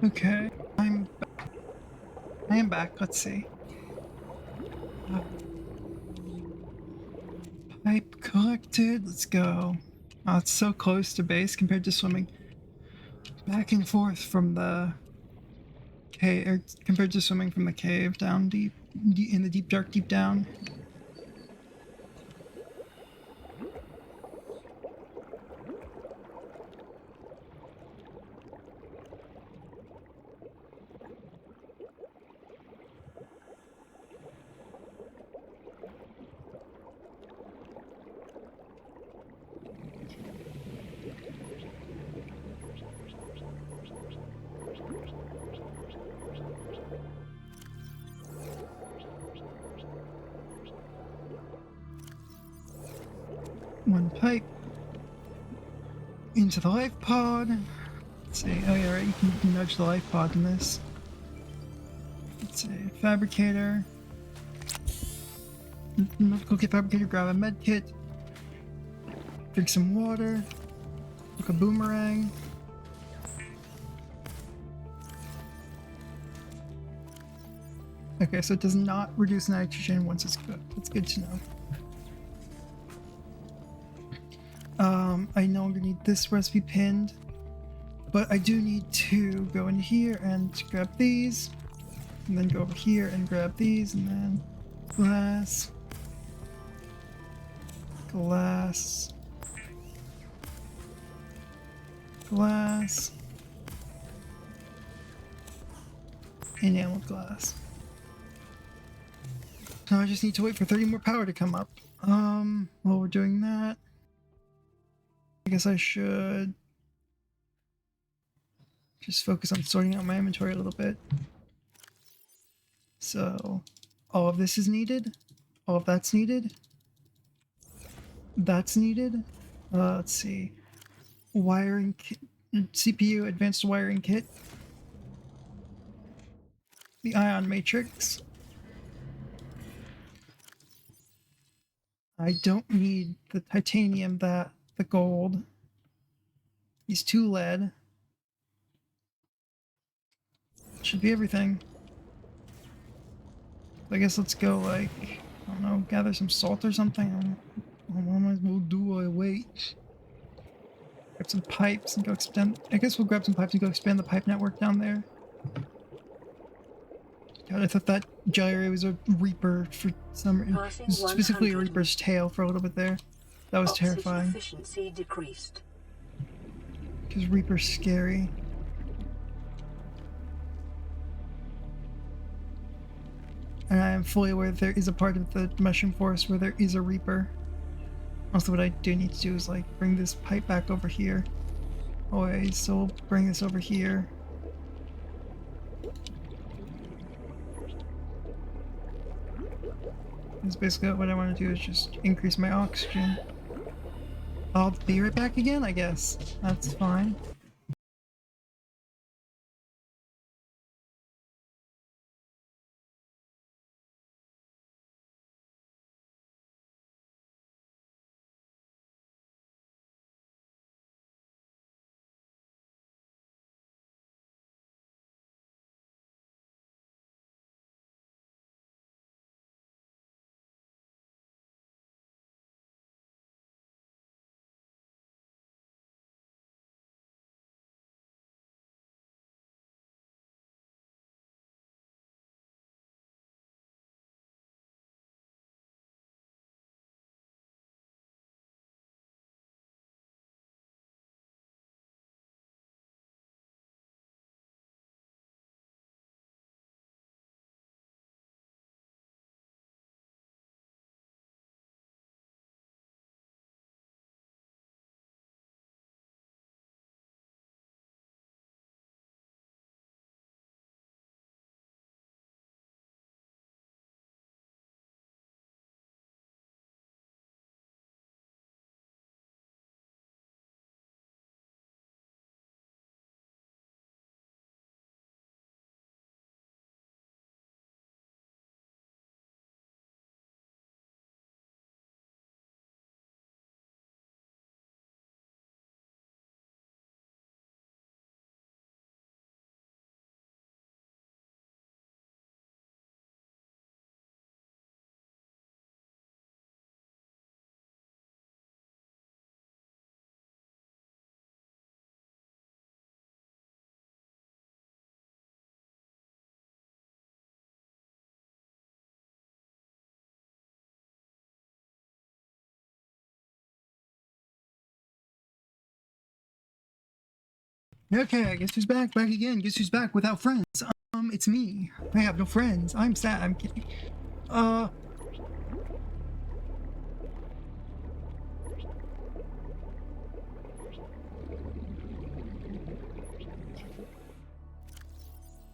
A: Okay, I am back. Let's see. Pipe collected. Let's go. Oh, it's so close to base compared to swimming back and forth from the cave, or compared to swimming from the cave down deep in the deep dark deep down. One pipe into the life pod. Let's see. Oh yeah, right. You can nudge the life pod in this. Let's see. Fabricator. Go get fabricator. Grab a med kit. Drink some water. Look a boomerang. Okay, so it does not reduce nitrogen once it's cooked. That's good to know. I no longer need this recipe pinned, but I do need to go in here and grab these, and then go over here and grab these, and then glass, glass, glass, enameled glass. Now I just need to wait for 30 more power to come up. While we're doing that, I guess I should just focus on sorting out my inventory a little bit. So, all of this is needed. All of that's needed. That's needed. Let's see. Wiring kit, CPU advanced wiring kit. The ion matrix. I don't need the titanium, the gold. These 2 lead. Should be everything. I guess let's go, like, I don't know, gather some salt or something. What will do I wait? Grab some pipes and go expand. I guess we'll grab some pipes and go expand the pipe network down there. God, I thought that gyre was a reaper for some reason. Specifically a reaper's tail for a little bit there. That was terrifying.
B: Efficiency decreased.
A: Because reaper's scary. And I am fully aware that there is a part of the mushroom forest where there is a reaper. Also, what I do need to do is, like, bring this pipe back over here. Always, so we'll bring this over here. That's basically what I want to do, is just increase my oxygen. I'll be right back again, I guess. That's fine. Okay, I guess who's back? Back again. Guess who's back without friends? It's me. I have no friends. I'm sad. I'm kidding. I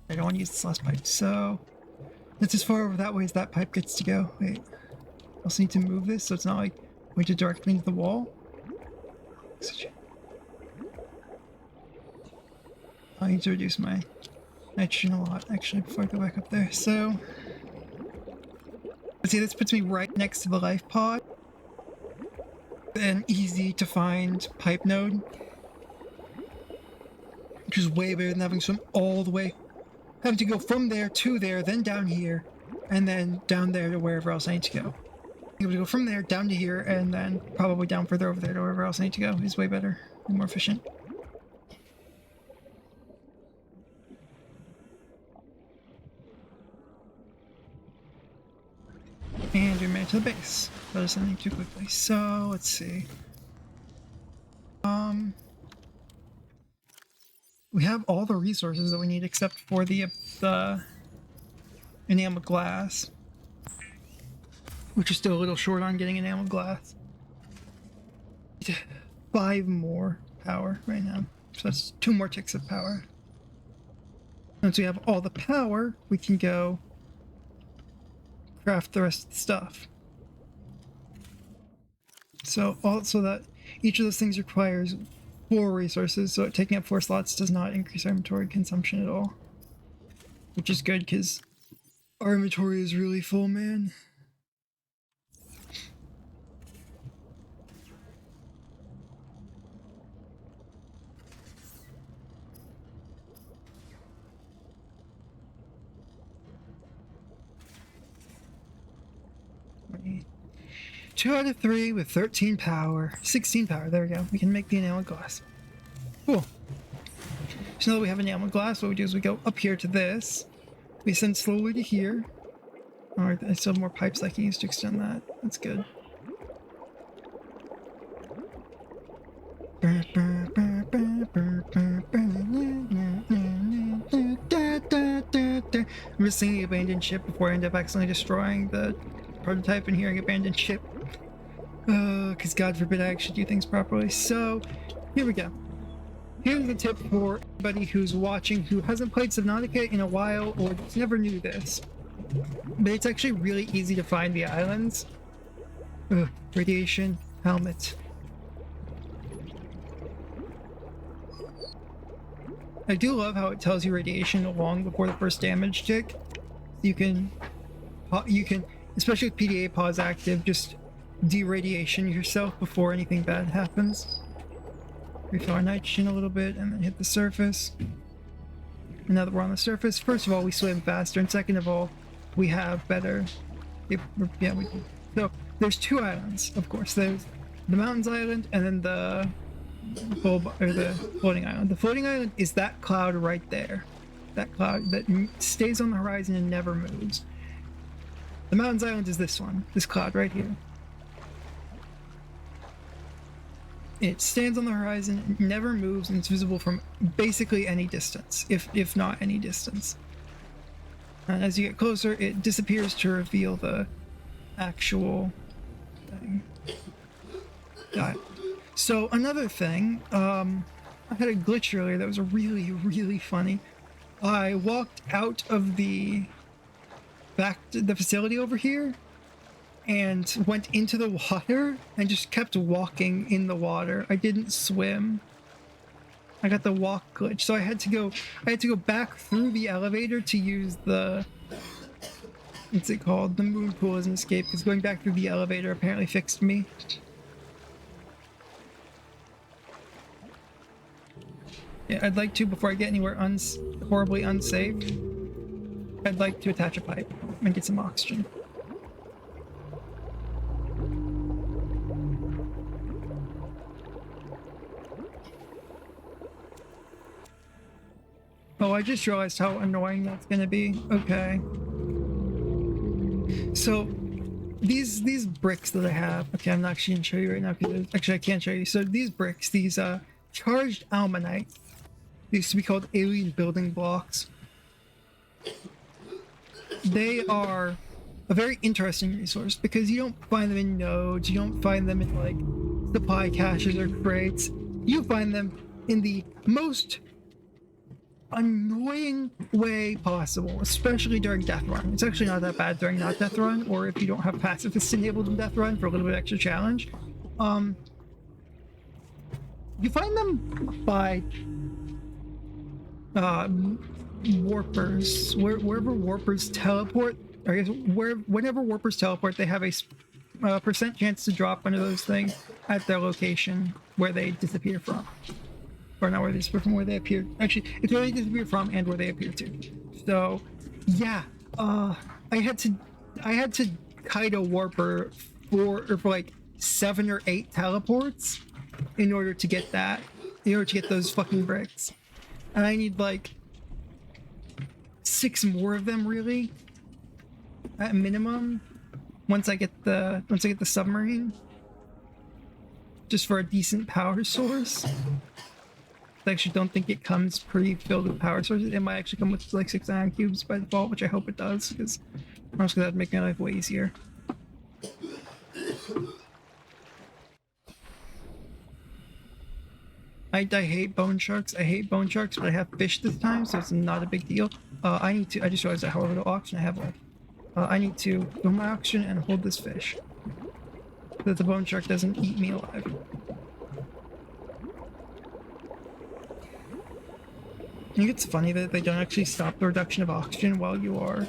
A: don't want to use this last pipe, so that's as far over that way as that pipe gets to go. Wait. I also need to move this so it's not like pointed directly into the wall. I need to reduce my nitrogen a lot, actually, before I go back up there. So, see, this puts me right next to the life pod. An easy to find pipe node. Which is way better than having to swim all the way. Having to go from there to there, then down here. and then down there to wherever else I need to go. Able to go from there down to here, and then probably down further over there to wherever else I need to go is way better and more efficient. And we made it to the base. That is something too quickly. So let's see. We have all the resources that we need except for the enameled glass, which is still a little short on getting enameled glass. 5 more power right now, so that's 2 more ticks of power. Once we have all the power, we can go craft the rest of the stuff. So also that each of those things requires 4 resources, so taking up 4 slots does not increase our inventory consumption at all, which is good because our inventory is really full, man. Wait. 2 out of 3 with 13 power. 16 power, there we go. We can make the enameled glass. Cool. So now that we have enameled glass, what we do is we go up here to this. We ascend slowly to here. Alright, I still have more pipes I can use to extend that. That's good. I'm just singing abandoned ship before I end up accidentally destroying the prototype and hearing abandoned ship. Because God forbid I actually do things properly. So, here we go. Here's a tip for anybody who's watching who hasn't played Subnautica in a while or never knew this. But it's actually really easy to find the islands. Radiation helmet. I do love how it tells you radiation long before the first damage tick. You can, especially with PDA pause active, just de-radiation yourself before anything bad happens. Refill our nitrogen a little bit and then hit the surface. And now that we're on the surface, first of all, we swim faster, and second of all, we have better. So there's 2 islands, of course. There's the mountains island and then the floating island. The floating island is that cloud right there. That cloud that stays on the horizon and never moves. The mountains island is this one, this cloud right here. It stands on the horizon, it never moves, and it's visible from basically any distance, if not any distance. And as you get closer, it disappears to reveal the actual thing. Got it. So another thing, I had a glitch earlier that was really, really funny. I walked out of the facility over here and went into the water and just kept walking in the water. I didn't swim. I got the walk glitch, so I had to go back through the elevator to use the, what's it called? The moon pool as an escape, because going back through the elevator apparently fixed me. Yeah, I'd like to, before I get anywhere horribly unsafe, I'd like to attach a pipe and get some oxygen. Oh, I just realized how annoying that's gonna be. Okay. So, these bricks that I have, okay, I'm not actually gonna show you right now because actually I can't show you. So these bricks, these charged almanite, they used to be called alien building blocks. They are a very interesting resource because you don't find them in nodes, you don't find them in like supply caches or crates. You find them in the most annoying way possible, especially during DEATHRUN. It's actually not that bad during not DEATHRUN, or if you don't have pacifists enabled in DEATHRUN for a little bit extra challenge. You find them by warpers. Wherever warpers teleport, I guess whenever warpers teleport, they have a percent chance to drop one of those things at their location where they disappear from. Or not where they disappear from, where they appear. Actually, it's where they disappear from and where they appear to. So, yeah. I had to kite a warper for like 7 or 8 teleports in order to get that, in order to get those fucking bricks. And I need like 6 more of them really, at minimum, once I get the submarine, just for a decent power source. I actually don't think it comes pre-filled with power sources. It might actually come with like 6 iron cubes by default, which I hope it does, because honestly that'd make my life way easier. I hate bone sharks. I hate bone sharks, but I have fish this time, so it's not a big deal. I just realized that however little oxygen I have left. I need to fill my oxygen and hold this fish, so that the bone shark doesn't eat me alive. I think it's funny that they don't actually stop the reduction of oxygen while you are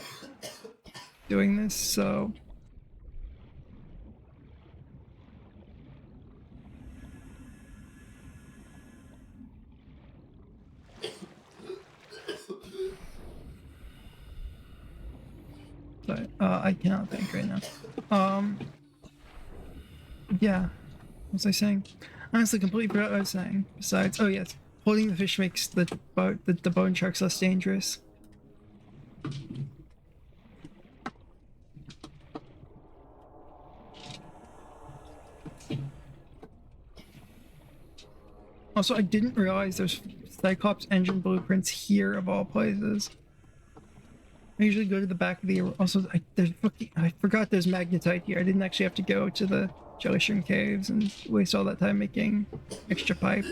A: doing this, so... But, I cannot think right now. Yeah. What was I saying? Honestly, completely forgot what I was saying. Besides, oh yes, holding the fish makes the bone sharks less dangerous. Also, I didn't realize there's Cyclops engine blueprints here of all places. I usually go to the back of the... Also, I forgot there's magnetite here. I didn't actually have to go to the jelly shrimp caves and waste all that time making extra pipe.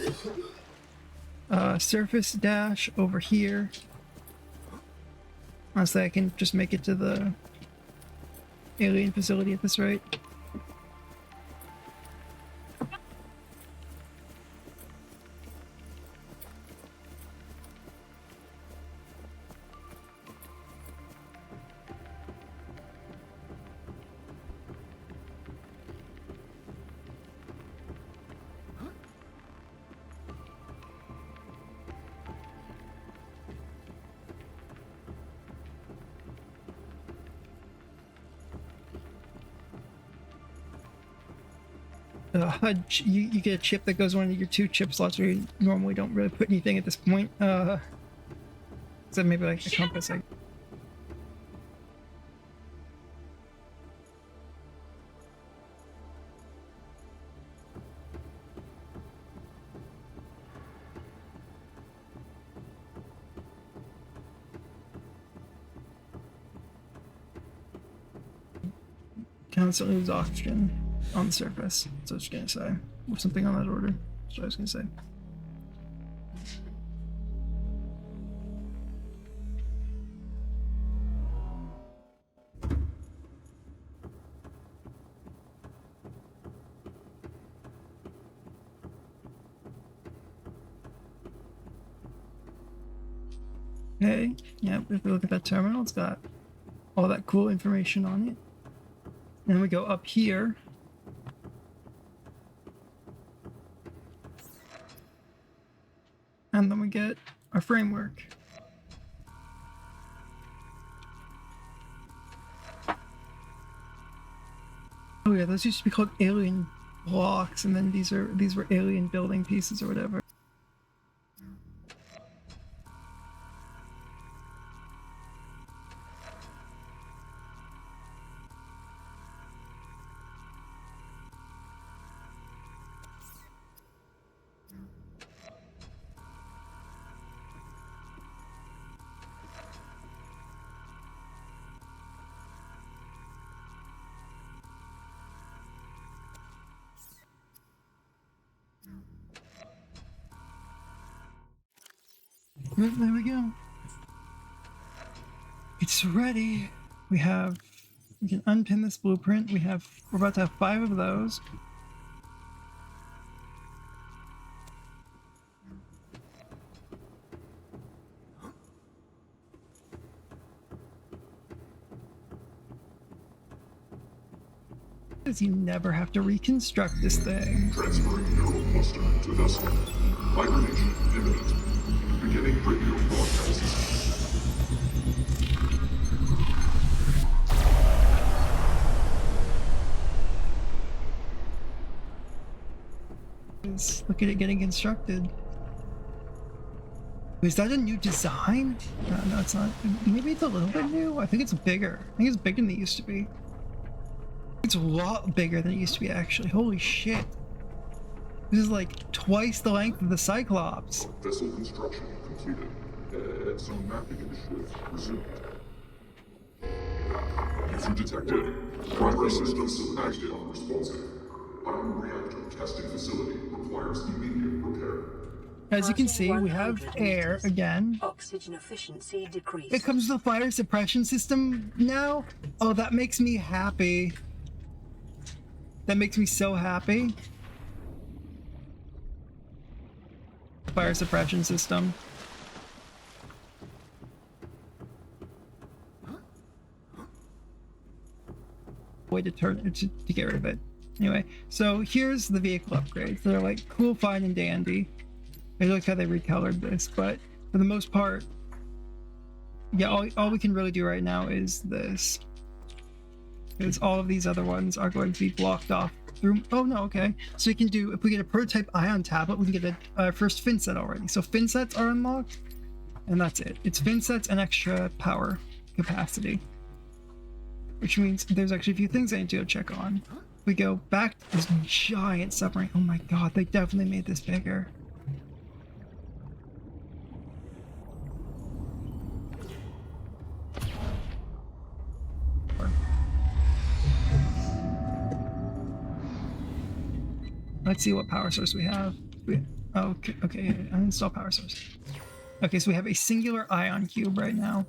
A: Surface dash over here. Honestly, I can just make it to the alien facility at this rate. You get a chip that goes one of your 2 chip slots where you normally don't really put anything at this point. Except maybe like a compass. Constantly lose oxygen on the surface. So I was gonna say, or something on that order. That's what I was gonna say. Okay, yeah, if we look at that terminal, it's got all that cool information on it. And then we go up here. And then we get our framework. Oh yeah, those used to be called alien blocks, and then these were alien building pieces or whatever. Well, there we go. It's ready. We can unpin this blueprint. We're about to have 5 of those. Because you never have to reconstruct this thing.
C: Transferring neural cluster to vessel. Hibernation imminent. Beginning radio broadcasts.
A: Look at it getting constructed. Is that a new design? No, it's not. Maybe it's a little bit new. I think it's bigger. I think it's bigger than it used to be. It's a lot bigger than it used to be, actually. Holy shit. This is like twice the length of the Cyclops.
C: Vessel construction completed. Some mapping initiative resumed. User detected. Primary systems active. Responsive. Ion reactor testing facility requires immediate repair.
A: As you can see, we have air again.
B: Oxygen efficiency decreased.
A: It comes to the fire suppression system now. Oh, that makes me happy. That makes me so happy. Fire suppression system. Way to turn it to get rid of it. Anyway, so here's the vehicle upgrades. They're like cool, fine, and dandy. I like how they recolored this, but for the most part, yeah, all we can really do right now is this. Because all of these other ones are going to be blocked off through. Oh no, okay. So we can do, if we get a prototype ion tablet, we can get a first fin set already. So fin sets are unlocked, and that's it. It's fin sets and extra power capacity. Which means there's actually a few things I need to go check on. We go back to this giant submarine. Oh my god, they definitely made this bigger. Let's see what power source we have. Oh, okay, uninstall power source. Okay, so we have a singular ion cube right now.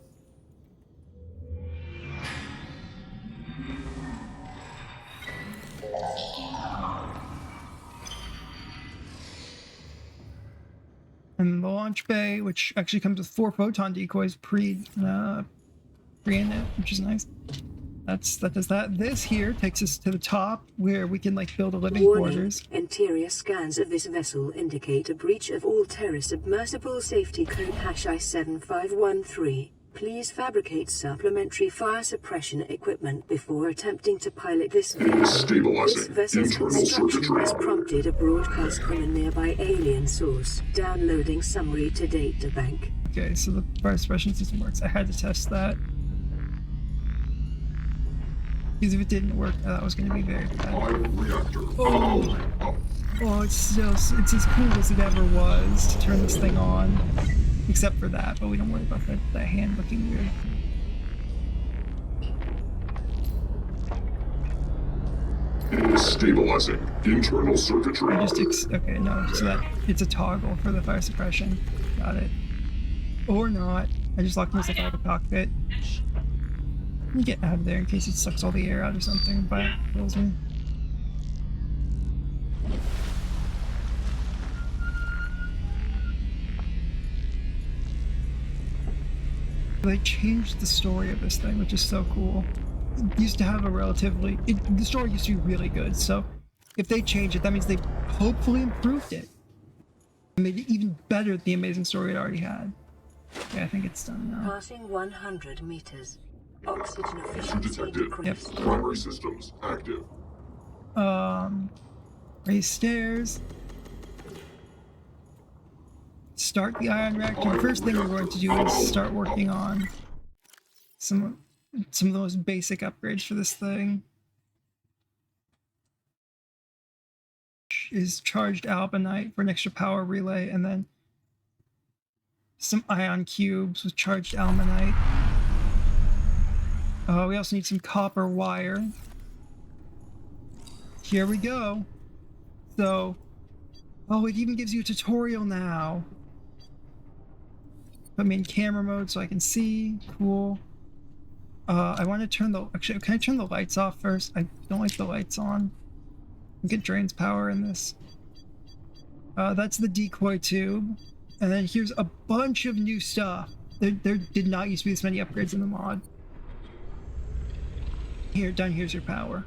A: And the launch bay, which actually comes with 4 photon decoys pre in it, which is nice. That does that. This here takes us to the top where we can like build a living quarters.
B: Interior scans of this vessel indicate a breach of all Terra submersible safety code #I7513. Please fabricate supplementary fire suppression equipment before attempting to pilot this vehicle.
C: Stabilizing
B: This vessel's
C: internal
B: construction
C: circuitry.
B: has prompted a broadcast from a nearby alien source. Downloading summary to databank.
A: Okay, so the fire suppression system works. I had to test that. Because if it didn't work, that was going to be very bad.
C: Ion reactor.
A: Oh, it's as cool as it ever was to turn this thing on. Except for that, but we don't worry about that hand looking weird.
C: Stabilizing internal circuitry.
A: Okay, no, so that it's a toggle for the fire suppression. Got it. Or not. I just locked myself out of the cockpit. Let me get out of there in case it sucks all the air out or something, but it kills me. They changed the story of this thing, which is so cool. It used to have a relatively... the story used to be really good, so if they change it, that means they hopefully improved it. And made it even better than the amazing story it already had. Okay, I think it's done now.
B: Passing 100 meters. Oxygen efficiency
C: Detected.
B: decreased.
C: Primary systems active.
A: Raise stairs. Start the ion reactor. The first thing we're going to do is start working on some of the most basic upgrades for this thing. Is charged albinite for an extra power relay, and then some ion cubes with charged almanite. We also need some copper wire. Here we go. So, oh, it even gives you a tutorial now. Put me in camera mode so I can see. Cool. I want to turn the... Actually, can I turn the lights off first? I don't like the lights on. I think it drains power in this. That's the decoy tube. And then here's a bunch of new stuff. There did not used to be this many upgrades in the mod. Here, down here's your power.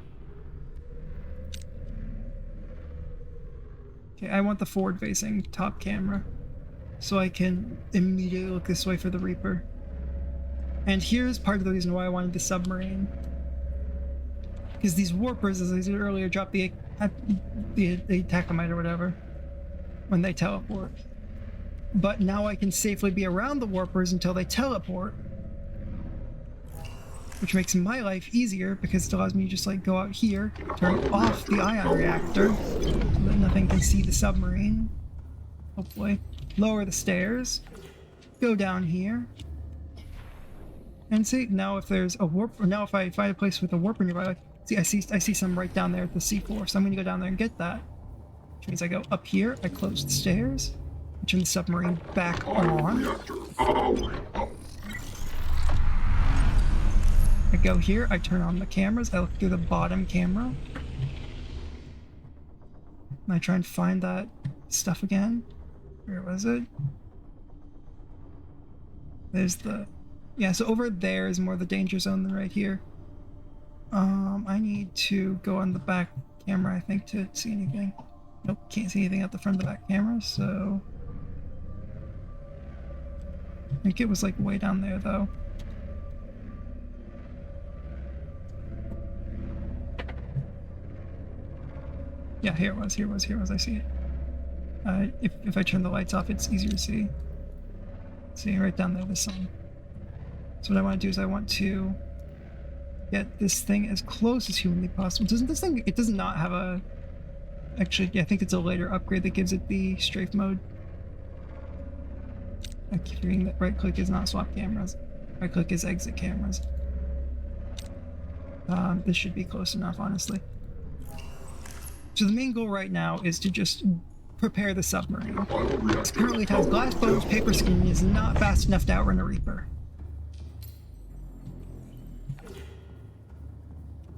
A: Okay, I want the forward-facing top camera, so I can immediately look this way for the Reaper. And here's part of the reason why I wanted the submarine. Because these warpers, as I said earlier, drop the tachomite or whatever. when they teleport. But now I can safely be around the warpers until they teleport. Which makes my life easier because it allows me to just like go out here, turn off the ion reactor so that nothing can see the submarine. Hopefully. Lower the stairs. Go down here. And see, now if there's a warp, or now if I find a place with a warper nearby, like, see, I see some right down there at the seafloor, so I'm gonna go down there and get that. Which means I go up here, I close the stairs, I turn the submarine back on. I go here, I turn on the cameras, I look through the bottom camera. And I try and find that stuff again. Where was it? There's the... Yeah, so over there is more the danger zone than right here. I need to go on the back camera, I think, to see anything. Nope, can't see anything at the front of the back camera, so... I think it was like way down there, though. Yeah, here it was, I see it. If I turn the lights off, it's easier to see. See, right down there, the sun. So what I want to do is I want to get this thing as close as humanly possible. Doesn't this thing, it does not have a... Actually, yeah, I think it's a later upgrade that gives it the strafe mode. I keep hearing that right click is not swap cameras. Right click is exit cameras. This should be close enough, honestly. So the main goal right now is to just prepare the submarine. Currently it has glass bones, paper skin, and is not fast enough to outrun a Reaper.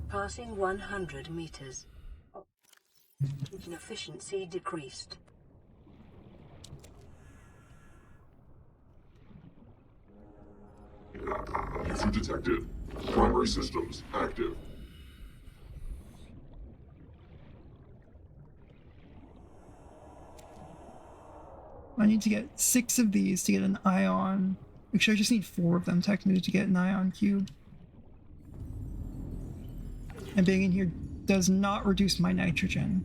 B: Passing 100 meters. Engine efficiency decreased.
C: Issue detected. Primary systems active.
A: I need to get 6 of these to get an ion. Actually, I just need 4 of them technically to get an ion cube. And being in here does not reduce my nitrogen.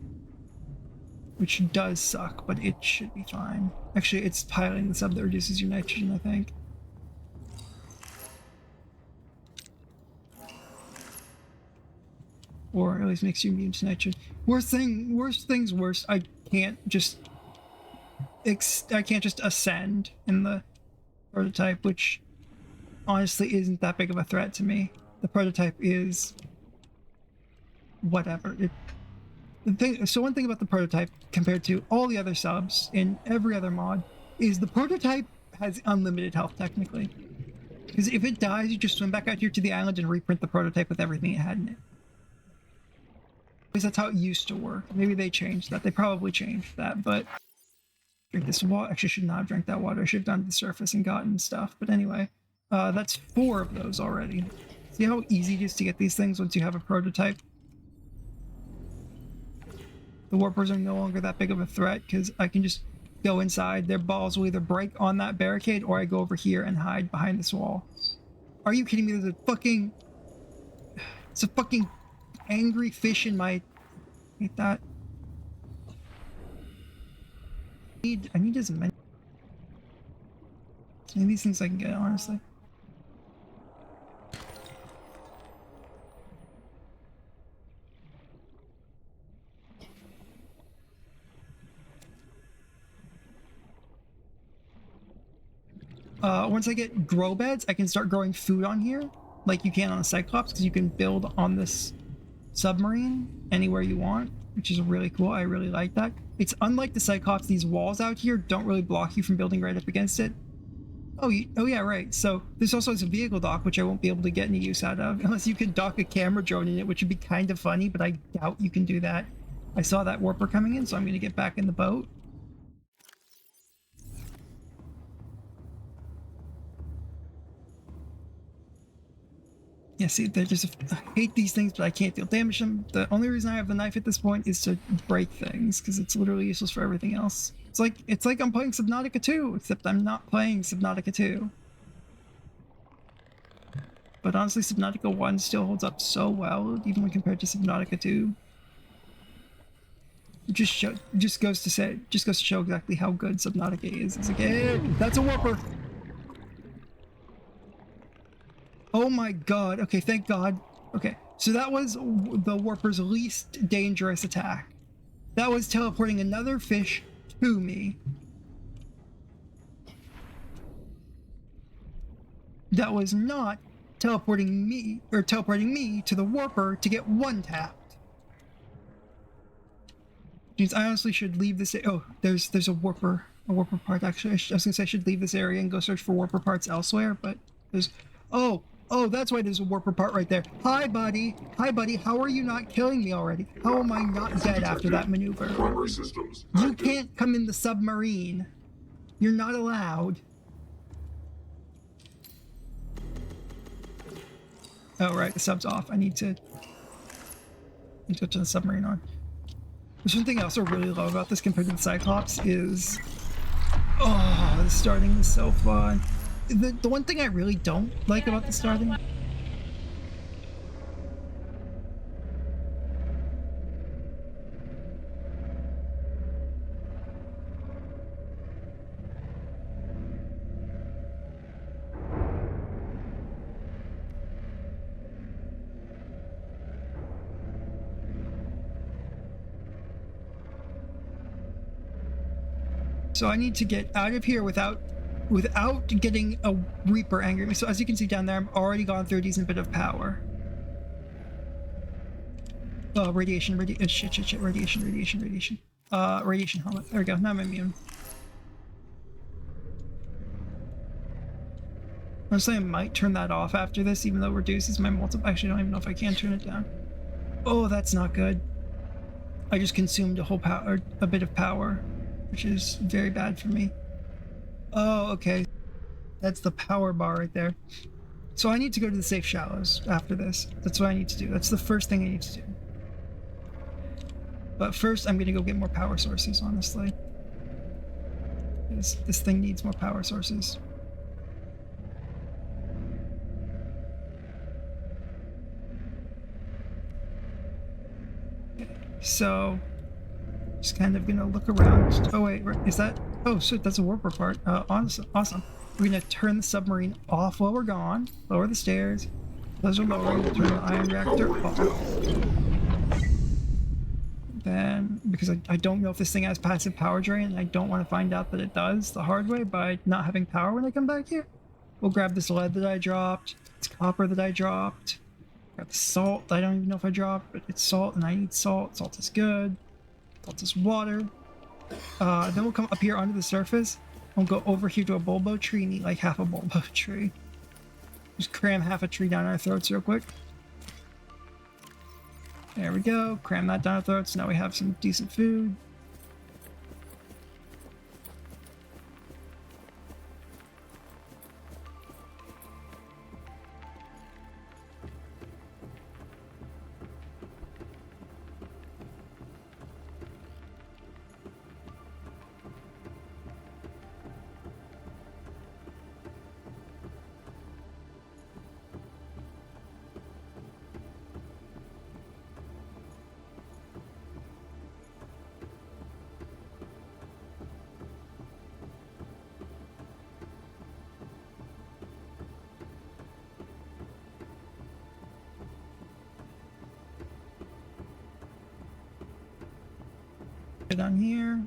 A: Which does suck, but it should be fine. Actually, it's piloting the sub that reduces your nitrogen, I think. Or at least makes you immune to nitrogen. Worst things worst, I can't just ascend in the prototype, which honestly isn't that big of a threat to me. The prototype is whatever. So one thing about the prototype compared to all the other subs in every other mod is the prototype has unlimited health technically. Because if it dies, you just swim back out here to the island and reprint the prototype with everything it had in it. At least that's how it used to work. Maybe they changed that. They probably changed that, but... Drink this water. Actually, I should not have drank that water. I should have gone to the surface and gotten stuff. But anyway, that's 4 of those already. See how easy it is to get these things once you have a prototype? The warpers are no longer that big of a threat because I can just go inside. Their balls will either break on that barricade or I go over here and hide behind this wall. Are you kidding me? There's a fucking... It's a fucking angry fish in my... I hate that. I need as many... Any of these things I can get, honestly. Once I get grow beds, I can start growing food on here, like you can on a Cyclops, because you can build on this submarine anywhere you want, which is really cool. I really like that. It's unlike the Cyclops, these walls out here don't really block you from building right up against it. Oh yeah, right. So this also has a vehicle dock, which I won't be able to get any use out of, unless you can dock a camera drone in it, which would be kind of funny, but I doubt you can do that. I saw that warper coming in, so I'm going to get back in the boat. Yeah, see, they're just... I hate these things, but I can't deal damage to them. The only reason I have the knife at this point is to break things, because it's literally useless for everything else. It's like I'm playing Subnautica 2, except I'm not playing Subnautica 2. But honestly, Subnautica 1 still holds up so well, even when compared to Subnautica 2. Just goes to show exactly how good Subnautica is. It's like, hey, that's a warper. Oh my god. Okay, thank god. Okay, so that was the warper's least dangerous attack. That was teleporting another fish to me. That was not teleporting me to the warper to get one tapped. Jeez, I honestly should leave this. Oh, there's a warper part. Actually, I was gonna say I should leave this area and go search for warper parts elsewhere, but there's. Oh, that's why there's a warper part right there. Hi, buddy. How are you not killing me already? How am I not dead after that maneuver?
C: Primary systems
A: You
C: active.
A: can't come in the submarine. You're not allowed. Oh, right, the sub's off. I need to turn the submarine on. There's one thing I also really love about this compared to the Cyclops is... Oh, the starting is so fun. The one thing I really don't like about the starting... So I need to get out of here without getting a Reaper angry at me. So as you can see down there, I'm already gone through a decent bit of power. Oh, radiation, shit, radiation. Radiation helmet. There we go, now I'm immune. Honestly, I might turn that off after this, even though it reduces my multiple. Actually, I don't even know if I can turn it down. Oh, that's not good. I just consumed a bit of power, which is very bad for me. Oh, okay. That's the power bar right there. So I need to go to the safe shallows after this. That's what I need to do. That's the first thing I need to do. But first, I'm gonna go get more power sources, honestly. This thing needs more power sources. So, just kind of gonna look around. Oh wait, is that? Oh shit, that's a warper part. Awesome. We're gonna turn the submarine off while we're gone. Lower the stairs. Those are lowering. We'll turn the ion reactor off. Then, because I don't know if this thing has passive power drain, and I don't want to find out that it does the hard way by not having power when I come back here. We'll grab this lead that I dropped. It's copper that I dropped. Grab the salt. I don't even know if I dropped, but it's salt, and I need salt. Salt is good. Salt is water. Then we'll come up here onto the surface. We'll go over here to a bulbo tree and eat like half a bulbo tree. Just cram half a tree down our throats real quick. There we go. Cram that down our throats. Now we have some decent food. Get on here.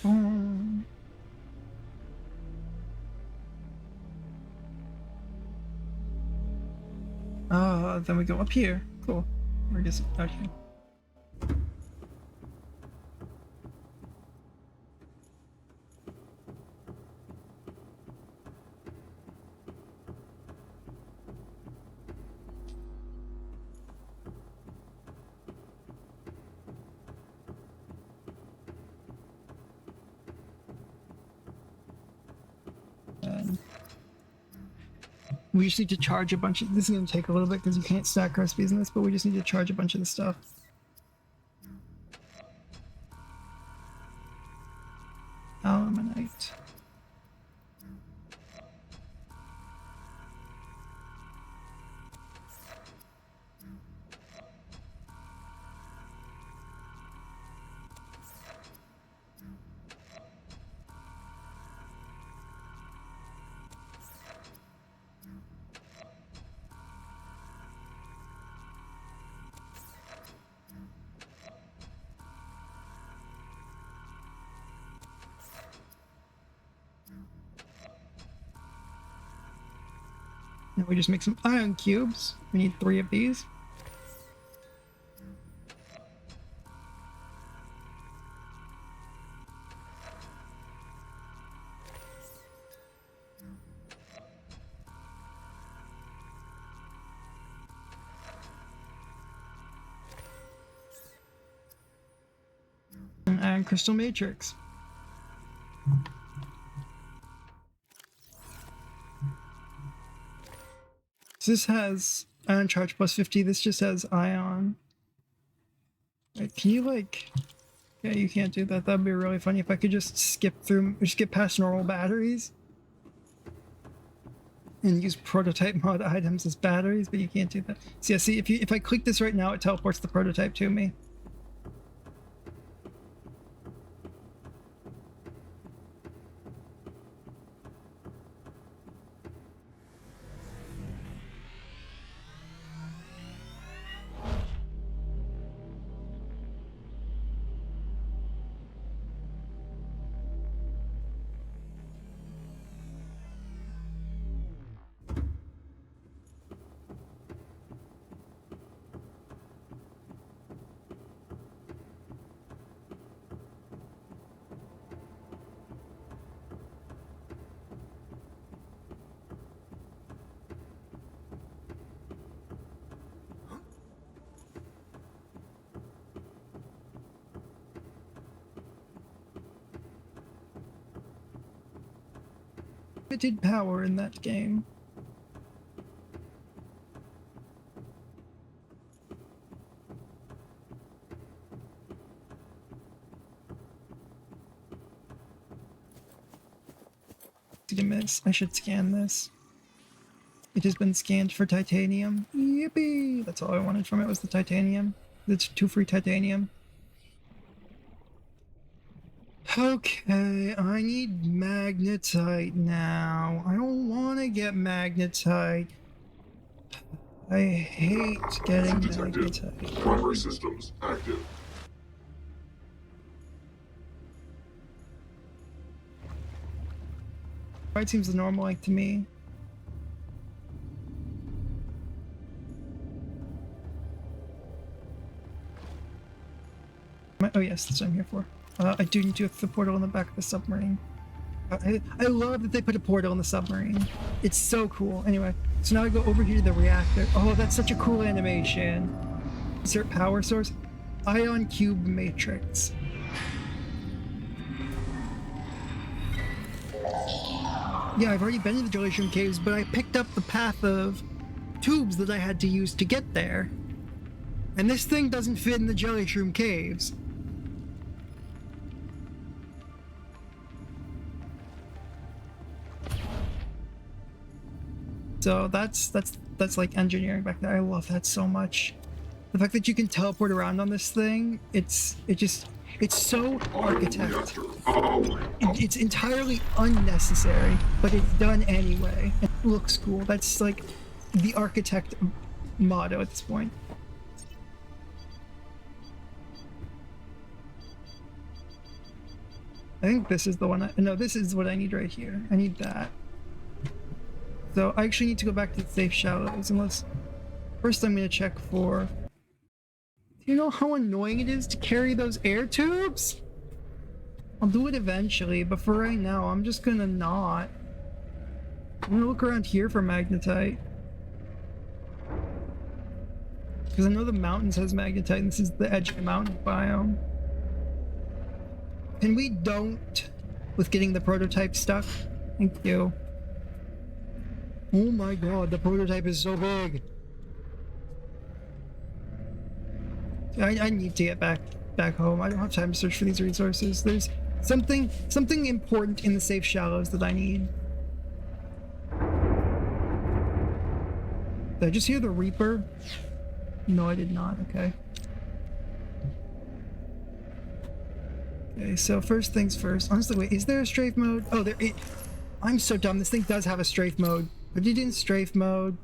A: Boom. Then we go up here. Cool. We're just out here. And we just need to charge a bunch of... This is going to take a little bit because you can't stack recipes in this, but we just need to charge a bunch of the stuff. Alumnite. Now we just make some ion cubes. We need 3 of these. And crystal matrix. This has ion charge plus 50. This just has ion. Wait, can you like... Yeah, you can't do that. That'd be really funny if I could just skip past normal batteries and use prototype mod items as batteries, but you can't do that. So yeah, see, if I click this right now, it teleports the prototype to me. Limited power in that game. To miss. I should scan this. It has been scanned for titanium. Yippee! That's all I wanted from it was the titanium. It's 2 free titanium. Okay, I need magnetite now. I don't want to get magnetite. I hate getting magnetite.
C: Primary systems active.
A: Right seems the normal length to me. Oh yes, that's what I'm here for. I do need to have the portal in the back of the submarine. I love that they put a portal in the submarine. It's so cool. Anyway, so now I go over here to the reactor. Oh, that's such a cool animation. Insert power source. Ion cube matrix. Yeah, I've already been in the Jellyshroom Caves, but I picked up the path of tubes that I had to use to get there. And this thing doesn't fit in the Jellyshroom Caves. So that's like engineering back there. I love that so much. The fact that you can teleport around on this thing, it's so architect. It's entirely unnecessary, but it's done anyway. It looks cool. That's like the architect motto at this point. I think this is the one no, this is what I need right here. I need that. So I actually need to go back to the safe shallows, unless... First I'm going to check for... Do you know how annoying it is to carry those air tubes? I'll do it eventually, but for right now, I'm just gonna not. I'm gonna look around here for magnetite. Because I know the mountains has magnetite, and this is the edge of the mountain biome. And we don't with getting the prototype stuck. Thank you. Oh my god, the prototype is so big. I need to get back home. I don't have time to search for these resources. There's something important in the safe shallows that I need. Did I just hear the Reaper? No, I did not. Okay. Okay, so first things first. Honestly, wait, is there a strafe mode? Oh, I'm so dumb. This thing does have a strafe mode. Put it in strafe mode.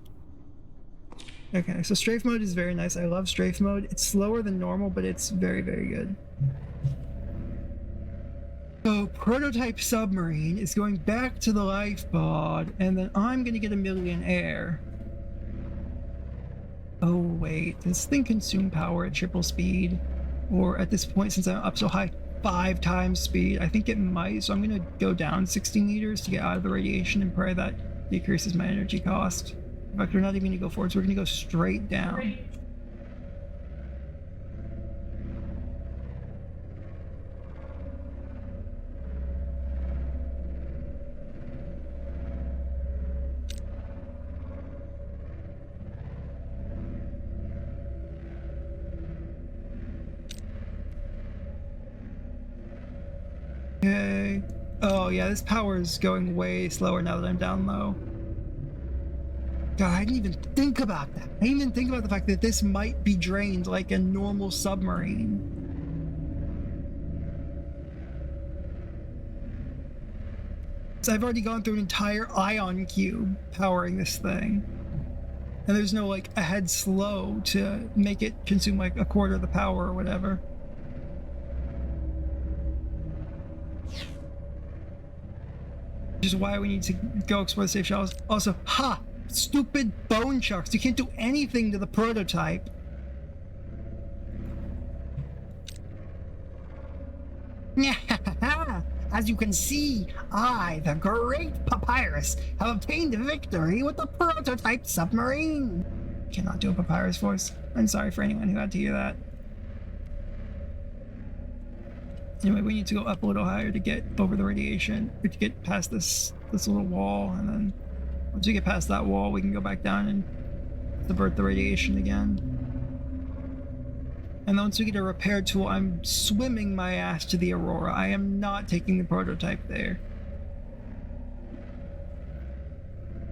A: Okay, so strafe mode is very nice. I love strafe mode. It's slower than normal, but it's very, very good. So prototype submarine is going back to the life pod, and then I'm gonna get a millionaire. Oh wait, does this thing consume power at triple speed? Or at this point, since I'm up so high, 5 times speed? I think it might, so I'm gonna go down 60 meters to get out of the radiation and pray that decreases my energy cost. In fact, we're not even gonna go forwards, we're gonna go straight down. Okay. Oh yeah, this power is going way slower now that I'm down low. God, I didn't even think about that. I didn't even think about the fact that this might be drained like a normal submarine. So I've already gone through an entire ion cube powering this thing. And there's no like ahead slow to make it consume like a quarter of the power or whatever. Which is why we need to go explore the safe shells. Also, ha! Stupid bone sharks. You can't do anything to the prototype. As you can see, I, the great Papyrus, have obtained victory with the prototype submarine. Cannot do a Papyrus voice. I'm sorry for anyone who had to hear that. Anyway, we need to go up a little higher to get over the radiation, or to get past this little wall, and then once we get past that wall, we can go back down and subvert the radiation again. And then once we get a repair tool, I'm swimming my ass to the Aurora. I am not taking the prototype there.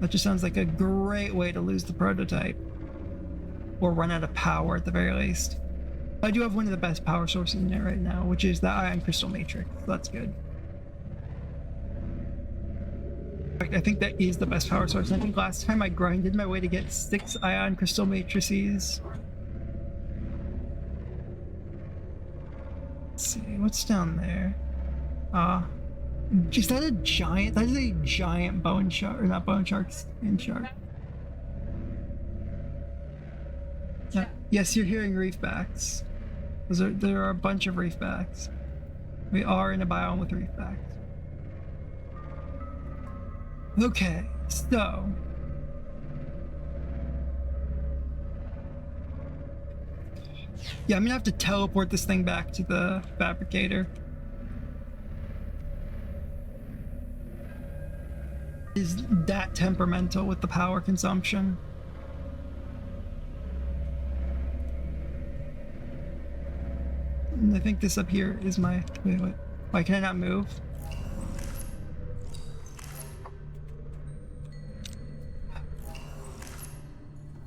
A: That just sounds like a great way to lose the prototype. Or run out of power at the very least. I do have one of the best power sources in there right now, which is the ion crystal matrix. So that's good. In fact, I think that is the best power source. I think last time I grinded my way to get 6 ion crystal matrices. Let's see, what's down there? Is that a giant? That is a giant bone shark, or not bone shark, skin shark. Yes, you're hearing reefbacks. There are a bunch of reefbacks. We are in a biome with reefbacks. Okay, so yeah, I'm gonna have to teleport this thing back to the fabricator. Is that temperamental with the power consumption? And I think this up here is my... Wait. Why can I not move?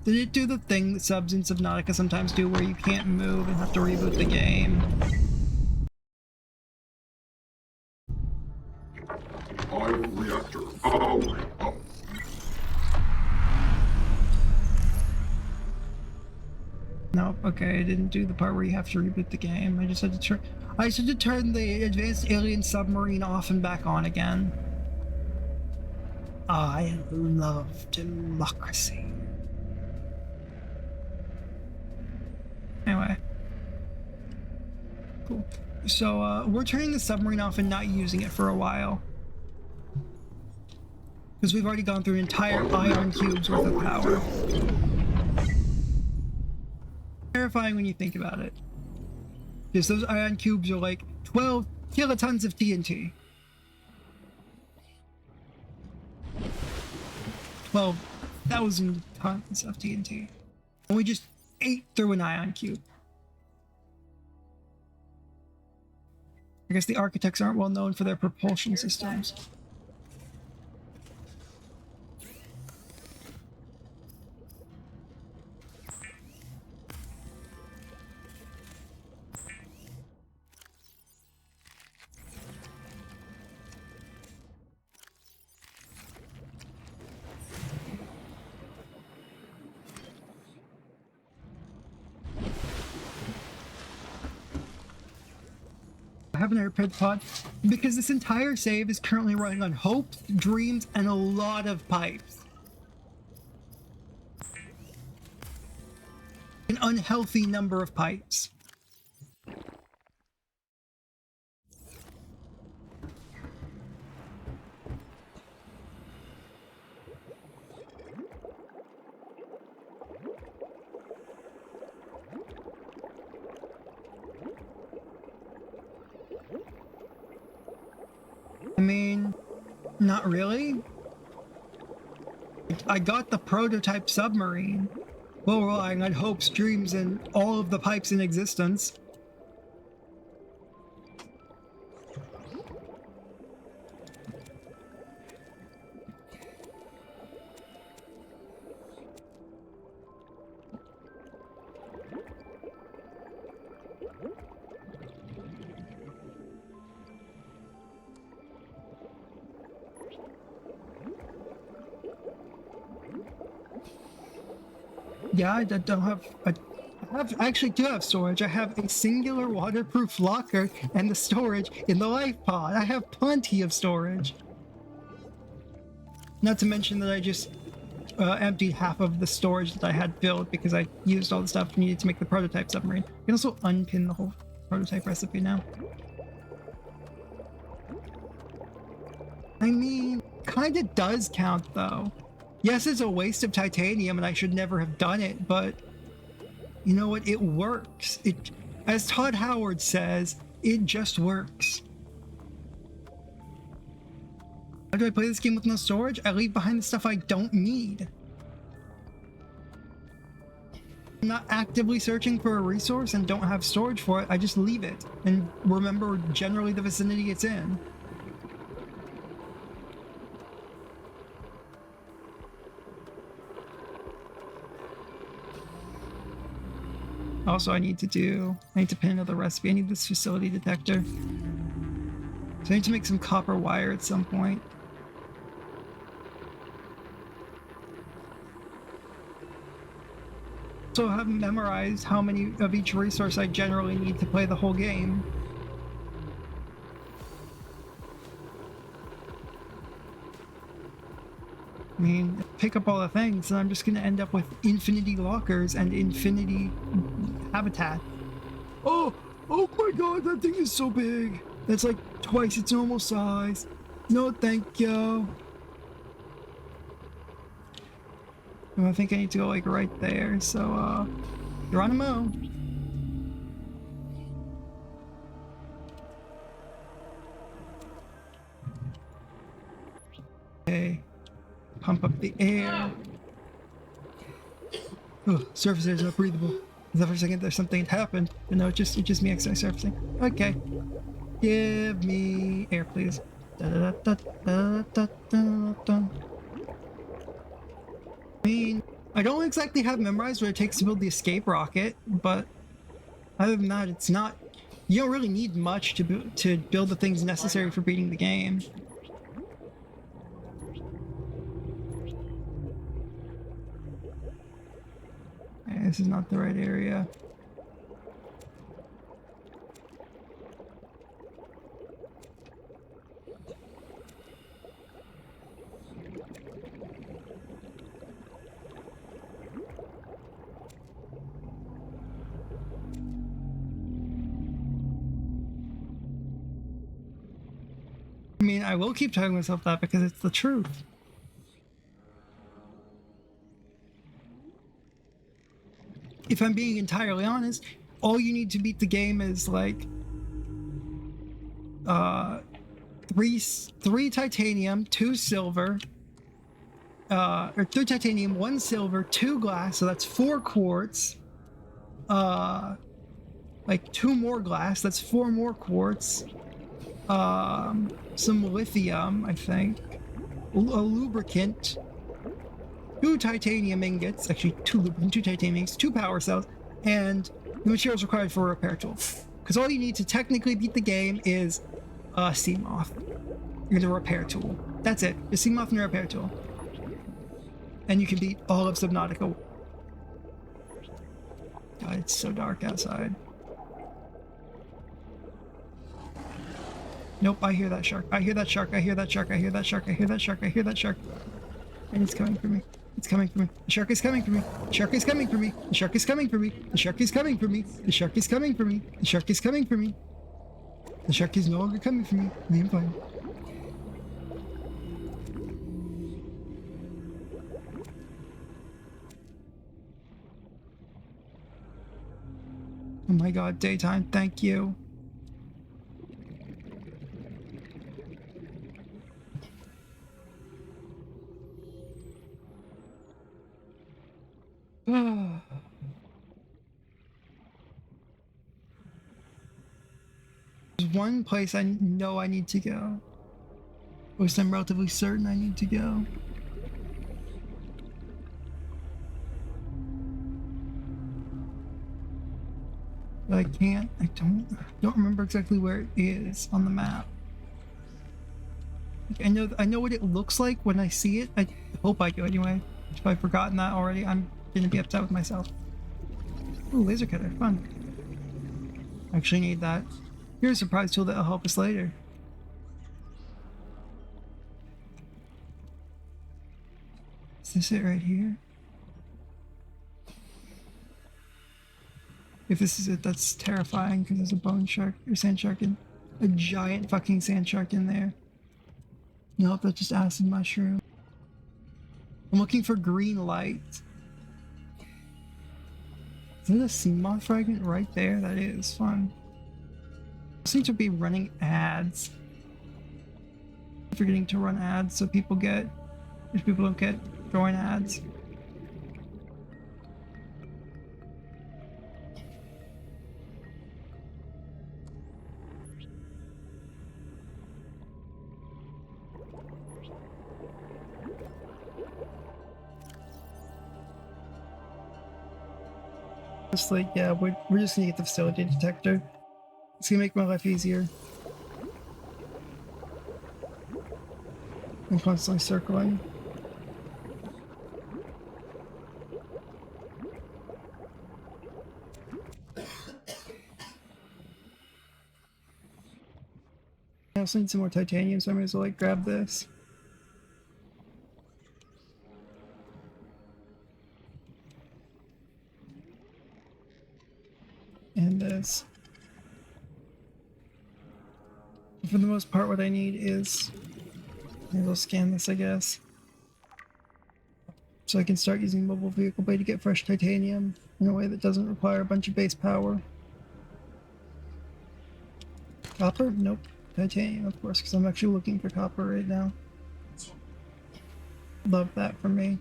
A: Did it do the thing that subs in Subnautica sometimes do where you can't move and have to reboot the game?
C: Ion reactor powering up.
A: No, okay, I didn't do the part where you have to reboot the game. I just had to turn the advanced alien submarine off and back on again. I love democracy. Anyway. Cool. So, we're turning the submarine off and not using it for a while. Because we've already gone through an entire ion cube's worth of power. Terrifying when you think about it. Because those ion cubes are like 12 kilotons of TNT. 12,000 tons of TNT. And we just ate through an ion cube. I guess the architects aren't well known for their propulsion systems. haven't repaired the pod? Because this entire save is currently running on hopes, dreams, and a lot of pipes. An unhealthy number of pipes. I mean, not really. I got the prototype submarine, while relying on hopes, dreams, and all of the pipes in existence. Yeah, I don't have. I actually do have storage. I have a singular waterproof locker and the storage in the life pod. I have plenty of storage. Not to mention that I just emptied half of the storage that I had built because I used all the stuff needed to make the prototype submarine. You can also unpin the whole prototype recipe now. I mean, kinda does count though. Yes, it's a waste of titanium and I should never have done it, but you know what? It works. It, as Todd Howard says, it just works. How do I play this game with no storage? I leave behind the stuff I don't need. I'm not actively searching for a resource and don't have storage for it. I just leave it and remember generally the vicinity it's in. Also, I need to pin another recipe. I need this facility detector. So I need to make some copper wire at some point. So I haven't memorized how many of each resource I generally need to play the whole game. I mean, pick up all the things, and I'm just gonna end up with infinity lockers and infinity habitat. Oh my god, that thing is so big! That's like twice its normal size. No, thank you. I think I need to go like right there, so Geronimo. Okay. Pump up the air. Oh, surface air is not breathable. I thought for a second there's something had happened, but no, it's just me accidentally surfacing. Okay. Give me air, please. Da, da, da, da, da, da, da. I mean, I don't exactly have memorized what it takes to build the escape rocket, but other than that, it's not. You don't really need much to build the things necessary for beating the game. This is not the right area. I mean, I will keep telling myself that because it's the truth. If I'm being entirely honest, all you need to beat the game is like three titanium, 2 silver, or 3 titanium, 1 silver, 2 glass, so that's 4 quartz, like 2 more glass, that's 4 more quartz, some lithium, I think, a lubricant, 2 titanium ingots, actually 2 lubricant, 2 titanium ingots, 2 power cells, and the materials required for a repair tool. Because all you need to technically beat the game is a sea moth and a repair tool. That's it. A sea moth and a repair tool. And you can beat all of Subnautica. God, it's so dark outside. Nope, I hear that shark. I hear that shark. I hear that shark. I hear that shark. I hear that shark. I hear that shark. And it's coming for me. It's coming for me. The shark is coming for me. The shark is coming for me. The shark is coming for me. The shark is coming for me. The shark is coming for me. The shark is coming for me. The shark is no longer coming for me. I am fine. Oh my god, daytime, thank you. There's one place I know I need to go. Or at least I'm relatively certain I need to go. But I can't, I don't remember exactly where it is on the map. I know what it looks like when I see it. I hope I do anyway. If I've forgotten that already, I'm gonna be upset with myself. Ooh, laser cutter, fun. Actually need that. Here's a surprise tool that'll help us later. Is this it right here? If this is it, that's terrifying because there's a bone shark or sand shark and a giant fucking sand shark in there. Nope, that's just acid mushroom. I'm looking for green light. Is there a sea moth fragment right there? That is fun. I seem to be running ads. I'm forgetting to run ads so people don't get throwing ads. Just like, yeah, we're just gonna get the facility detector. It's gonna make my life easier. I'm constantly circling. I also need some more titanium, so I may as well like grab this. And this. For the most part, what I need is... Maybe I'll scan this, I guess. So I can start using mobile vehicle bay to get fresh titanium in a way that doesn't require a bunch of base power. Copper? Nope. Titanium, of course, because I'm actually looking for copper right now. Love that for me.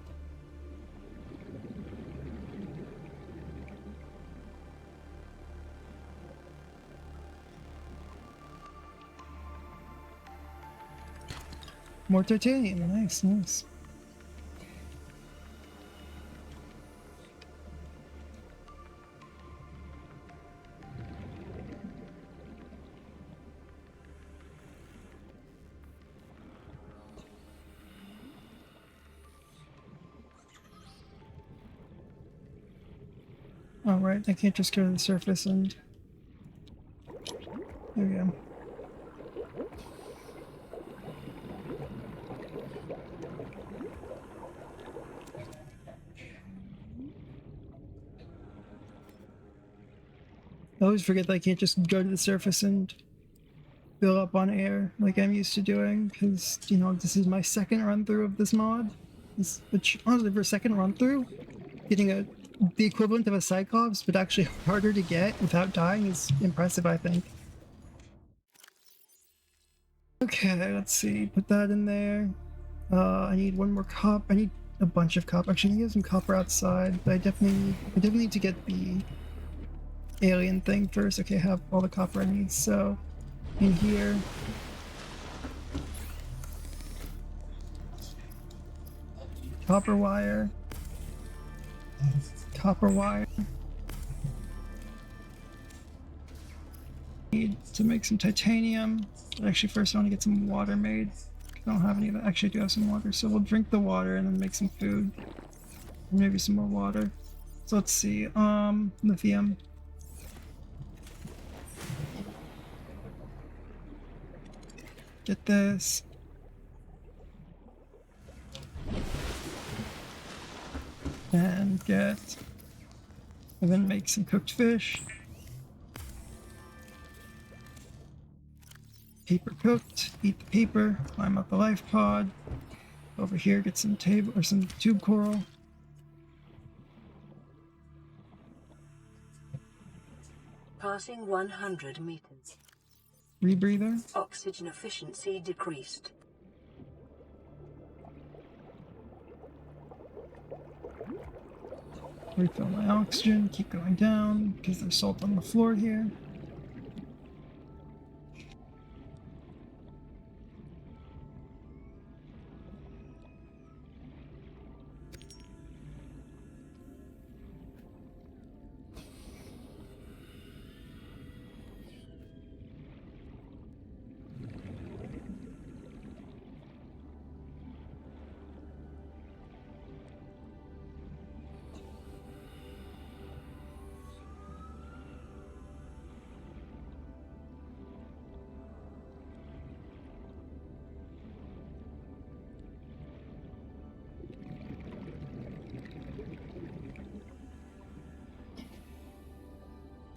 A: More titanium, nice, nice. Alright, I can't just go to the surface and... There we go. I always forget that I can't just go to the surface and fill up on air like I'm used to doing, because, you know, this is my second run through of this mod. Which, honestly, for a second run through, getting the equivalent of a Cyclops, but actually harder to get without dying is impressive, I think. Okay, let's see. Put that in there. I need one more copper. I need a bunch of copper. Actually, I need some copper outside, but I definitely need to get the alien thing first. Okay, I have all the copper I need. So, in here. Copper wire. Copper wire. Need to make some titanium. But actually, first I want to get some water made. I don't have any of that. Actually, I do have some water. So we'll drink the water and then make some food. Or maybe some more water. So let's see. Lithium. Get this. And then make some cooked fish. Paper cooked, eat the paper, climb up the life pod. Over here, get some table or some tube coral.
B: Passing 100 meters.
A: Rebreather.
B: Oxygen efficiency decreased.
A: Refill my oxygen, keep going down because there's salt on the floor here.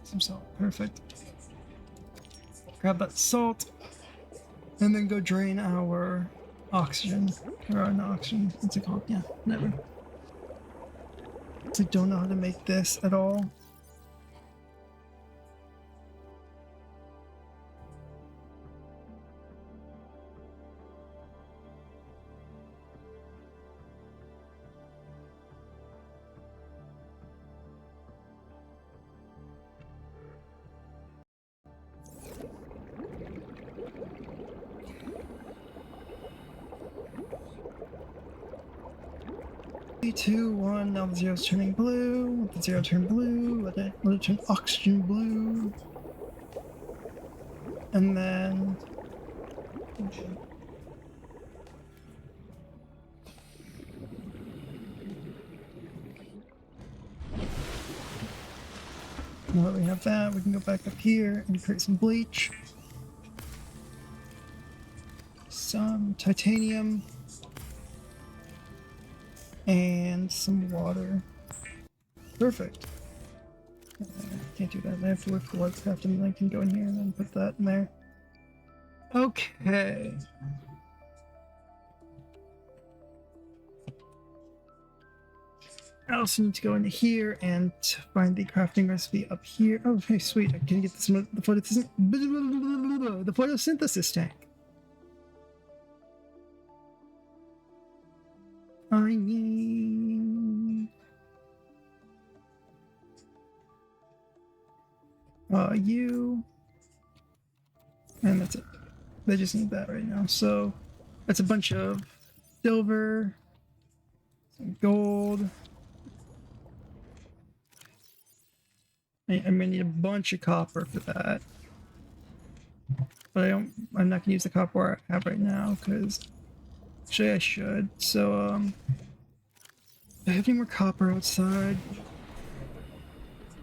A: Some salt, perfect. Grab that salt, and then go drain our oxygen. Or not oxygen, what's it called? Yeah, whatever. So I don't know how to make this at all. Three, two, one. Now the zero's turning blue. Let the zero turn blue. Let it turn oxygen blue. And then. Now that we have that, we can go back up here and create some bleach. Some titanium. And some water. Perfect. Can't do that. I have to look for what's left, and then I can go in here and then put that in there. Okay. I also need to go into here and find the crafting recipe up here. Oh, hey, sweet. I can get this one, the photosynthesis tank. I need you, and that's it. They just need that right now. So that's a bunch of silver, some gold. I'm gonna need a bunch of copper for that, but I'm not gonna use the copper I have right now because. Actually, I should. So, do I have any more copper outside?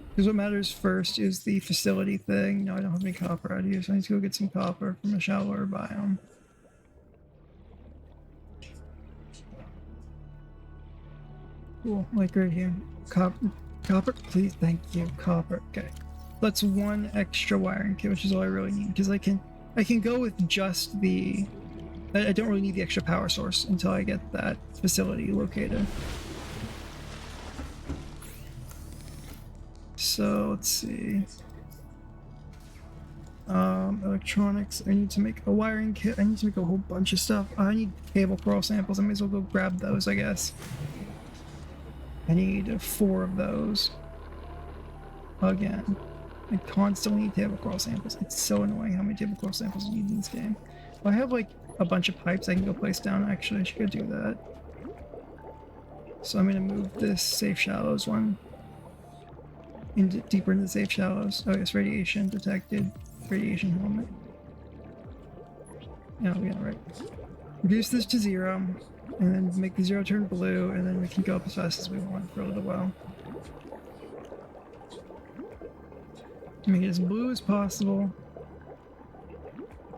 A: Because what matters first is the facility thing. No, I don't have any copper out here, so I need to go get some copper from a shallower biome. Cool, like right here. Copper? Please, thank you. Copper. Okay. That's one extra wiring kit, which is all I really need, because I can go with just the... I don't really need the extra power source until I get that facility located. So let's see. Electronics. I need to make a wiring kit. I need to make a whole bunch of stuff. I need table coral samples. I may as well go grab those, I guess. I need 4 of those. Again. I constantly need table coral samples. It's so annoying how many table coral samples you need in this game. Well, I have like a bunch of pipes I can go place down. Actually, I should go do that. So I'm gonna move this safe shallows one deeper into the safe shallows. Oh yes, radiation detected. Radiation helmet. Yeah, right. Reduce this to 0, and then make the 0 turn blue, and then we can go up as fast as we want for a little while. Make it as blue as possible.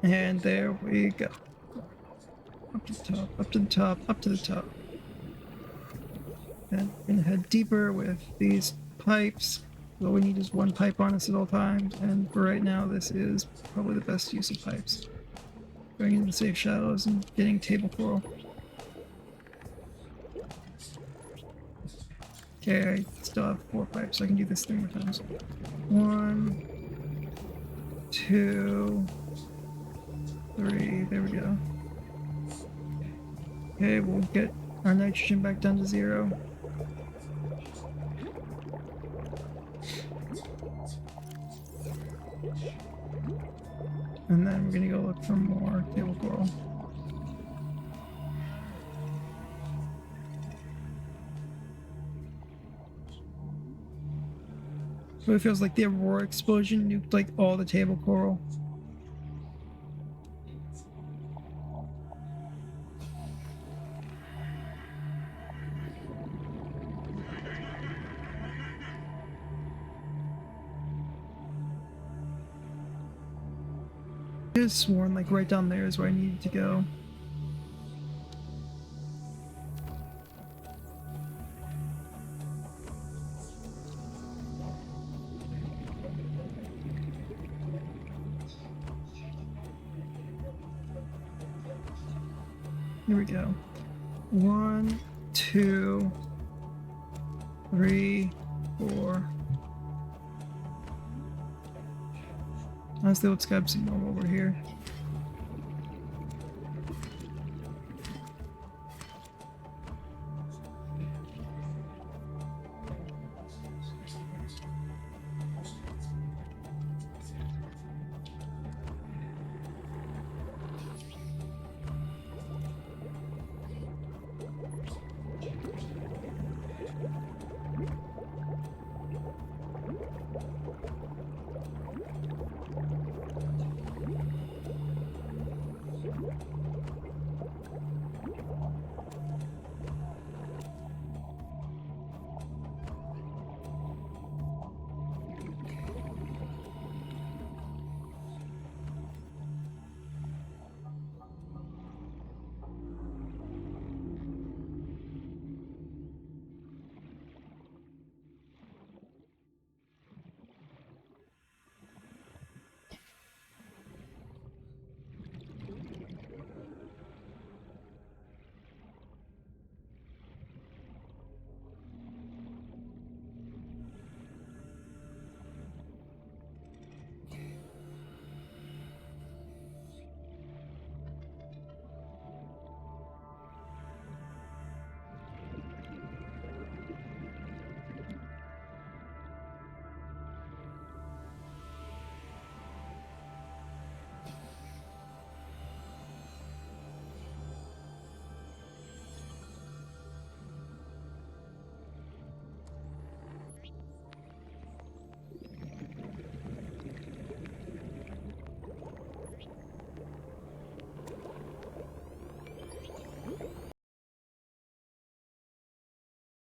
A: And there we go. Up to the top, up to the top, up to the top. And we're gonna head deeper with these pipes. All we need is one pipe on us at all times, and for right now, this is probably the best use of pipes. Going into the safe shallows and getting table coral. Okay, I still have 4 pipes, so I can do this 3 more times. 1, 2, 3, there we go. Okay, we'll get our nitrogen back down to 0. And then we're gonna go look for more table coral. So it feels like the Aurora explosion nuked like all the table coral. I just sworn like right down there is where I needed to go. Here we go. 1, 2, 3, 4. Honestly, let's grab some more while we're here.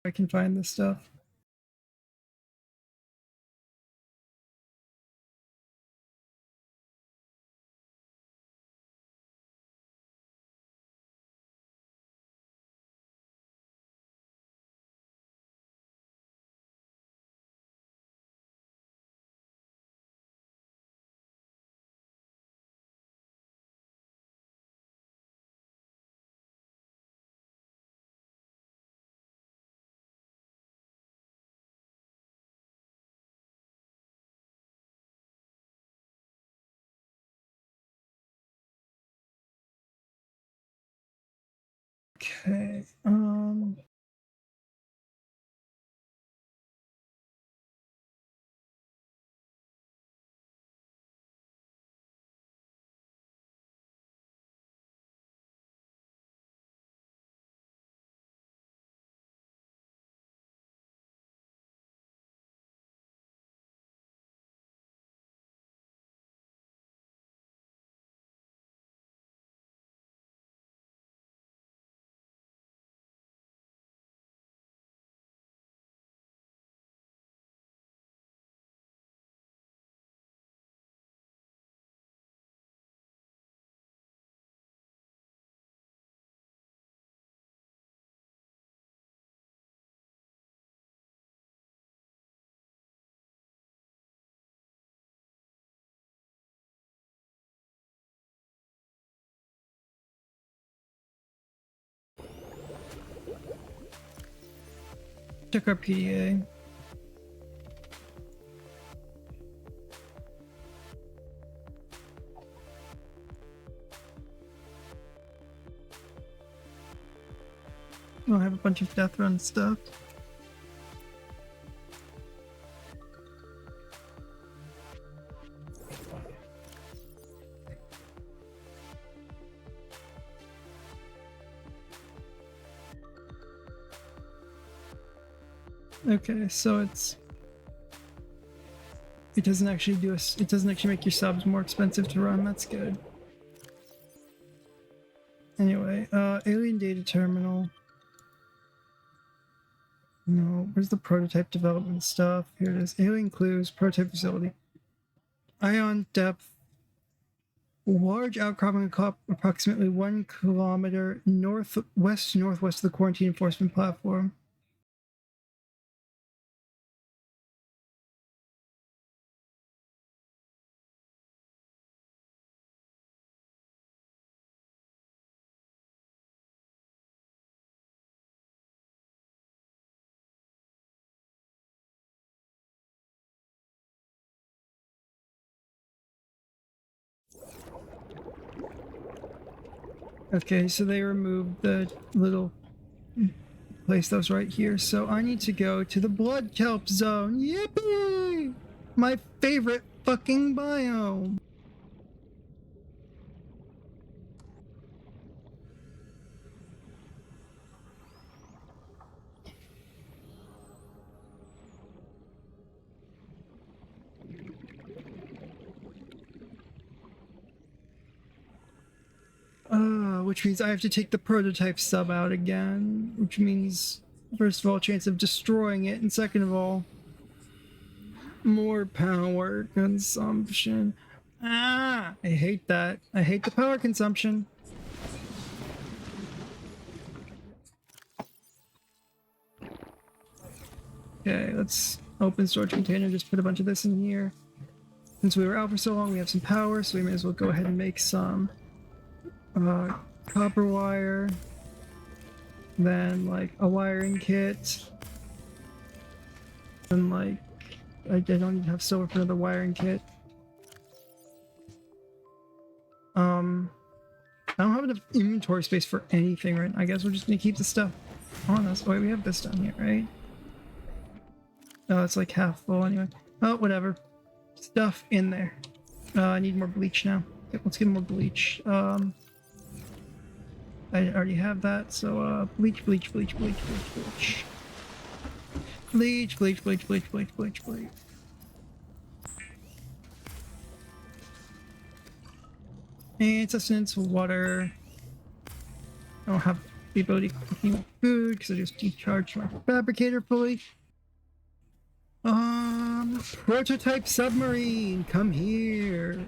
A: I can find this stuff. Okay. Check our PDA. Oh, I have a bunch of DEATHRUN stuff. Okay, so it doesn't actually it doesn't actually make your subs more expensive to run. That's good. Anyway, alien data terminal. No, where's the prototype development stuff? Here it is. Alien clues, prototype facility. Ion depth. Large outcropping approximately 1 kilometer northwest of the quarantine enforcement platform. Okay, so they removed the little place that was right here. So I need to go to the blood kelp zone. Yippee! My favorite fucking biome. Which means I have to take the prototype sub out again, which means, first of all, chance of destroying it, and second of all, more power consumption. I hate that. I hate the power consumption. Okay, let's open storage container, just put a bunch of this in here. Since we were out for so long, we have some power, so we may as well go ahead and make some copper wire, then like a wiring kit, and like I don't even have silver for another wiring kit. I don't have enough inventory space for anything right now. I guess we're just gonna keep the stuff on us. Oh wait, we have this down here, right? Oh, it's like half full anyway. Oh, whatever. Stuff in there. I need more bleach now. Okay, let's get more bleach. I already have that, so bleach. Bleach. And sustenance, water. I don't have the ability to cook any more food because I just decharged my fabricator fully. Prototype submarine, come here.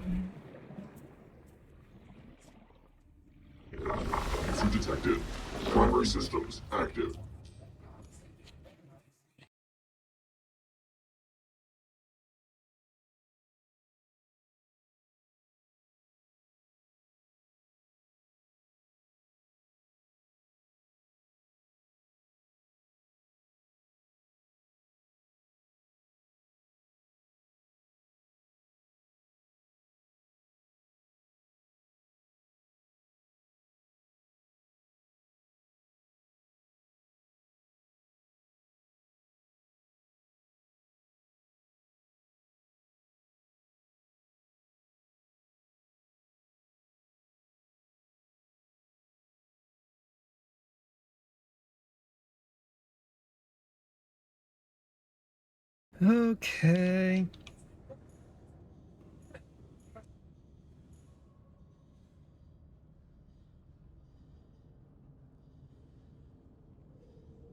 C: Easy detected. Primary systems active.
A: Okay.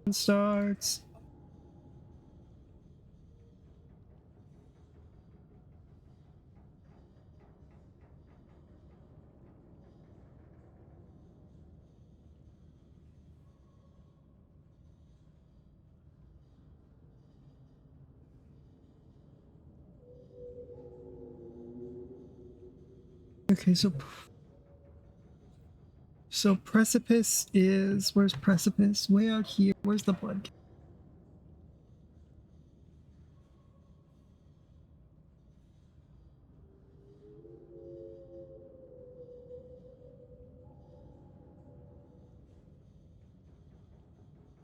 A: Starts. Okay, so precipice is, where's precipice? Way out here. Where's the blood?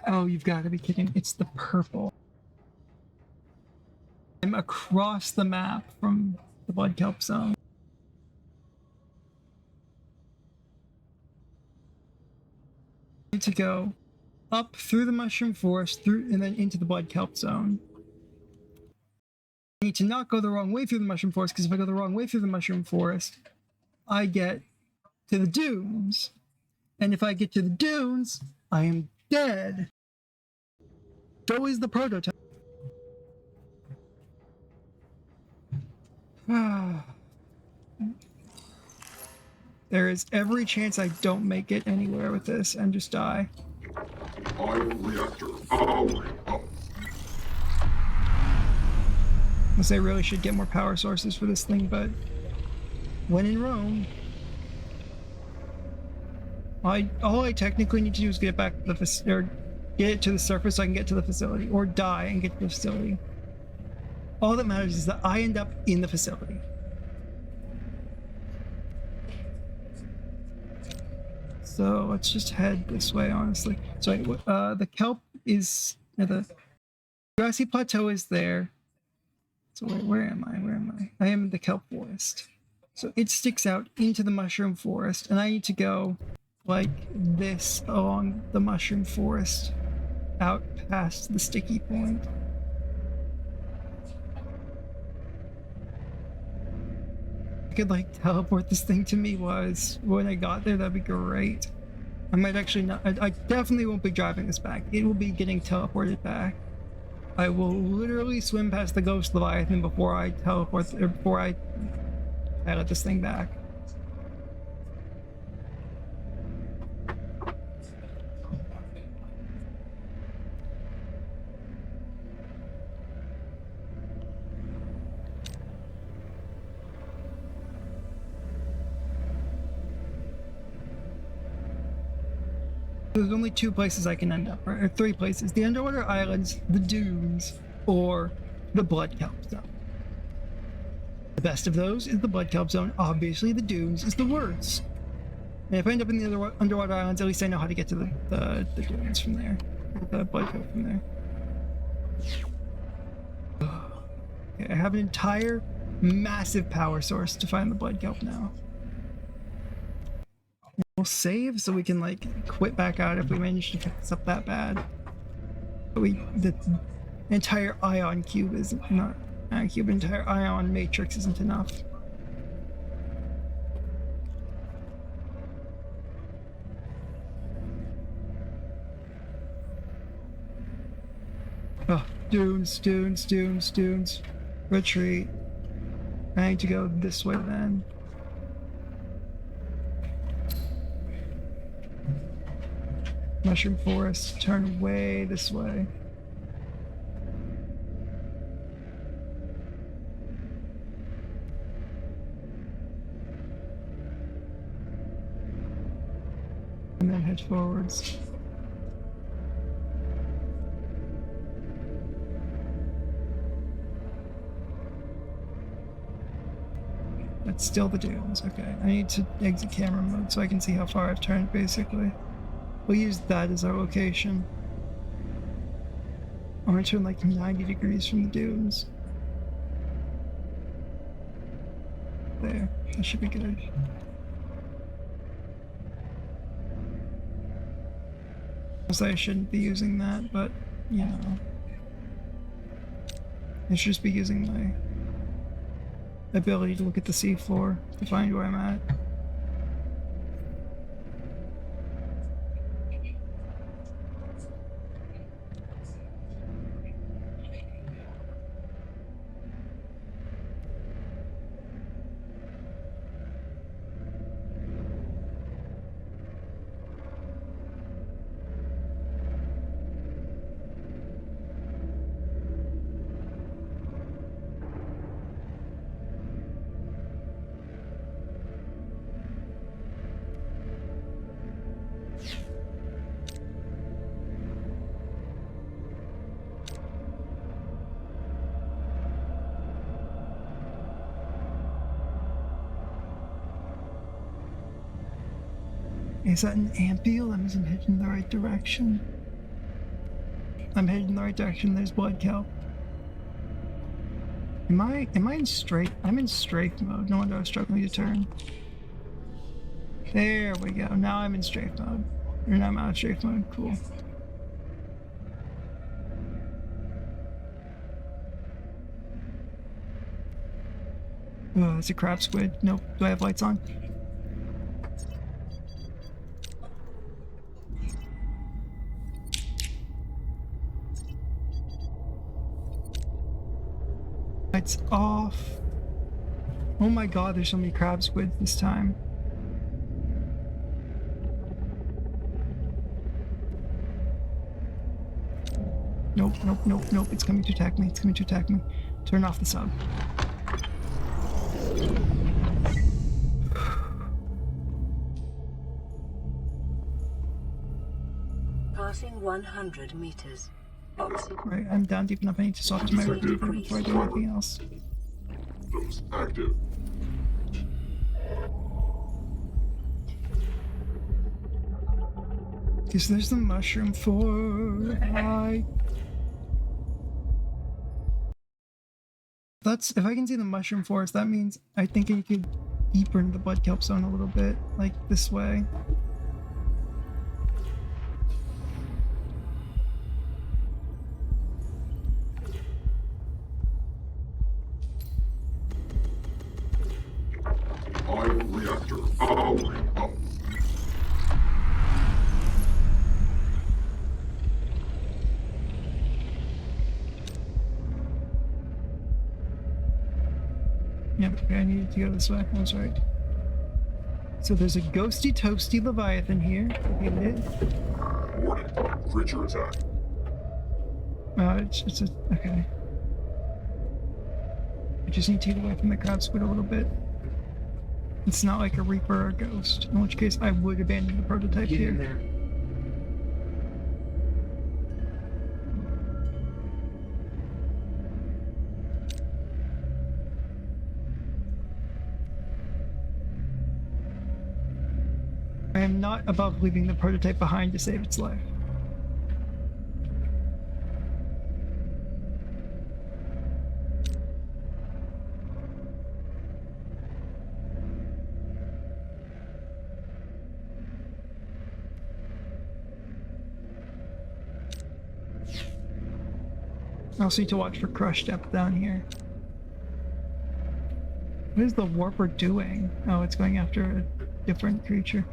A: Oh, you've got to be kidding. It's the purple. I'm across the map from the blood kelp zone. I need to go up through the mushroom forest, through and then into the blood kelp zone. I need to not go the wrong way through the mushroom forest, because if I go the wrong way through the mushroom forest, I get to the dunes. And if I get to the dunes, I am dead. So is the prototype. There is every chance I don't make it anywhere with this and just die.
C: Ion reactor powering up.
A: Unless I really should get more power sources for this thing, but when in Rome, all I technically need to do is get back to the or get it to the surface so I can get to the facility, or die and get to the facility. All that matters is that I end up in the facility. So let's just head this way, honestly. So the kelp is the grassy plateau is there. So where am I? Where am I? I am in the kelp forest. So it sticks out into the mushroom forest, and I need to go like this along the mushroom forest out past the sticky point. I could like teleport this thing to me was when I got there. That'd be great. I might actually not. I definitely won't be driving this back. It will be getting teleported back. I will literally swim past the ghost Leviathan before I teleport, or before I let this thing back. There's only two places I can end up, or three places. The underwater islands, the dunes, or the blood kelp zone. The best of those is the blood kelp zone. Obviously, the dunes is the worst. And if I end up in the underwater islands, at least I know how to get to the dunes from there. The blood kelp from there. Okay, I have an entire massive power source to find the blood kelp now. We'll save so we can like quit back out if we manage to pick this up that bad. But the entire ion cube is not cube, entire ion matrix isn't enough. Oh, dunes, dunes, dunes, dunes. Retreat. I need to go this way then. Mushroom forest, turn way this way. And then head forwards. That's still the dunes, okay. I need to exit camera mode so I can see how far I've turned, basically. We'll use that as our location. I'm gonna turn like 90 degrees from the dunes. There, that should be good. I shouldn't be using that, but you know. I should just be using my ability to look at the seafloor to find where I'm at. Is that an ampule? That means I'm heading in the right direction. I'm headed in the right direction. There's blood kelp. Am I in strafe? I'm in strafe mode. No wonder I was struggling to turn. There we go. Now I'm in strafe mode. Or now I'm out of strafe mode. Cool. Oh, it's a crab squid. Nope. Do I have lights on? Lights off. Oh my god, there's so many crab squids this time. Nope, nope, nope, nope. It's coming to attack me. It's coming to attack me. Turn off the sub.
B: Passing 100 meters.
A: Right, I'm down deep enough. I need to swap to my recruiter before I do anything else.
C: Those active.
A: Because there's the mushroom for That's if I can see the mushroom forest, that means I think I could deeper into the blood kelp zone a little bit, like this way.
C: Ion reactor powering up.
A: Yep, okay, I needed to go this way. That's right. So there's a ghosty toasty Leviathan here. Okay,
C: Warning. Creature attack.
A: it's a okay. I just need to get away from the crab squid a little bit. It's not like a reaper or a ghost, in which case I would abandon the prototype
D: Get
A: here.
D: in there.
A: I am not above leaving the prototype behind to save its life. I also need to watch for crush depth down here. What is the warper doing? Oh, it's going after a different creature.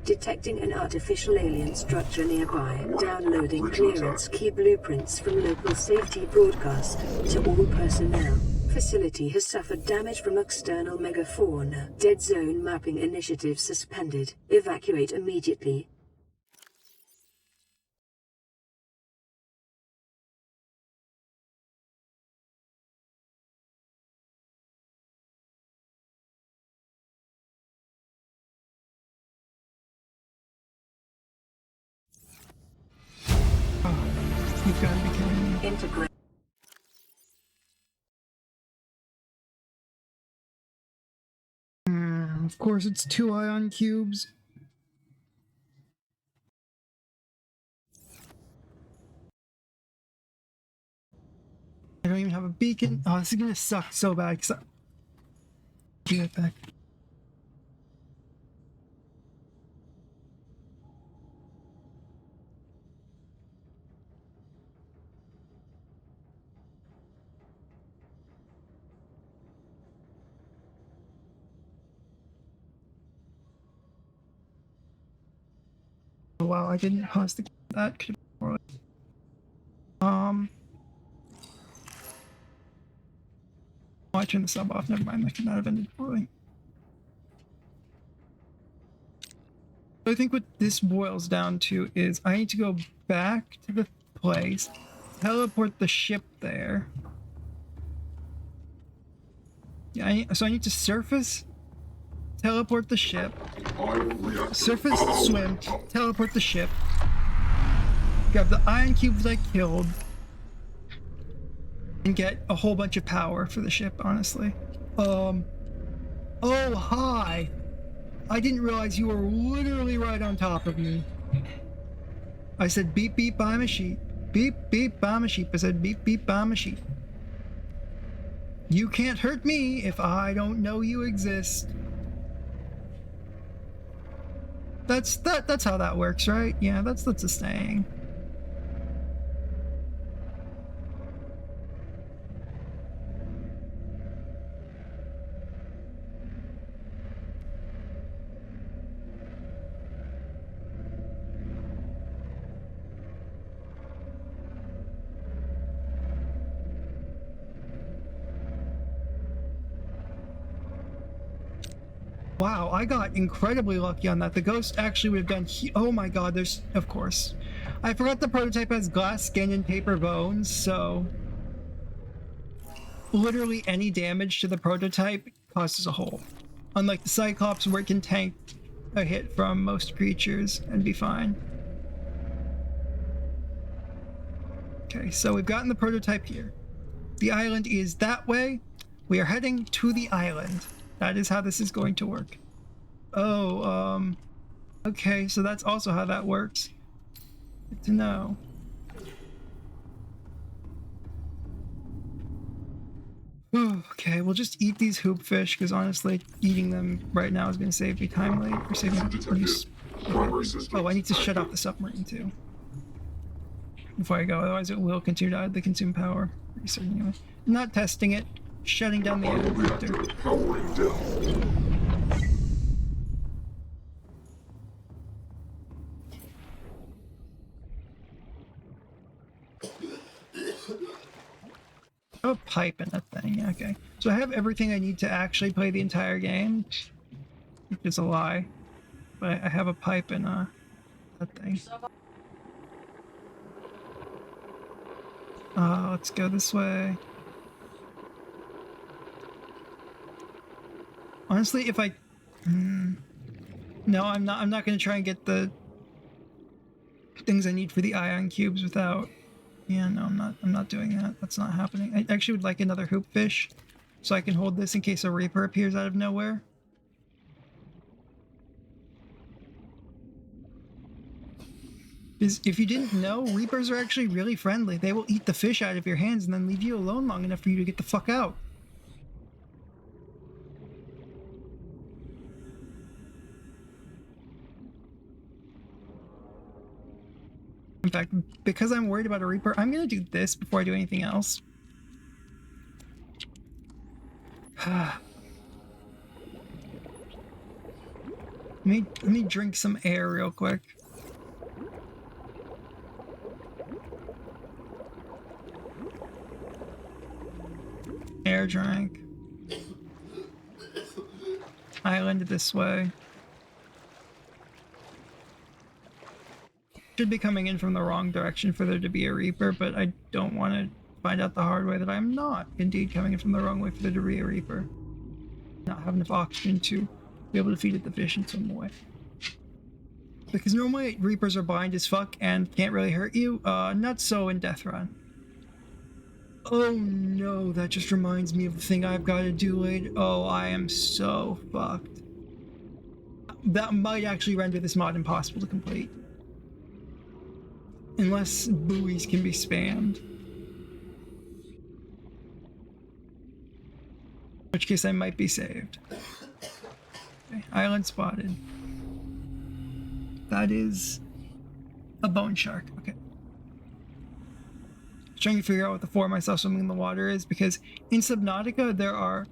B: Detecting an artificial alien structure nearby. Downloading clearance key blueprints from local safety broadcast to all personnel. Facility has suffered damage from external megafauna. Dead zone mapping initiative suspended. Evacuate immediately.
A: You've got to be kidding me.
B: Integrate.
A: Of course, it's 2 ion cubes. I don't even have a beacon. Oh, this is gonna suck so bad. Be right back. Oh, wow, I didn't pause the that could have been more. Oh, I turned the sub off. Never mind. That could not have ended poorly. I think what this boils down to is I need to go back to the place, teleport the ship there. Yeah, so I need to surface, teleport the ship, surface, swim, teleport the ship, grab the ion cubes I killed, and get a whole bunch of power for the ship, honestly. Oh, hi! I didn't realize you were literally right on top of me. I said beep beep, I'm a sheep. Beep, beep, I'm a sheep. I said beep, beep, I'm a sheep. You can't hurt me if I don't know you exist. That's how that works, right? Yeah, that's a saying. Wow, I got incredibly lucky on that. The ghost actually would have done. Oh my god, there's. Of course. I forgot the prototype has glass skin and paper bones, so. Literally any damage to the prototype causes a hole. Unlike the Cyclops, where it can tank a hit from most creatures and be fine. Okay, so we've gotten the prototype here. The island is that way. We are heading to the island. That is how this is going to work. Oh, okay, so that's also how that works. Good to know. Okay, we'll just eat these hoop fish, because honestly, eating them right now is going to save me time later. Or save me use. Oh, I need to shut off the submarine too. Before I go, otherwise it will continue to consume power. Anyway. Not testing it. Shutting down the reactor.
C: Powering down.
A: Oh, pipe in that thing. Yeah, okay. So I have everything I need to actually play the entire game, which is a lie. But I have a pipe in that thing. Let's go this way. Honestly, if I... No, I'm not going to try and get the things I need for the ion cubes without... Yeah, no, I'm not doing that. That's not happening. I actually would like another hoop fish, so I can hold this in case a Reaper appears out of nowhere. Because if you didn't know, Reapers are actually really friendly. They will eat the fish out of your hands and then leave you alone long enough for you to get the fuck out. In fact, because I'm worried about a Reaper, I'm gonna do this before I do anything else. let me drink some air real quick. Air drink. Island this way. Should be coming in from the wrong direction for there to be a Reaper, but I don't want to find out the hard way that I'm not indeed coming in from the wrong way for there to be a Reaper. Not have enough oxygen to be able to feed it the fish in some way. Because normally Reapers are blind as fuck and can't really hurt you. Not so in DEATHRUN. Oh no, that just reminds me of the thing I've got to do later. Oh, I am so fucked. That might actually render this mod impossible to complete. Unless buoys can be spammed. In which case I might be saved. Okay, island spotted. That is a bone shark. Okay. Trying to figure out what the form myself swimming in the water is, because in Subnautica there are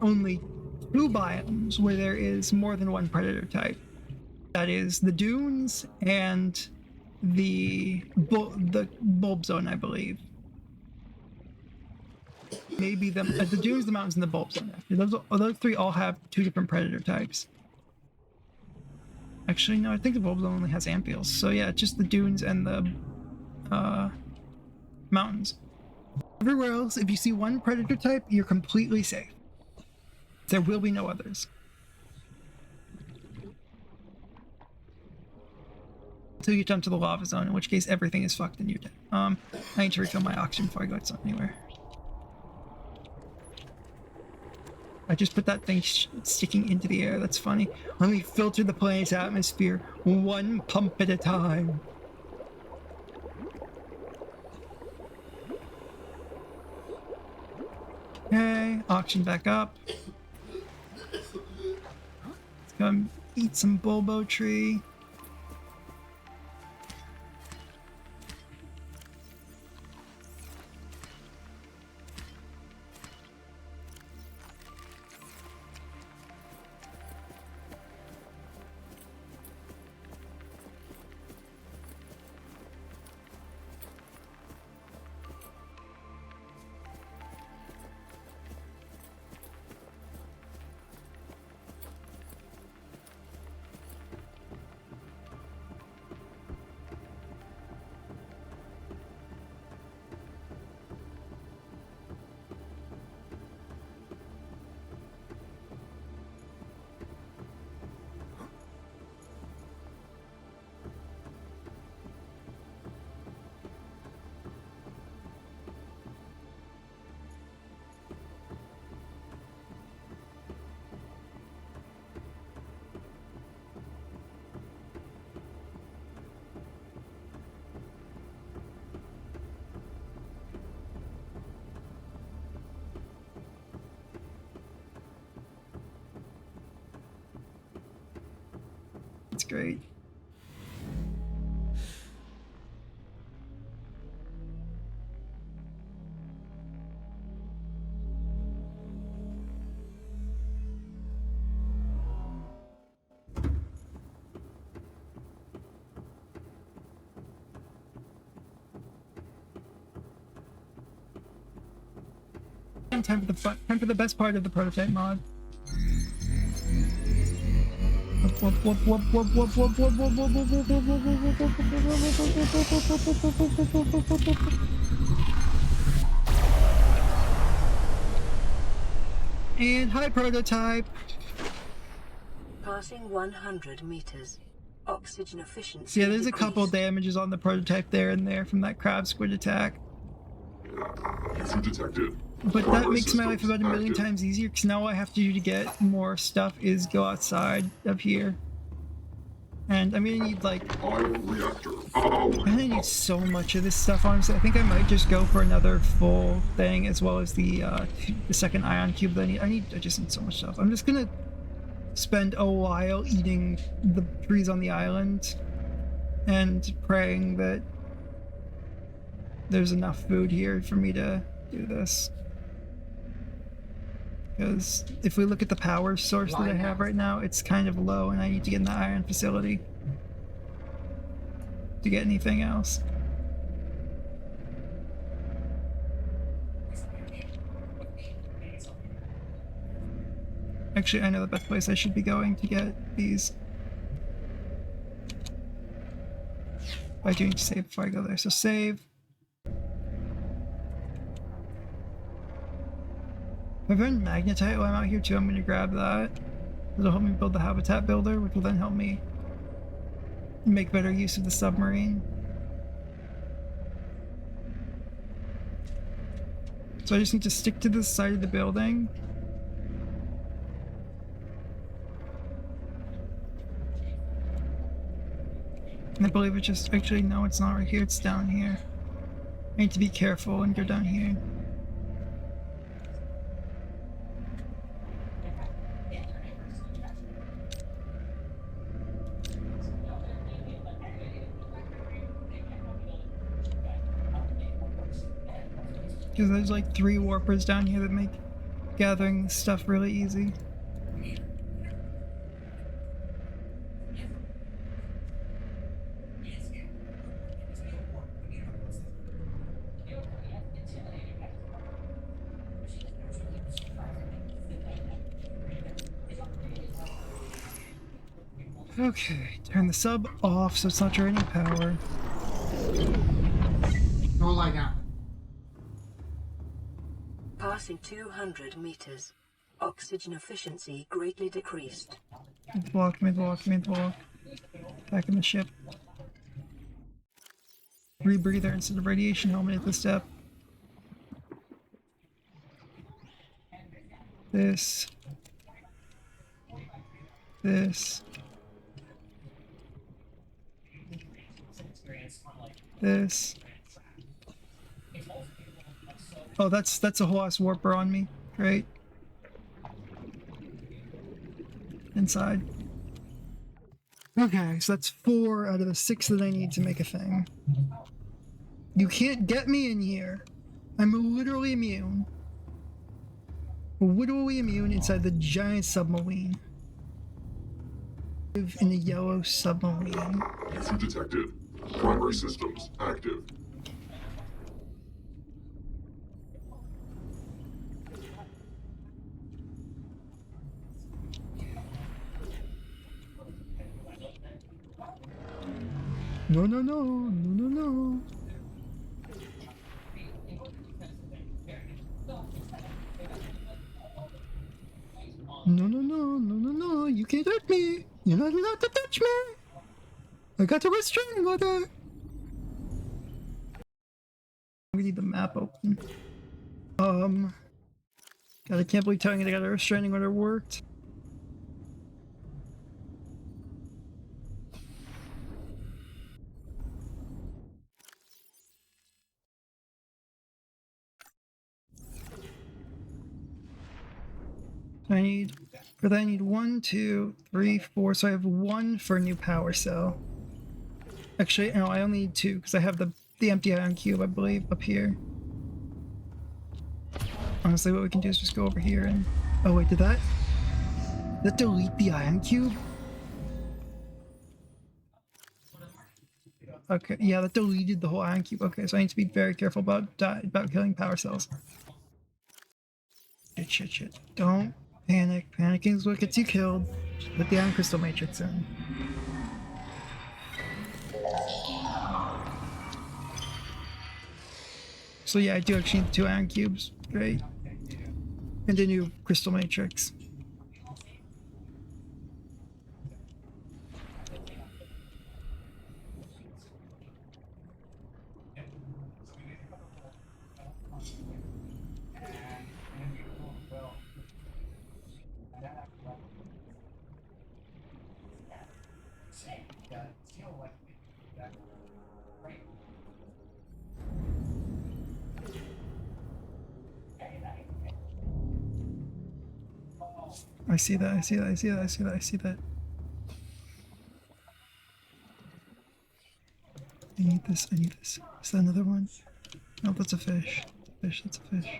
A: only 2 biomes where there is more than one predator type. That is the dunes and the bulb zone, I believe. Maybe the dunes, the mountains, and the bulb zone. Those 3 all have 2 different predator types. Actually, no, I think the bulb zone only has amphibs. So yeah, just the dunes and the mountains. Everywhere else, if you see one predator type, you're completely safe. There will be no others. Until you jump to the lava zone, in which case everything is fucked and you're dead. I need to refill my oxygen before I go anywhere. I just put that thing sticking into the air. That's funny. Let me filter the planet's atmosphere 1 pump at a time. Okay, auction back up. Let's go and eat some bulbo tree. That's great. Time for the best part of the prototype mod. And hi, prototype.
B: Passing 100 meters. Oxygen efficiency.
A: So yeah, there's a couple
B: decreased.
A: damages on the prototype there and there from that crab squid attack.
C: Easy detected.
A: But that
C: Progress
A: makes my life about a million
C: active.
A: times easier, because now all I have to do to get more stuff is go outside of here. And I'm gonna need like...
C: Ion reactor.
A: I'm gonna need so much of this stuff, honestly. I think I might just go for another full thing, as well as the second ion cube that I just need so much stuff. I'm just gonna spend a while eating the trees on the island and praying that there's enough food here for me to do this. Because if we look at the power source that I have right now, it's kind of low, and I need to get in the iron facility to get anything else. Actually, I know the best place I should be going to get these. I do need to save before I go there, so save. If I found magnetite while I'm out here too, I'm going to grab that. It'll help me build the habitat builder, which will then help me make better use of the submarine. So I just need to stick to this side of the building. And I believe it's just, actually no, it's not right here, it's down here. I need to be careful and go down here. Because there's like 3 warpers down here that make gathering stuff really easy. Okay, turn the sub off so it's not draining power.
D: No lie down.
B: Passing 200 meters. Oxygen efficiency greatly decreased.
A: Mid-block, mid-block, mid-block. Back in the ship. Rebreather instead of radiation helmet at this step. This. This. This. Oh, that's a whole ass warper on me. Great. Inside. Okay, so that's 4 out of the 6 that I need to make a thing. You can't get me in here. I'm literally immune. Literally immune inside the giant submarine. Live in the yellow submarine.
C: Issue detected. Primary systems active.
A: No, no, no, no, no, no. No, no, no, no, no, no. You can't touch me. You're not allowed to touch me. I got a restraining order. We need the map open. God, I can't believe telling you I got a restraining order worked. I need, for that I need 1, 2, 3, 4, so I have 1 for a new power cell. Actually, no, I only need 2, because I have the empty ion cube, I believe, up here. Honestly, what we can do is just go over here and... Oh wait, did that delete the ion cube? Okay, yeah, that deleted the whole ion cube. Okay, so I need to be very careful about killing power cells. Shit. Don't panic. Panicking is what gets you killed. Just put the ion crystal matrix in. So yeah, I do actually need 2 ion cubes. Great. And a new crystal matrix. I see that. I need this. Is that another one? No, that's a fish. That's a fish.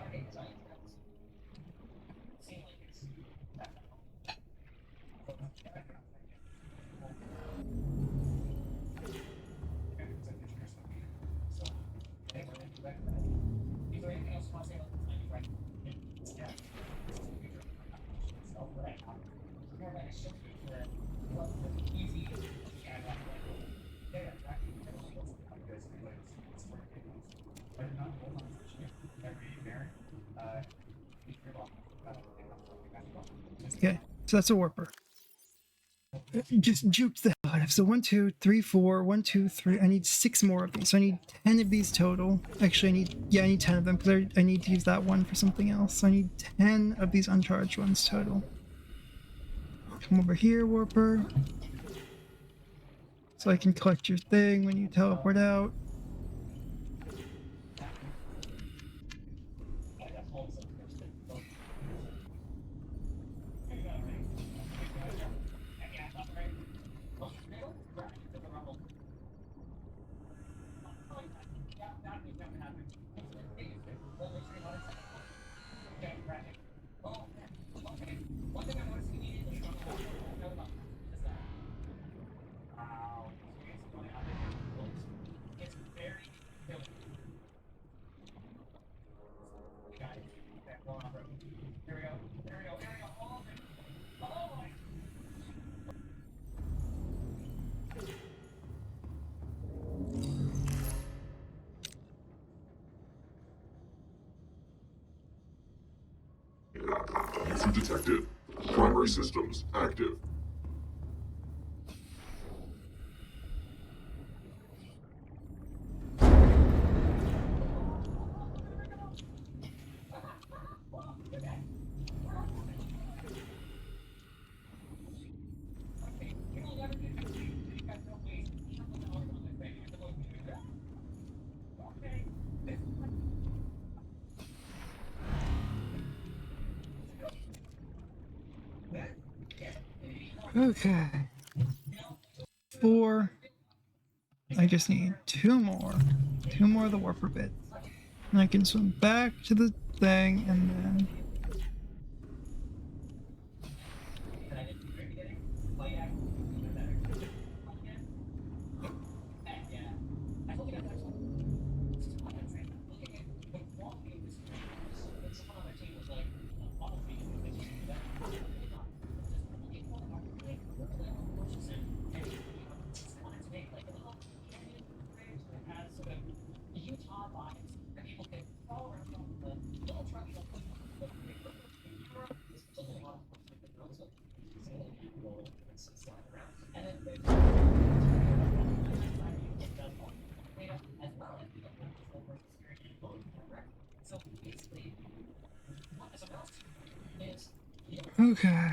A: Okay, so that's a warper. Just juked the hell out of. So 1, 2, 3, 4, 1, 2, 3. I need 6 more of these. So I need 10 of these total. Actually, I need 10 of them because I need to use that one for something else. So I need 10 of these uncharged ones total. Come over here, warper. So I can collect your thing when you teleport out.
C: Issue detected. Primary systems active.
A: Okay. 4. I just need 2 more. 2 more of the warper bit. And I can swim back to the thing and then... Okay.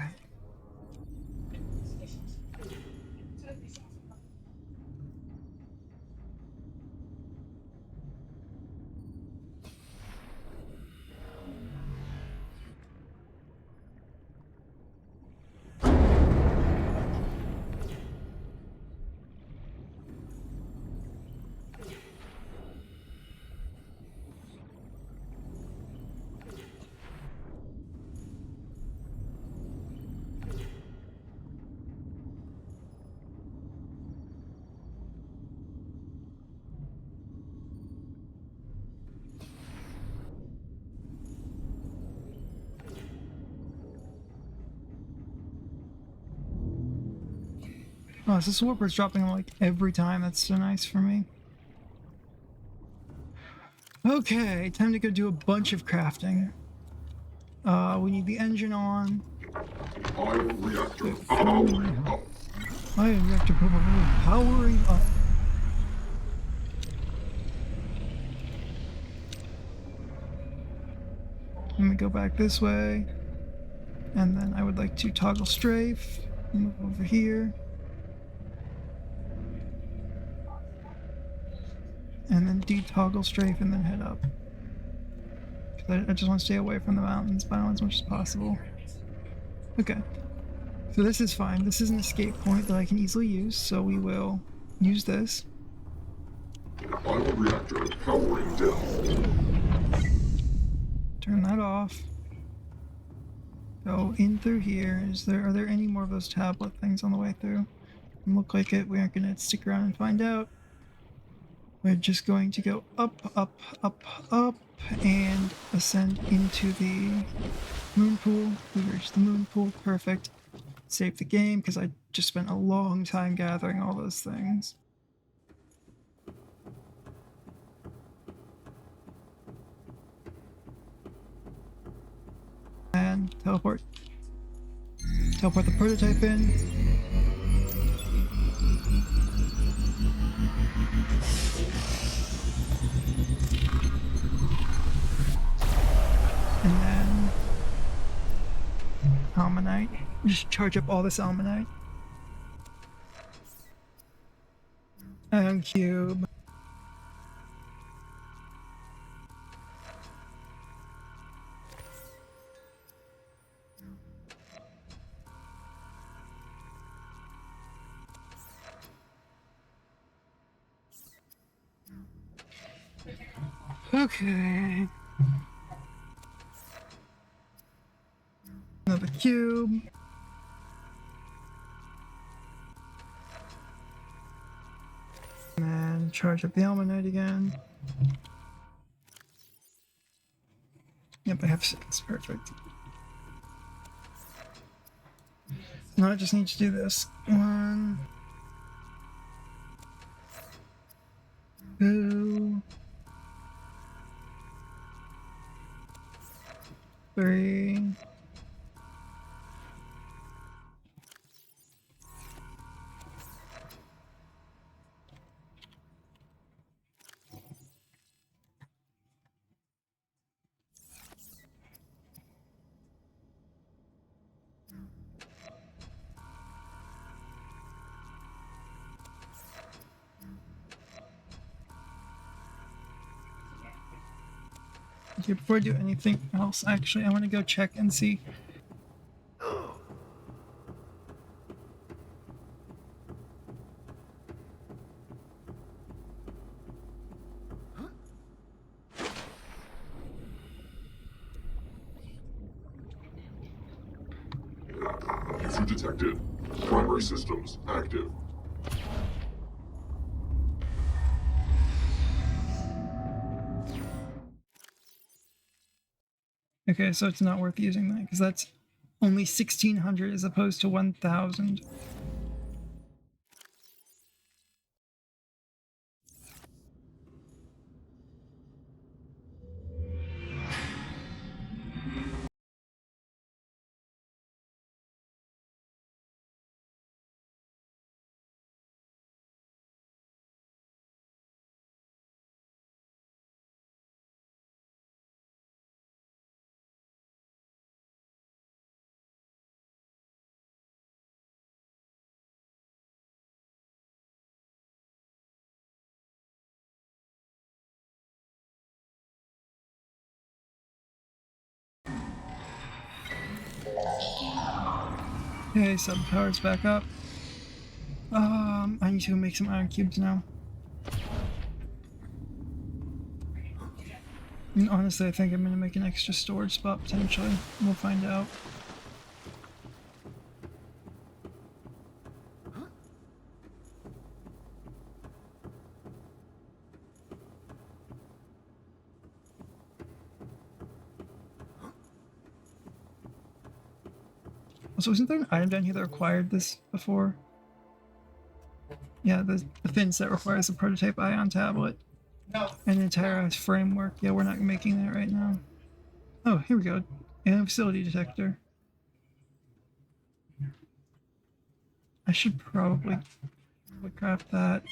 A: Oh, so this warper's dropping like every time. That's so nice for me. Okay, time to go do a bunch of crafting. We need the engine on.
C: Ion reactor powering up.
A: Ion reactor powering up. Let me go back this way. And then I would like to toggle strafe. Move over here. And then detoggle strafe and then head up. I just want to stay away from the mountains by as much as possible. Okay. So this is fine. This is an escape point that I can easily use, so we will use this.
C: Ion reactor powering down.
A: Turn that off. Go in through here. Are there any more of those tablet things on the way through? Doesn't look like it. We aren't gonna stick around and find out. We're just going to go up, up, up, up, and ascend into the moon pool. We reached the moon pool. Perfect. Save the game because I just spent a long time gathering all those things. And teleport. Teleport the prototype in. And then Almanite. Just charge up all this Almanite. And cube. Okay. Another cube. And charge up the Almanite again. Yep, I have 6. Perfect. Now I just need to do this. 1, 2, 3. Okay, before I do anything else, actually, I want to go check and see.
C: issue detected. Primary systems active.
A: Okay, so it's not worth using that because that's only 1,600 as opposed to 1,000. Okay, sub power's back up. I need to go make some iron cubes now. And honestly, I think I'm gonna make an extra storage spot potentially. We'll find out. Also, isn't there an item down here that required this before? Yeah, the fins that requires a prototype ion tablet. And an entire framework. Yeah, we're not making that right now. Oh, here we go. And facility detector. I should probably craft that.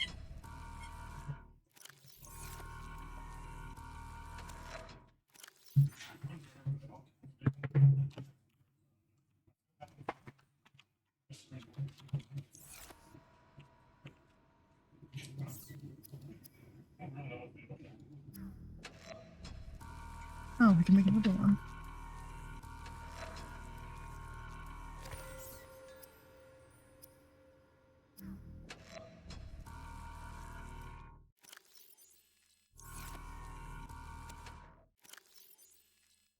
A: Oh, we can make another one.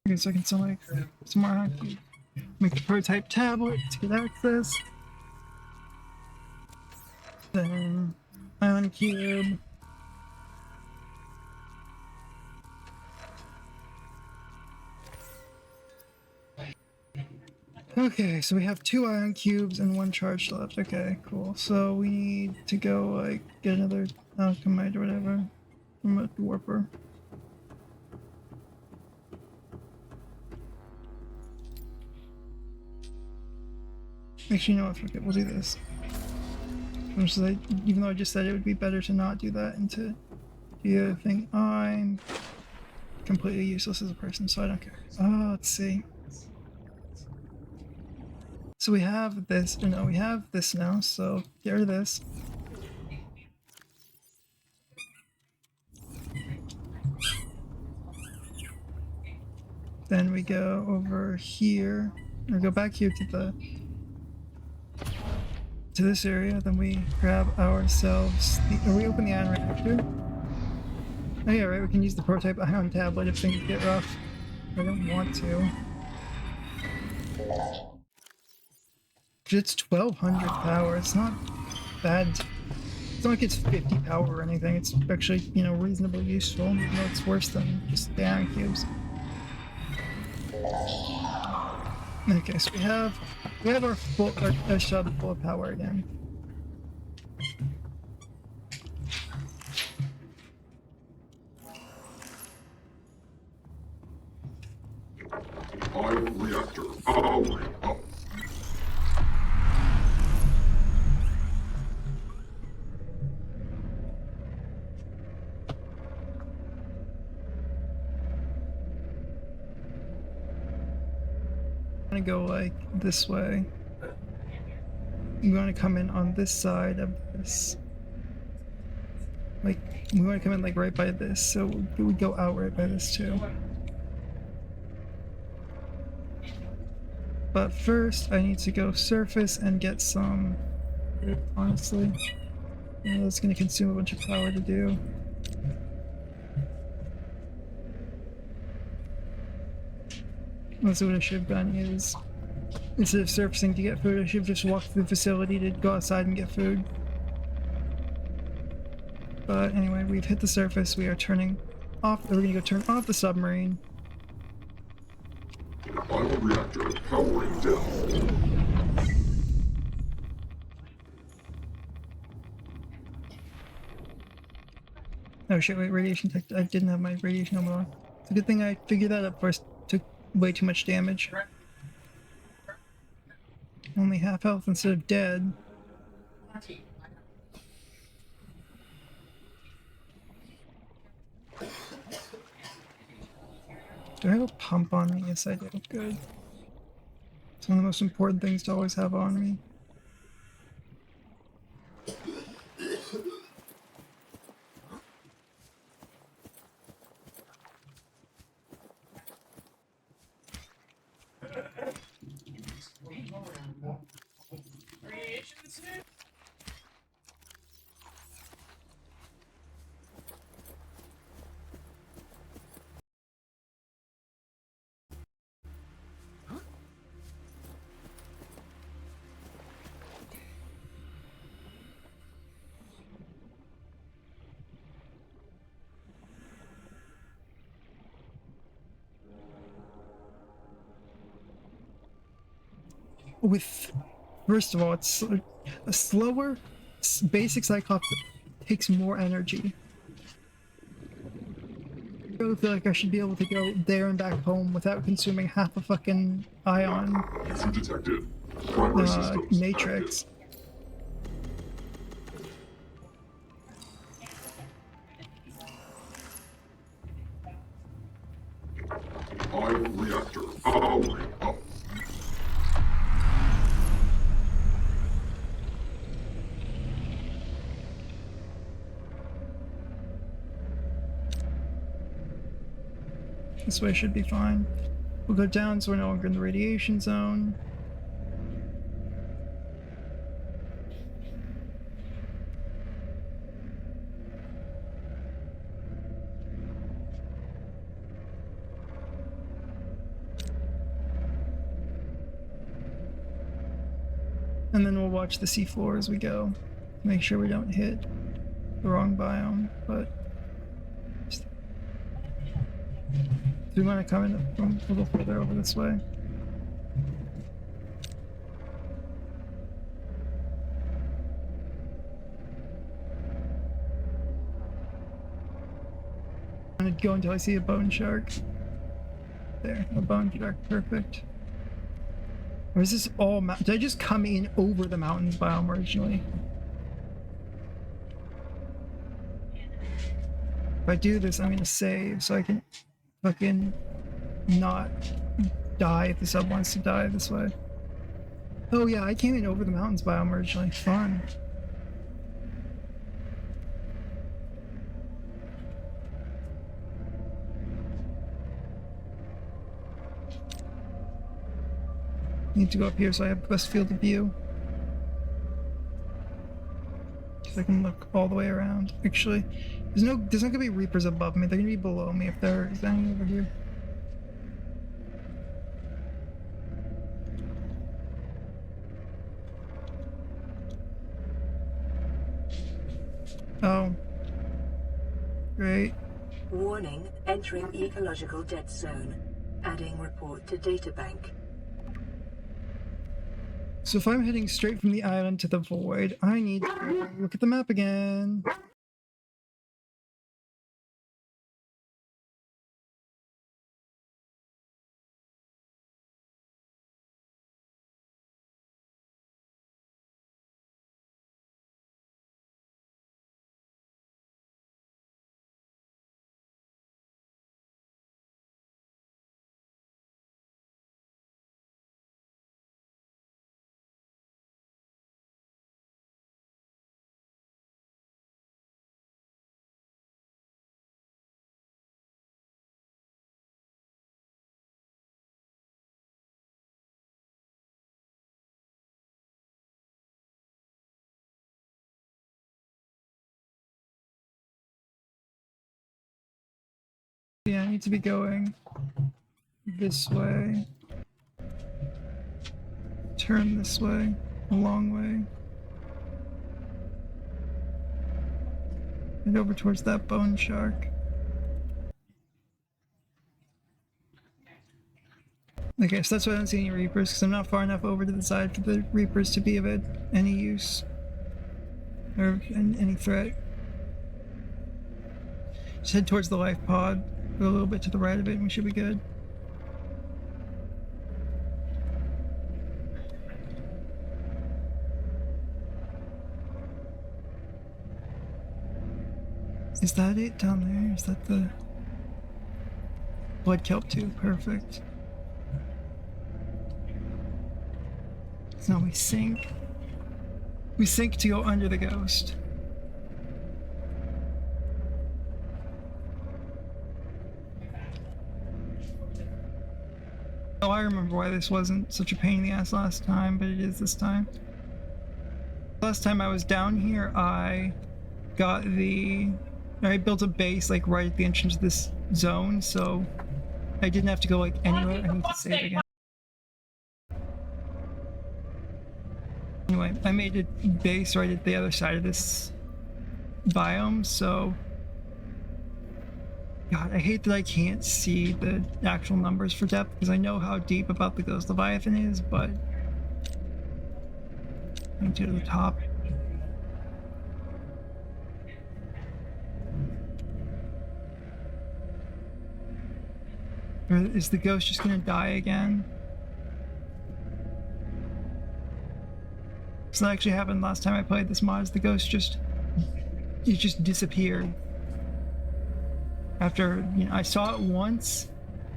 A: Okay, so I can still make some more iron cube. Make the prototype tablet to get access. Then ion cube. Okay, so we have 2 ion cubes and 1 charge left. Okay, cool. So we need to go, like, get another alchemite or whatever from a warper. Actually, you know what? Fuck it, we'll do this. Even though I just said it would be better to not do that and to do the other thing, I'm completely useless as a person, so I don't care. Let's see. So we have this, or no, we have this now, so get rid of this. Then we go over here, or go back here to this area, then we grab ourselves are we open the ion reactor? Oh yeah, right, we can use the prototype ion tablet if things get rough. I don't want to. It's 1,200 power, it's not bad. It's not like it's 50 power or anything, it's actually, you know, reasonably useful. You know, it's worse than just the ion cubes. Okay, so we have our shub full of power again.
C: Ion reactor powering up.
A: I'm gonna go like this way. I'm going to come in on this side of this. Like, we want to come in like right by this, so we go out right by this too. But first, I need to go surface and get some. Honestly, you know, it's gonna consume a bunch of power to do. Let's see what a ship gun is. Instead of surfacing to get food, I should have just walked through the facility to go outside and get food. But anyway, we've hit the surface. We are turning off. We're gonna go turn off the submarine.
C: Bioreactor powering down.
A: Oh shit, wait, radiation tech. I didn't have my radiation helmet on. It's a good thing I figured that out first. Took way too much damage. Only half health instead of dead. Do I have a pump on me? Yes, I do. Good. It's one of the most important things to always have on me. With, first of all, it's a slower basic Cyclops takes more energy. I really feel like I should be able to go there and back home without consuming half a fucking ion
C: User detected. Primary systems
A: matrix.
C: active. Bioreactor powering up.
A: This way should be fine. We'll go down so we're no longer in the radiation zone. And then we'll watch the seafloor as we go. Make sure we don't hit the wrong biome, but do we want to come in from a little further over this way? I'm gonna go until I see a bone shark. There, a bone shark, perfect. Or is this all did I just come in over the mountains biome originally? If I do this, I'm gonna save so I can fucking not die if the sub wants to die this way. Oh yeah, I came in over the mountains biome originally. Fun. Need to go up here so I have the best field of view. So I can look all the way around. Actually, there's not gonna be Reapers above me. They're gonna be below me if there is any over here. Oh. Great.
B: Warning, entering ecological dead zone. Adding report to databank.
A: So if I'm heading straight from the island to the void, I need to look at the map again. Yeah, I need to be going this way. turn this way, a long way. And over towards that bone shark. Okay, so that's why I don't see any Reapers, because I'm not far enough over to the side for the Reapers to be of any use. Or any threat. Just head towards the life pod, go a little bit to the right of it, and we should be good. Is that it down there? Is that the blood kelp too? Perfect. So now we sink. We sink to go under the ghost. Oh, I remember why this wasn't such a pain in the ass last time, but it is this time. Last time I was down here, I built a base like right at the entrance of this zone, so I didn't have to go like anywhere. I need to save again. Anyway, I made a base right at the other side of this biome, so God, I hate that I can't see the actual numbers for depth because I know how deep about the Ghost Leviathan is, but I need to go to the top. Or is the ghost just gonna die again? So that actually happened last time I played this mod, is the ghost just disappeared. After, I saw it once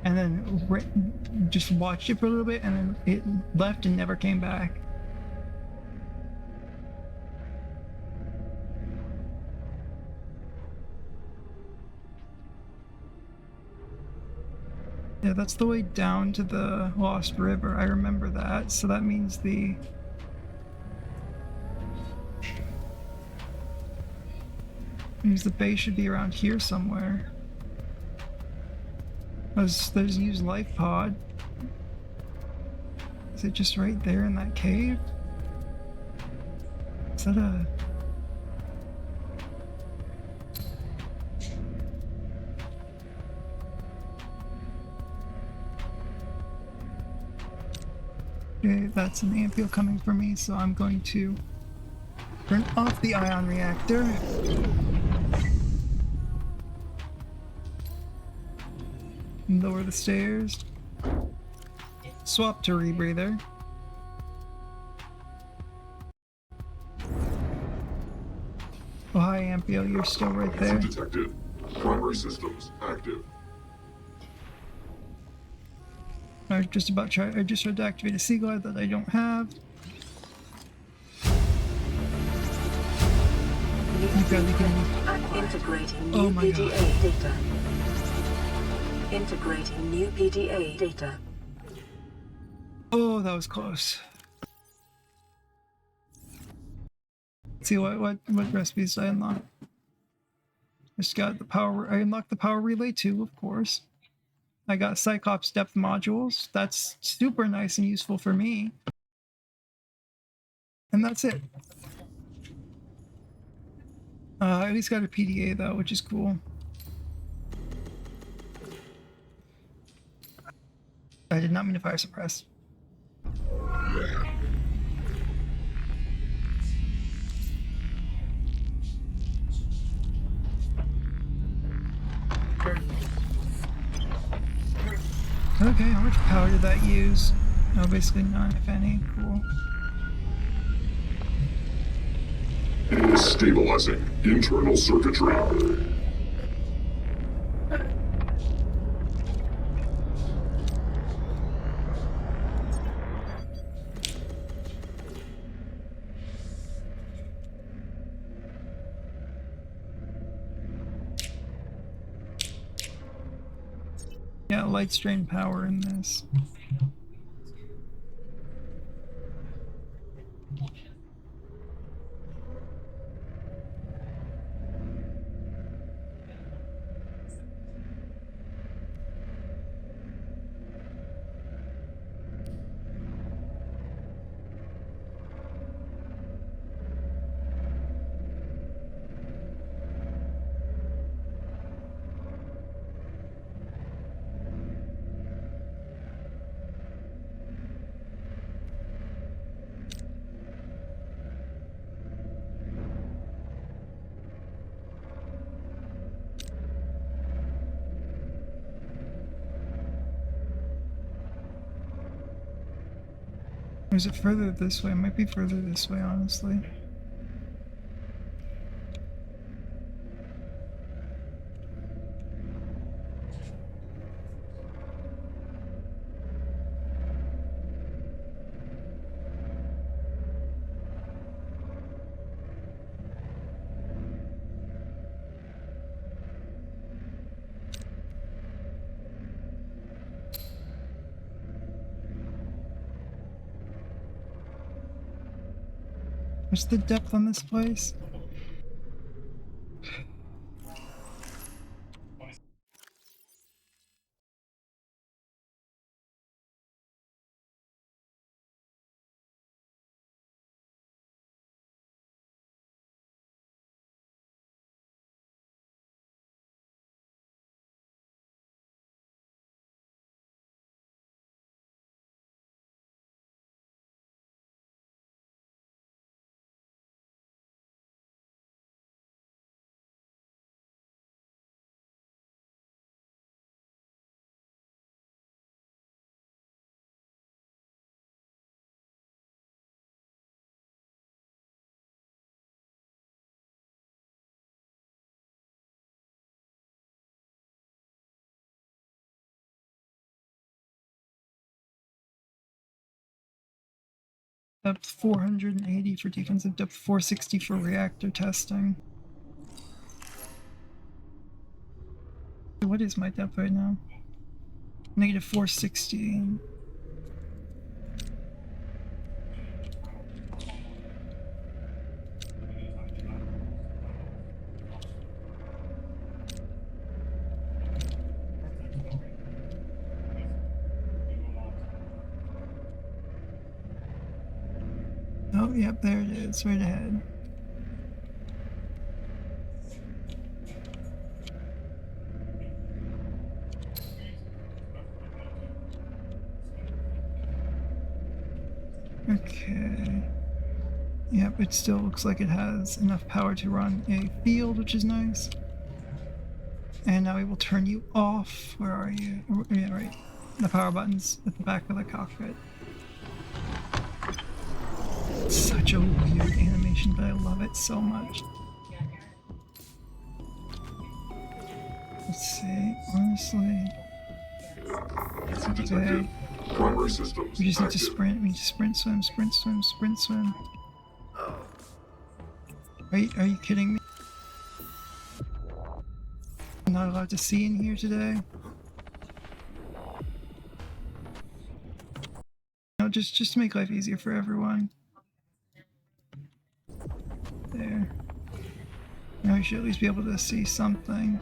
A: and then just watched it for a little bit and then it left and never came back. Yeah, that's the way down to the Lost River. I remember that. So that means the base should be around here somewhere. There's used life pod. Is it just right there in that cave? Is that a... Okay, that's an ampule coming for me, so I'm going to turn off the ion reactor. Lower the stairs. Swap to rebreather. Oh, hi, Ampio, you're still right there.
C: Detected. Primary systems active.
A: I just tried to activate a sea glide that I don't have. You barely can.
B: Integrating new PDA data. Integrating new PDA data.
A: Oh, that was close. Let's see what recipes I unlock. Just got the power. I unlocked the power relay too, of course. I got Cyclops depth modules. That's super nice and useful for me. And that's it. I at least got a PDA though, which is cool. I did not mean to fire suppress. Okay, how much power did that use? No, basically none, if any. Cool.
C: Stabilizing internal circuitry.
A: Yeah, light strain power in this. Or is it further this way? It might be further this way, honestly. What's the depth on this place? Depth 480 for defensive, depth 460 for reactor testing. What is my depth right now? Negative 460. Oh, yep, there it is, right ahead. Okay. Yep, it still looks like it has enough power to run a field, which is nice. And now we will turn you off. Where are you? Yeah, right. The power button's at the back of the cockpit. It's such a weird animation, but I love it so much. Let's see, honestly. Okay.
C: Primary systems
A: We just need to
C: active.
A: sprint. We need to sprint, swim, sprint, swim, sprint, swim. Are you kidding me? I'm not allowed to see in here today. No, just to make life easier for everyone. There. Now we should at least be able to see something.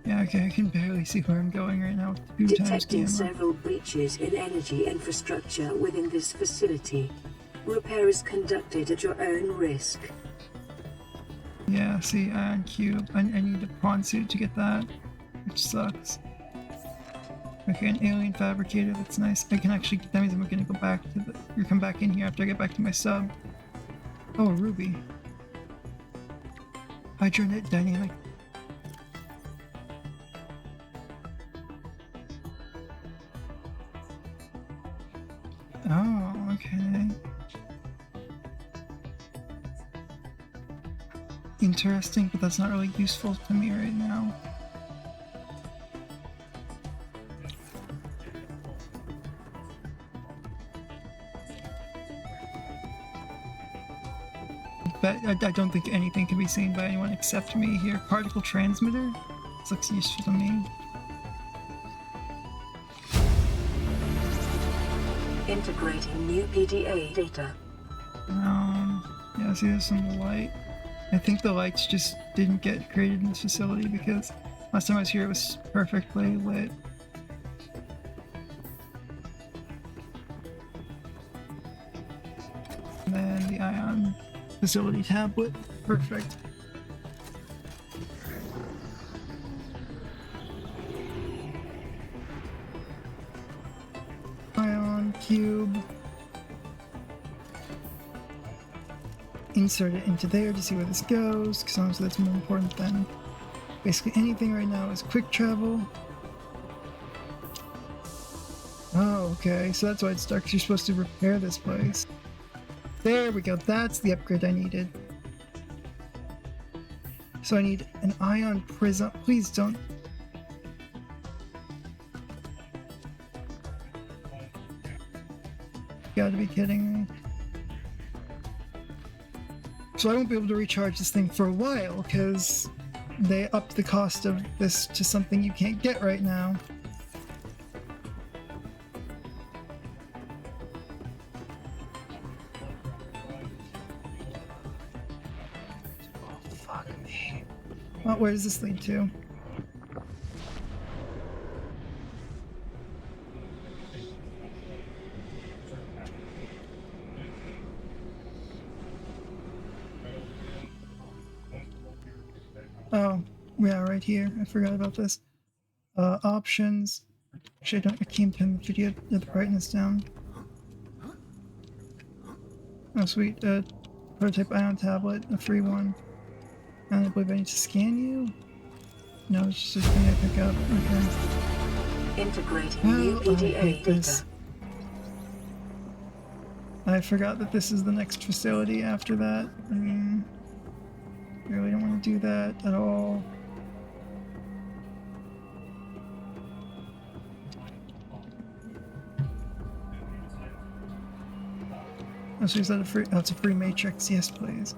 A: Yeah, okay, I can barely see where I'm going right now with 2 times
B: Detecting
A: camera.
B: several breaches in energy infrastructure within this facility. Repair is conducted at your own risk.
A: Yeah, see, ion cube. I need a prawn suit to get that, which sucks. Okay, an alien fabricator, that's nice. I can actually, that means I'm gonna go back to the, or come back in here after I get back to my sub. Oh, a ruby. Hydronet dynamic. Oh, okay. Interesting, but that's not really useful to me right now. But I don't think anything can be seen by anyone except me here. Particle transmitter? This looks useful to me.
B: Integrating new PDA data.
A: Yeah, see, there's some light. I think the lights just didn't get created in this facility because last time I was here it was perfectly lit. And then the ion facility tablet. Perfect. Ion cube. Insert it into there to see where this goes, because honestly that's more important than basically anything right now is quick travel. Oh, okay. So that's why it's dark. 'Cause you're supposed to repair this place. There we go. That's the upgrade I needed. So I need an ion prism. Please don't. You gotta be kidding me. So I won't be able to recharge this thing for a while because they upped the cost of this to something you can't get right now. Oh, fuck me. Well, where does this lead to? Oh, yeah, right here. I forgot about this. Options. Actually, I can't turn the video the brightness down. Oh, sweet. Prototype ion tablet, a free one. And I believe I need to scan you? No, it's just a thing I pick up. Okay.
B: Integrating new
A: Oh, I
B: PDA
A: hate
B: data.
A: this. I forgot that this is the next facility after that. Really don't want to do that at all. Oh, so is that a free? Oh, it's a free matrix. Yes, please.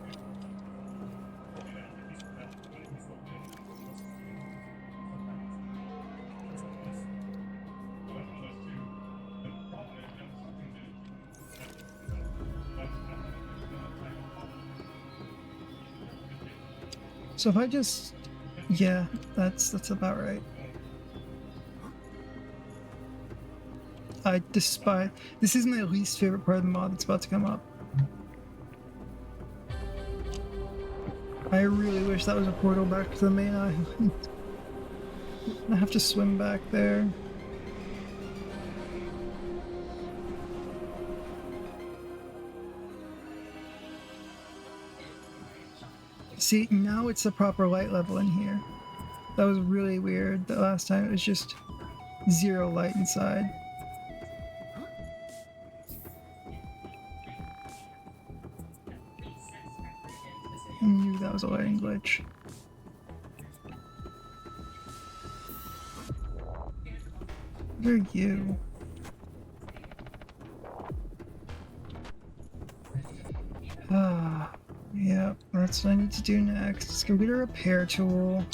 A: So if I just, yeah, that's about right. I despise. This is my least favorite part of the mod that's about to come up. I really wish that was a portal back to the main island. I have to swim back there. See, now it's a proper light level in here. That was really weird. The last time it was just zero light inside. I knew that was a lighting glitch. What are you? Ah, yeah, that's what I need to do next. Let's go get a repair tool.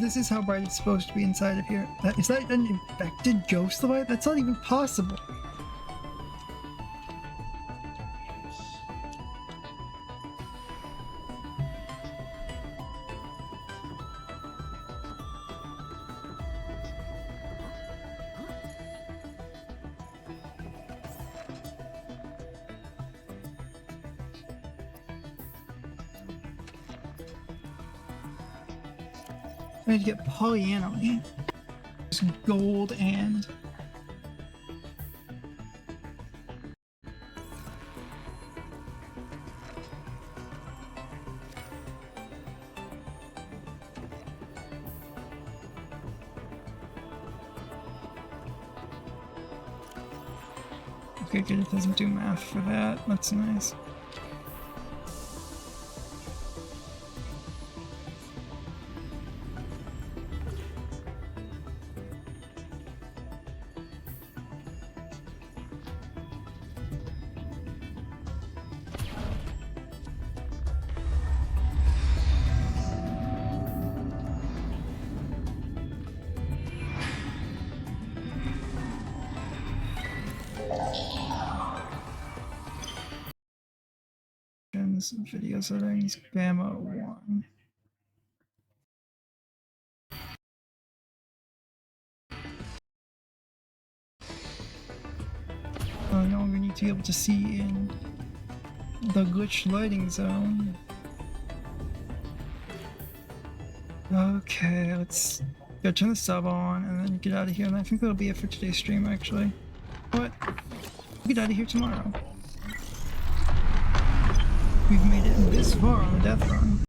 A: This is how bright it's supposed to be inside of here. Is that an infected ghost light? That's not even possible. I need to get polyaniline. Some gold and... Okay, good, it doesn't do math for that. That's nice. settings, video settings, Bama 1. I no longer need to be able to see in the glitch lighting zone. Okay, let's go turn the sub on and then get out of here. And I think that'll be it for today's stream, actually. But we'll get out of here tomorrow. We've made it this far on the death run.